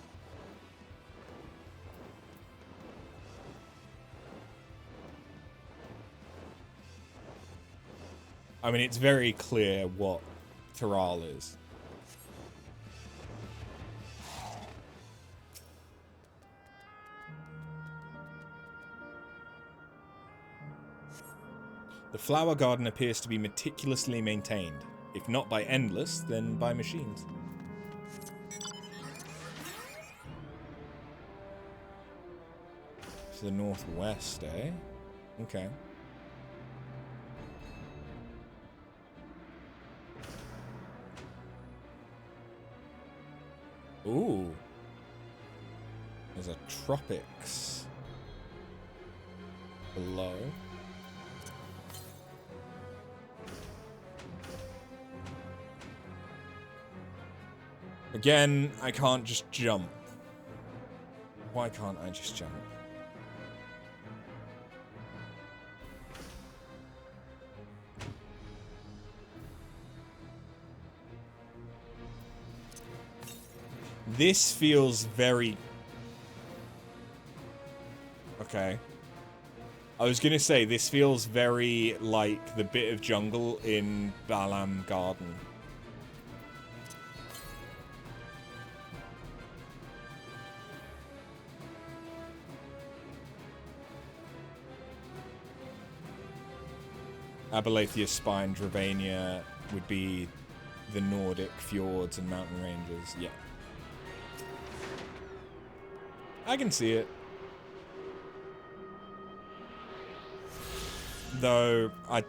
I mean, it's very clear what Taral is. The flower garden appears to be meticulously maintained. If not by Endless, then by machines. To the northwest, eh? Okay. Ooh. There's a tropics below. Again, I can't just jump. Why can't I just jump? This feels very... Okay. I was gonna say, this feels very like the bit of jungle in Balam Garden. Abalathia Spine, Dravania would be the Nordic fjords and mountain ranges. Yeah. I can see it. Though, I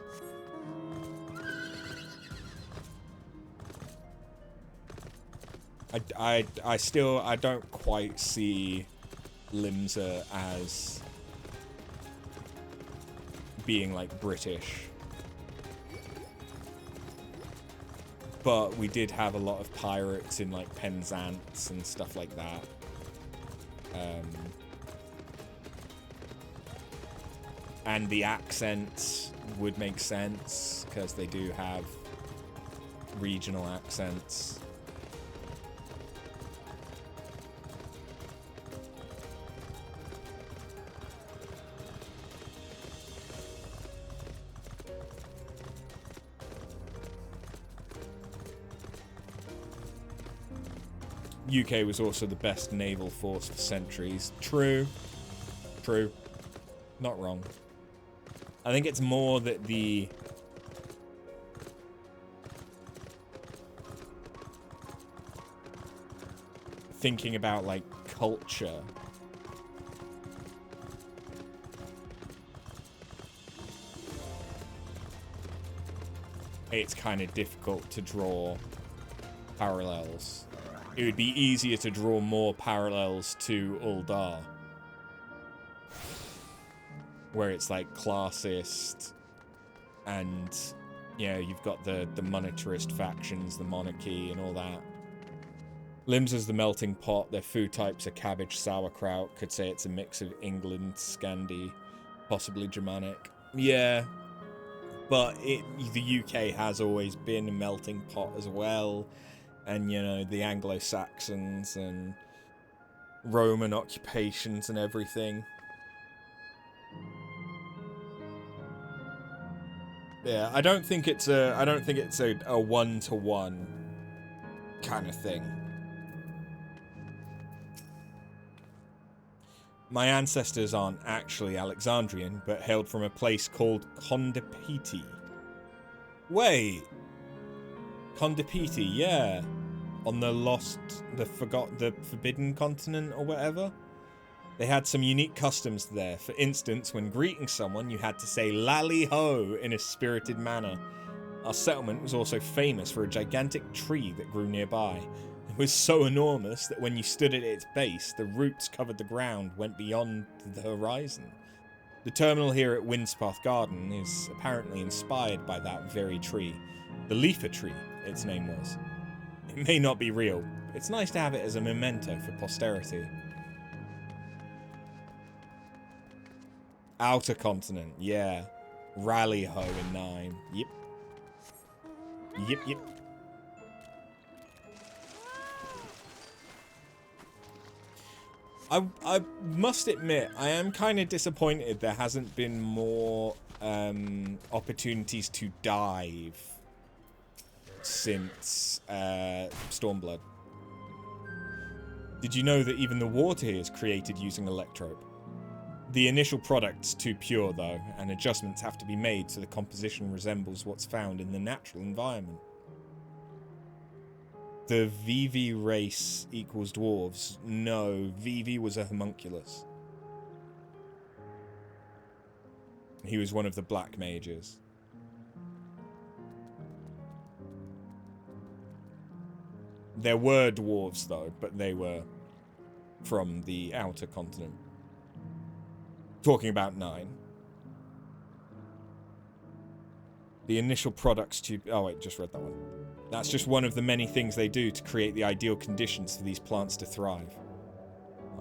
still don't quite see Limsa as being like British. But we did have a lot of pirates in like Penzance and stuff like that. And the accents would make sense because they do have regional accents. UK was also the best naval force for centuries. True. True. Not wrong. I think it's more that the... thinking about, like, culture. It's kind of difficult to draw parallels. it would be easier to draw more parallels to Uldar, where it's like classist, and you've got the monetarist factions, the monarchy, and all that. Limbs is the melting pot. Their food types are cabbage, sauerkraut. Could say it's a mix of England, Scandi, possibly Germanic. Yeah, but the UK has always been a melting pot as well. And, the Anglo-Saxons and Roman occupations and everything. Yeah, I don't think it's a one-to-one kind of thing. My ancestors aren't actually Alexandrian, but hailed from a place called Kondapiti. Wait. Kondapiti, yeah. On the forbidden continent or whatever. They had some unique customs there. For instance, when greeting someone, you had to say "Lally ho" in a spirited manner. Our settlement was also famous for a gigantic tree that grew nearby. It was so enormous that when you stood at its base, the roots covered the ground, went beyond the horizon. The terminal here at Windspath Garden is apparently inspired by that very tree. The Leafer Tree, its name was. It may not be real. It's nice to have it as a memento for posterity. Outer continent, yeah. Rally ho in 9. Yep. Yep. I must admit, I am kind of disappointed there hasn't been more opportunities to dive since Stormblood. Did you know that even the water here is created using electrope? The initial product's too pure though, and adjustments have to be made so the composition resembles what's found in the natural environment. The VV race equals dwarves. No, VV was a homunculus. He was one of the black mages. There were dwarves though, but they were from the outer continent. Talking about 9. The initial products to... Oh wait, just read that one. That's just one of the many things they do to create the ideal conditions for these plants to thrive.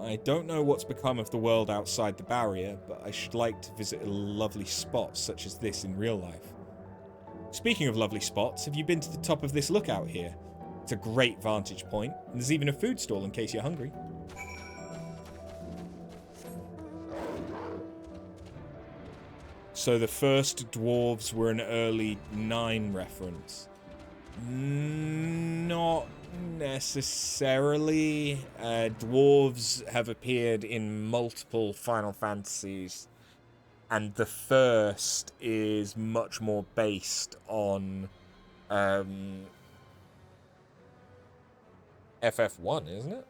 I don't know what's become of the world outside the barrier, but I should like to visit a lovely spot such as this in real life. Speaking of lovely spots, have you been to the top of this lookout here? It's a great vantage point, and there's even a food stall in case you're hungry. So the first dwarves were an early 9 reference. Not necessarily. Dwarves have appeared in multiple Final Fantasies, and the first is much more based on FF1, isn't it?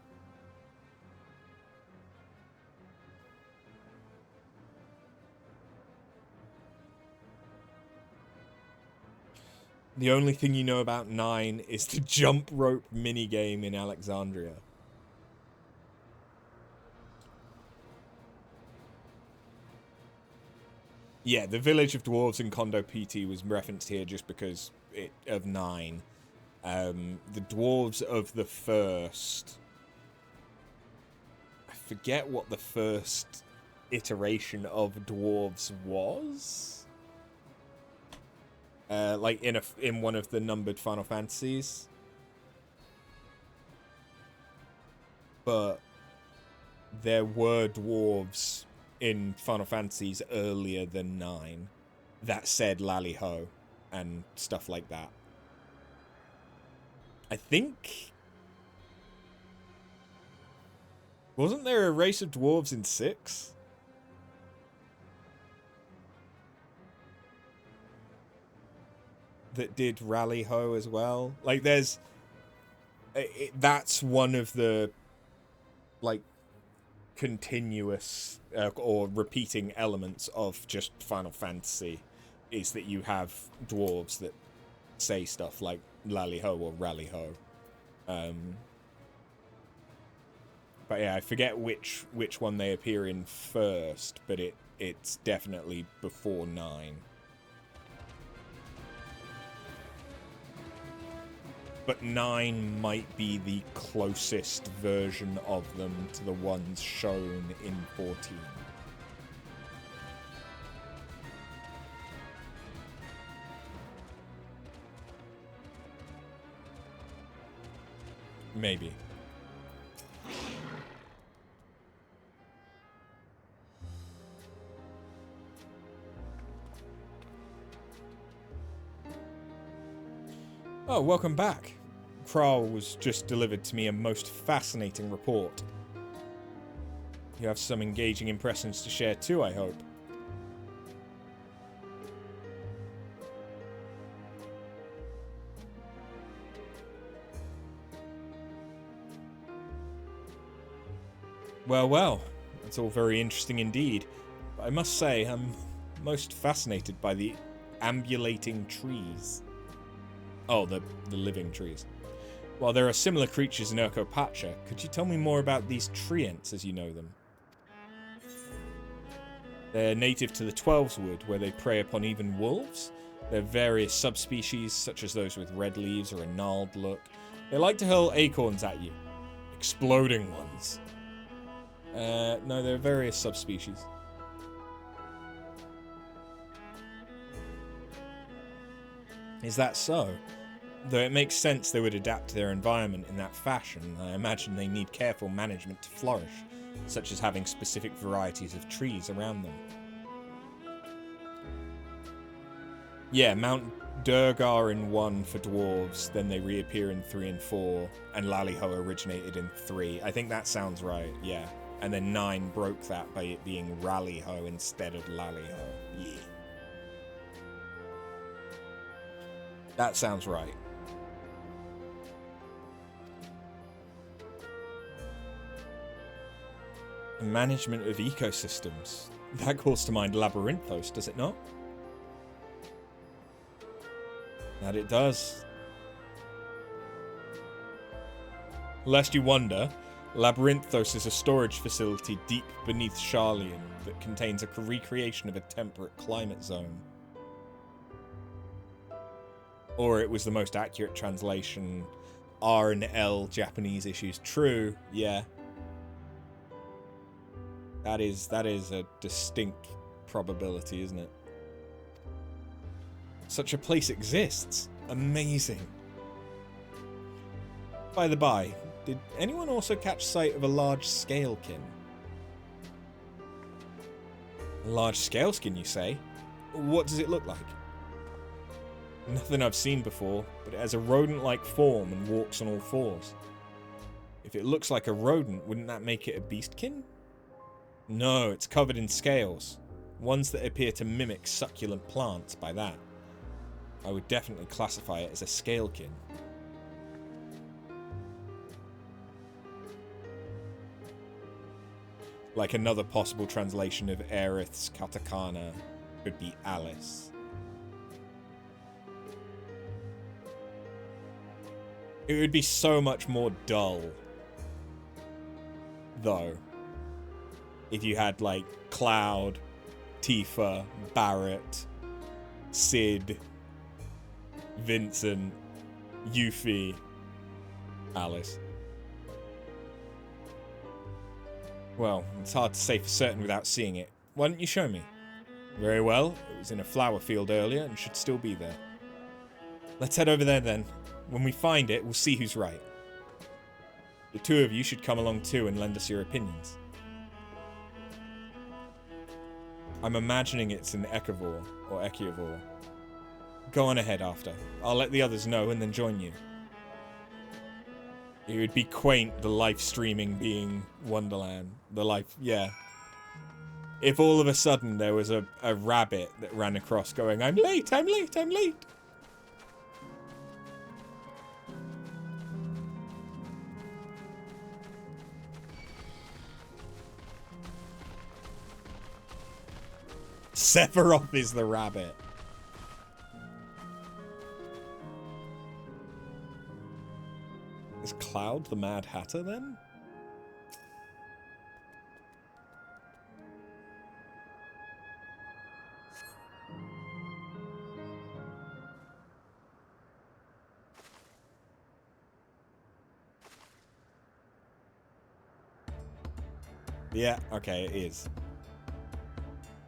The only thing you know about 9 is the jump rope minigame in Alexandria. Yeah, the village of dwarves in Kondo PT was referenced here just because of 9. The dwarves of the first... I forget what the first iteration of dwarves was. Like in one of the numbered Final Fantasies. But there were dwarves in Final Fantasies earlier than 9 that said Lally Ho and stuff like that. I think... Wasn't there a race of dwarves in 6? That did Rally Ho as well. Like, there's... that's one of the, like, continuous or repeating elements of just Final Fantasy, is that you have dwarves that say stuff like Lally Ho or Rally Ho. But yeah, I forget which one they appear in first, but it's definitely before 9. But 9 might be the closest version of them to the ones shown in 14. Maybe. Oh, welcome back. Kral was just delivered to me a most fascinating report. You have some engaging impressions to share too, I hope. Well, well, that's all very interesting indeed. But I must say, I'm most fascinated by the ambulating trees. Oh, the living trees. While there are similar creatures in Urko Pacha, could you tell me more about these treants as you know them? They're native to the Twelveswood, where they prey upon even wolves. There are various subspecies, such as those with red leaves or a gnarled look. They like to hurl acorns at you. Exploding ones. No, there are various subspecies. Is that so? Though it makes sense they would adapt to their environment in that fashion, I imagine they need careful management to flourish, such as having specific varieties of trees around them. Yeah, Mount Durgar in 1 for dwarves, then they reappear in 3 and 4, and Laliho originated in 3. I think that sounds right, yeah. And then 9 broke that by it being Rallyho instead of Laliho. Yeah. That sounds right. Management of ecosystems. That calls to mind Labyrinthos, does it not? That it does. Lest you wonder, Labyrinthos is a storage facility deep beneath Sharlayan that contains a recreation of a temperate climate zone. Or it was the most accurate translation. R and L Japanese issues. True, yeah. That is a distinct probability, isn't it? Such a place exists. Amazing. By the by, did anyone also catch sight of a large scalekin? A large scaleskin, you say? What does it look like? Nothing I've seen before, but it has a rodent-like form and walks on all fours. If it looks like a rodent, wouldn't that make it a beastkin? No, it's covered in scales. Ones that appear to mimic succulent plants by that. I would definitely classify it as a scalekin. Like another possible translation of Aerith's katakana could be Alice. It would be so much more dull, though, if you had, like, Cloud, Tifa, Barrett, Sid, Vincent, Yuffie, Alice. Well, it's hard to say for certain without seeing it. Why don't you show me? Very well, it was in a flower field earlier and should still be there. Let's head over there then. When we find it, we'll see who's right. The two of you should come along too and lend us your opinions. I'm imagining it's an Echivore, or Echivore. Go on ahead after. I'll let the others know and then join you. It would be quaint, the live streaming being Wonderland. Yeah. If all of a sudden there was a rabbit that ran across going, I'm late, I'm late, I'm late. Sephiroth is the rabbit. Is Cloud the Mad Hatter then? Yeah, okay, it is.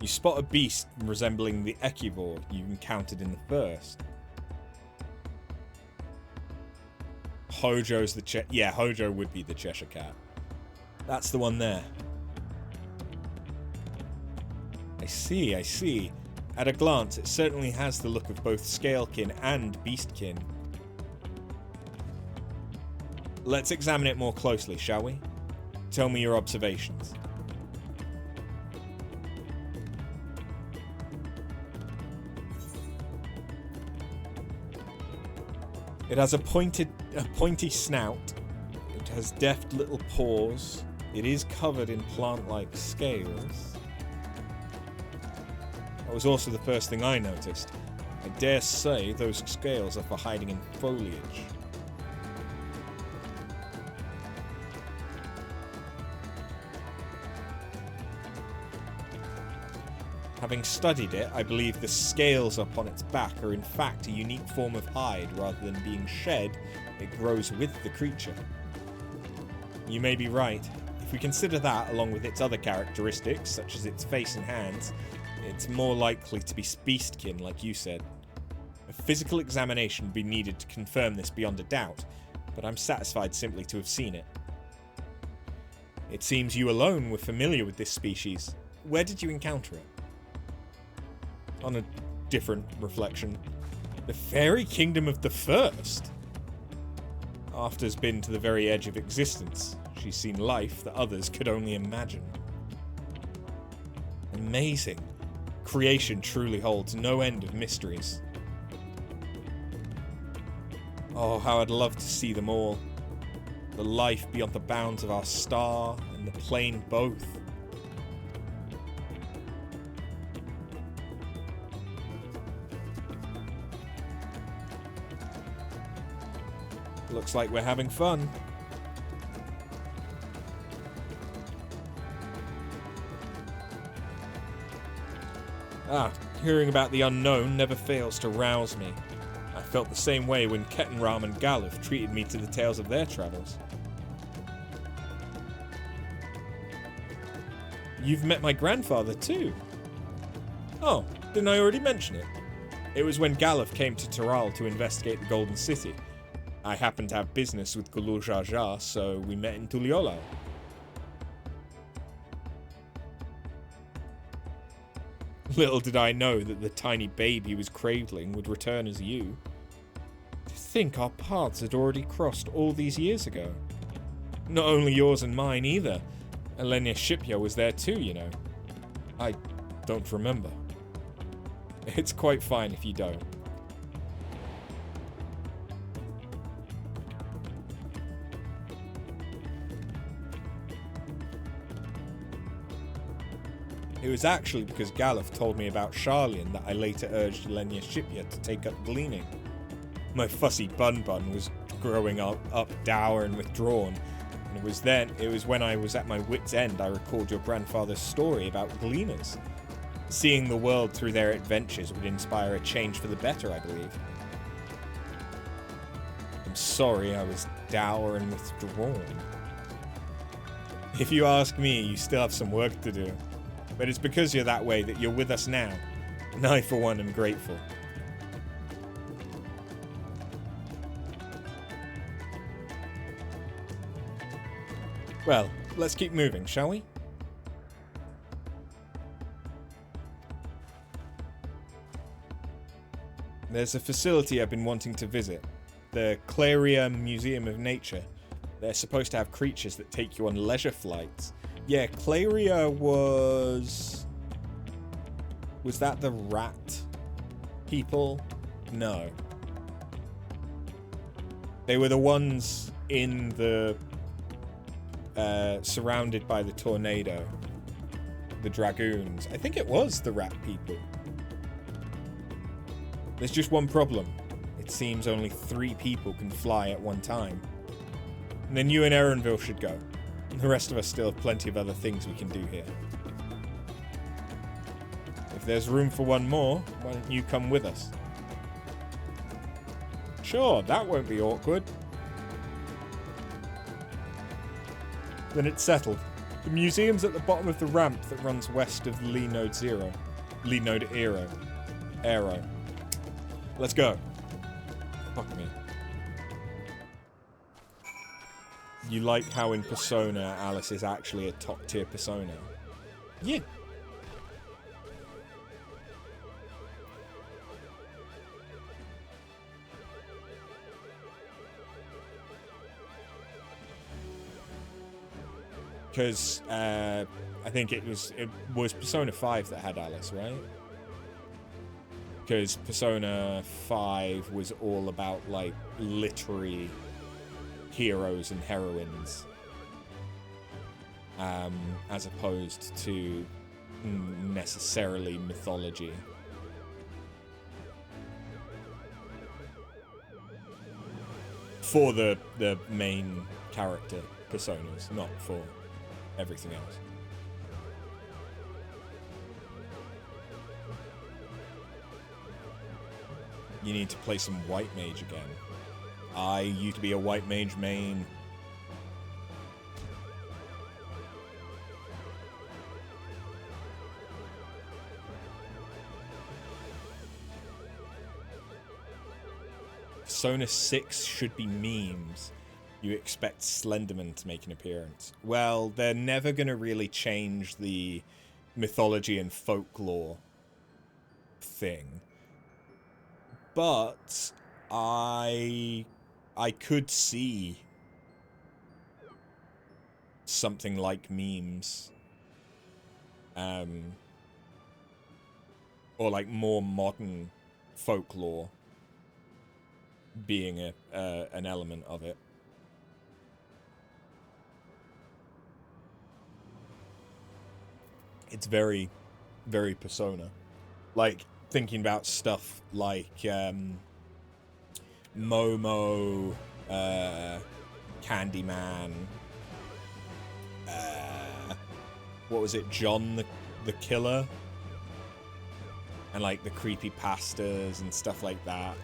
You spot a beast resembling the Equivore you encountered in the first. Hojo's the yeah, Hojo would be the Cheshire Cat. That's the one there. I see, I see. At a glance, it certainly has the look of both Scalekin and Beastkin. Let's examine it more closely, shall we? Tell me your observations. It has a pointy snout. It has deft little paws. It is covered in plant-like scales. That was also the first thing I noticed. I dare say those scales are for hiding in foliage. Having studied it, I believe the scales upon its back are in fact a unique form of hide. Rather than being shed, it grows with the creature. You may be right. If we consider that, along with its other characteristics, such as its face and hands, it's more likely to be beastkin, like you said. A physical examination would be needed to confirm this beyond a doubt, but I'm satisfied simply to have seen it. It seems you alone were familiar with this species. Where did you encounter it? On a different reflection, the fairy kingdom of the first. After's been to the very edge of existence. She's seen life that others could only imagine. Amazing. Creation truly holds no end of mysteries. Oh, how I'd love to see them all. The life beyond the bounds of our star and the plane both. Looks like we're having fun. Hearing about the unknown never fails to rouse me. I felt the same way when Kettenram and Galuf treated me to the tales of their travels. You've met my grandfather too. Oh, didn't I already mention it? It was when Galuf came to Taral to investigate the Golden City. I happened to have business with Gulur Jar Jar, so we met in Tuliolao. Little did I know that the tiny babe he was cradling would return as you. To think our paths had already crossed all these years ago. Not only yours and mine either. Elenia Shipya was there too, you know. I don't remember. It's quite fine if you don't. It was actually because Galuf told me about Charlian that I later urged Elenia Shipya to take up gleaning. My fussy bun was growing up dour and withdrawn, and it was when I was at my wit's end I recalled your grandfather's story about gleaners. Seeing the world through their adventures would inspire a change for the better, I believe. I'm sorry I was dour and withdrawn. If you ask me, you still have some work to do. But it's because you're that way that you're with us now. And I, for one, am grateful. Well, let's keep moving, shall we? There's a facility I've been wanting to visit. The Claria Museum of Nature. They're supposed to have creatures that take you on leisure flights. Yeah, Claria was that the rat people? No. They were the ones in the surrounded by the tornado. The dragoons. I think it was the rat people. There's just one problem. It seems only 3 people can fly at one time. And then you and Erenville should go. The rest of us still have plenty of other things we can do here. If there's room for one more, why don't you come with us? Sure, that won't be awkward. Then it's settled. The museum's at the bottom of the ramp that runs west of Lee Node Zero. Lee Node Aero. Let's go. Fuck me. You like how in Persona, Alice is actually a top-tier Persona? Yeah. Because I think it was Persona 5 that had Alice, right? Because Persona 5 was all about like literary heroes and heroines, as opposed to necessarily mythology. For the main character personas, not for everything else. You need to play some White Mage again. I used to be a White Mage main. Persona 6 should be memes. You expect Slenderman to make an appearance. Well, they're never going to really change the mythology and folklore thing. But I could see something like memes. Or like more modern folklore being an element of it. It's very, very Persona. Like, thinking about stuff like Momo, Candyman, what was it, John the Killer? And like the creepy pastas and stuff like that.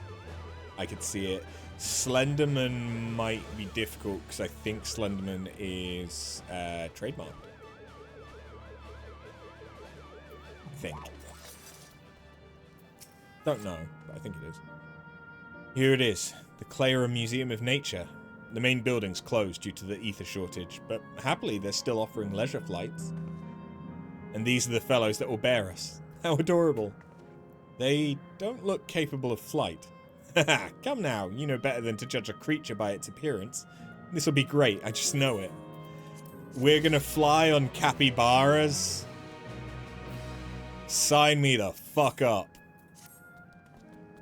I could see it. Slenderman might be difficult because I think Slenderman is trademarked. Think. Don't know, but I think it is. Here it is, the Clara Museum of Nature. The main building's closed due to the ether shortage, but happily they're still offering leisure flights. And these are the fellows that will bear us. How adorable. They don't look capable of flight. Haha, come now, you know better than to judge a creature by its appearance. This'll be great, I just know it. We're gonna fly on capybaras? Sign me the fuck up.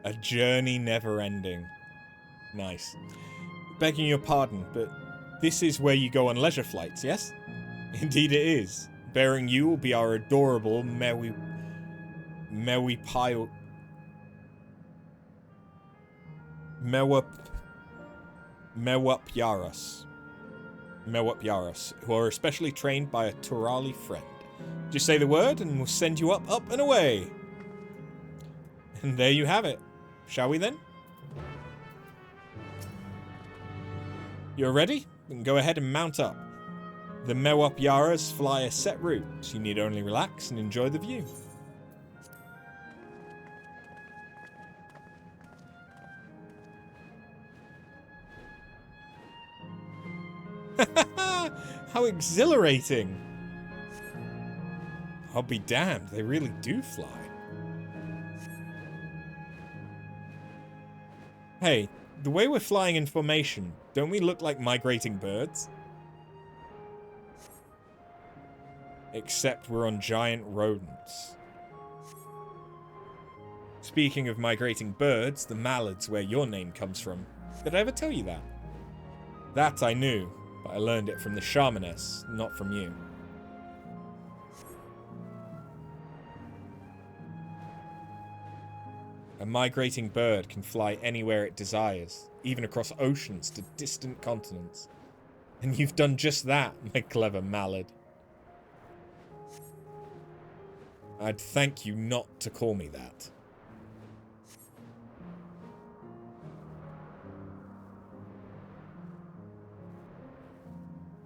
A journey never ending. Nice. Begging your pardon, but this is where you go on leisure flights, yes? Indeed it is. Bearing you will be our adorable Mewup Yaras, who are especially trained by a Turali friend. Just say the word and we'll send you up, and away. And there you have it. Shall we then? You're ready? Then go ahead and mount up. The Mewup Yaras fly a set route, so you need only relax and enjoy the view. How exhilarating! I'll be damned, they really do fly. Hey, the way we're flying in formation, don't we look like migrating birds? Except we're on giant rodents. Speaking of migrating birds, the mallards where your name comes from. Did I ever tell you that? That I knew, but I learned it from the shamaness, not from you. A migrating bird can fly anywhere it desires, even across oceans to distant continents. And you've done just that, my clever mallard. I'd thank you not to call me that.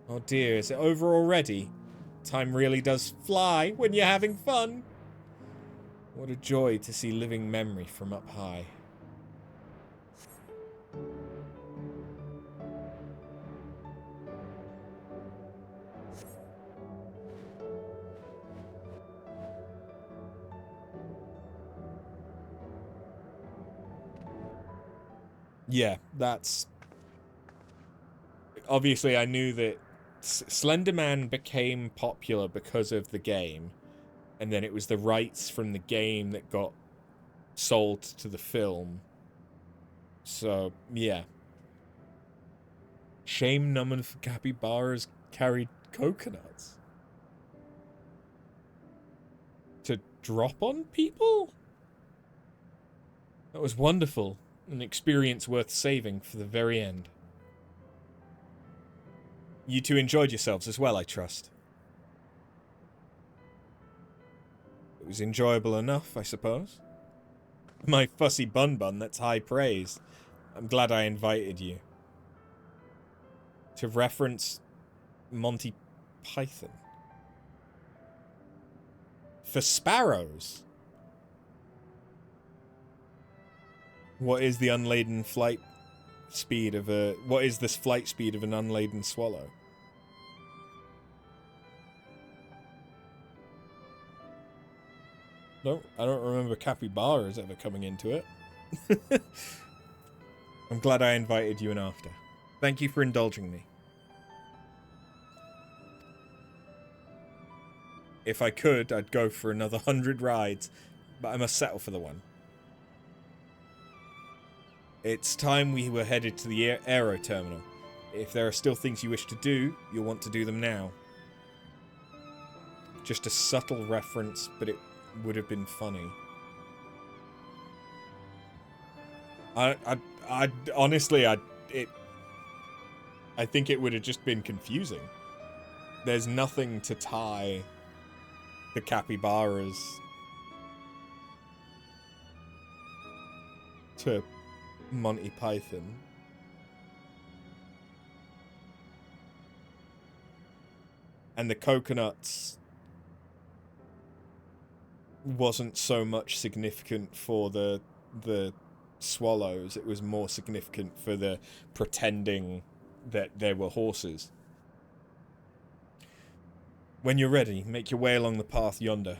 Oh dear, is it over already? Time really does fly when you're having fun. What a joy to see living memory from up high. Yeah, that's... Obviously, I knew that Slender Man became popular because of the game, and then it was the rights from the game that got sold to the film. So, yeah. Shame none of capybaras carried coconuts. To drop on people? That was wonderful. An experience worth saving for the very end. You two enjoyed yourselves as well, I trust. It was enjoyable enough, I suppose. My fussy bun-bun, that's high praise. I'm glad I invited you. To reference Monty Python. For sparrows? What is the unladen flight speed of a... What is this flight speed of an unladen swallow? No, I don't remember capybaras ever coming into it. I'm glad I invited you in after. Thank you for indulging me. If I could, I'd go for another 100 rides, but I must settle for the one. It's time we were headed to the aero terminal. If there are still things you wish to do, you'll want to do them now. Just a subtle reference, but it would have been funny. I honestly, I think it would have just been confusing. There's nothing to tie the capybaras to Monty Python. And the coconuts wasn't so much significant for the swallows, it was more significant for the pretending that there were horses. When you're ready, make your way along the path yonder.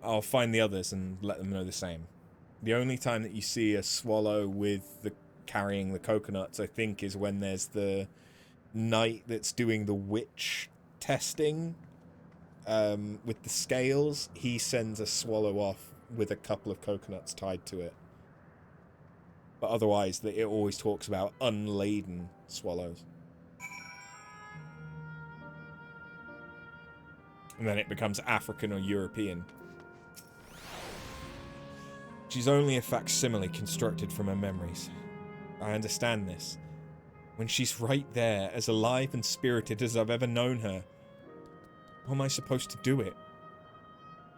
I'll find the others and let them know the same. The only time that you see a swallow with carrying the coconuts, I think, is when there's the knight that's doing the witch testing. With the scales, he sends a swallow off with a couple of coconuts tied to it. But otherwise, it always talks about unladen swallows. And then it becomes African or European. She's only a facsimile constructed from her memories. I understand this. When she's right there, as alive and spirited as I've ever known her, how am I supposed to do it?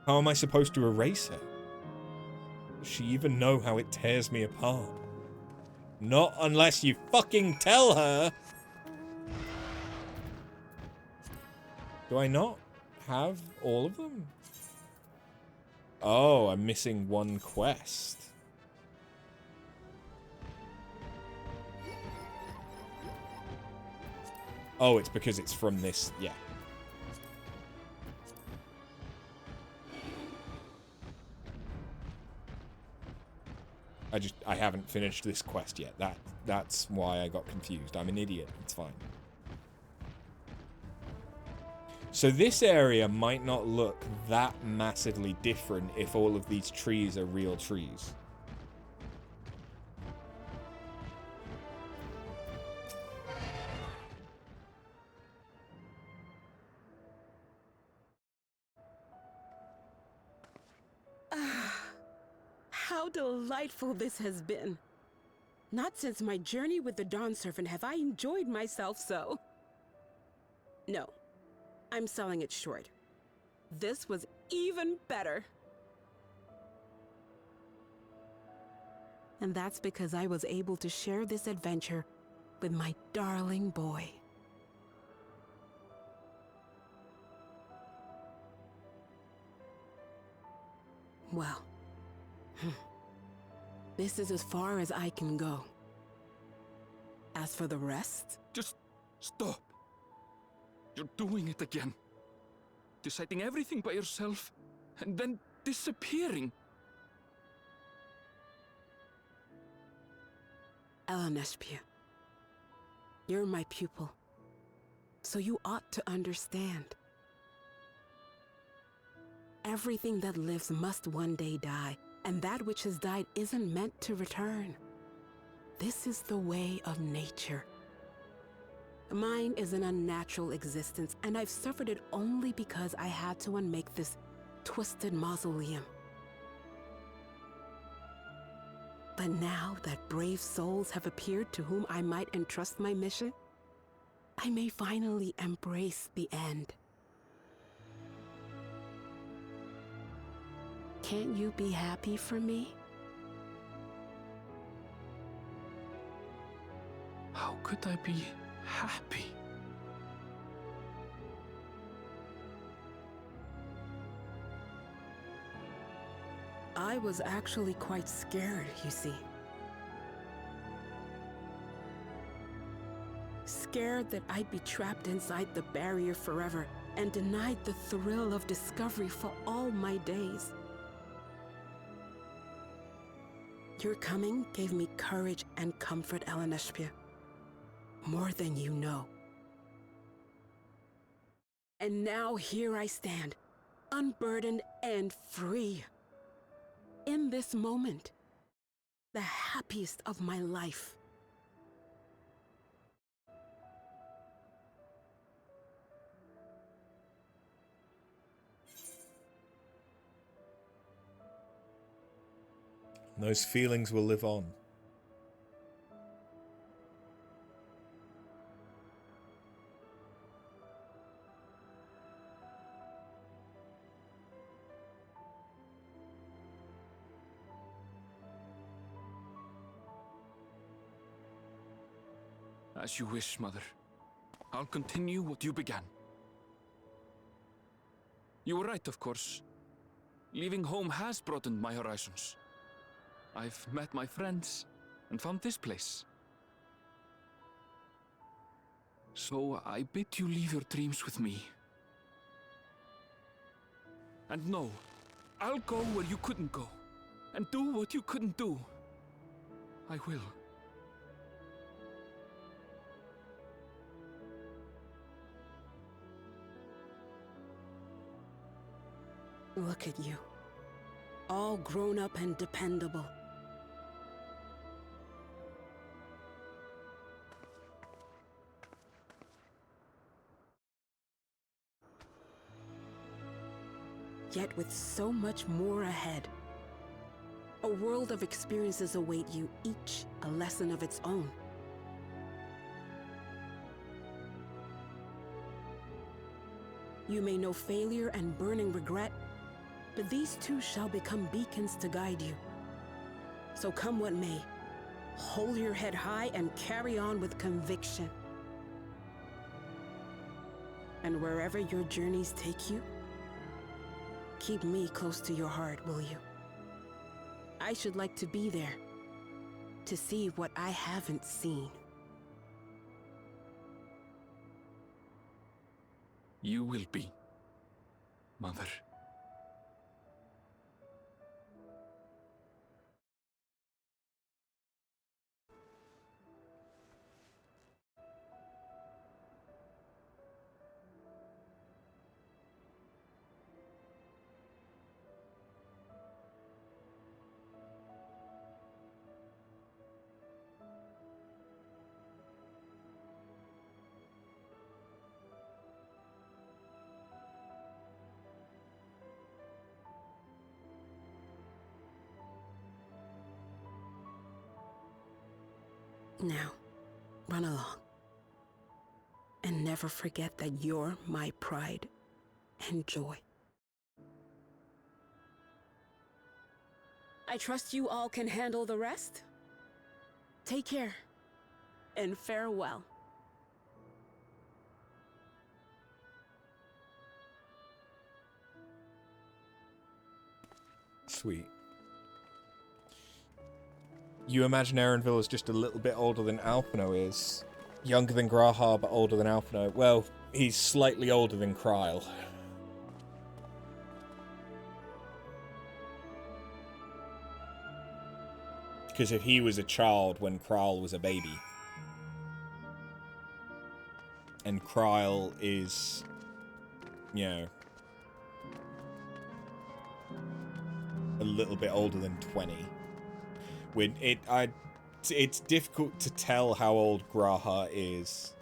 How am I supposed to erase her? Does she even know how it tears me apart? Not unless you fucking tell her! Do I not have all of them? Oh, I'm missing one quest. Oh, it's because it's from this, yeah. I haven't finished this quest yet. That's why I got confused. I'm an idiot. It's fine. So this area might not look that massively different if all of these trees are real trees. How delightful this has been. Not since my journey with the Dawn Servant have I enjoyed myself so. No, I'm selling it short. This was even better. And that's because I was able to share this adventure with my darling boy. Well, this is as far as I can go. As for the rest... Just stop. You're doing it again. Deciding everything by yourself, and then disappearing. Elenespia, you're my pupil, so you ought to understand. Everything that lives must one day die, and that which has died isn't meant to return. This is the way of nature. Mine is an unnatural existence, and I've suffered it only because I had to unmake this twisted mausoleum. But now that brave souls have appeared to whom I might entrust my mission, I may finally embrace the end. Can't you be happy for me? How could I be happy? I was actually quite scared, you see. Scared that I'd be trapped inside the barrier forever and denied the thrill of discovery for all my days. Your coming gave me courage and comfort, Elenespia. More than you know. And now here I stand, unburdened and free. In this moment, the happiest of my life. Those feelings will live on. As you wish, Mother. I'll continue what you began. You were right, of course. Leaving home has broadened my horizons. I've met my friends and found this place. So I bid you leave your dreams with me. And no, I'll go where you couldn't go, and do what you couldn't do. I will. Look at you. All grown up and dependable. Yet with so much more ahead. A world of experiences await you, each a lesson of its own. You may know failure and burning regret, but these too shall become beacons to guide you. So come what may, hold your head high and carry on with conviction. And wherever your journeys take you, keep me close to your heart, will you? I should like to be there, to see what I haven't seen. You will be, Mother. Now, run along. And never forget that you're my pride and joy. I trust you all can handle the rest. Take care, and farewell. sweet. You imagine Erenville is just a little bit older than Alphino is. Younger than Grahar, but older than Alphino. Well, he's slightly older than Kryl. Because if he was a child when Kryl was a baby. And Kryl is, you know, a little bit older than 20. It's difficult to tell how old Grahar is.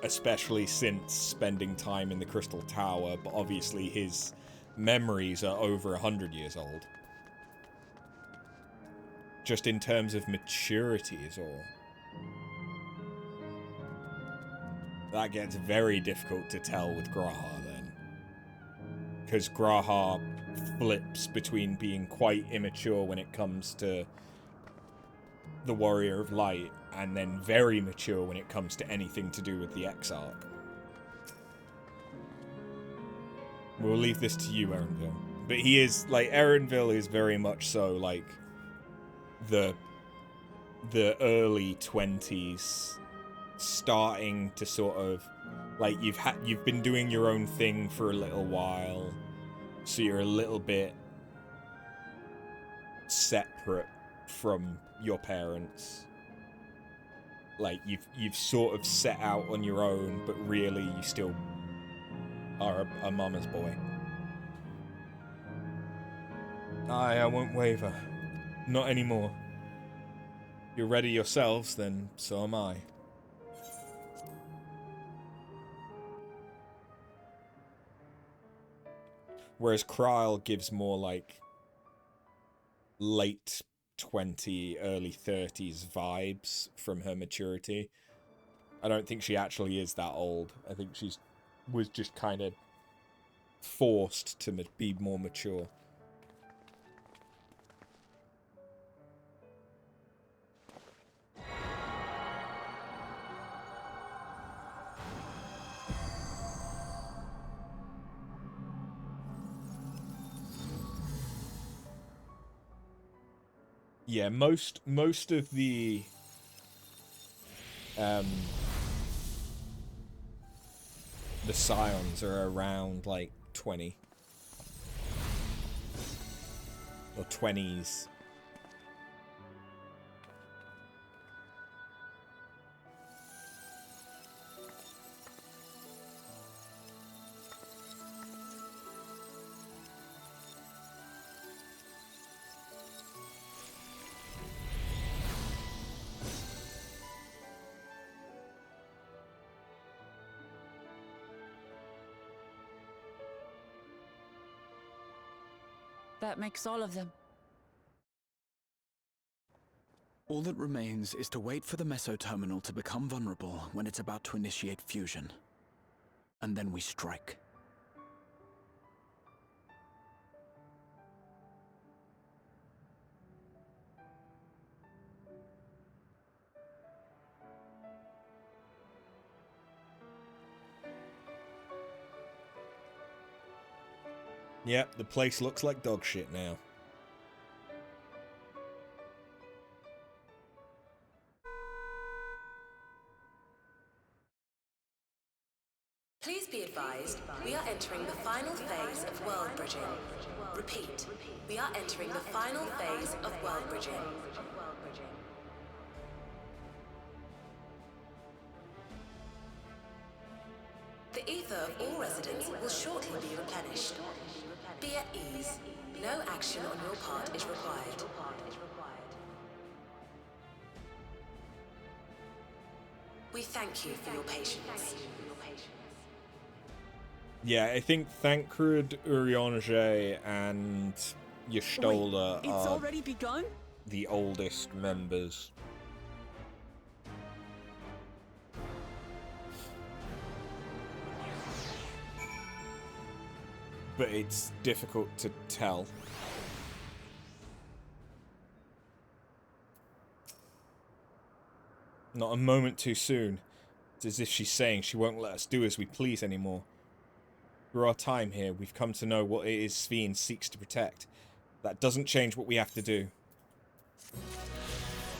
Especially since spending time in the Crystal Tower, but obviously his memories are over 100 years old. Just in terms of maturity is all. That gets very difficult to tell with Grahar then. Because Grahar flips between being quite immature when it comes to the Warrior of Light, and then very mature when it comes to anything to do with the Exarch. We'll leave this to you, Erenville. But he is, like, Erenville is very much so, like, the early 20s, starting to sort of, like, you've been doing your own thing for a little while, so you're a little bit separate from your parents. Like, you've sort of set out on your own, but really you still are a mama's boy. I won't waver. Not anymore. You're ready yourselves, then so am I. Whereas Kryl gives more like late 20, early 30s vibes from her maturity. I don't think she actually is that old. I think was just kind of forced to be more mature. Yeah, most of the Scions are around like 20 or 20s. That makes all of them. All that remains is to wait for the Meso Terminal to become vulnerable when it's about to initiate fusion. And then we strike. Yep, the place looks like dog shit now. Please be advised, we are entering the final phase of world bridging. Repeat, we are entering the final phase of world bridging. The ether of all residents will shortly be replenished. Be at ease. No action on your part is required. We thank you for your patience. Yeah, I think Thancred, Urianger, and Ystolda It's are already begun? the oldest members. But it's difficult to tell. Not a moment too soon. It's as if she's saying she won't let us do as we please anymore. Through our time here, we've come to know what it is Sphene seeks to protect. That doesn't change what we have to do.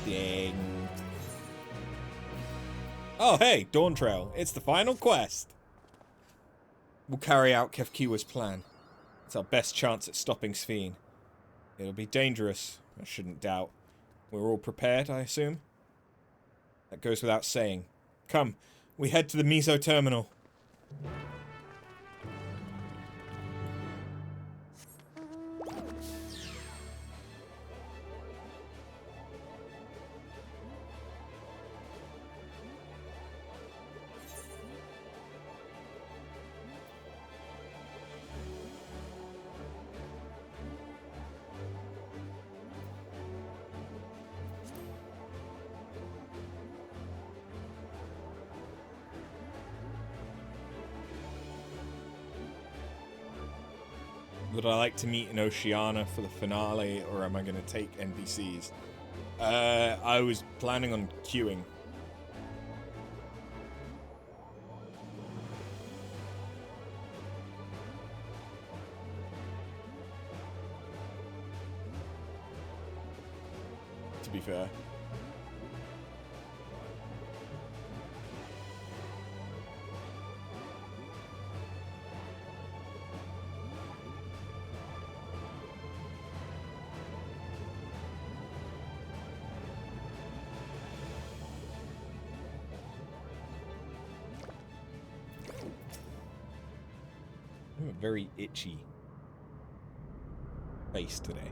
Ding. Oh, hey, Dawntrail. It's the final quest. We'll carry out Kefkiwa's plan. It's our best chance at stopping Sphene. It'll be dangerous, I shouldn't doubt. We're all prepared, I assume? That goes without saying. Come, we head to the Miso terminal. Would I like to meet an Oceana for the finale, or am I going to take NPCs? I was planning on queuing. To be fair. I'm a very itchy face today.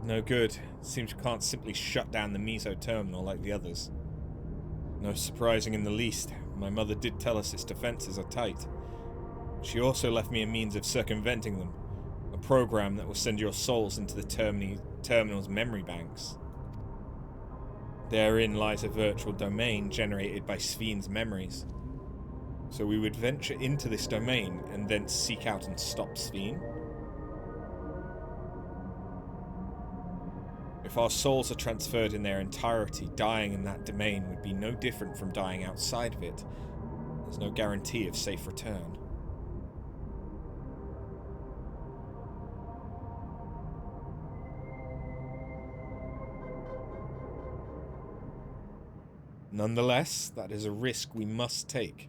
No good. Seems we can't simply shut down the Miso terminal like the others. No surprising in the least. My mother did tell us its defenses are tight. She also left me a means of circumventing them. A program that will send your souls into the terminal's memory banks. Therein lies a virtual domain generated by Sphene's memories. So we would venture into this domain and then seek out and stop Sphene. If our souls are transferred in their entirety, dying in that domain would be no different from dying outside of it. There's no guarantee of safe return. Nonetheless, that is a risk we must take.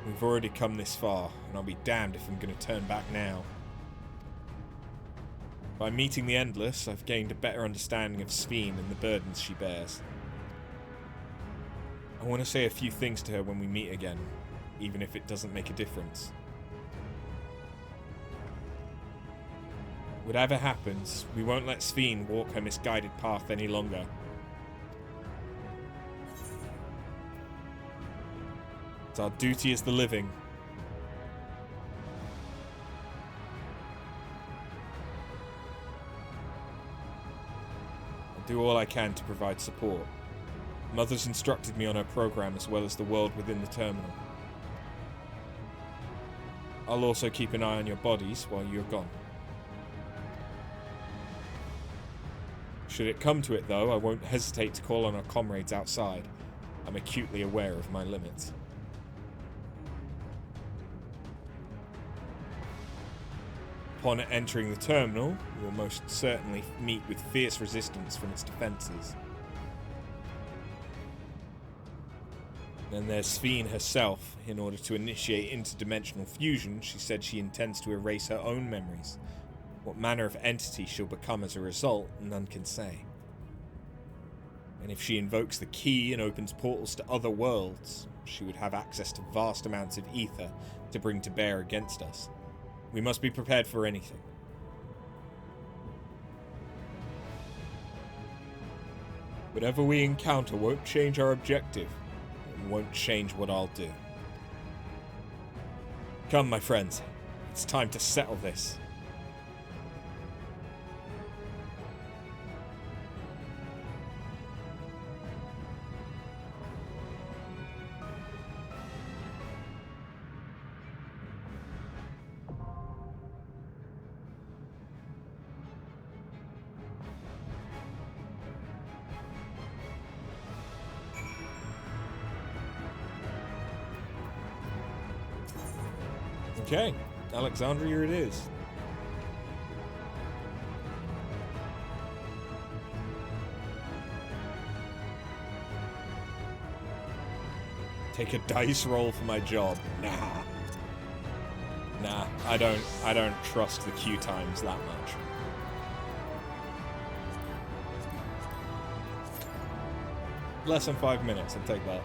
We've already come this far, and I'll be damned if I'm going to turn back now. By meeting the Endless, I've gained a better understanding of Sphene and the burdens she bears. I want to say a few things to her when we meet again, even if it doesn't make a difference. Whatever happens, we won't let Sphene walk her misguided path any longer. It's our duty as the living. I'll do all I can to provide support. Mother's instructed me on her program as well as the world within the terminal. I'll also keep an eye on your bodies while you're gone. Should it come to it, though, I won't hesitate to call on our comrades outside. I'm acutely aware of my limits. Upon entering the terminal, you will most certainly meet with fierce resistance from its defenses. Then there's Sphene herself. In order to initiate interdimensional fusion, she said she intends to erase her own memories. What manner of entity she'll become as a result, none can say. And if she invokes the key and opens portals to other worlds, she would have access to vast amounts of ether to bring to bear against us. We must be prepared for anything. Whatever we encounter won't change our objective, and won't change what I'll do. Come, my friends. It's time to settle this. Okay, Alexandria it is. Take a dice roll for my job. Nah, I don't trust the queue times that much. Less than 5 minutes, I'll take that.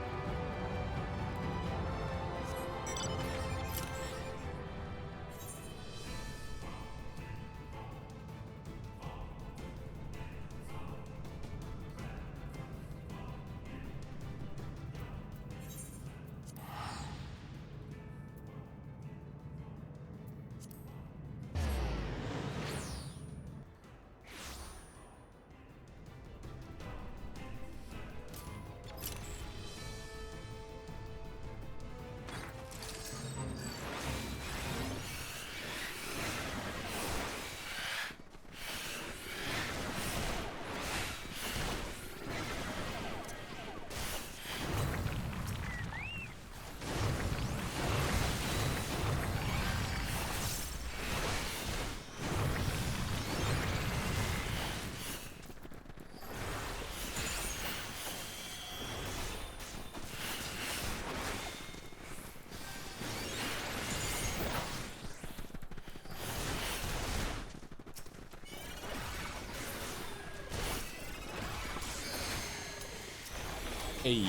Hey.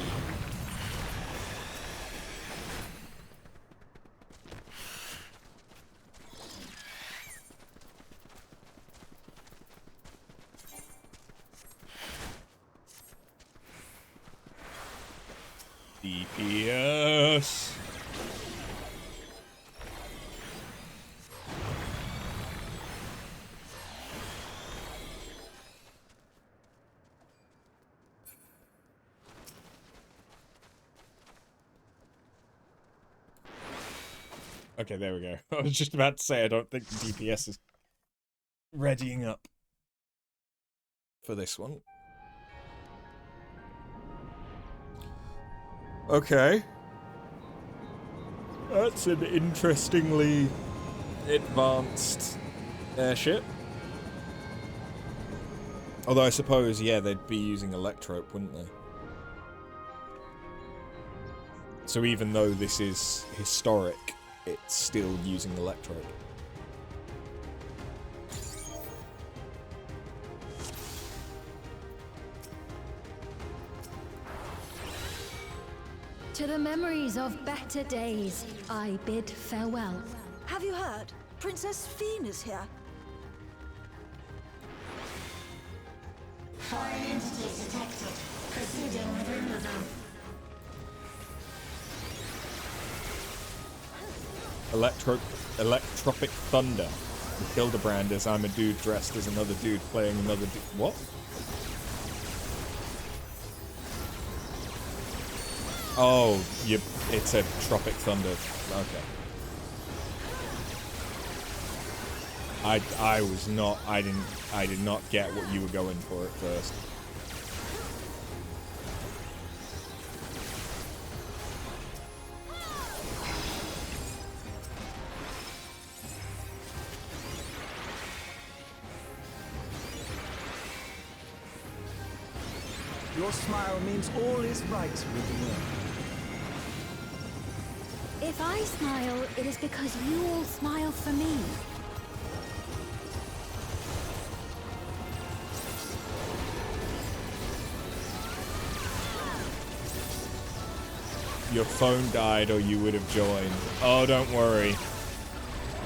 DPS. Okay, there we go. I was just about to say I don't think the DPS is readying up for this one. Okay. That's an interestingly advanced airship. Although I suppose, yeah, they'd be using Electrope, wouldn't they? So even though this is historic, it's still using Electrope. To the memories of better days, I bid farewell. Have you heard? Princess Fiend is here. Foreign entities detected. Proceeding with removal. Electropic Thunder. with Hildebrand as I'm a dude dressed as another dude playing another dude. What? Oh, it's a Tropic Thunder. Okay. I did not get what you were going for at first. Your smile means all is right with the world. If I smile, it is because you all smile for me. Your phone died or you would have joined. Oh, don't worry.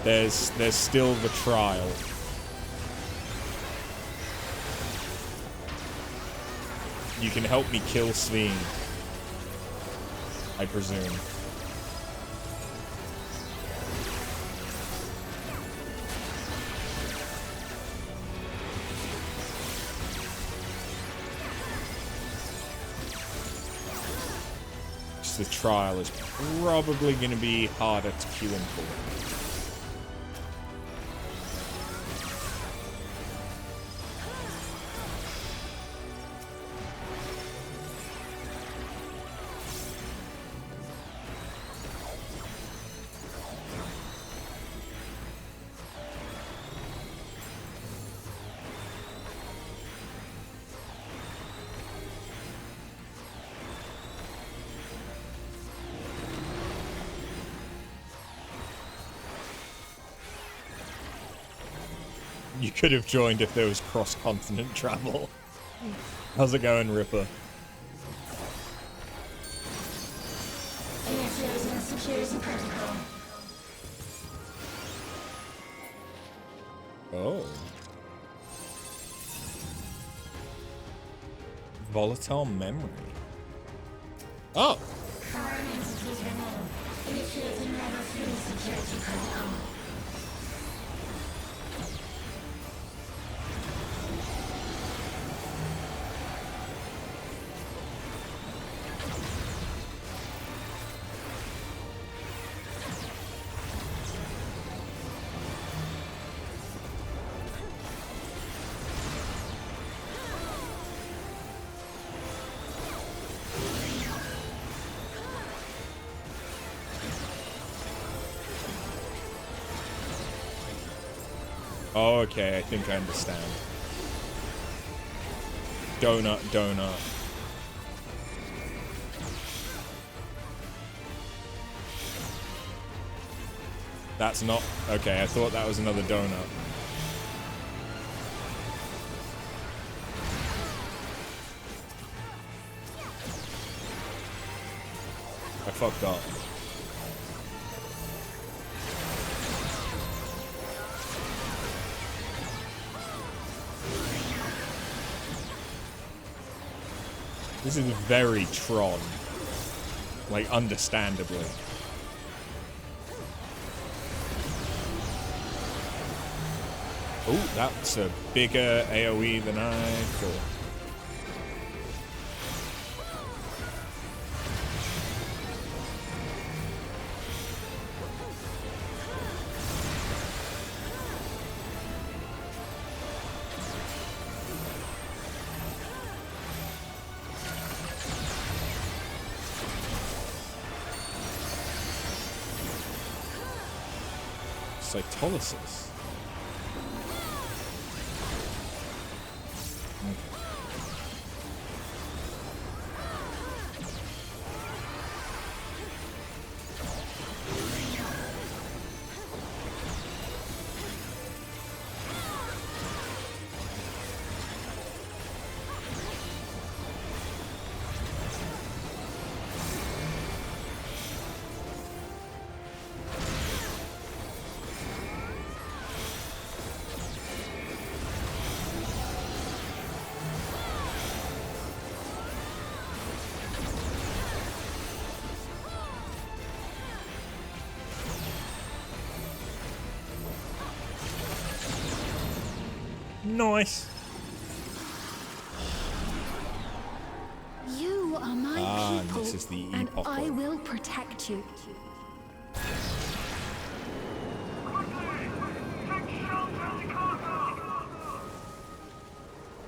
There's still the trial. You can help me kill Sveen, I presume. The trial is probably going to be harder to queue in for. You could have joined if there was cross-continent travel. How's it going, Ripper? Initiating security protocol. Oh. Volatile memory. Oh! Foreign entities remain. Initiating level 3 security protocol. Oh, okay, I think I understand. Donut, donut. That's not... Okay, I thought that was another donut. I fucked up. This is very Tron. Like, understandably. Oh, that's a bigger AoE than I thought. Cytolysis. Nice. You are my people, this is the and epoch I one. will protect you.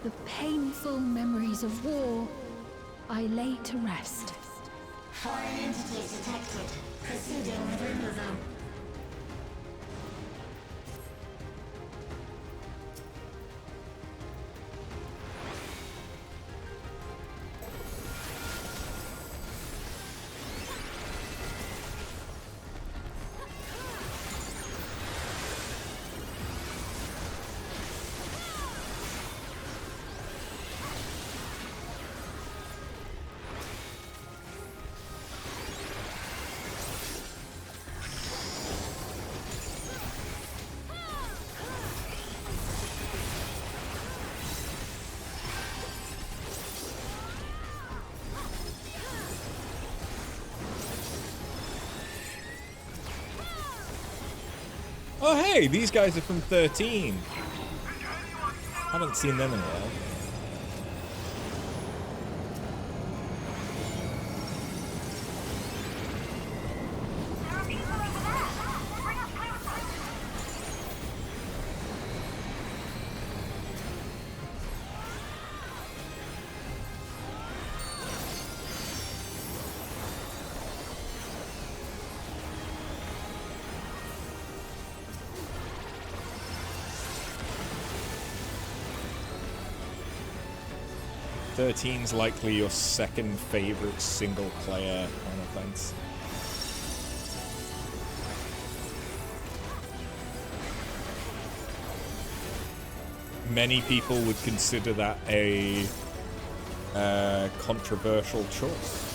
The painful memories of war I lay to rest. Foreign entities detected. Proceeding with removal. Oh, hey, these guys are from 13. Haven't seen them in a while. Thirteen's likely your second favorite single-player Final Fantasy. many people would consider that a controversial choice.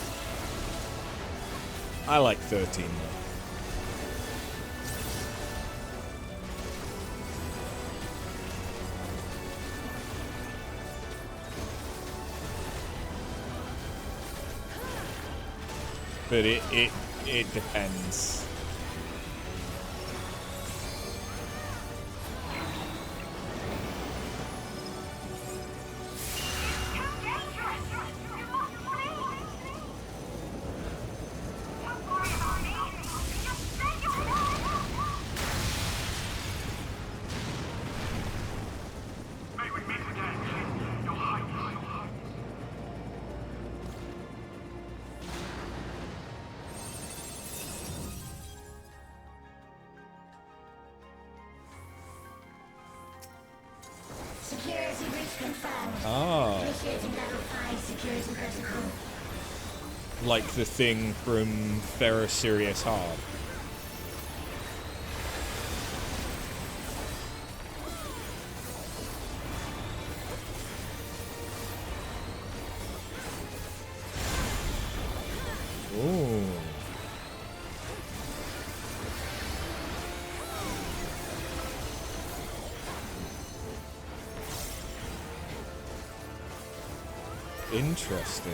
I like 13 though. But it depends. Security breach confirmed. Ah. Initiating level 5 security protocol. Like the thing from Thera Sirius Hard. Ooh. Interesting.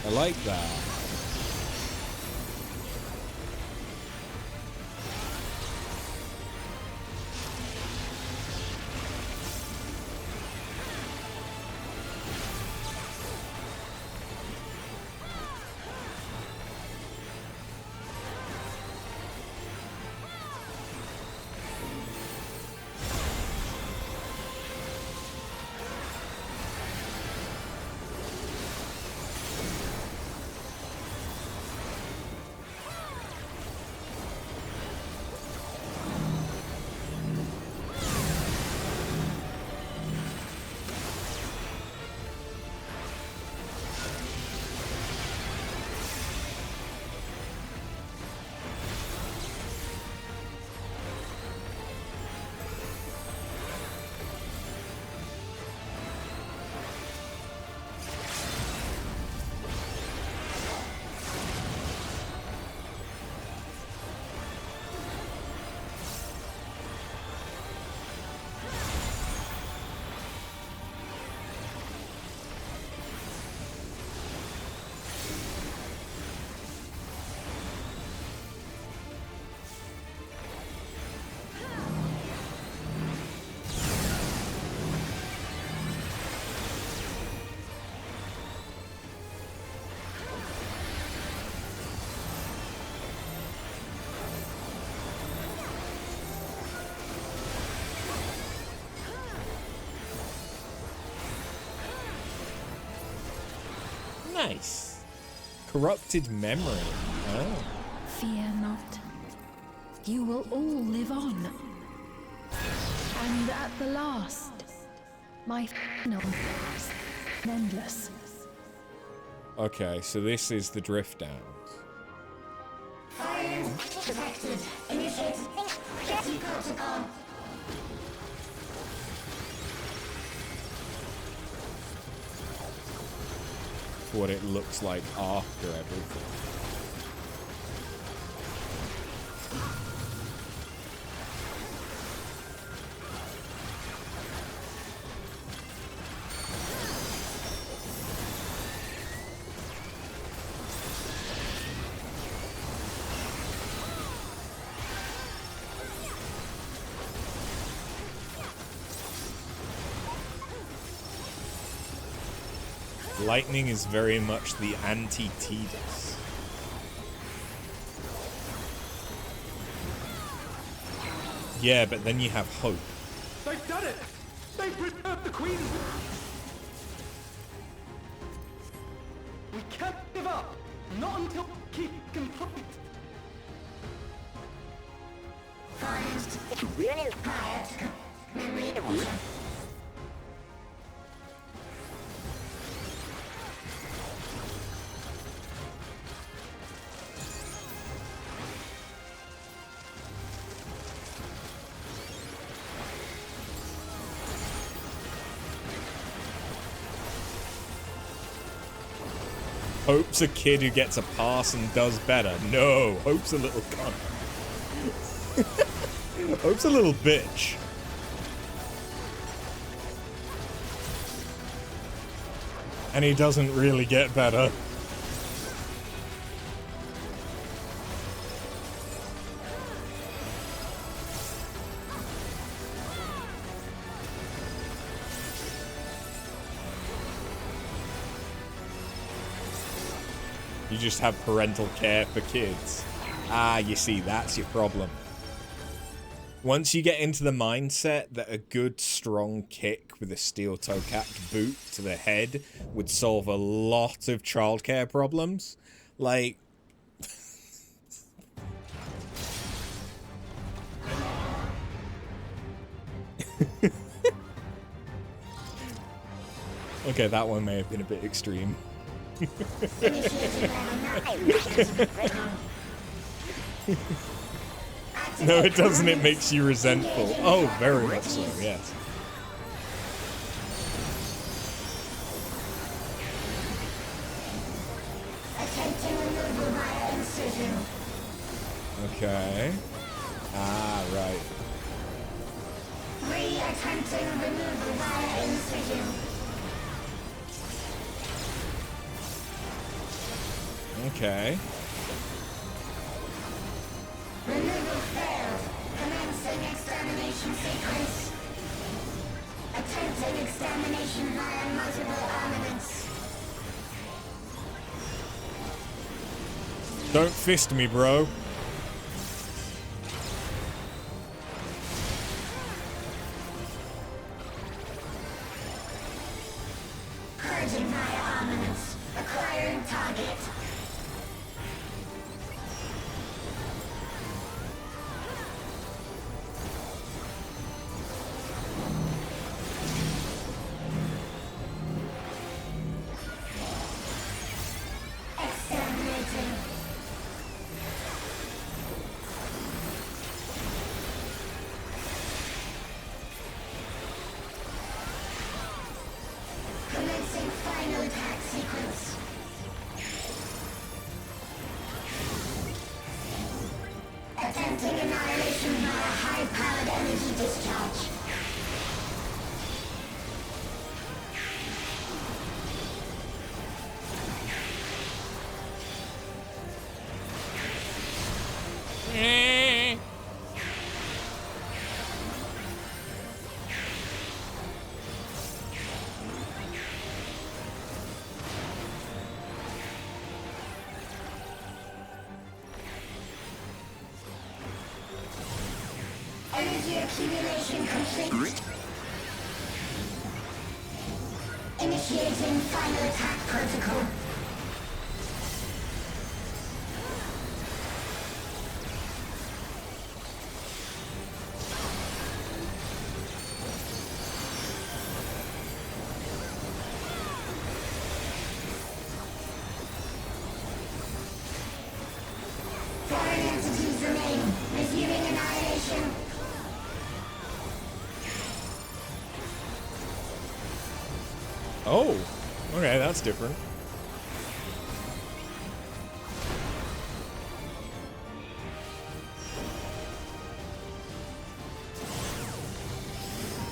I like that. Nice. Corrupted memory. Oh. Fear not. You will all live on. And at the last, my final endless. Okay, so this is the drift downs. Fires detected. Initiate jetty protocol. What it looks like after everything. Lightning is very much the anti-Tidus. Yeah, but then you have hope. They've done it! They've preserved the Queen! We can't give up! Not until keep complete! Fires really prior to memory erosion. Hope's a kid who gets a pass and does better. No, Hope's a little cunt. Hope's a little bitch. And he doesn't really get better. You just have parental care for kids. Ah, you see, that's your problem. Once you get into the mindset that a good, strong kick with a steel toe-capped boot to the head would solve a lot of childcare problems, like... Okay, that one may have been a bit extreme. No, it doesn't. It makes you resentful. Oh, very much so, yes. Okay. Ah, right. Attempting removal via incision. Okay. Removal failed. Commencing extermination sequence. Attempting extermination via multiple armaments. Don't fist me, bro. Purging via armaments. Acquiring target. Exterminating. Commencing final attack sequence. Attempting annihilation via high-powered energy discharge. Energy accumulation complete. Initiating final attack protocol. Foreign entities remain. Resuming annihilation. Oh, okay, that's different.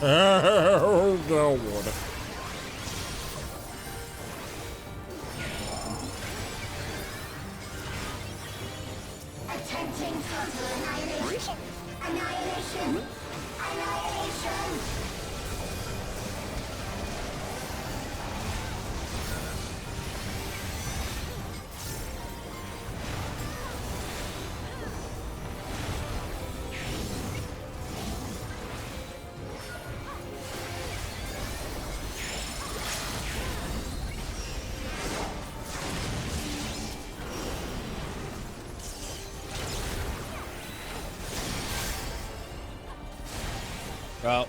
Oh, God. Attempting total annihilation. Annihilation. Annihilation. Well.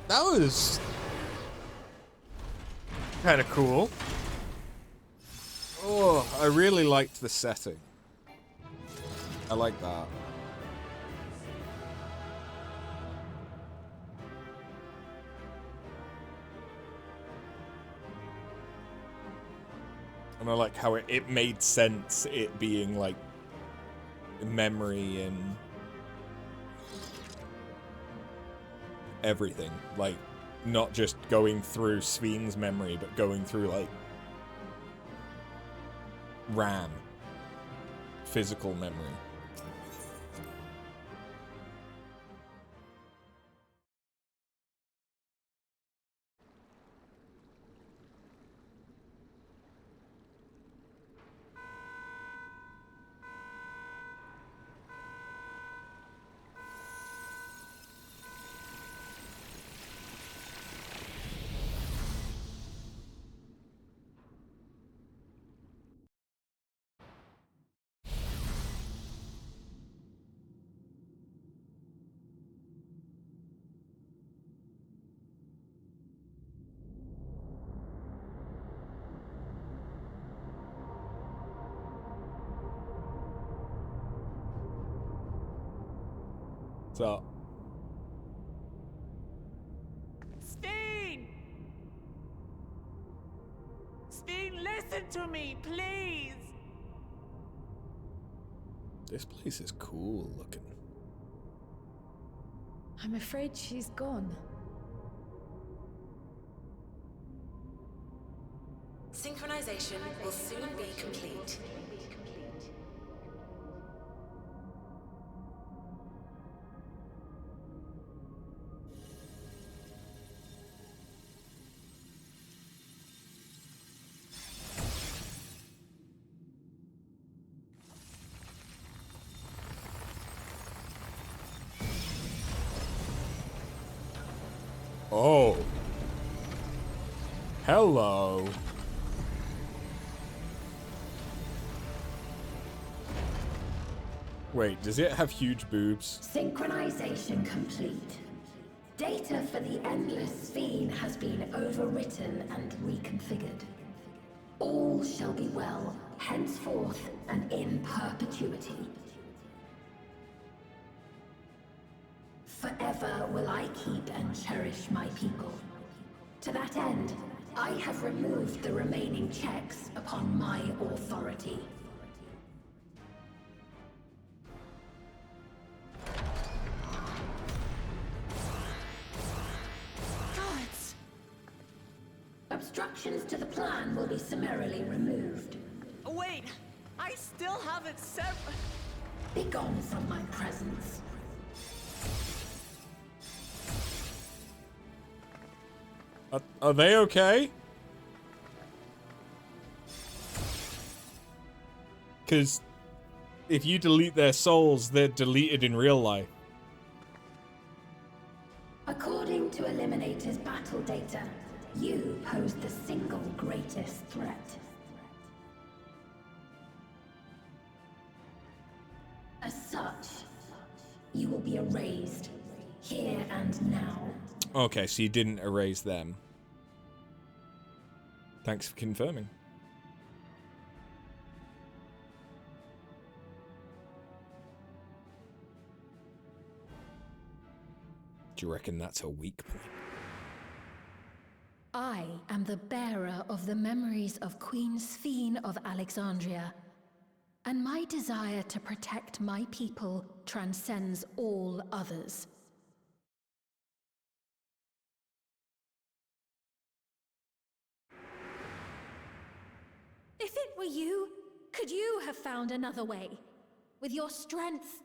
That was kind of cool. Oh, I really liked the setting. I like that. And I like how it made sense, it being like memory and everything. Like, not just going through Sven's memory, but going through like RAM, physical memory. So, Sven! Sven, listen to me, please! this place is cool looking. I'm afraid she's gone. Synchronization will soon be complete. Oh. Hello. Wait, does it have huge boobs? Synchronization complete. Data for the endless Sven has been overwritten and reconfigured. All shall be well, henceforth and in perpetuity. Forever will I keep and cherish my people. To that end, I have removed the remaining checks upon my authority. Gods! Obstructions to the plan will be summarily removed. Wait! I still haven't said... Begone from my presence. Are they okay? Because if you delete their souls, they're deleted in real life. According to Eliminator's battle data, you pose the single greatest threat. As such, you will be erased, here and now. Okay, so you didn't erase them. Thanks for confirming. Do you reckon that's a weak point? I am the bearer of the memories of Queen Sven of Alexandria, and my desire to protect my people transcends all others. If it were you, could you have found another way? With your strength,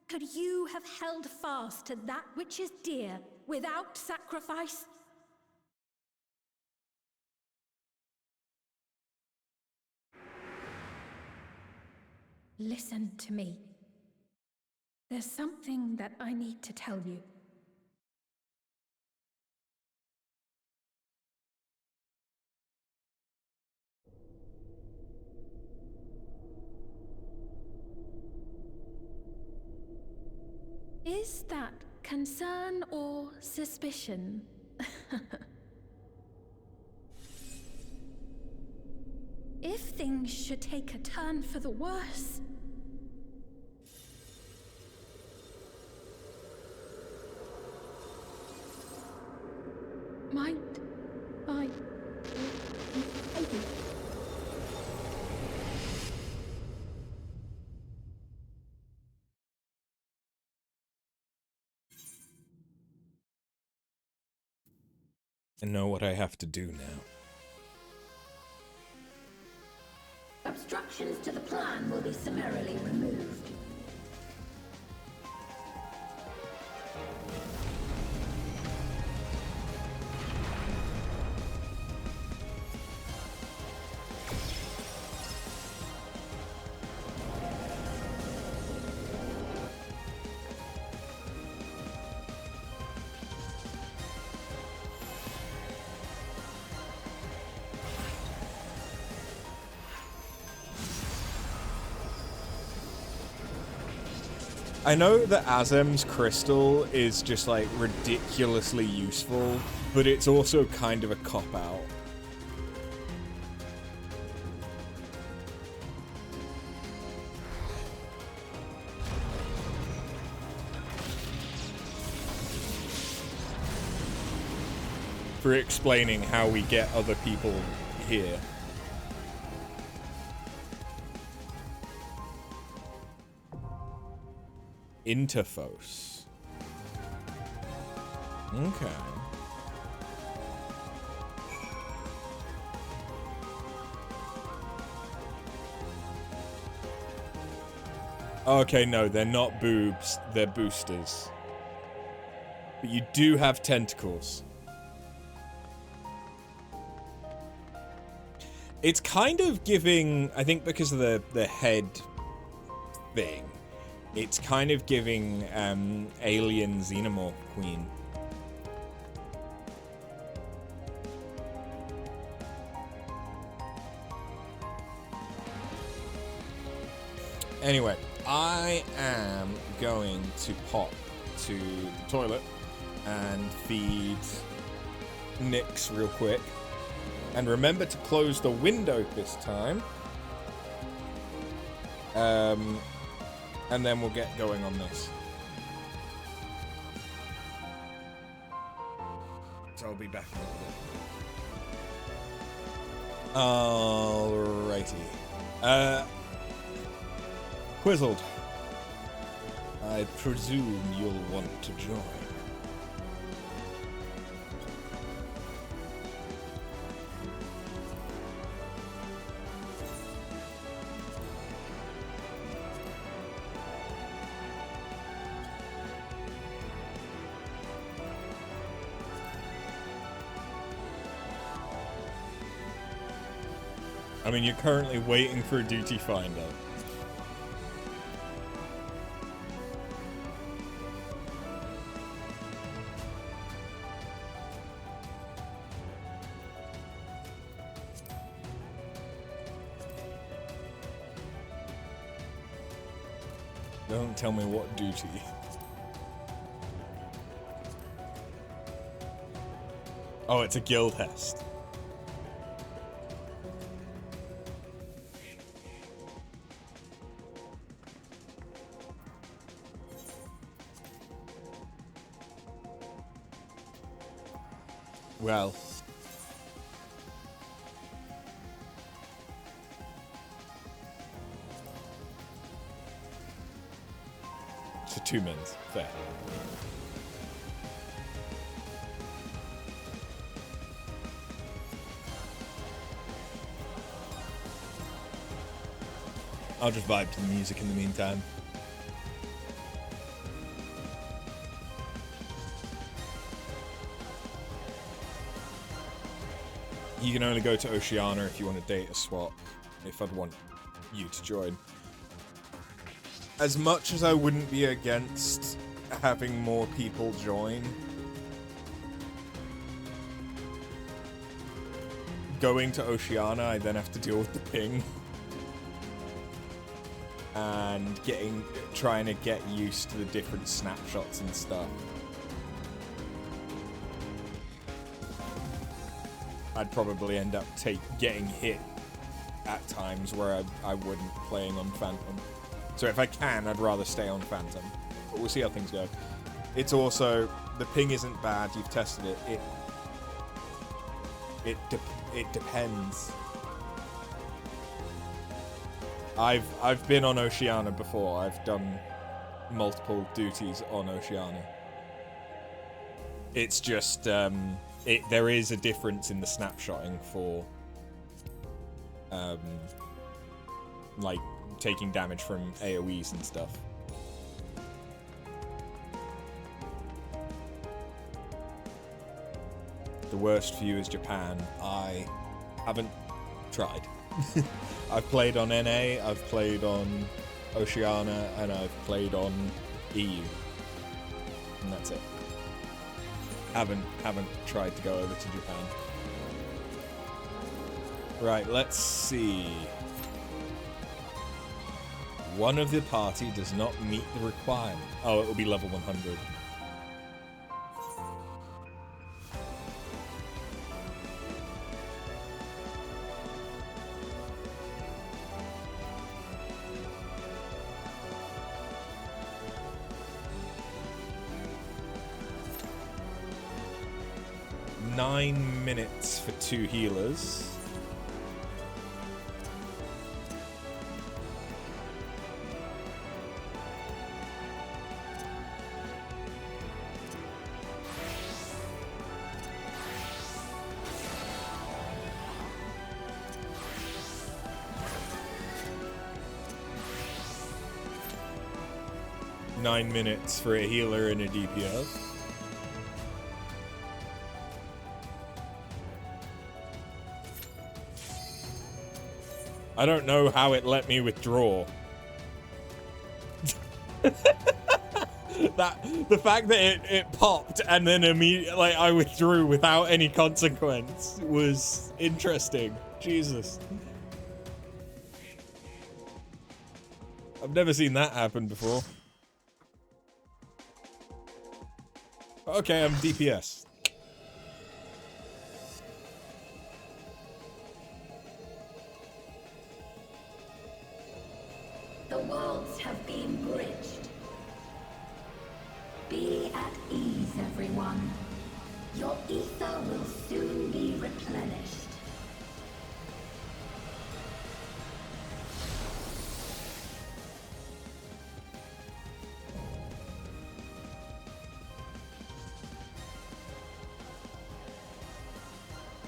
could you have held fast to that which is dear without sacrifice? Listen to me. There's something that I need to tell you. Is that concern or suspicion? things should take a turn for the worse. Might I maybe? I know what I have to do now. Obstructions to the plan will be summarily removed. I know that Azem's crystal is just like ridiculously useful, but it's also kind of a cop-out. For explaining how we get other people here. Interphos. Okay. Okay, no, they're not boobs, they're boosters. But you do have tentacles. It's kind of giving, I think because of the head thing, it's kind of giving alien Xenomorph Queen. Anyway, I am going to pop to the toilet and feed Nyx real quick. And remember to close the window this time. And then we'll get going on this. So I'll be back in a little bit. Alrighty. Quizzled. I presume you'll want to join. I mean, you're currently waiting for a duty finder. Don't tell me what duty. Oh, it's a guild test. Well. So 2 minutes. Fair. I'll just vibe to the music in the meantime. You can only go to Oceania if you want to date a swap, if I'd want you to join. As much as I wouldn't be against having more people join, going to Oceania, I then have to deal with the ping. And trying to get used to the different snapshots and stuff. I'd probably end up getting hit at times where I wouldn't playing on Phantom. So if I can, I'd rather stay on Phantom. But we'll see how things go. It's also, the ping isn't bad. You've tested it. It depends. I've been on Oceania before. I've done multiple duties on Oceania. It's just there is a difference in the snapshotting for like taking damage from AoEs and stuff. The worst for you is Japan. I haven't tried. I've played on NA, I've played on Oceania, and I've played on EU. And that's it. Haven't tried to go over to Japan. Right, let's see. One of the party does not meet the requirement. Oh, it will be level 100. Nine minutes for 2 healers. Nine minutes for a healer and a DPS. I don't know how it let me withdraw. The fact that it popped and then immediately, like, I withdrew without any consequence was interesting. Jesus. I've never seen that happen before. Okay, I'm DPS. The worlds have been bridged. Be at ease, everyone. Your ether will soon be replenished.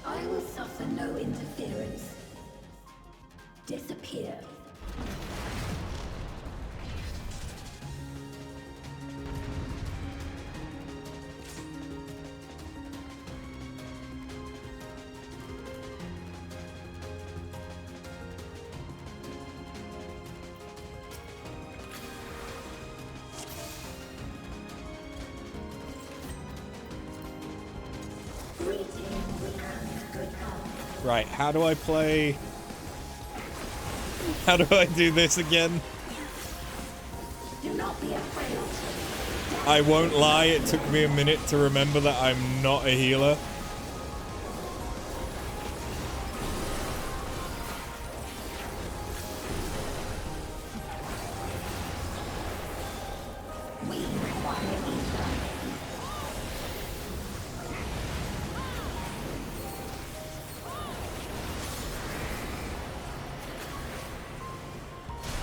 I will suffer no interference. Disappear. Right, how do I play? How do I do this again? Do not be afraid. I won't lie, it took me a minute to remember that I'm not a healer.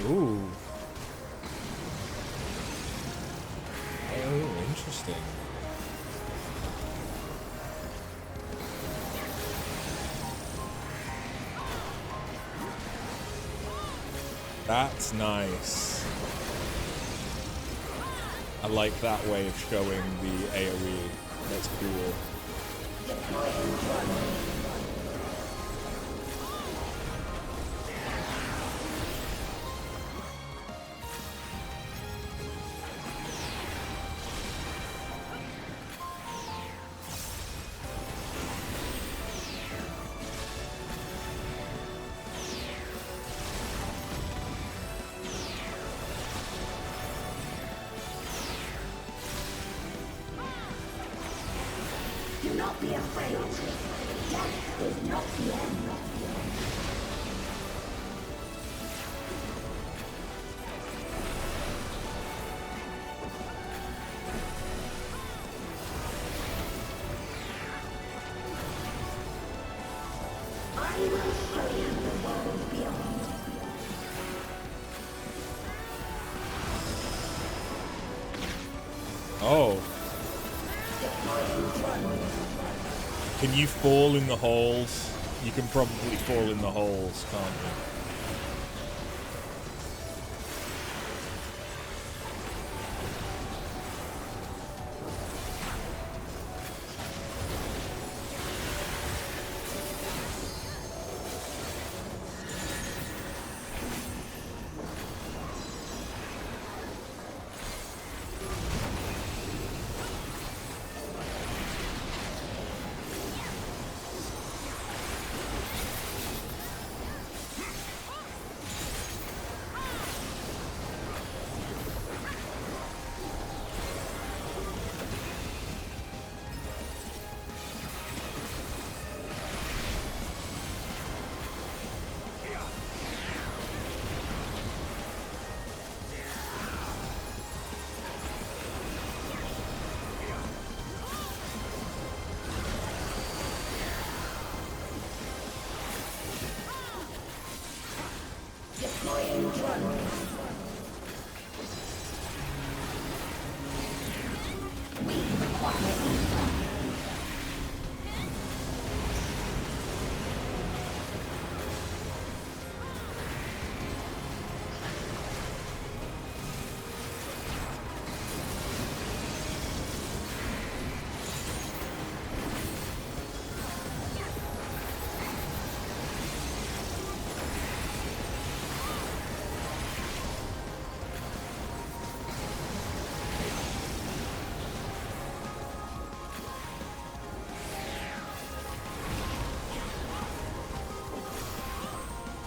Ooh. Oh, interesting. That's nice. I like that way of showing the AoE. That's cool. Do not be afraid. Death is not the end. Oh. Can you fall in the holes? You can probably fall in the holes, can't you?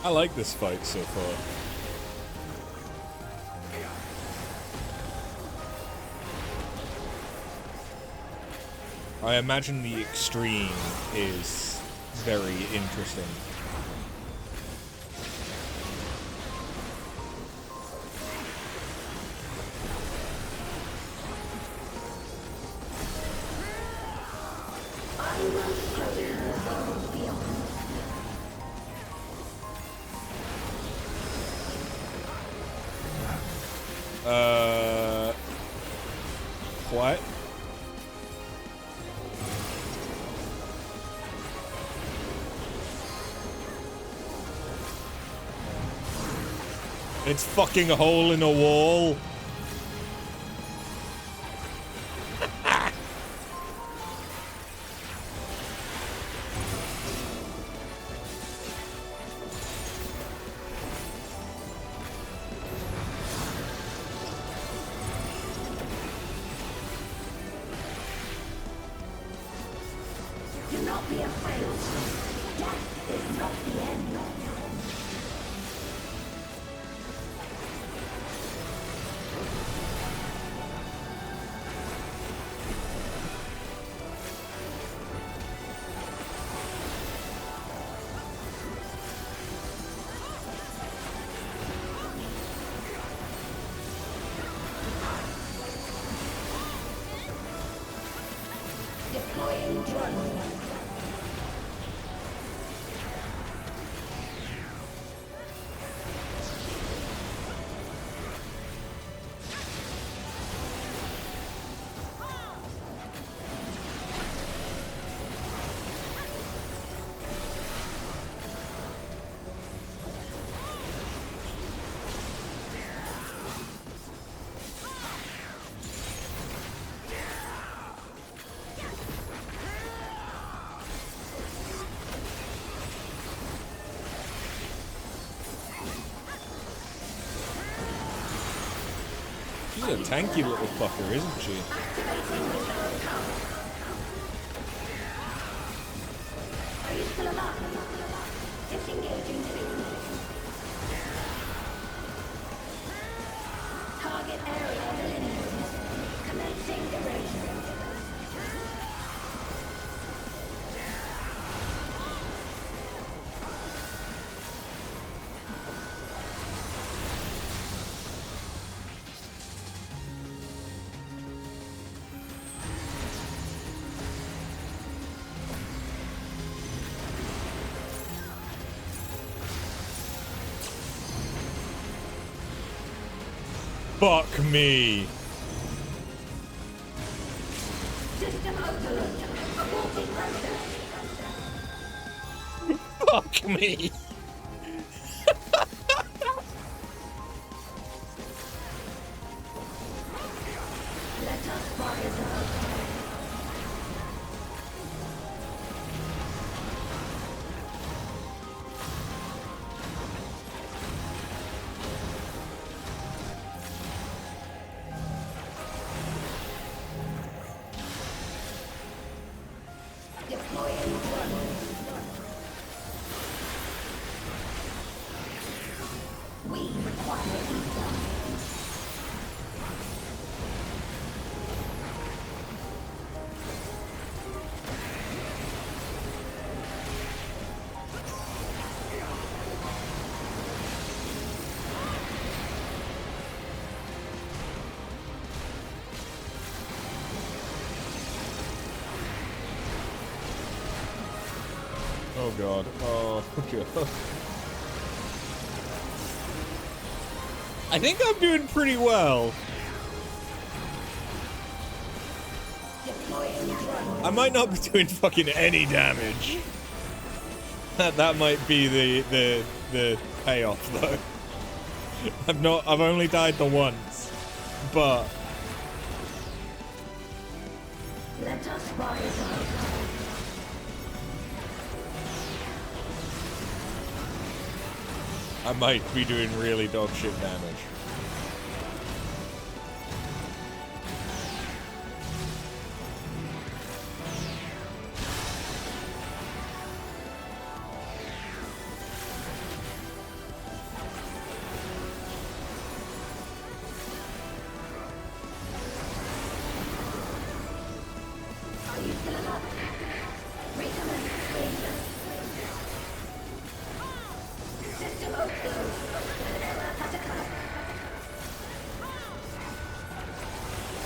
I like this fight so far. I imagine the extreme is very interesting. What? It's fucking a hole in a wall. Do not be afraid. Death is not the end. Deploying drone. She's a tanky little fucker, isn't she? Are you still alive? Disengaging signal. Target area delineated. Commencing duration. Fuck me. System overload. Aborting process. Fuck me. Let us rise up. Deploying drone. We require ether. Oh god. Oh god. I think I'm doing pretty well. I might not be doing fucking any damage. That might be the payoff though. I've only died the once. But Let us rise up. I might be doing really dog shit damage. Are you still alive? Recommence danger. System overload. An error has occurred.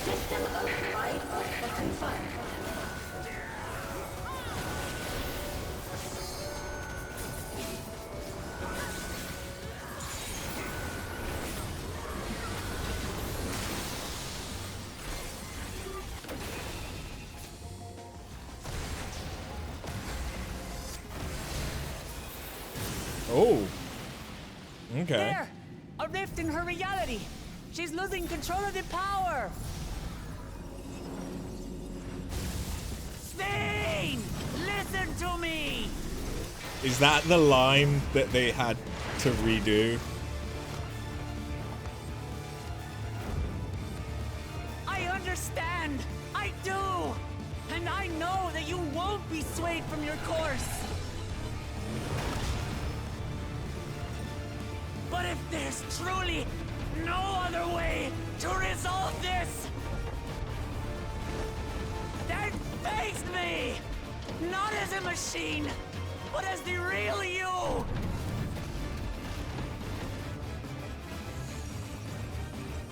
System override confirmed. Oh. Okay. There! A rift in her reality! She's losing control of the power! Spain! Listen to me! Is that the line that they had to redo? I understand! I do! And I know that you won't be swayed from your course! But if there's truly no other way to resolve this, then face me! Not as a machine, but as the real you!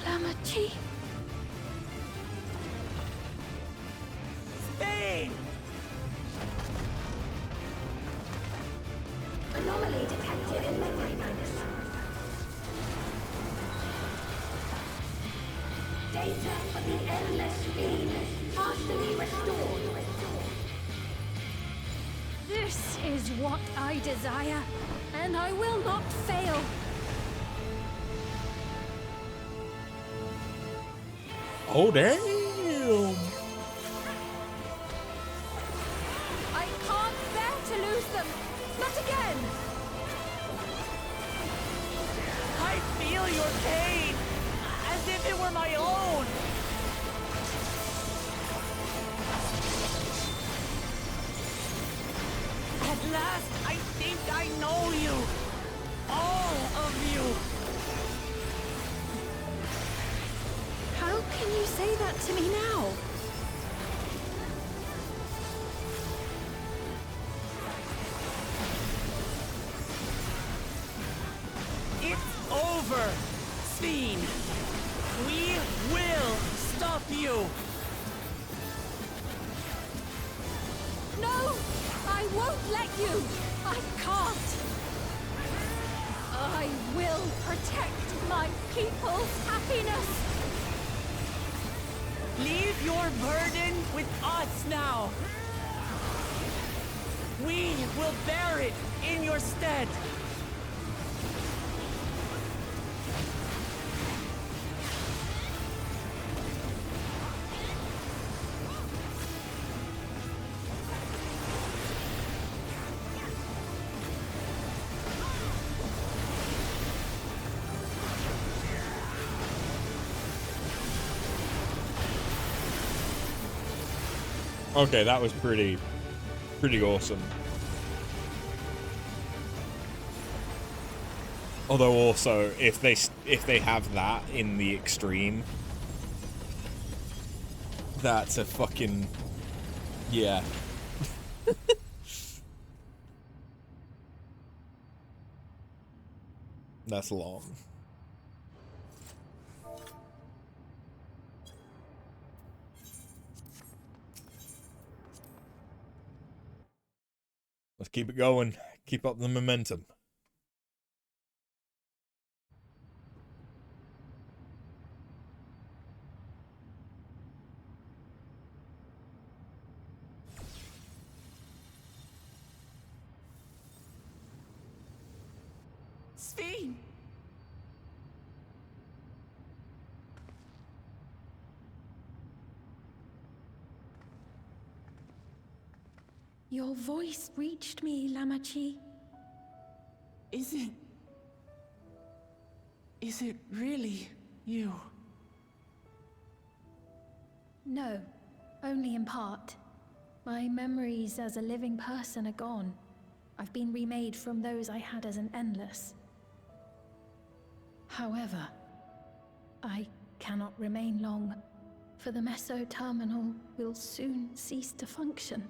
Lamachi. Spain! Anomaly detected in memory banks. Data for the endless fiend partially restored. This is what I desire, and I will not fail. Oh damn! I can't bear to lose them. Not again. I feel your pain, as if it were my own. At last, I think I know you. All of you. How can you say that to me now? It's over, Sphene. We will stop you. No! I won't let you! I can't! I will protect my people's happiness! Leave your burden with us now. We will bear it in your stead. Okay, that was pretty awesome. Although also, if they have that in the extreme, that's a fucking, yeah. That's long. Let's keep it going. Keep up the momentum. Sphene! Your voice reached me, Lamachi. Is it really you? No, only in part. My memories as a living person are gone. I've been remade from those I had as an endless. However, I cannot remain long, for the Meso terminal will soon cease to function.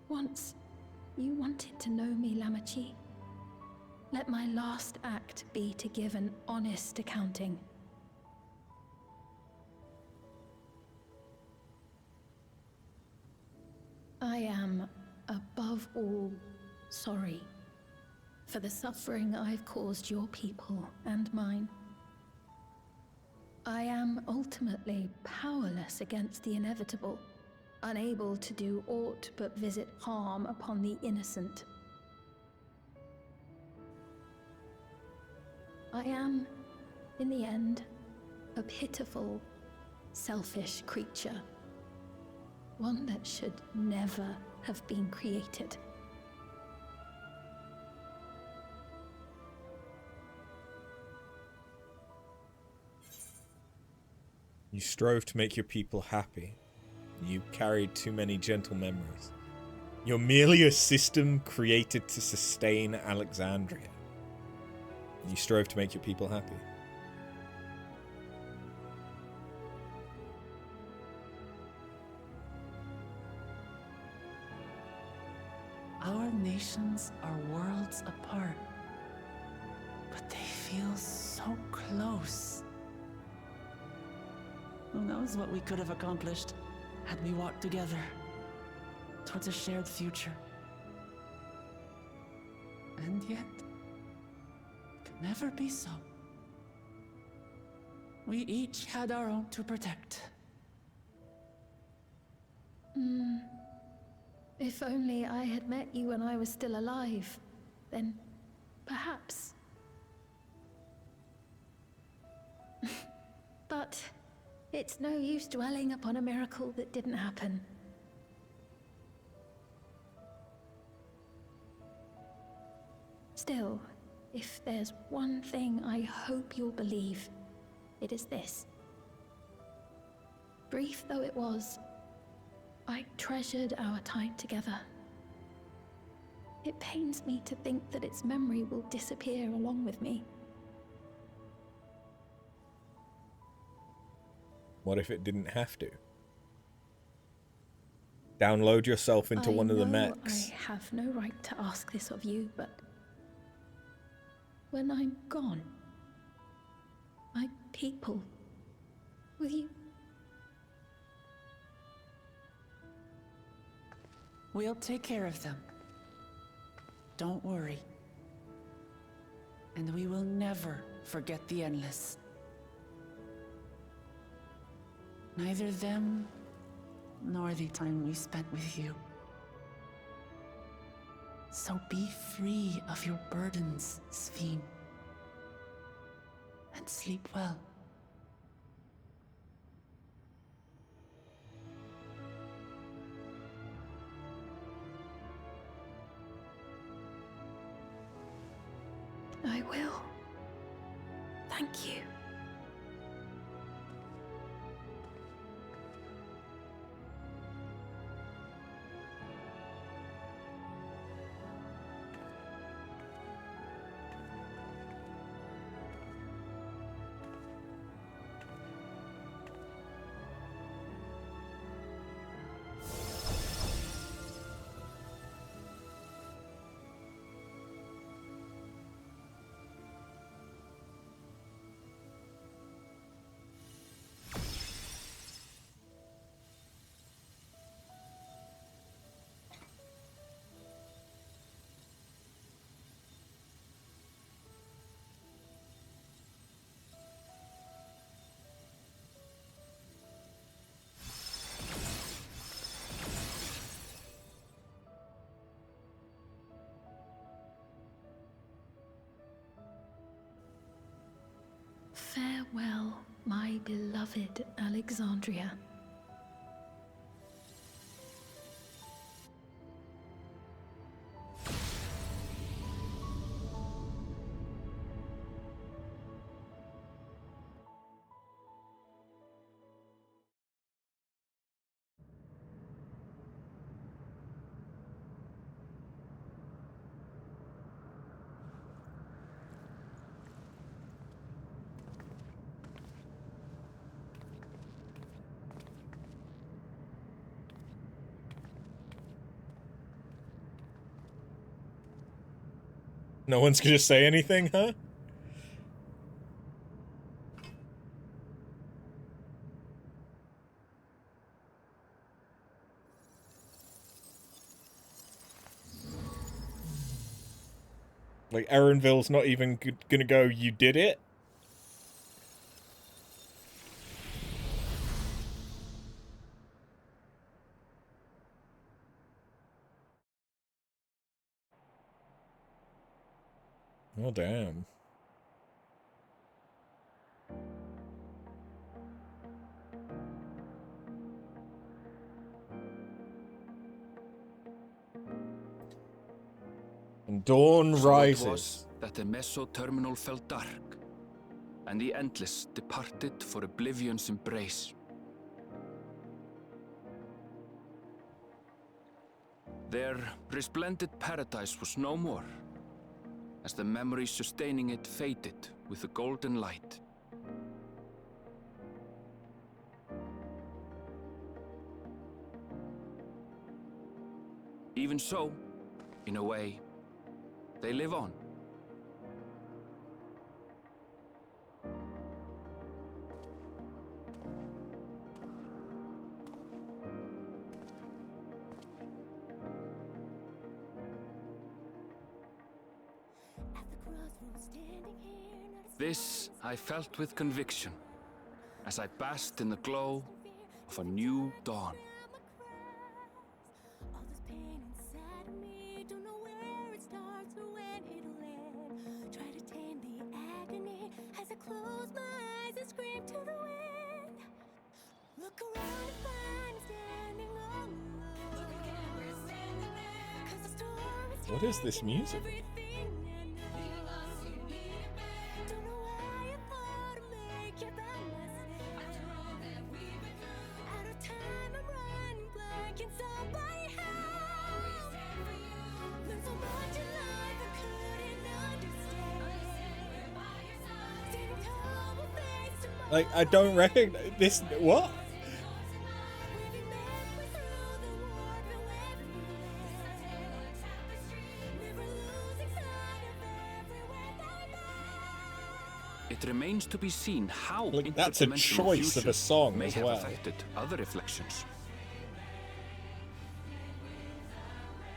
Once, you wanted to know me, Lamachi. Let my last act be to give an honest accounting. I am, above all, sorry for the suffering I've caused your people and mine. I am ultimately powerless against the inevitable, unable to do aught but visit harm upon the innocent. I am, in the end, a pitiful, selfish creature. One that should never have been created. You strove to make your people happy. You carried too many gentle memories. You're merely a system created to sustain Alexandria. You strove to make your people happy. Our nations are worlds apart, but they feel so close. Who knows what we could have accomplished had we walked together towards a shared future. And yet, it could never be so. We each had our own to protect. If only I had met you when I was still alive, then perhaps. But it's no use dwelling upon a miracle that didn't happen. Still, if there's one thing I hope you'll believe, it is this. Brief though it was, I treasured our time together. It pains me to think that its memory will disappear along with me. What if it didn't have to? Download yourself into one of the mechs. I have no right to ask this of you, but when I'm gone, my people, will you? We'll take care of them. Don't worry. And we will never forget the Endless. Neither them, nor the time we spent with you. So be free of your burdens, Sphene. And sleep well. I will. Thank you. Farewell, my beloved Alexandria. No one's gonna say anything, huh? Like, Erenville's not even gonna go, you did it? Oh, damn. And dawn rises. So it was that the Meso terminal fell dark, and the Endless departed for oblivion's embrace. Their resplendent paradise was no more, as the memory sustaining it faded with the golden light. Even so, in a way, they live on. This I felt with conviction, as I basked in the glow of a new dawn. What is this music? Like, I don't recognize this. What? It remains to be seen how that's a choice of a song may as have well. affected other reflections.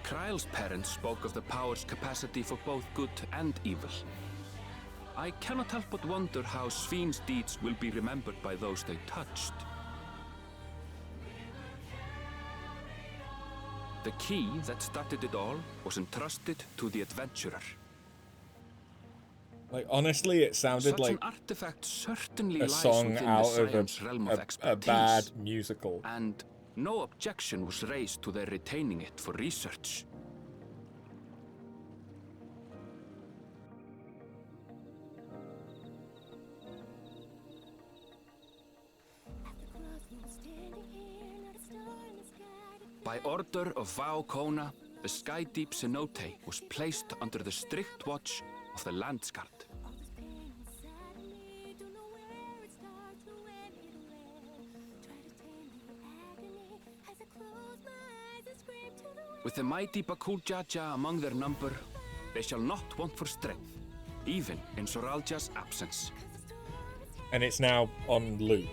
Kryle's parents spoke of the power's capacity for both good and evil. I cannot help but wonder how Svin's deeds will be remembered by those they touched. The key that started it all was entrusted to the adventurer. Like, honestly, it sounded Such like an artifact certainly a lies song within out the of Scion's realm of a expertise, bad musical. and no objection was raised to their retaining it for research. By order of Vao Kona, the Sky Deep Cenote was placed under the strict watch of the Landsguard. With the mighty Bakuljaja among their number, they shall not want for strength, even in Soralja's absence. And it's now on loop.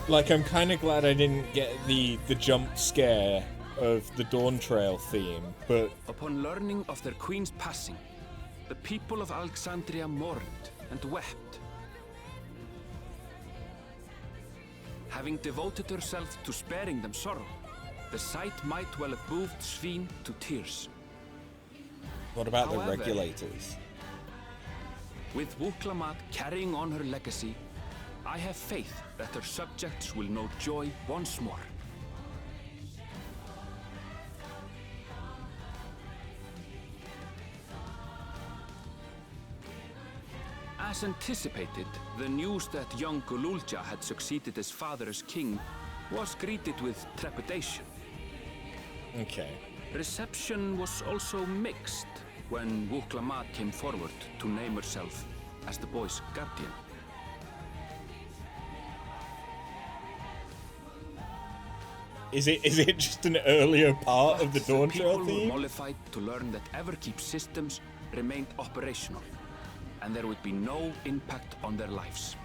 Like, I'm kind of glad I didn't get the jump scare of the Dawntrail theme, but... Upon learning of their queen's passing, the people of Alexandria mourned and wept. Having devoted herself to sparing them sorrow, the sight might well have moved Svin to tears. What about However, the regulators? With Wuklamat carrying on her legacy, I have faith that her subjects will know joy once more. As anticipated, the news that young Gululja had succeeded his father as king was greeted with trepidation. Okay. Reception was also mixed when Wuklamat came forward to name herself as the boy's guardian. Is it just an earlier part of the Dawntrail People were theme? mollified to learn that Everkeep systems remained operational, and there would be no impact on their lives.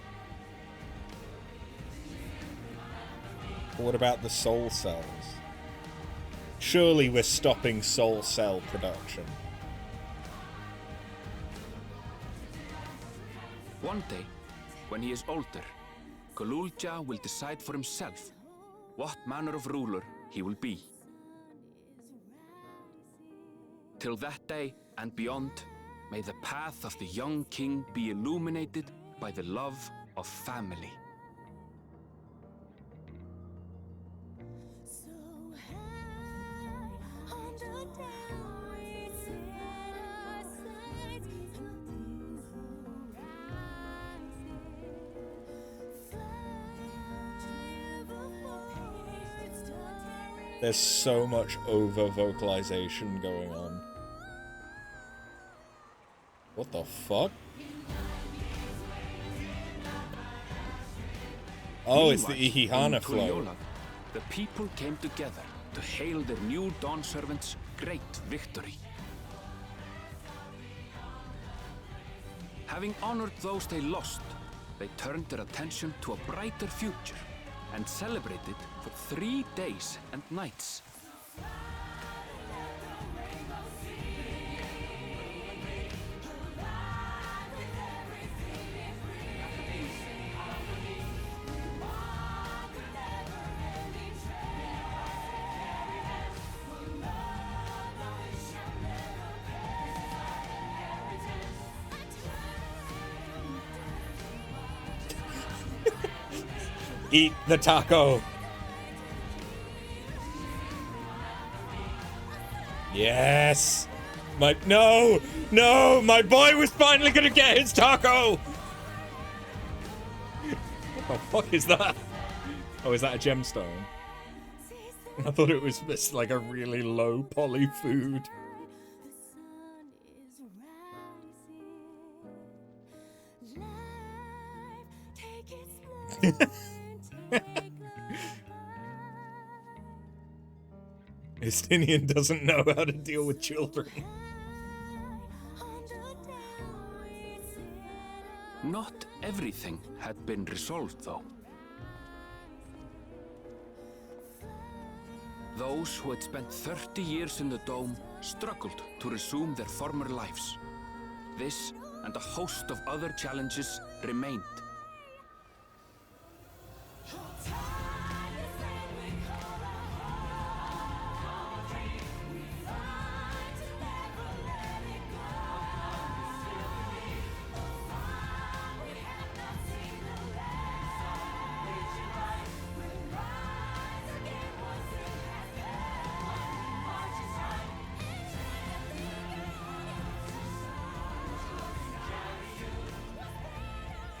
What about the soul cells? Surely we're stopping soul cell production. One day, when he is older, Gululja will decide for himself what manner of ruler he will be. Till that day and beyond, may the path of the young king be illuminated by the love of family. There's so much over-vocalization going on. What the fuck? Oh, it's the Meanwhile, Ihihana in flow. Tuliyola, the people came together to hail their new Dawn servants' great victory. Having honored those they lost, they turned their attention to a brighter future and celebrated for 3 days and nights. Eat the taco. Yes. No, my boy was finally gonna get his taco. What the fuck is that? Oh, is that a gemstone? I thought it was just like a really low poly food. Estinian doesn't know how to deal with children. Not everything had been resolved, though. Those who had spent 30 years in the Dome struggled to resume their former lives. This and a host of other challenges remained.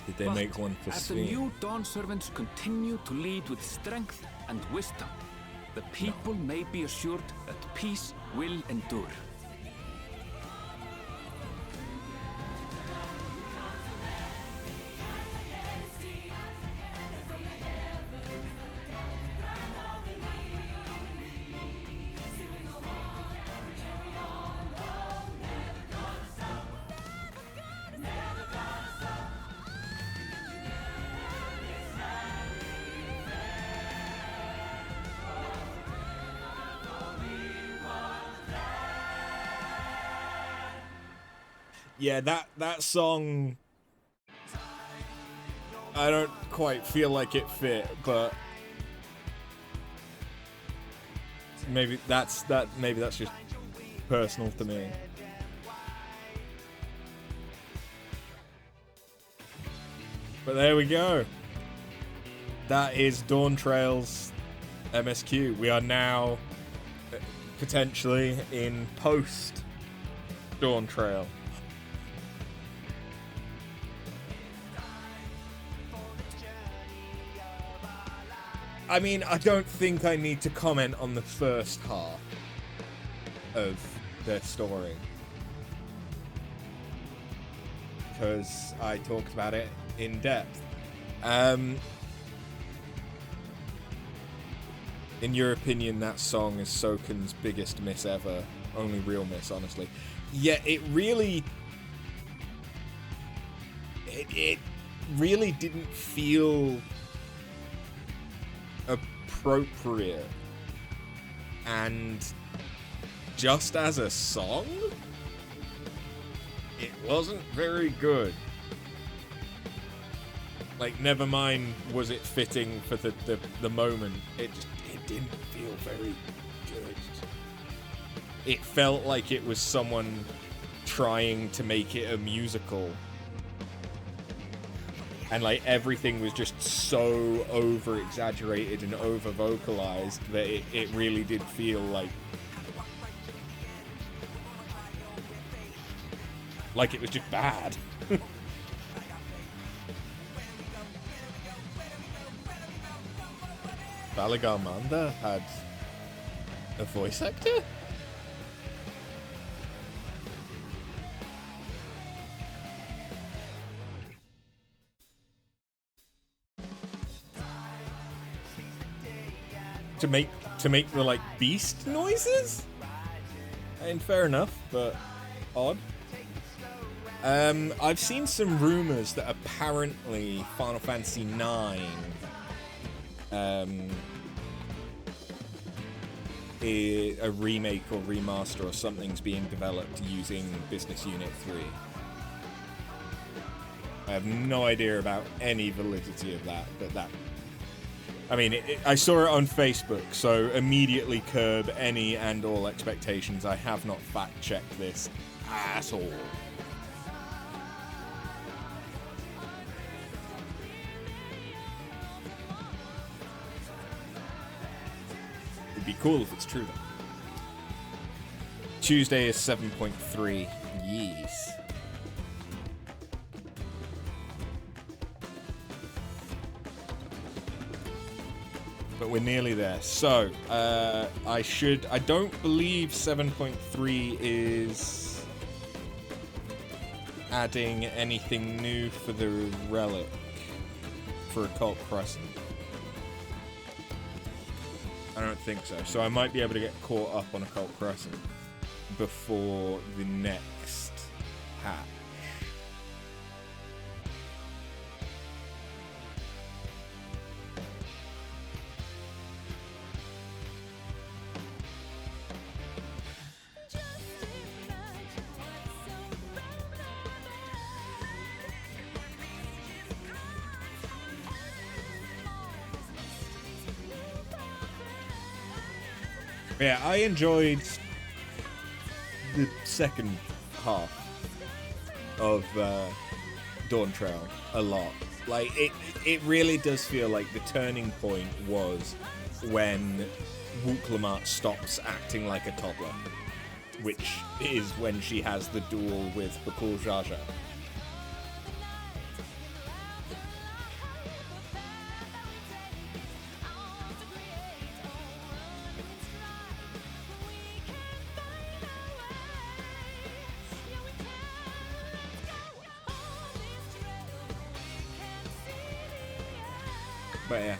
Did they make one for as the Sven? new Dawn servants continue to lead with strength and wisdom, the people may be assured that peace will endure. Yeah, that song, I don't quite feel like it fit, but maybe that's just personal to me. But there we go. That is Dawntrail's MSQ. We are now potentially in post Dawntrail. I mean, I don't think I need to comment on the first half of their story, because I talked about it in depth. In your opinion, that song is Soken's biggest miss ever. Only real miss, honestly. Yeah, it really didn't feel appropriate, and just as a song, it wasn't very good. Like, never mind was it fitting for the moment, it didn't feel very good. It felt like it was someone trying to make it a musical, and like everything was just so over exaggerated and over vocalized that it really did feel like it was just bad. Balagamanda had a voice actor? To make the like beast noises? And fair enough, but odd. I've seen some rumors that apparently Final Fantasy IX a remake or remaster or something's being developed using Business Unit 3. I have no idea about any validity of that, but that... I mean, I saw it on Facebook, so immediately curb any and all expectations. I have not fact-checked this at all. It'd be cool if it's true, though. Tuesday is 7.3. Yes. But we're nearly there. So, I don't believe 7.3 is adding anything new for the relic for Occult Crescent. I don't think so. So I might be able to get caught up on Occult Crescent before the next patch. Yeah, I enjoyed the second half of Dawntrail a lot. Like, it really does feel like the turning point was when Wuklamart stops acting like a toddler, which is when she has the duel with Bakul Jaja. But yeah,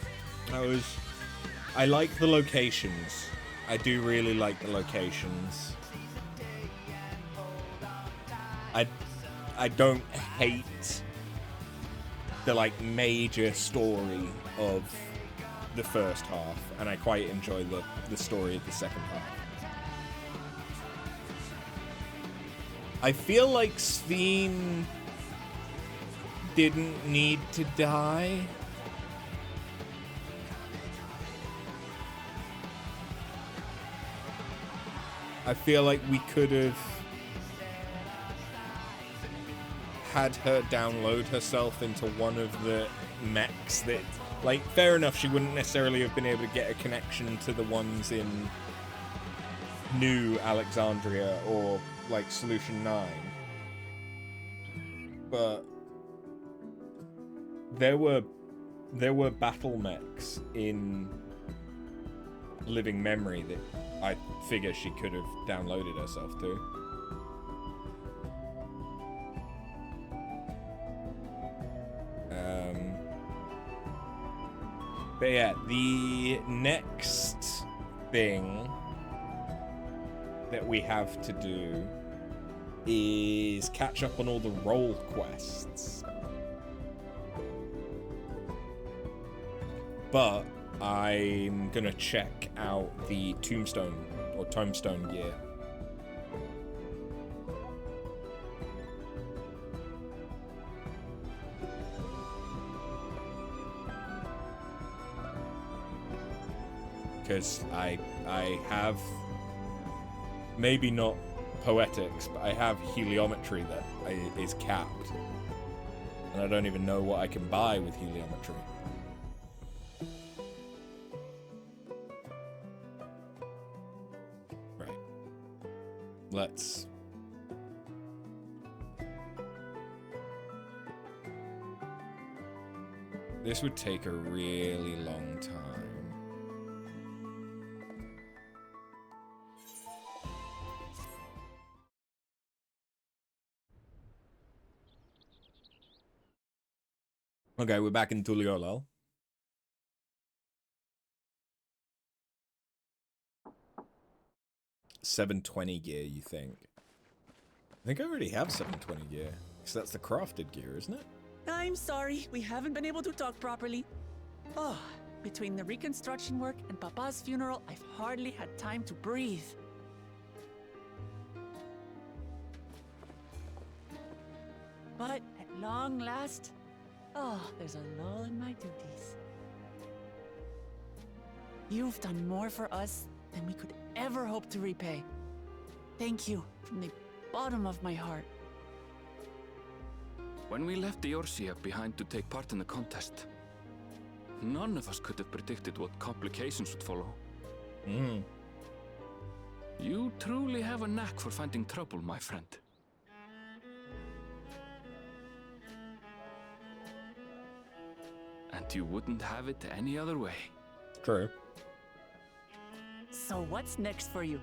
I like the locations. I do really like the locations. I don't hate the like major story of the first half, and I quite enjoy the story of the second half. I feel like Sven didn't need to die. I feel like we could have had her download herself into one of the mechs that, like, fair enough, she wouldn't necessarily have been able to get a connection to the ones in New Alexandria or, like, Solution 9. But there were battle mechs in Living Memory that I figure she could have downloaded herself to. But yeah, the next thing that we have to do is catch up on all the role quests. But I'm gonna check out the tombstone gear. Because I have, maybe not poetics, but I have heliometry that is capped. And I don't even know what I can buy with heliometry. Let's... This would take a really long time. Okay, we're back in Tuliolal. $720 gear, you think? I think I already have 720 gear. Because that's the crafted gear, isn't it? I'm sorry, we haven't been able to talk properly. Oh, between the reconstruction work and Papa's funeral, I've hardly had time to breathe. But at long last, oh, there's a lull in my duties. You've done more for us than we could ever hope to repay. Thank you from the bottom of my heart. When we left the Eorzea behind to take part in the contest, none of us could have predicted what complications would follow. You truly have a knack for finding trouble, my friend. And you wouldn't have it any other way. True. So what's next for you?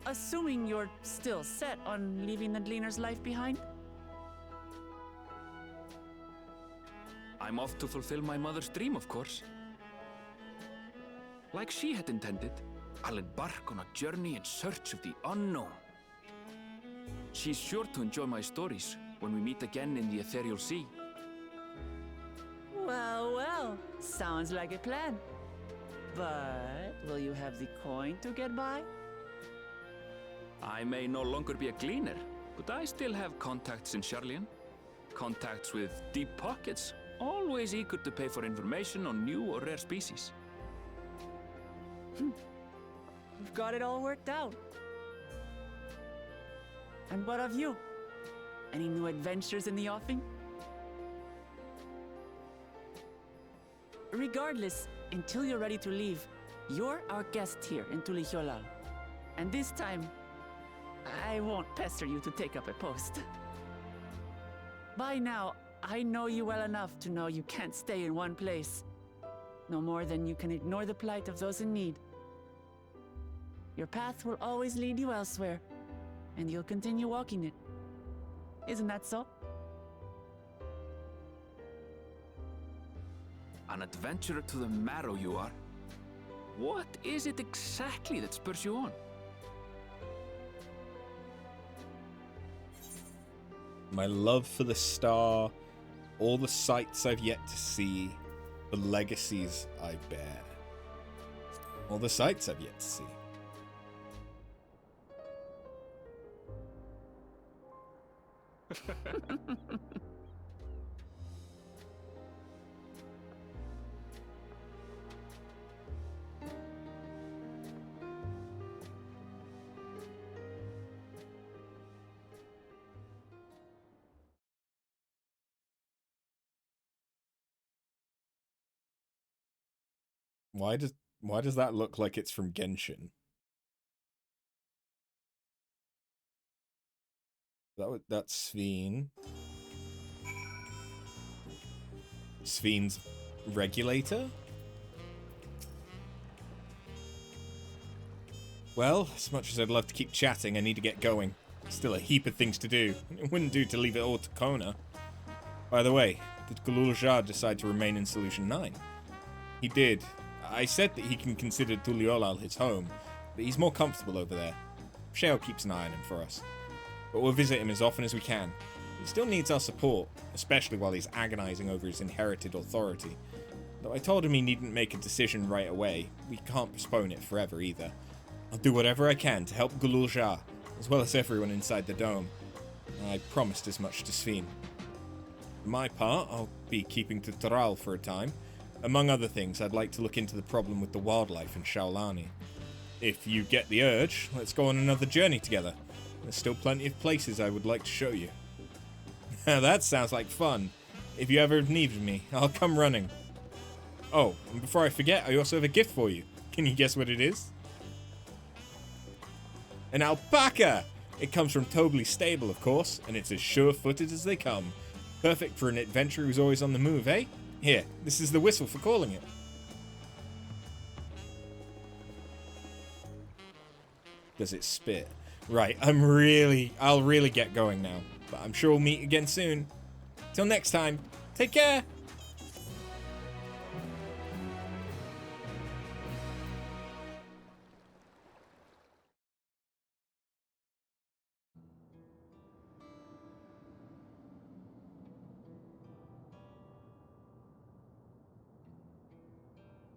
Assuming you're still set on leaving the Gleaner's life behind? I'm off to fulfill my mother's dream, of course. Like she had intended, I'll embark on a journey in search of the unknown. She's sure to enjoy my stories when we meet again in the Ethereal Sea. Well, well, sounds like a plan. But will you have the coin to get by? I may no longer be a gleaner, but I still have contacts in Sharlayan. Contacts with deep pockets, always eager to pay for information on new or rare species. You've got it all worked out. And what of you? Any new adventures in the offing? Regardless, until you're ready to leave, you're our guest here in Tulihyolal. And this time, I won't pester you to take up a post. By now, I know you well enough to know you can't stay in one place. No more than you can ignore the plight of those in need. Your path will always lead you elsewhere, and you'll continue walking it. Isn't that so? An adventurer to the marrow you are. What is it exactly that spurs you on? My love for the star, all the sights I've yet to see, the legacies I bear. All the sights I've yet to see. Why does that look like it's from Genshin? That's Sven. Sven's regulator? Well, as much as I'd love to keep chatting, I need to get going. Still a heap of things to do. It wouldn't do to leave it all to Kona. By the way, did Gululja decide to remain in Solution 9? He did. I said that he can consider Tulihyolal his home, but he's more comfortable over there. Shale keeps an eye on him for us. But we'll visit him as often as we can. He still needs our support, especially while he's agonizing over his inherited authority. Though I told him he needn't make a decision right away, we can't postpone it forever either. I'll do whatever I can to help Gululja, as well as everyone inside the dome. I promised as much to Sven. For my part, I'll be keeping to Taral for a time. Among other things, I'd like to look into the problem with the wildlife in Shaolani. If you get the urge, let's go on another journey together. There's still plenty of places I would like to show you. That sounds like fun. If you ever need me, I'll come running. Oh, and before I forget, I also have a gift for you. Can you guess what it is? An alpaca! It comes from Tobley's stable, of course, and it's as sure-footed as they come. Perfect for an adventurer who's always on the move, eh? Here, this is the whistle for calling it. Does it spit? Right, I'll really get going now. But I'm sure we'll meet again soon. Till next time, take care!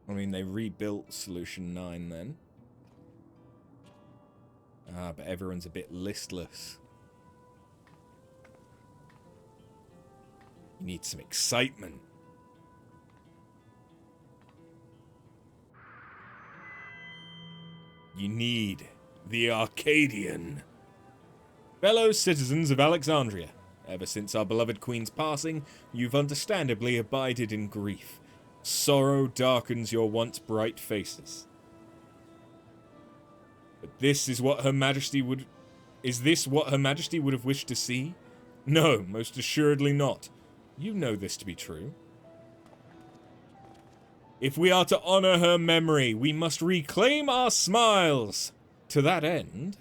I mean, they rebuilt Solution 9 then. Ah, but everyone's a bit listless. You need some excitement. You need the Arcadian. Fellow citizens of Alexandria, ever since our beloved queen's passing, you've understandably abided in grief. Sorrow darkens your once bright faces. But this is what Her Majesty would... Is this what Her Majesty would have wished to see? No, most assuredly not. You know this to be true. If we are to honor her memory, we must reclaim our smiles. To that end...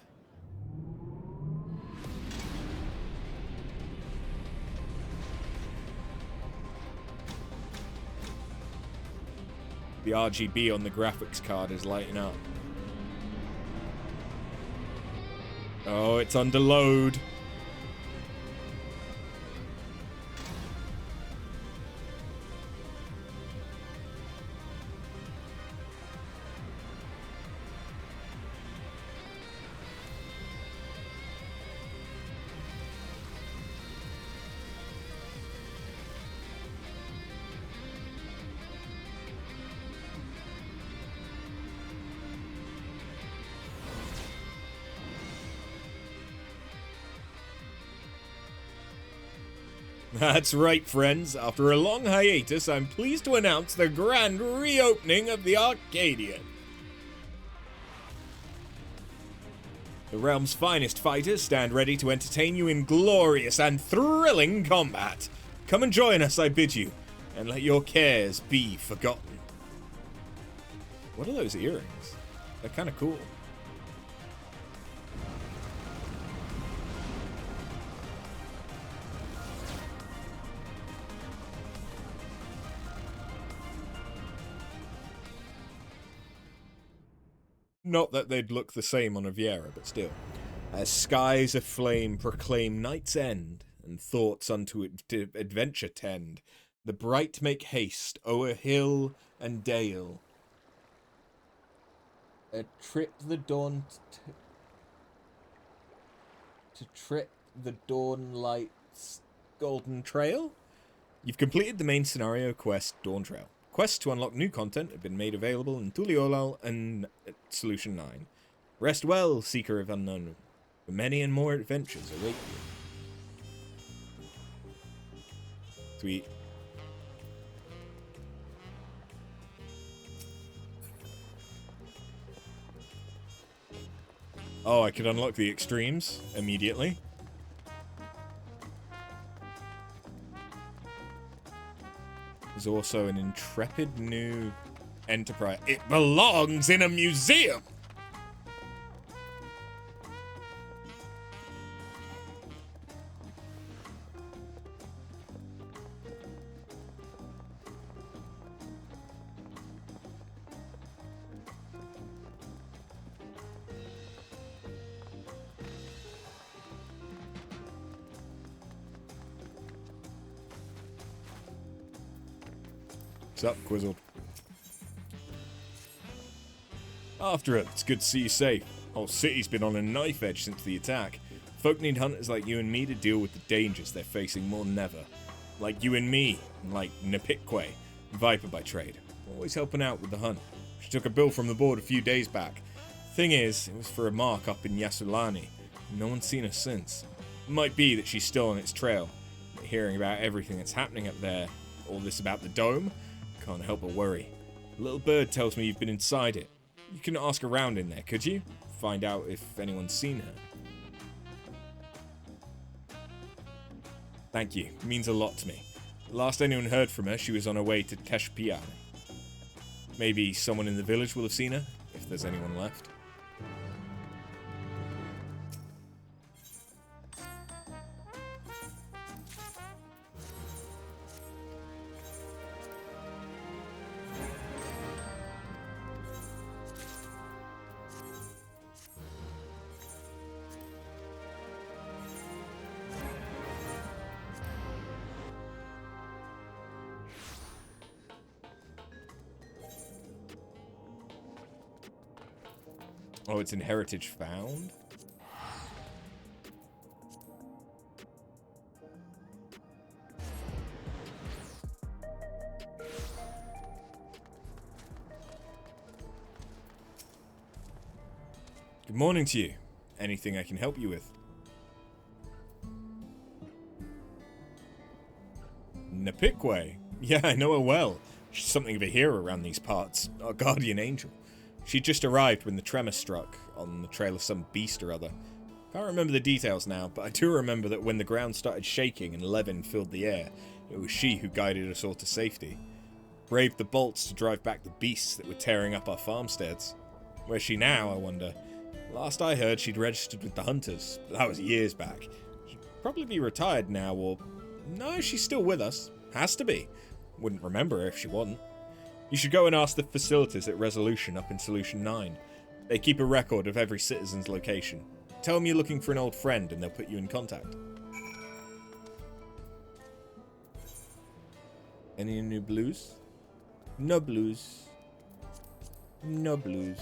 The RGB on the graphics card is lighting up. Oh, it's under load. That's right, friends. After a long hiatus, I'm pleased to announce the grand reopening of the Arcadian. The realm's finest fighters stand ready to entertain you in glorious and thrilling combat. Come and join us, I bid you, and let your cares be forgotten. What are those earrings? They're kind of cool. Not that they'd look the same on a Viera, but still. As skies aflame proclaim night's end, and thoughts unto adventure tend, the bright make haste o'er hill and dale. Trip the dawn to trip the dawnlight's golden trail? You've completed the main scenario quest, Dawntrail. Quests to unlock new content have been made available in Tuliolal and Solution 9. Rest well, Seeker of Unknown, for many and more adventures await you. Sweet. Oh, I could unlock the extremes immediately. There's also an intrepid new enterprise. It belongs in a museum! What's up, Quizzled? After it, it's good to see you safe. Whole city's been on a knife edge since the attack. Folk need hunters like you and me to deal with the dangers they're facing more than ever. Like you and me, and like Napikwe, Viper by trade. Always helping out with the hunt. She took a bill from the board a few days back. Thing is, it was for a mark up in Yasulani. No one's seen her since. It might be that she's still on its trail. But hearing about everything that's happening up there, all this about the dome, can't help but worry. A little bird tells me you've been inside it. You can ask around in there, could you? Find out if anyone's seen her. Thank you. It means a lot to me. Last anyone heard from her, she was on her way to Kashpiane. Maybe someone in the village will have seen her, if there's anyone left. Oh, it's in Heritage Found? Good morning to you. Anything I can help you with? Napikwe? Yeah, I know her well. She's something of a hero around these parts. Our guardian angel. She just arrived when the tremor struck, on the trail of some beast or other. Can't remember the details now, but I do remember that when the ground started shaking and levin filled the air, it was she who guided us all to safety. Braved the bolts to drive back the beasts that were tearing up our farmsteads. Where's she now, I wonder? Last I heard, she'd registered with the Hunters, but that was years back. She'd probably be retired now, or... No, she's still with us. Has to be. Wouldn't remember her if she wasn't. You should go and ask the facilities at Resolution up in Solution 9. They keep a record of every citizen's location. Tell them you're looking for an old friend and they'll put you in contact. Any new blues? No blues. No blues.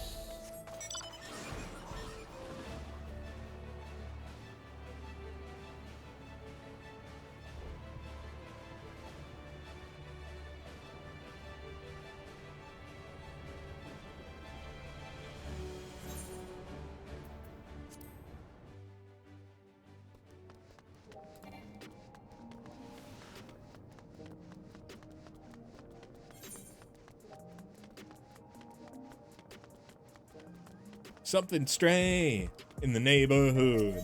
Something stray in the neighborhood.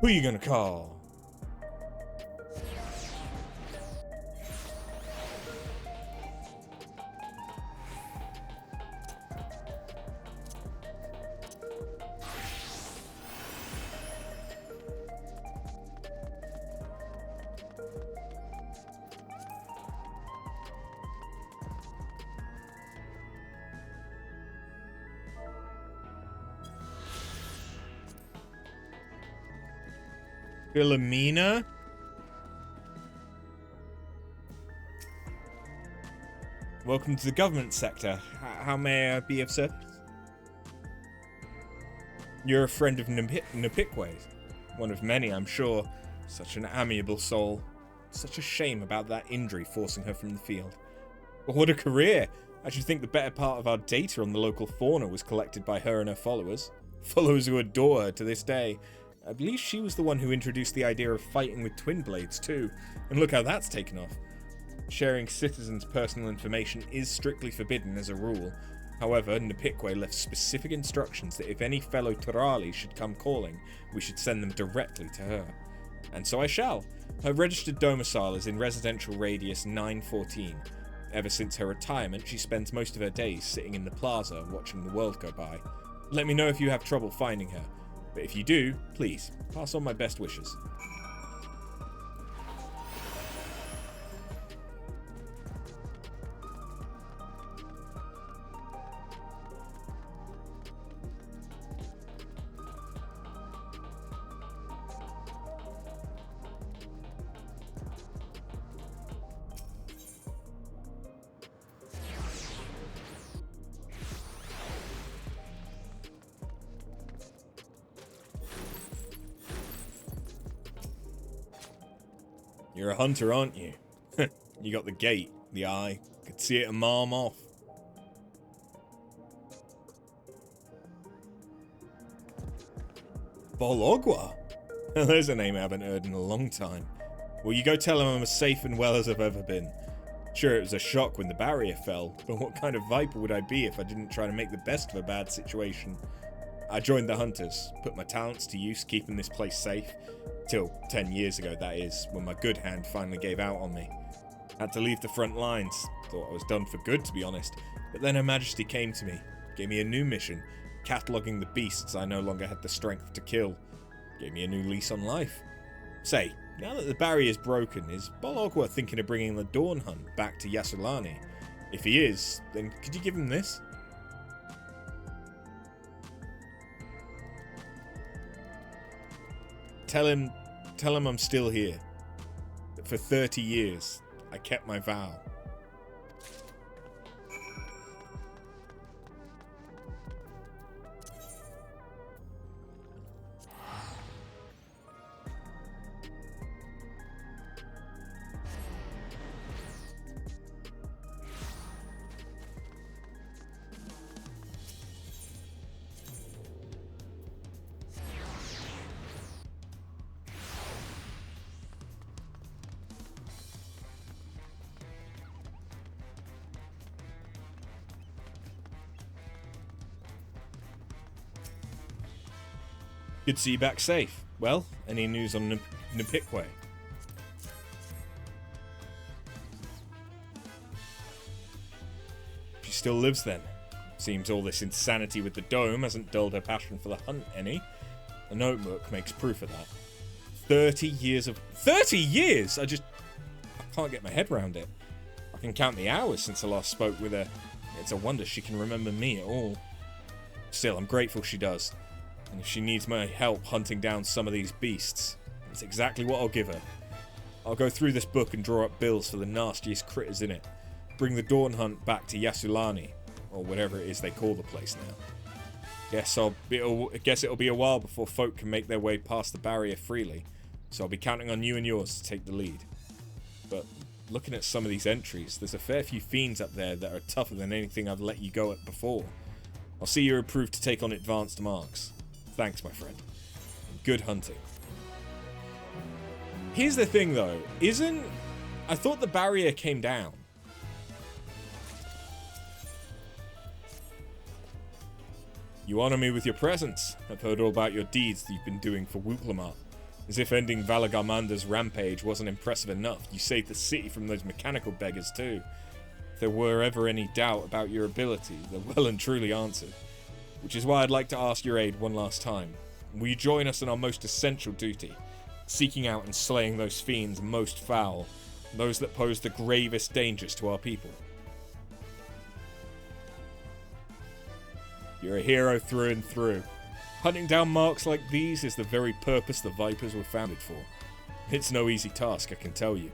Who you gonna call? Philomena? Welcome to the government sector. How may I be of service? You're a friend of Napikwe's. One of many, I'm sure. Such an amiable soul. Such a shame about that injury forcing her from the field. But what a career! I should think the better part of our data on the local fauna was collected by her and her followers. Followers who adore her to this day. I believe she was the one who introduced the idea of fighting with twin blades too, and look how that's taken off. Sharing citizens' personal information is strictly forbidden as a rule. However, Napikwe left specific instructions that if any fellow Turali should come calling, we should send them directly to her. And so I shall. Her registered domicile is in residential radius 914. Ever since her retirement, she spends most of her days sitting in the plaza watching the world go by. Let me know if you have trouble finding her. But if you do, please, pass on my best wishes. You're a hunter, aren't you? You got the gait, the eye. Could see it a mile off. Bologua? There's a name I haven't heard in a long time. Well, you go tell him I'm as safe and well as I've ever been. Sure, it was a shock when the barrier fell, but what kind of viper would I be if I didn't try to make the best of a bad situation? I joined the hunters, put my talents to use keeping this place safe. Till 10 years ago, that is, when my good hand finally gave out on me. Had to leave the front lines. Thought I was done for good, to be honest. But then Her Majesty came to me, gave me a new mission, cataloguing the beasts I no longer had the strength to kill. Gave me a new lease on life. Say, now that the barrier's broken, is Bologua thinking of bringing the Dawn Hunt back to Yassilani? If he is, then could you give him this? Tell him I'm still here. That for 30 years, I kept my vow. Good to see you back safe. Well, any news on Napikwe? She still lives then. Seems all this insanity with the dome hasn't dulled her passion for the hunt any. The notebook makes proof of that. 30 years of... 30 years?! I can't get my head around it. I can count the hours since I last spoke with her. It's a wonder she can remember me at all. Still, I'm grateful she does. And if she needs my help hunting down some of these beasts, that's exactly what I'll give her. I'll go through this book and draw up bills for the nastiest critters in it. Bring the Dawn Hunt back to Yassilani, or whatever it is they call the place now. Guess it'll be a while before folk can make their way past the barrier freely, so I'll be counting on you and yours to take the lead. But looking at some of these entries, there's a fair few fiends up there that are tougher than anything I've let you go at before. I'll see you're approved to take on advanced marks. Thanks, my friend. Good hunting. Here's the thing, though. I thought the barrier came down. You honor me with your presence. I've heard all about your deeds that you've been doing for Wuklamar. As if ending Valagarmanda's rampage wasn't impressive enough, you saved the city from those mechanical beggars too. If there were ever any doubt about your ability, they're well and truly answered. Which is why I'd like to ask your aid one last time. Will you join us in our most essential duty, seeking out and slaying those fiends most foul, those that pose the gravest dangers to our people? You're a hero through and through. Hunting down marks like these is the very purpose the Vipers were founded for. It's no easy task, I can tell you.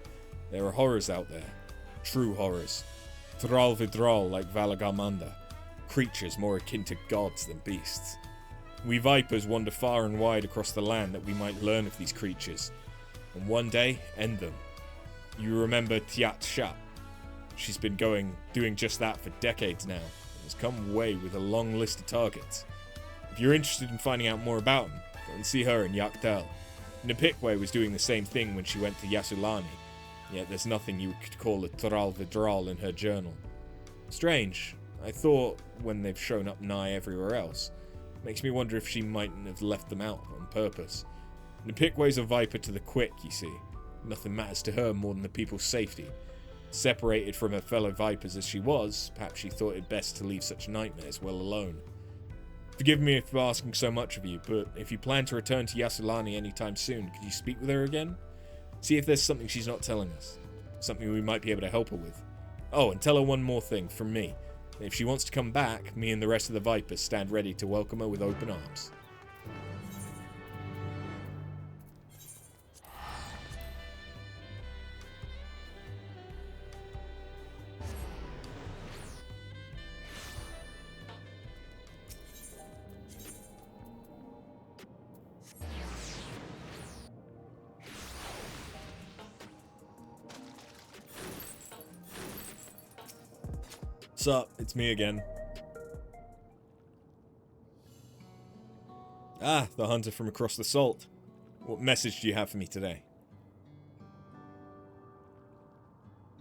There are horrors out there. True horrors. Thrall Vidral like Valagarmanda. Creatures more akin to gods than beasts. We Vipers wander far and wide across the land that we might learn of these creatures, and one day end them. You remember Tiat Shat? She's been doing just that for decades now, and has come away with a long list of targets. If you're interested in finding out more about them, go and see her in Yakdel. Nepikwe was doing the same thing when she went to Yasulani, yet there's nothing you could call a Thrall Vidral in her journal. Strange. I thought, when they've shown up nigh everywhere else, makes me wonder if she mightn't have left them out on purpose. Nepikwe's a viper to the quick, you see. Nothing matters to her more than the people's safety. Separated from her fellow vipers as she was, perhaps she thought it best to leave such nightmares well alone. Forgive me for asking so much of you, but if you plan to return to Yasulani anytime soon, could you speak with her again? See if there's something she's not telling us. Something we might be able to help her with. Oh, and tell her one more thing from me. If she wants to come back, me and the rest of the Vipers stand ready to welcome her with open arms. Sup, it's me again. Ah, the hunter from across the salt. What message do you have for me today?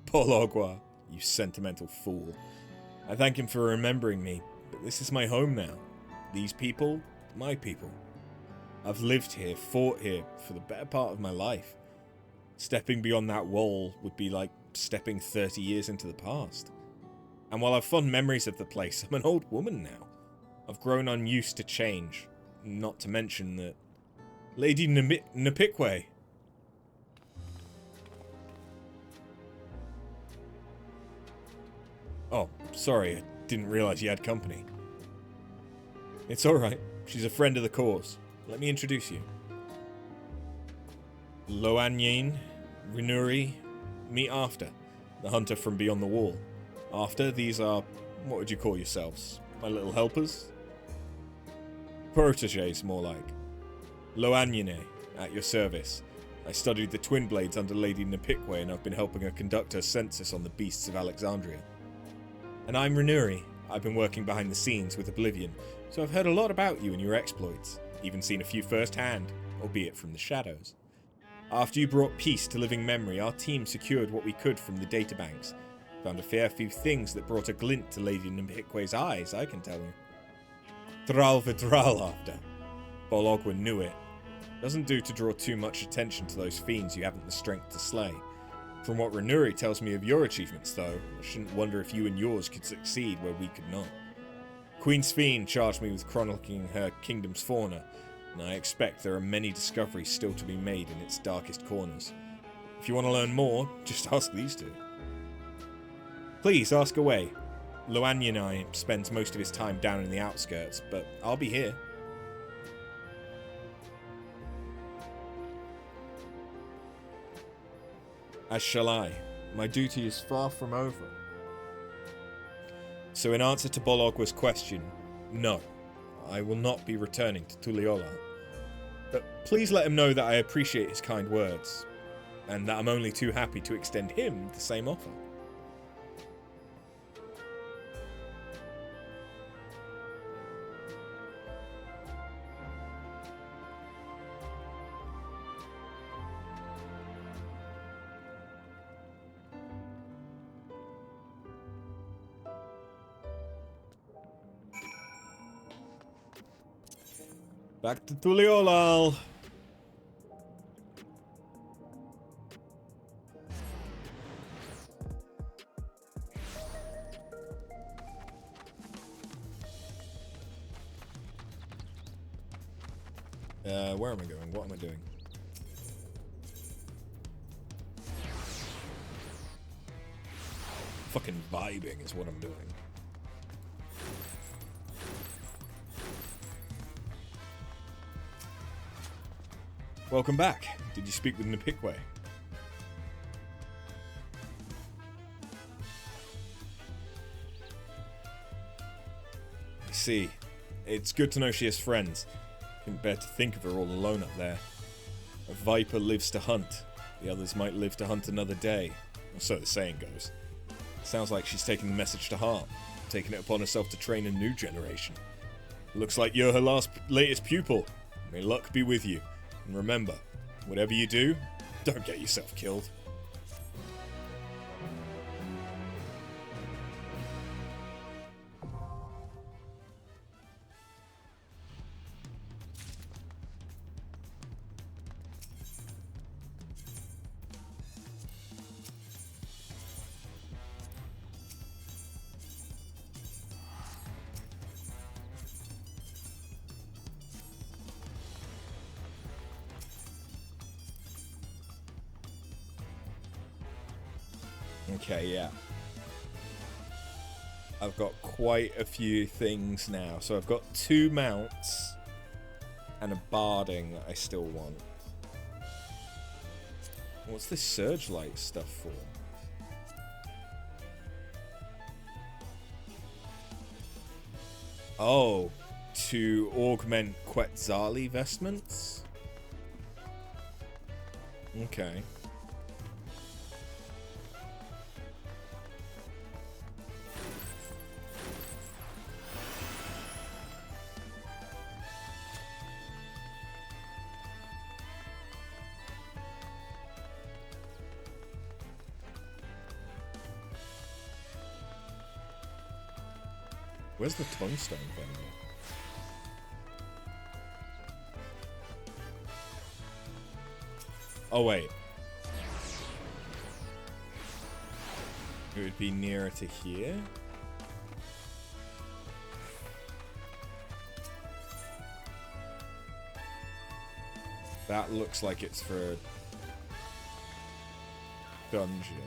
Bologwa, you sentimental fool. I thank him for remembering me, but this is my home now. These people, my people. I've lived here, fought here, for the better part of my life. Stepping beyond that wall would be like stepping 30 years into the past. And while I've fond memories of the place, I'm an old woman now. I've grown unused to change. Not to mention that... Lady Nepikwe. Oh, sorry, I didn't realize you had company. It's alright. She's a friend of the cause. Let me introduce you. Loanyin, Rinuri, meet After, the hunter from beyond the wall. After, these are, what would you call yourselves? My little helpers? Protégés, more like. Loanyine, at your service. I studied the Twin Blades under Lady Nepikwe and I've been helping her conduct her census on the beasts of Alexandria. And I'm Rinuri. I've been working behind the scenes with Oblivion, so I've heard a lot about you and your exploits. Even seen a few firsthand, albeit from the shadows. After you brought peace to living memory, our team secured what we could from the databanks. Found a fair few things that brought a glint to Lady Nepikwe's eyes, I can tell you. Thrall Vidral After. Bologwa knew it. Doesn't do to draw too much attention to those fiends you haven't the strength to slay. From what Rinuri tells me of your achievements, though, I shouldn't wonder if you and yours could succeed where we could not. Queen Sphene charged me with chronicling her kingdom's fauna, and I expect there are many discoveries still to be made in its darkest corners. If you want to learn more, just ask these two. Please, ask away. Loanyine spends most of his time down in the outskirts, but I'll be here. As shall I. My duty is far from over. So in answer to Bologwa's question, no, I will not be returning to Tuliyollal. But please let him know that I appreciate his kind words, and that I'm only too happy to extend him the same offer. Back to Tuliolal. Where am I going? What am I doing? Fucking vibing is what I'm doing. Welcome back. Did you speak with Nipikwe? I see. It's good to know she has friends. Couldn't bear to think of her all alone up there. A viper lives to hunt. The others might live to hunt another day. Or so the saying goes. Sounds like she's taken the message to heart, taking it upon herself to train a new generation. Looks like you're her latest pupil. May luck be with you. And remember, whatever you do, don't get yourself killed. Okay, yeah. I've got quite a few things now. So I've got 2 mounts and a barding that I still want. What's this surge light stuff for? Oh, to augment Quetzali vestments? Okay. Where's the tombstone vendor? Oh wait. It would be nearer to here? That looks like it's for a dungeon.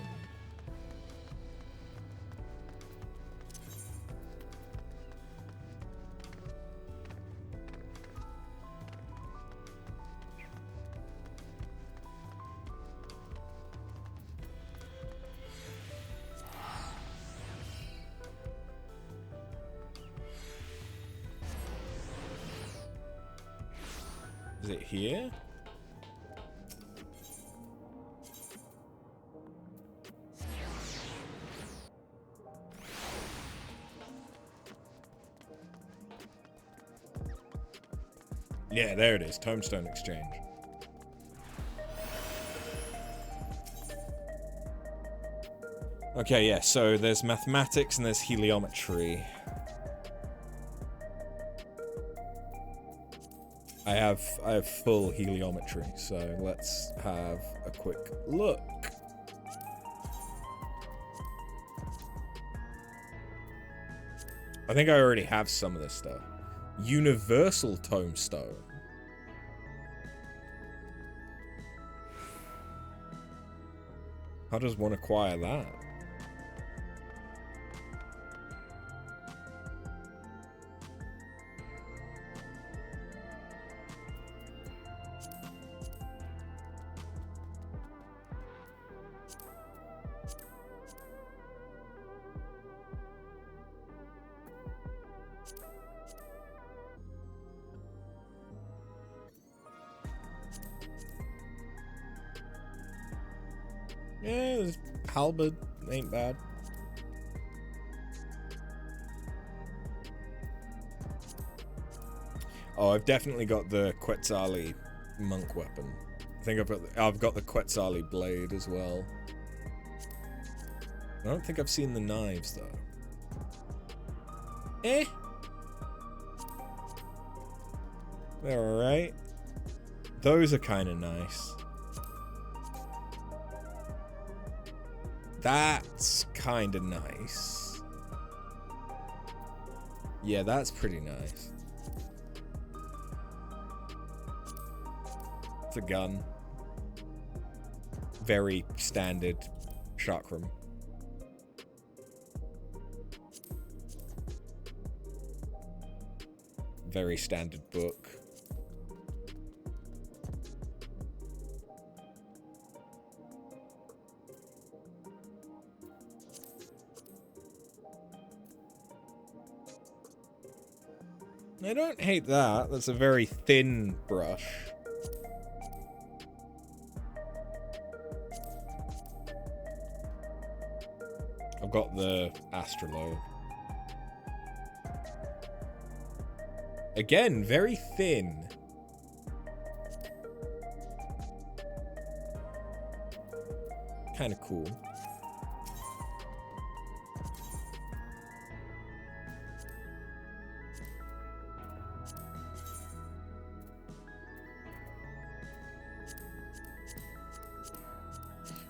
Is it here? Yeah, there it is. Tombstone Exchange. Okay, yeah, so there's mathematics and there's heliometry. I have full heliometry, so let's have a quick look. I think I already have some of this stuff. Universal Tombstone. How does one acquire that? Yeah, this halberd ain't bad. Oh, I've definitely got the Quetzali monk weapon. I think I've got the Quetzali blade as well. I don't think I've seen the knives though. Eh? They're alright. Those are kind of nice. That's kind of nice. Yeah, that's pretty nice. It's a gun. Very standard chakram. Very standard book. I don't hate that. That's a very thin brush. I've got the astrolabe. Again, very thin. Kind of cool.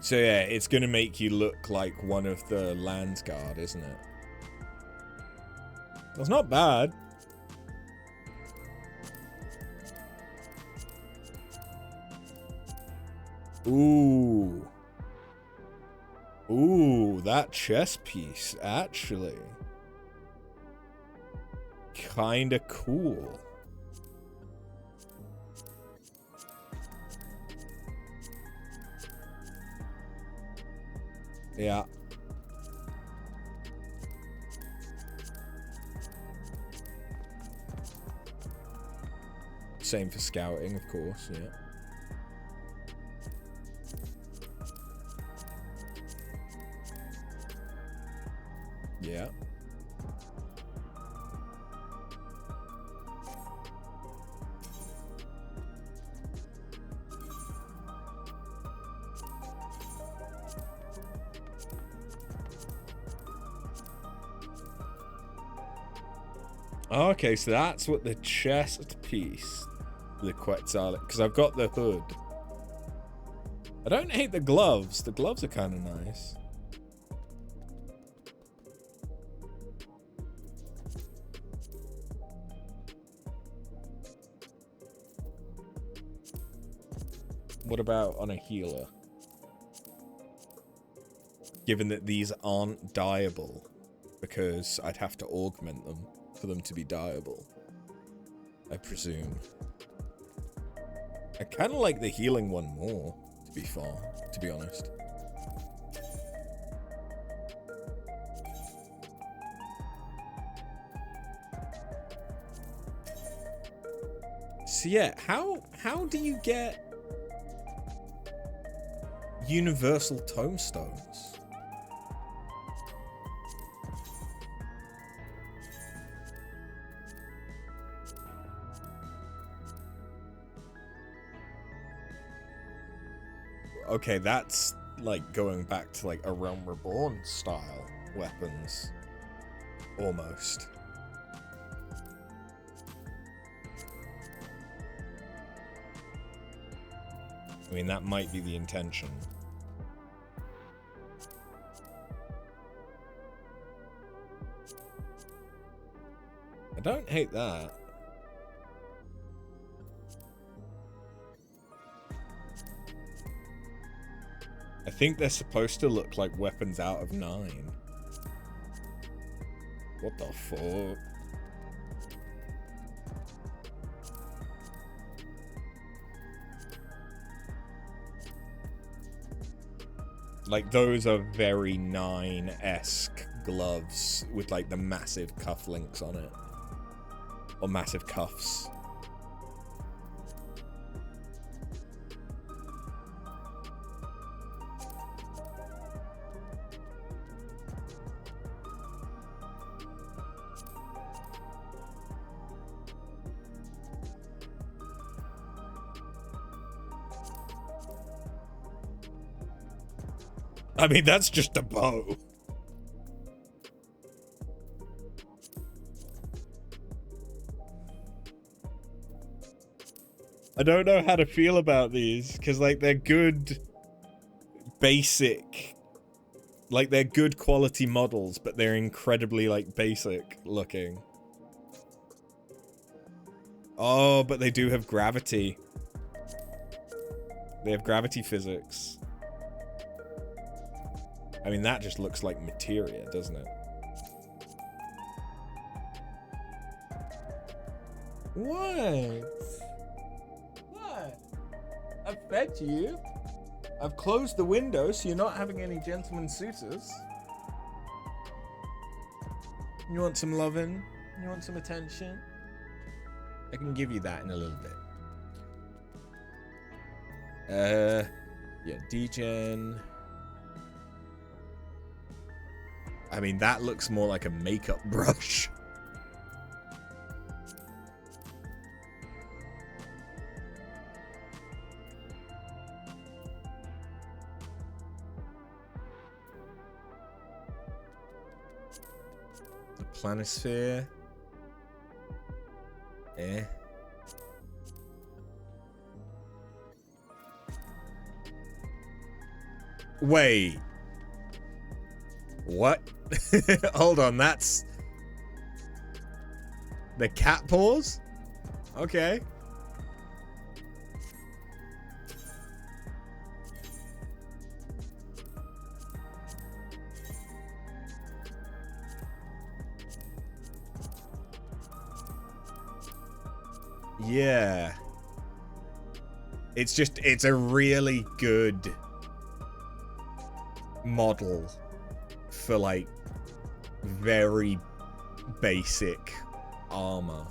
So yeah, it's gonna make you look like one of the Landsguard, isn't it? That's not bad. Ooh. Ooh, that chess piece, actually. Kinda cool. Yeah. Same for scouting, of course, yeah. Yeah. Okay, so that's what the chest piece, the Quetzal, because I've got the hood. I don't hate the gloves. The gloves are kind of nice. What about on a healer? Given that these aren't dyeable, because I'd have to augment them for them to be dyeable, I presume. I kind of like the healing one more, to be honest. So yeah, how do you get universal tomestones? Okay, that's like going back to like a Realm Reborn style weapons. Almost. I mean, that might be the intention. I don't hate that. I think they're supposed to look like weapons out of 9. What the fuck? Like, those are very 9-esque gloves with like the massive cufflinks on it. Or massive cuffs. I mean, that's just a bow. I don't know how to feel about these, because, like, they're good, basic, like, they're good quality models, but they're incredibly, like, basic looking. Oh, but they do have gravity. They have gravity physics. I mean, that just looks like materia, doesn't it? What? What? I've fed you. I've closed the window so you're not having any gentleman suitors. You want some loving? You want some attention? I can give you that in a little bit. Yeah, degen. I mean, that looks more like a makeup brush. The planisphere. Eh. Wait. What? Hold on, that's... the cat paws? Okay. Yeah. It's just, it's a really good model for, like, very basic armor.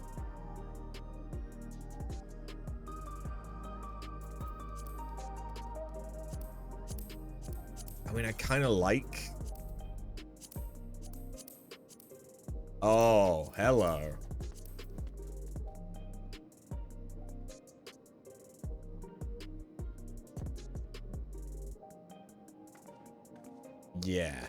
I mean, I kind of like... Oh, hello. Yeah.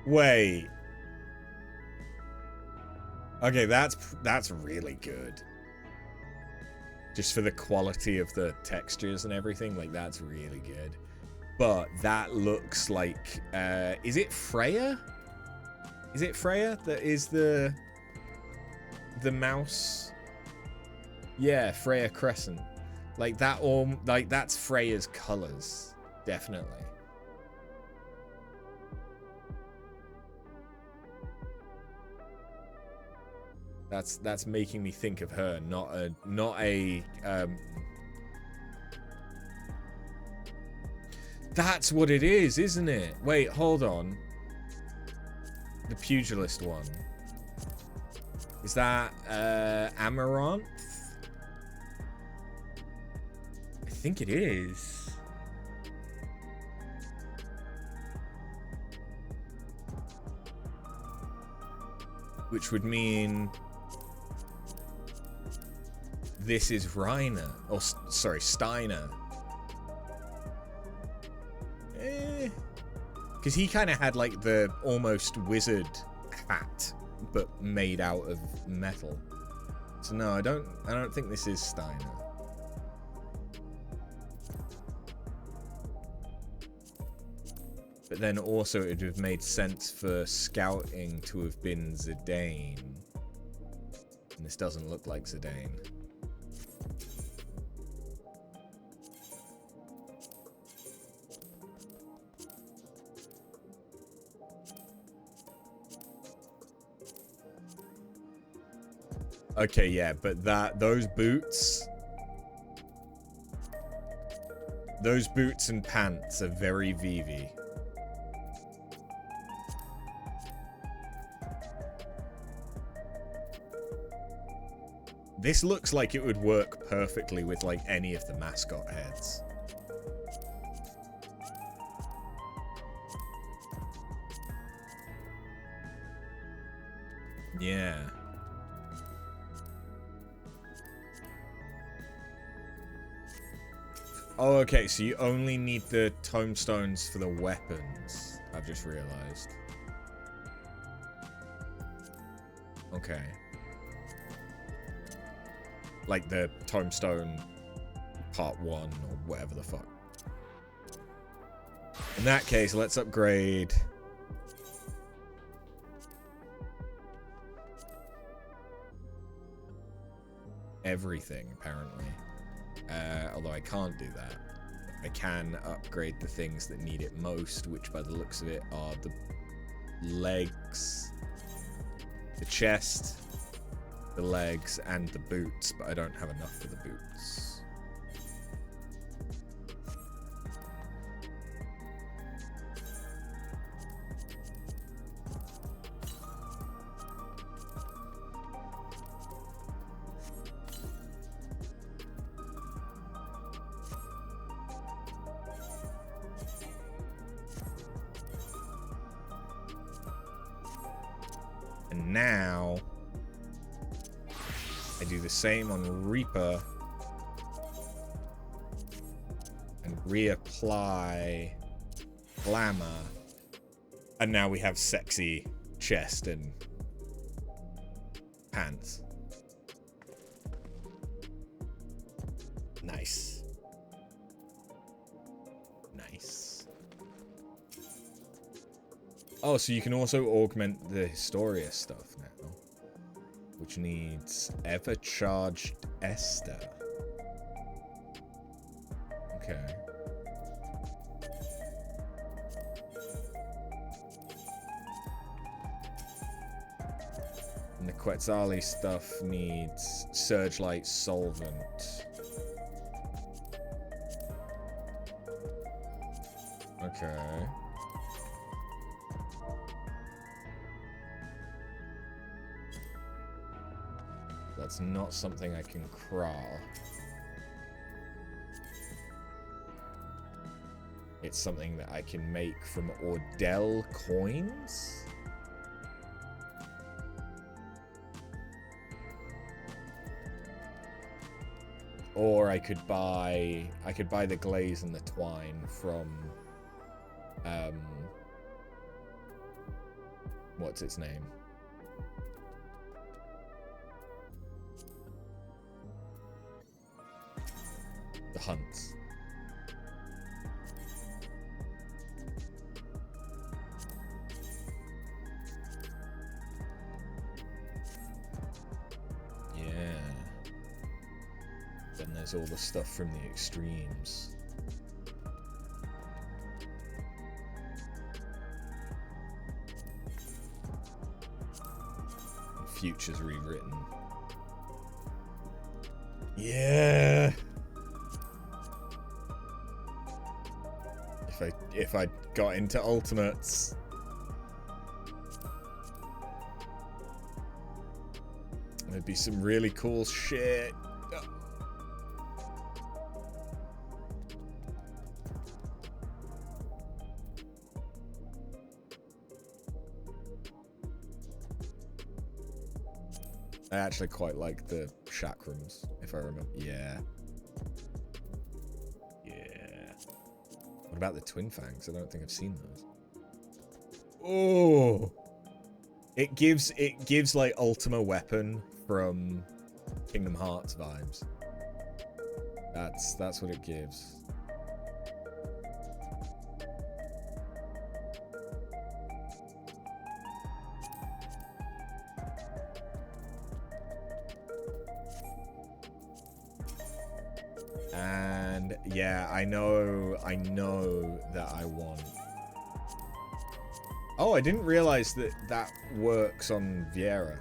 Wait. Okay, that's really good. Just for the quality of the textures and everything, like, that's really good. But that looks like, is it Freya? Is it Freya that is the mouse? Yeah, Freya Crescent. Like, that, or, like, that's Freya's colors, definitely. That's making me think of her, not a That's what it is, isn't it? Wait, hold on. The pugilist one. Is that Amaranth? I think it is. Which would mean this is Reiner, or sorry, Steiner. Because he kind of had like the almost wizard hat, but made out of metal. So no, I don't think this is Steiner. But then also it would have made sense for scouting to have been Zidane. And this doesn't look like Zidane. Okay, yeah, but those boots and pants are very Vivi. This looks like it would work perfectly with, like, any of the mascot heads. Yeah. Oh, okay, so you only need the tomestones for the weapons, I've just realized. Okay. Like the tomestone part 1 or whatever the fuck. In that case, let's upgrade everything, apparently. Although I can't do that. I can upgrade the things that need it most, which by the looks of it are the legs, the chest, the legs, and the boots, but I don't have enough for the boots. And now I do the same on Reaper and reapply Glamour, and now we have sexy chest and pants. Nice. Nice. Oh, so you can also augment the Historia stuff now, which needs ever-charged Esther. Okay. And the Quetzali stuff needs Surgelight Solvent. Okay. That's not something I can crawl. It's something that I can make from Ordell coins? Or I could buy the glaze and the twine from what's its name? The Hunts. Yeah. Then there's all the stuff from the extremes. And Future's rewritten. Yeah. If I got into Ultimates. There'd be some really cool shit. I actually quite like the chakrams, if I remember. Yeah. What about the Twin Fangs? I don't think I've seen those. Oh, it gives like Ultima Weapon from Kingdom Hearts vibes. That's what it gives. And yeah, I know that I want. Oh, I didn't realize that works on Viera.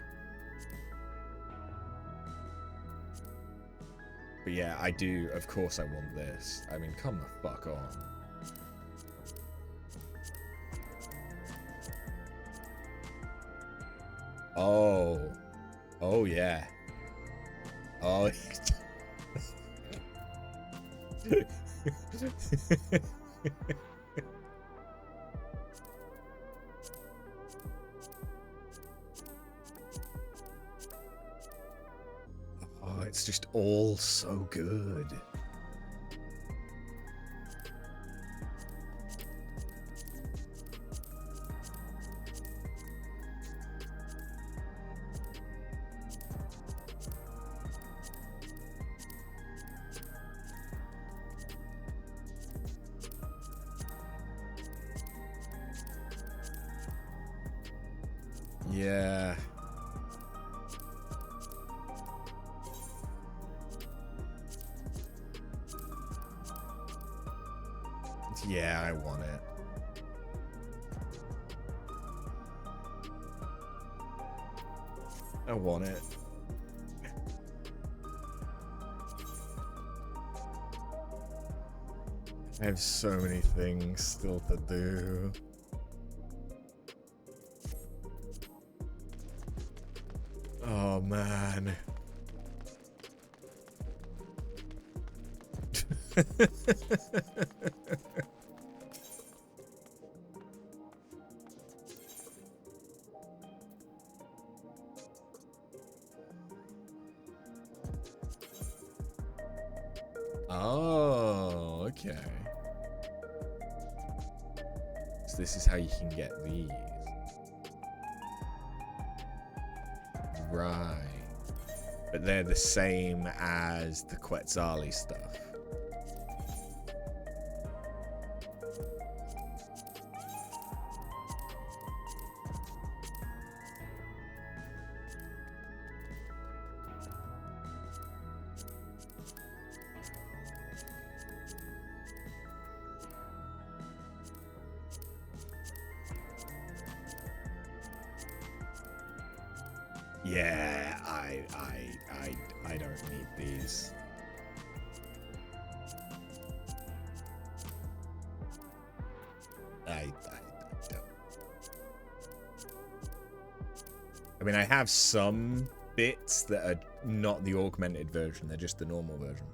But yeah, I do. Of course I want this. I mean, come the fuck on. Oh. Oh yeah. Oh. Oh, it's just all so good. Yeah. Yeah, I want it. I want it. I have so many things still to do. Oh man. Oh, okay. So this is how you can get these. Right. But they're the same as the Quetzali stuff. Yeah, I don't need these. I don't. I mean, I have some bits that are not the augmented version; they're just the normal version.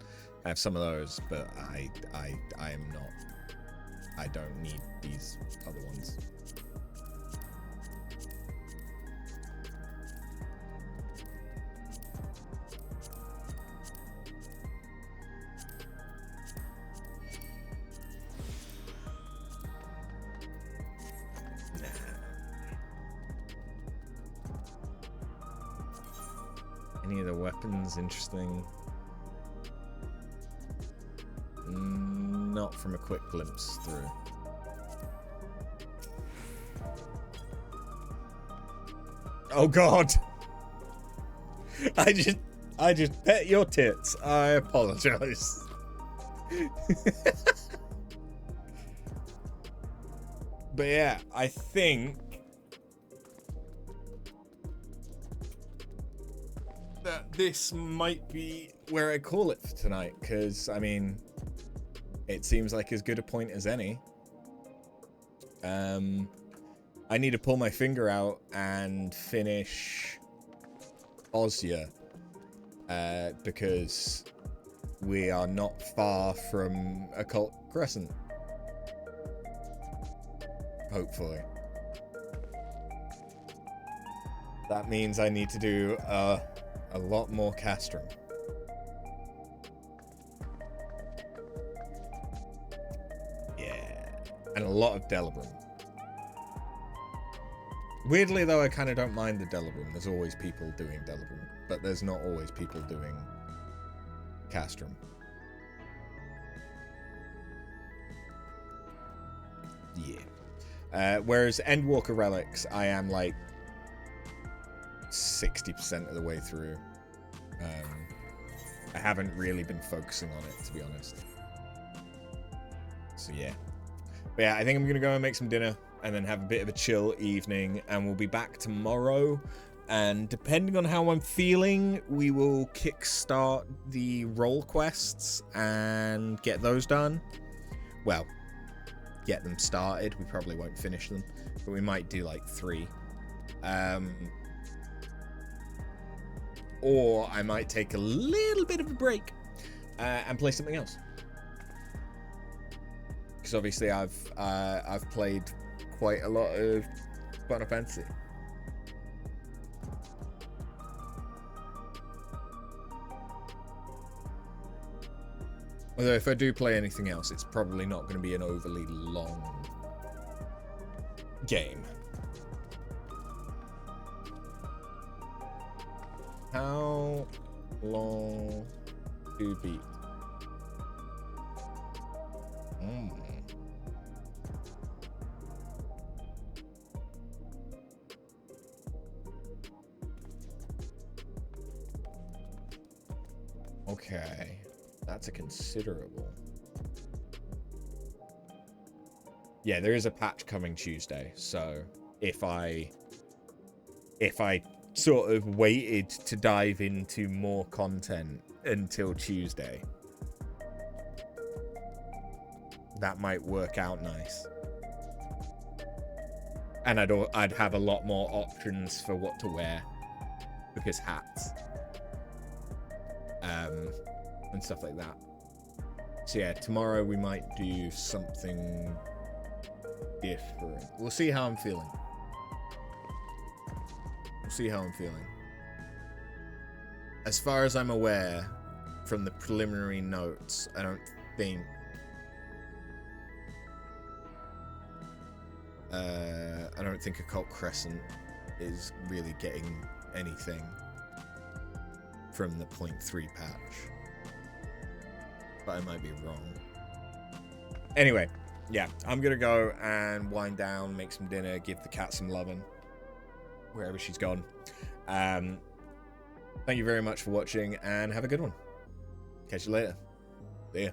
I have some of those, but I am not. I don't need these other ones. Any of the weapons interesting? Not from a quick glimpse through. Oh god! I just pet your tits. I apologize. But yeah, I think that this might be where I call it for tonight, because I mean, it seems like as good a point as any. I need to pull my finger out and finish Ozya, because we are not far from Occult Crescent. Hopefully. That means I need to do a lot more Castrum. Yeah. And a lot of Delibrum. Weirdly, though, I kind of don't mind the Delibrum. There's always people doing Delibrum, but there's not always people doing Castrum. Yeah. Whereas Endwalker Relics, I am like 60% of the way through. I haven't really been focusing on it, to be honest. So yeah. But yeah, I think I'm going to go and make some dinner and then have a bit of a chill evening, and we'll be back tomorrow. And depending on how I'm feeling, we will kickstart the role quests and get those done. Well, get them started. We probably won't finish them, but we might do like 3. or I might take a little bit of a break and play something else. Because obviously I've played quite a lot of Final Fantasy. Although if I do play anything else, it's probably not going to be an overly long game. How long to beat? Okay, that's a considerable. Yeah, there is a patch coming Tuesday, so if I sort of waited to dive into more content until Tuesday, that might work out nice. And I'd have a lot more options for what to wear, because hats and stuff like that. So yeah, tomorrow we might do something different. We'll see how I'm feeling. We'll see how I'm feeling. As far as I'm aware, from the preliminary notes, I don't think Occult Crescent is really getting anything from the 0.3 patch. But I might be wrong. Anyway, yeah, I'm gonna go and wind down, make some dinner, give the cat some loving wherever she's gone. Thank you very much for watching, and have a good one. Catch you later. See ya.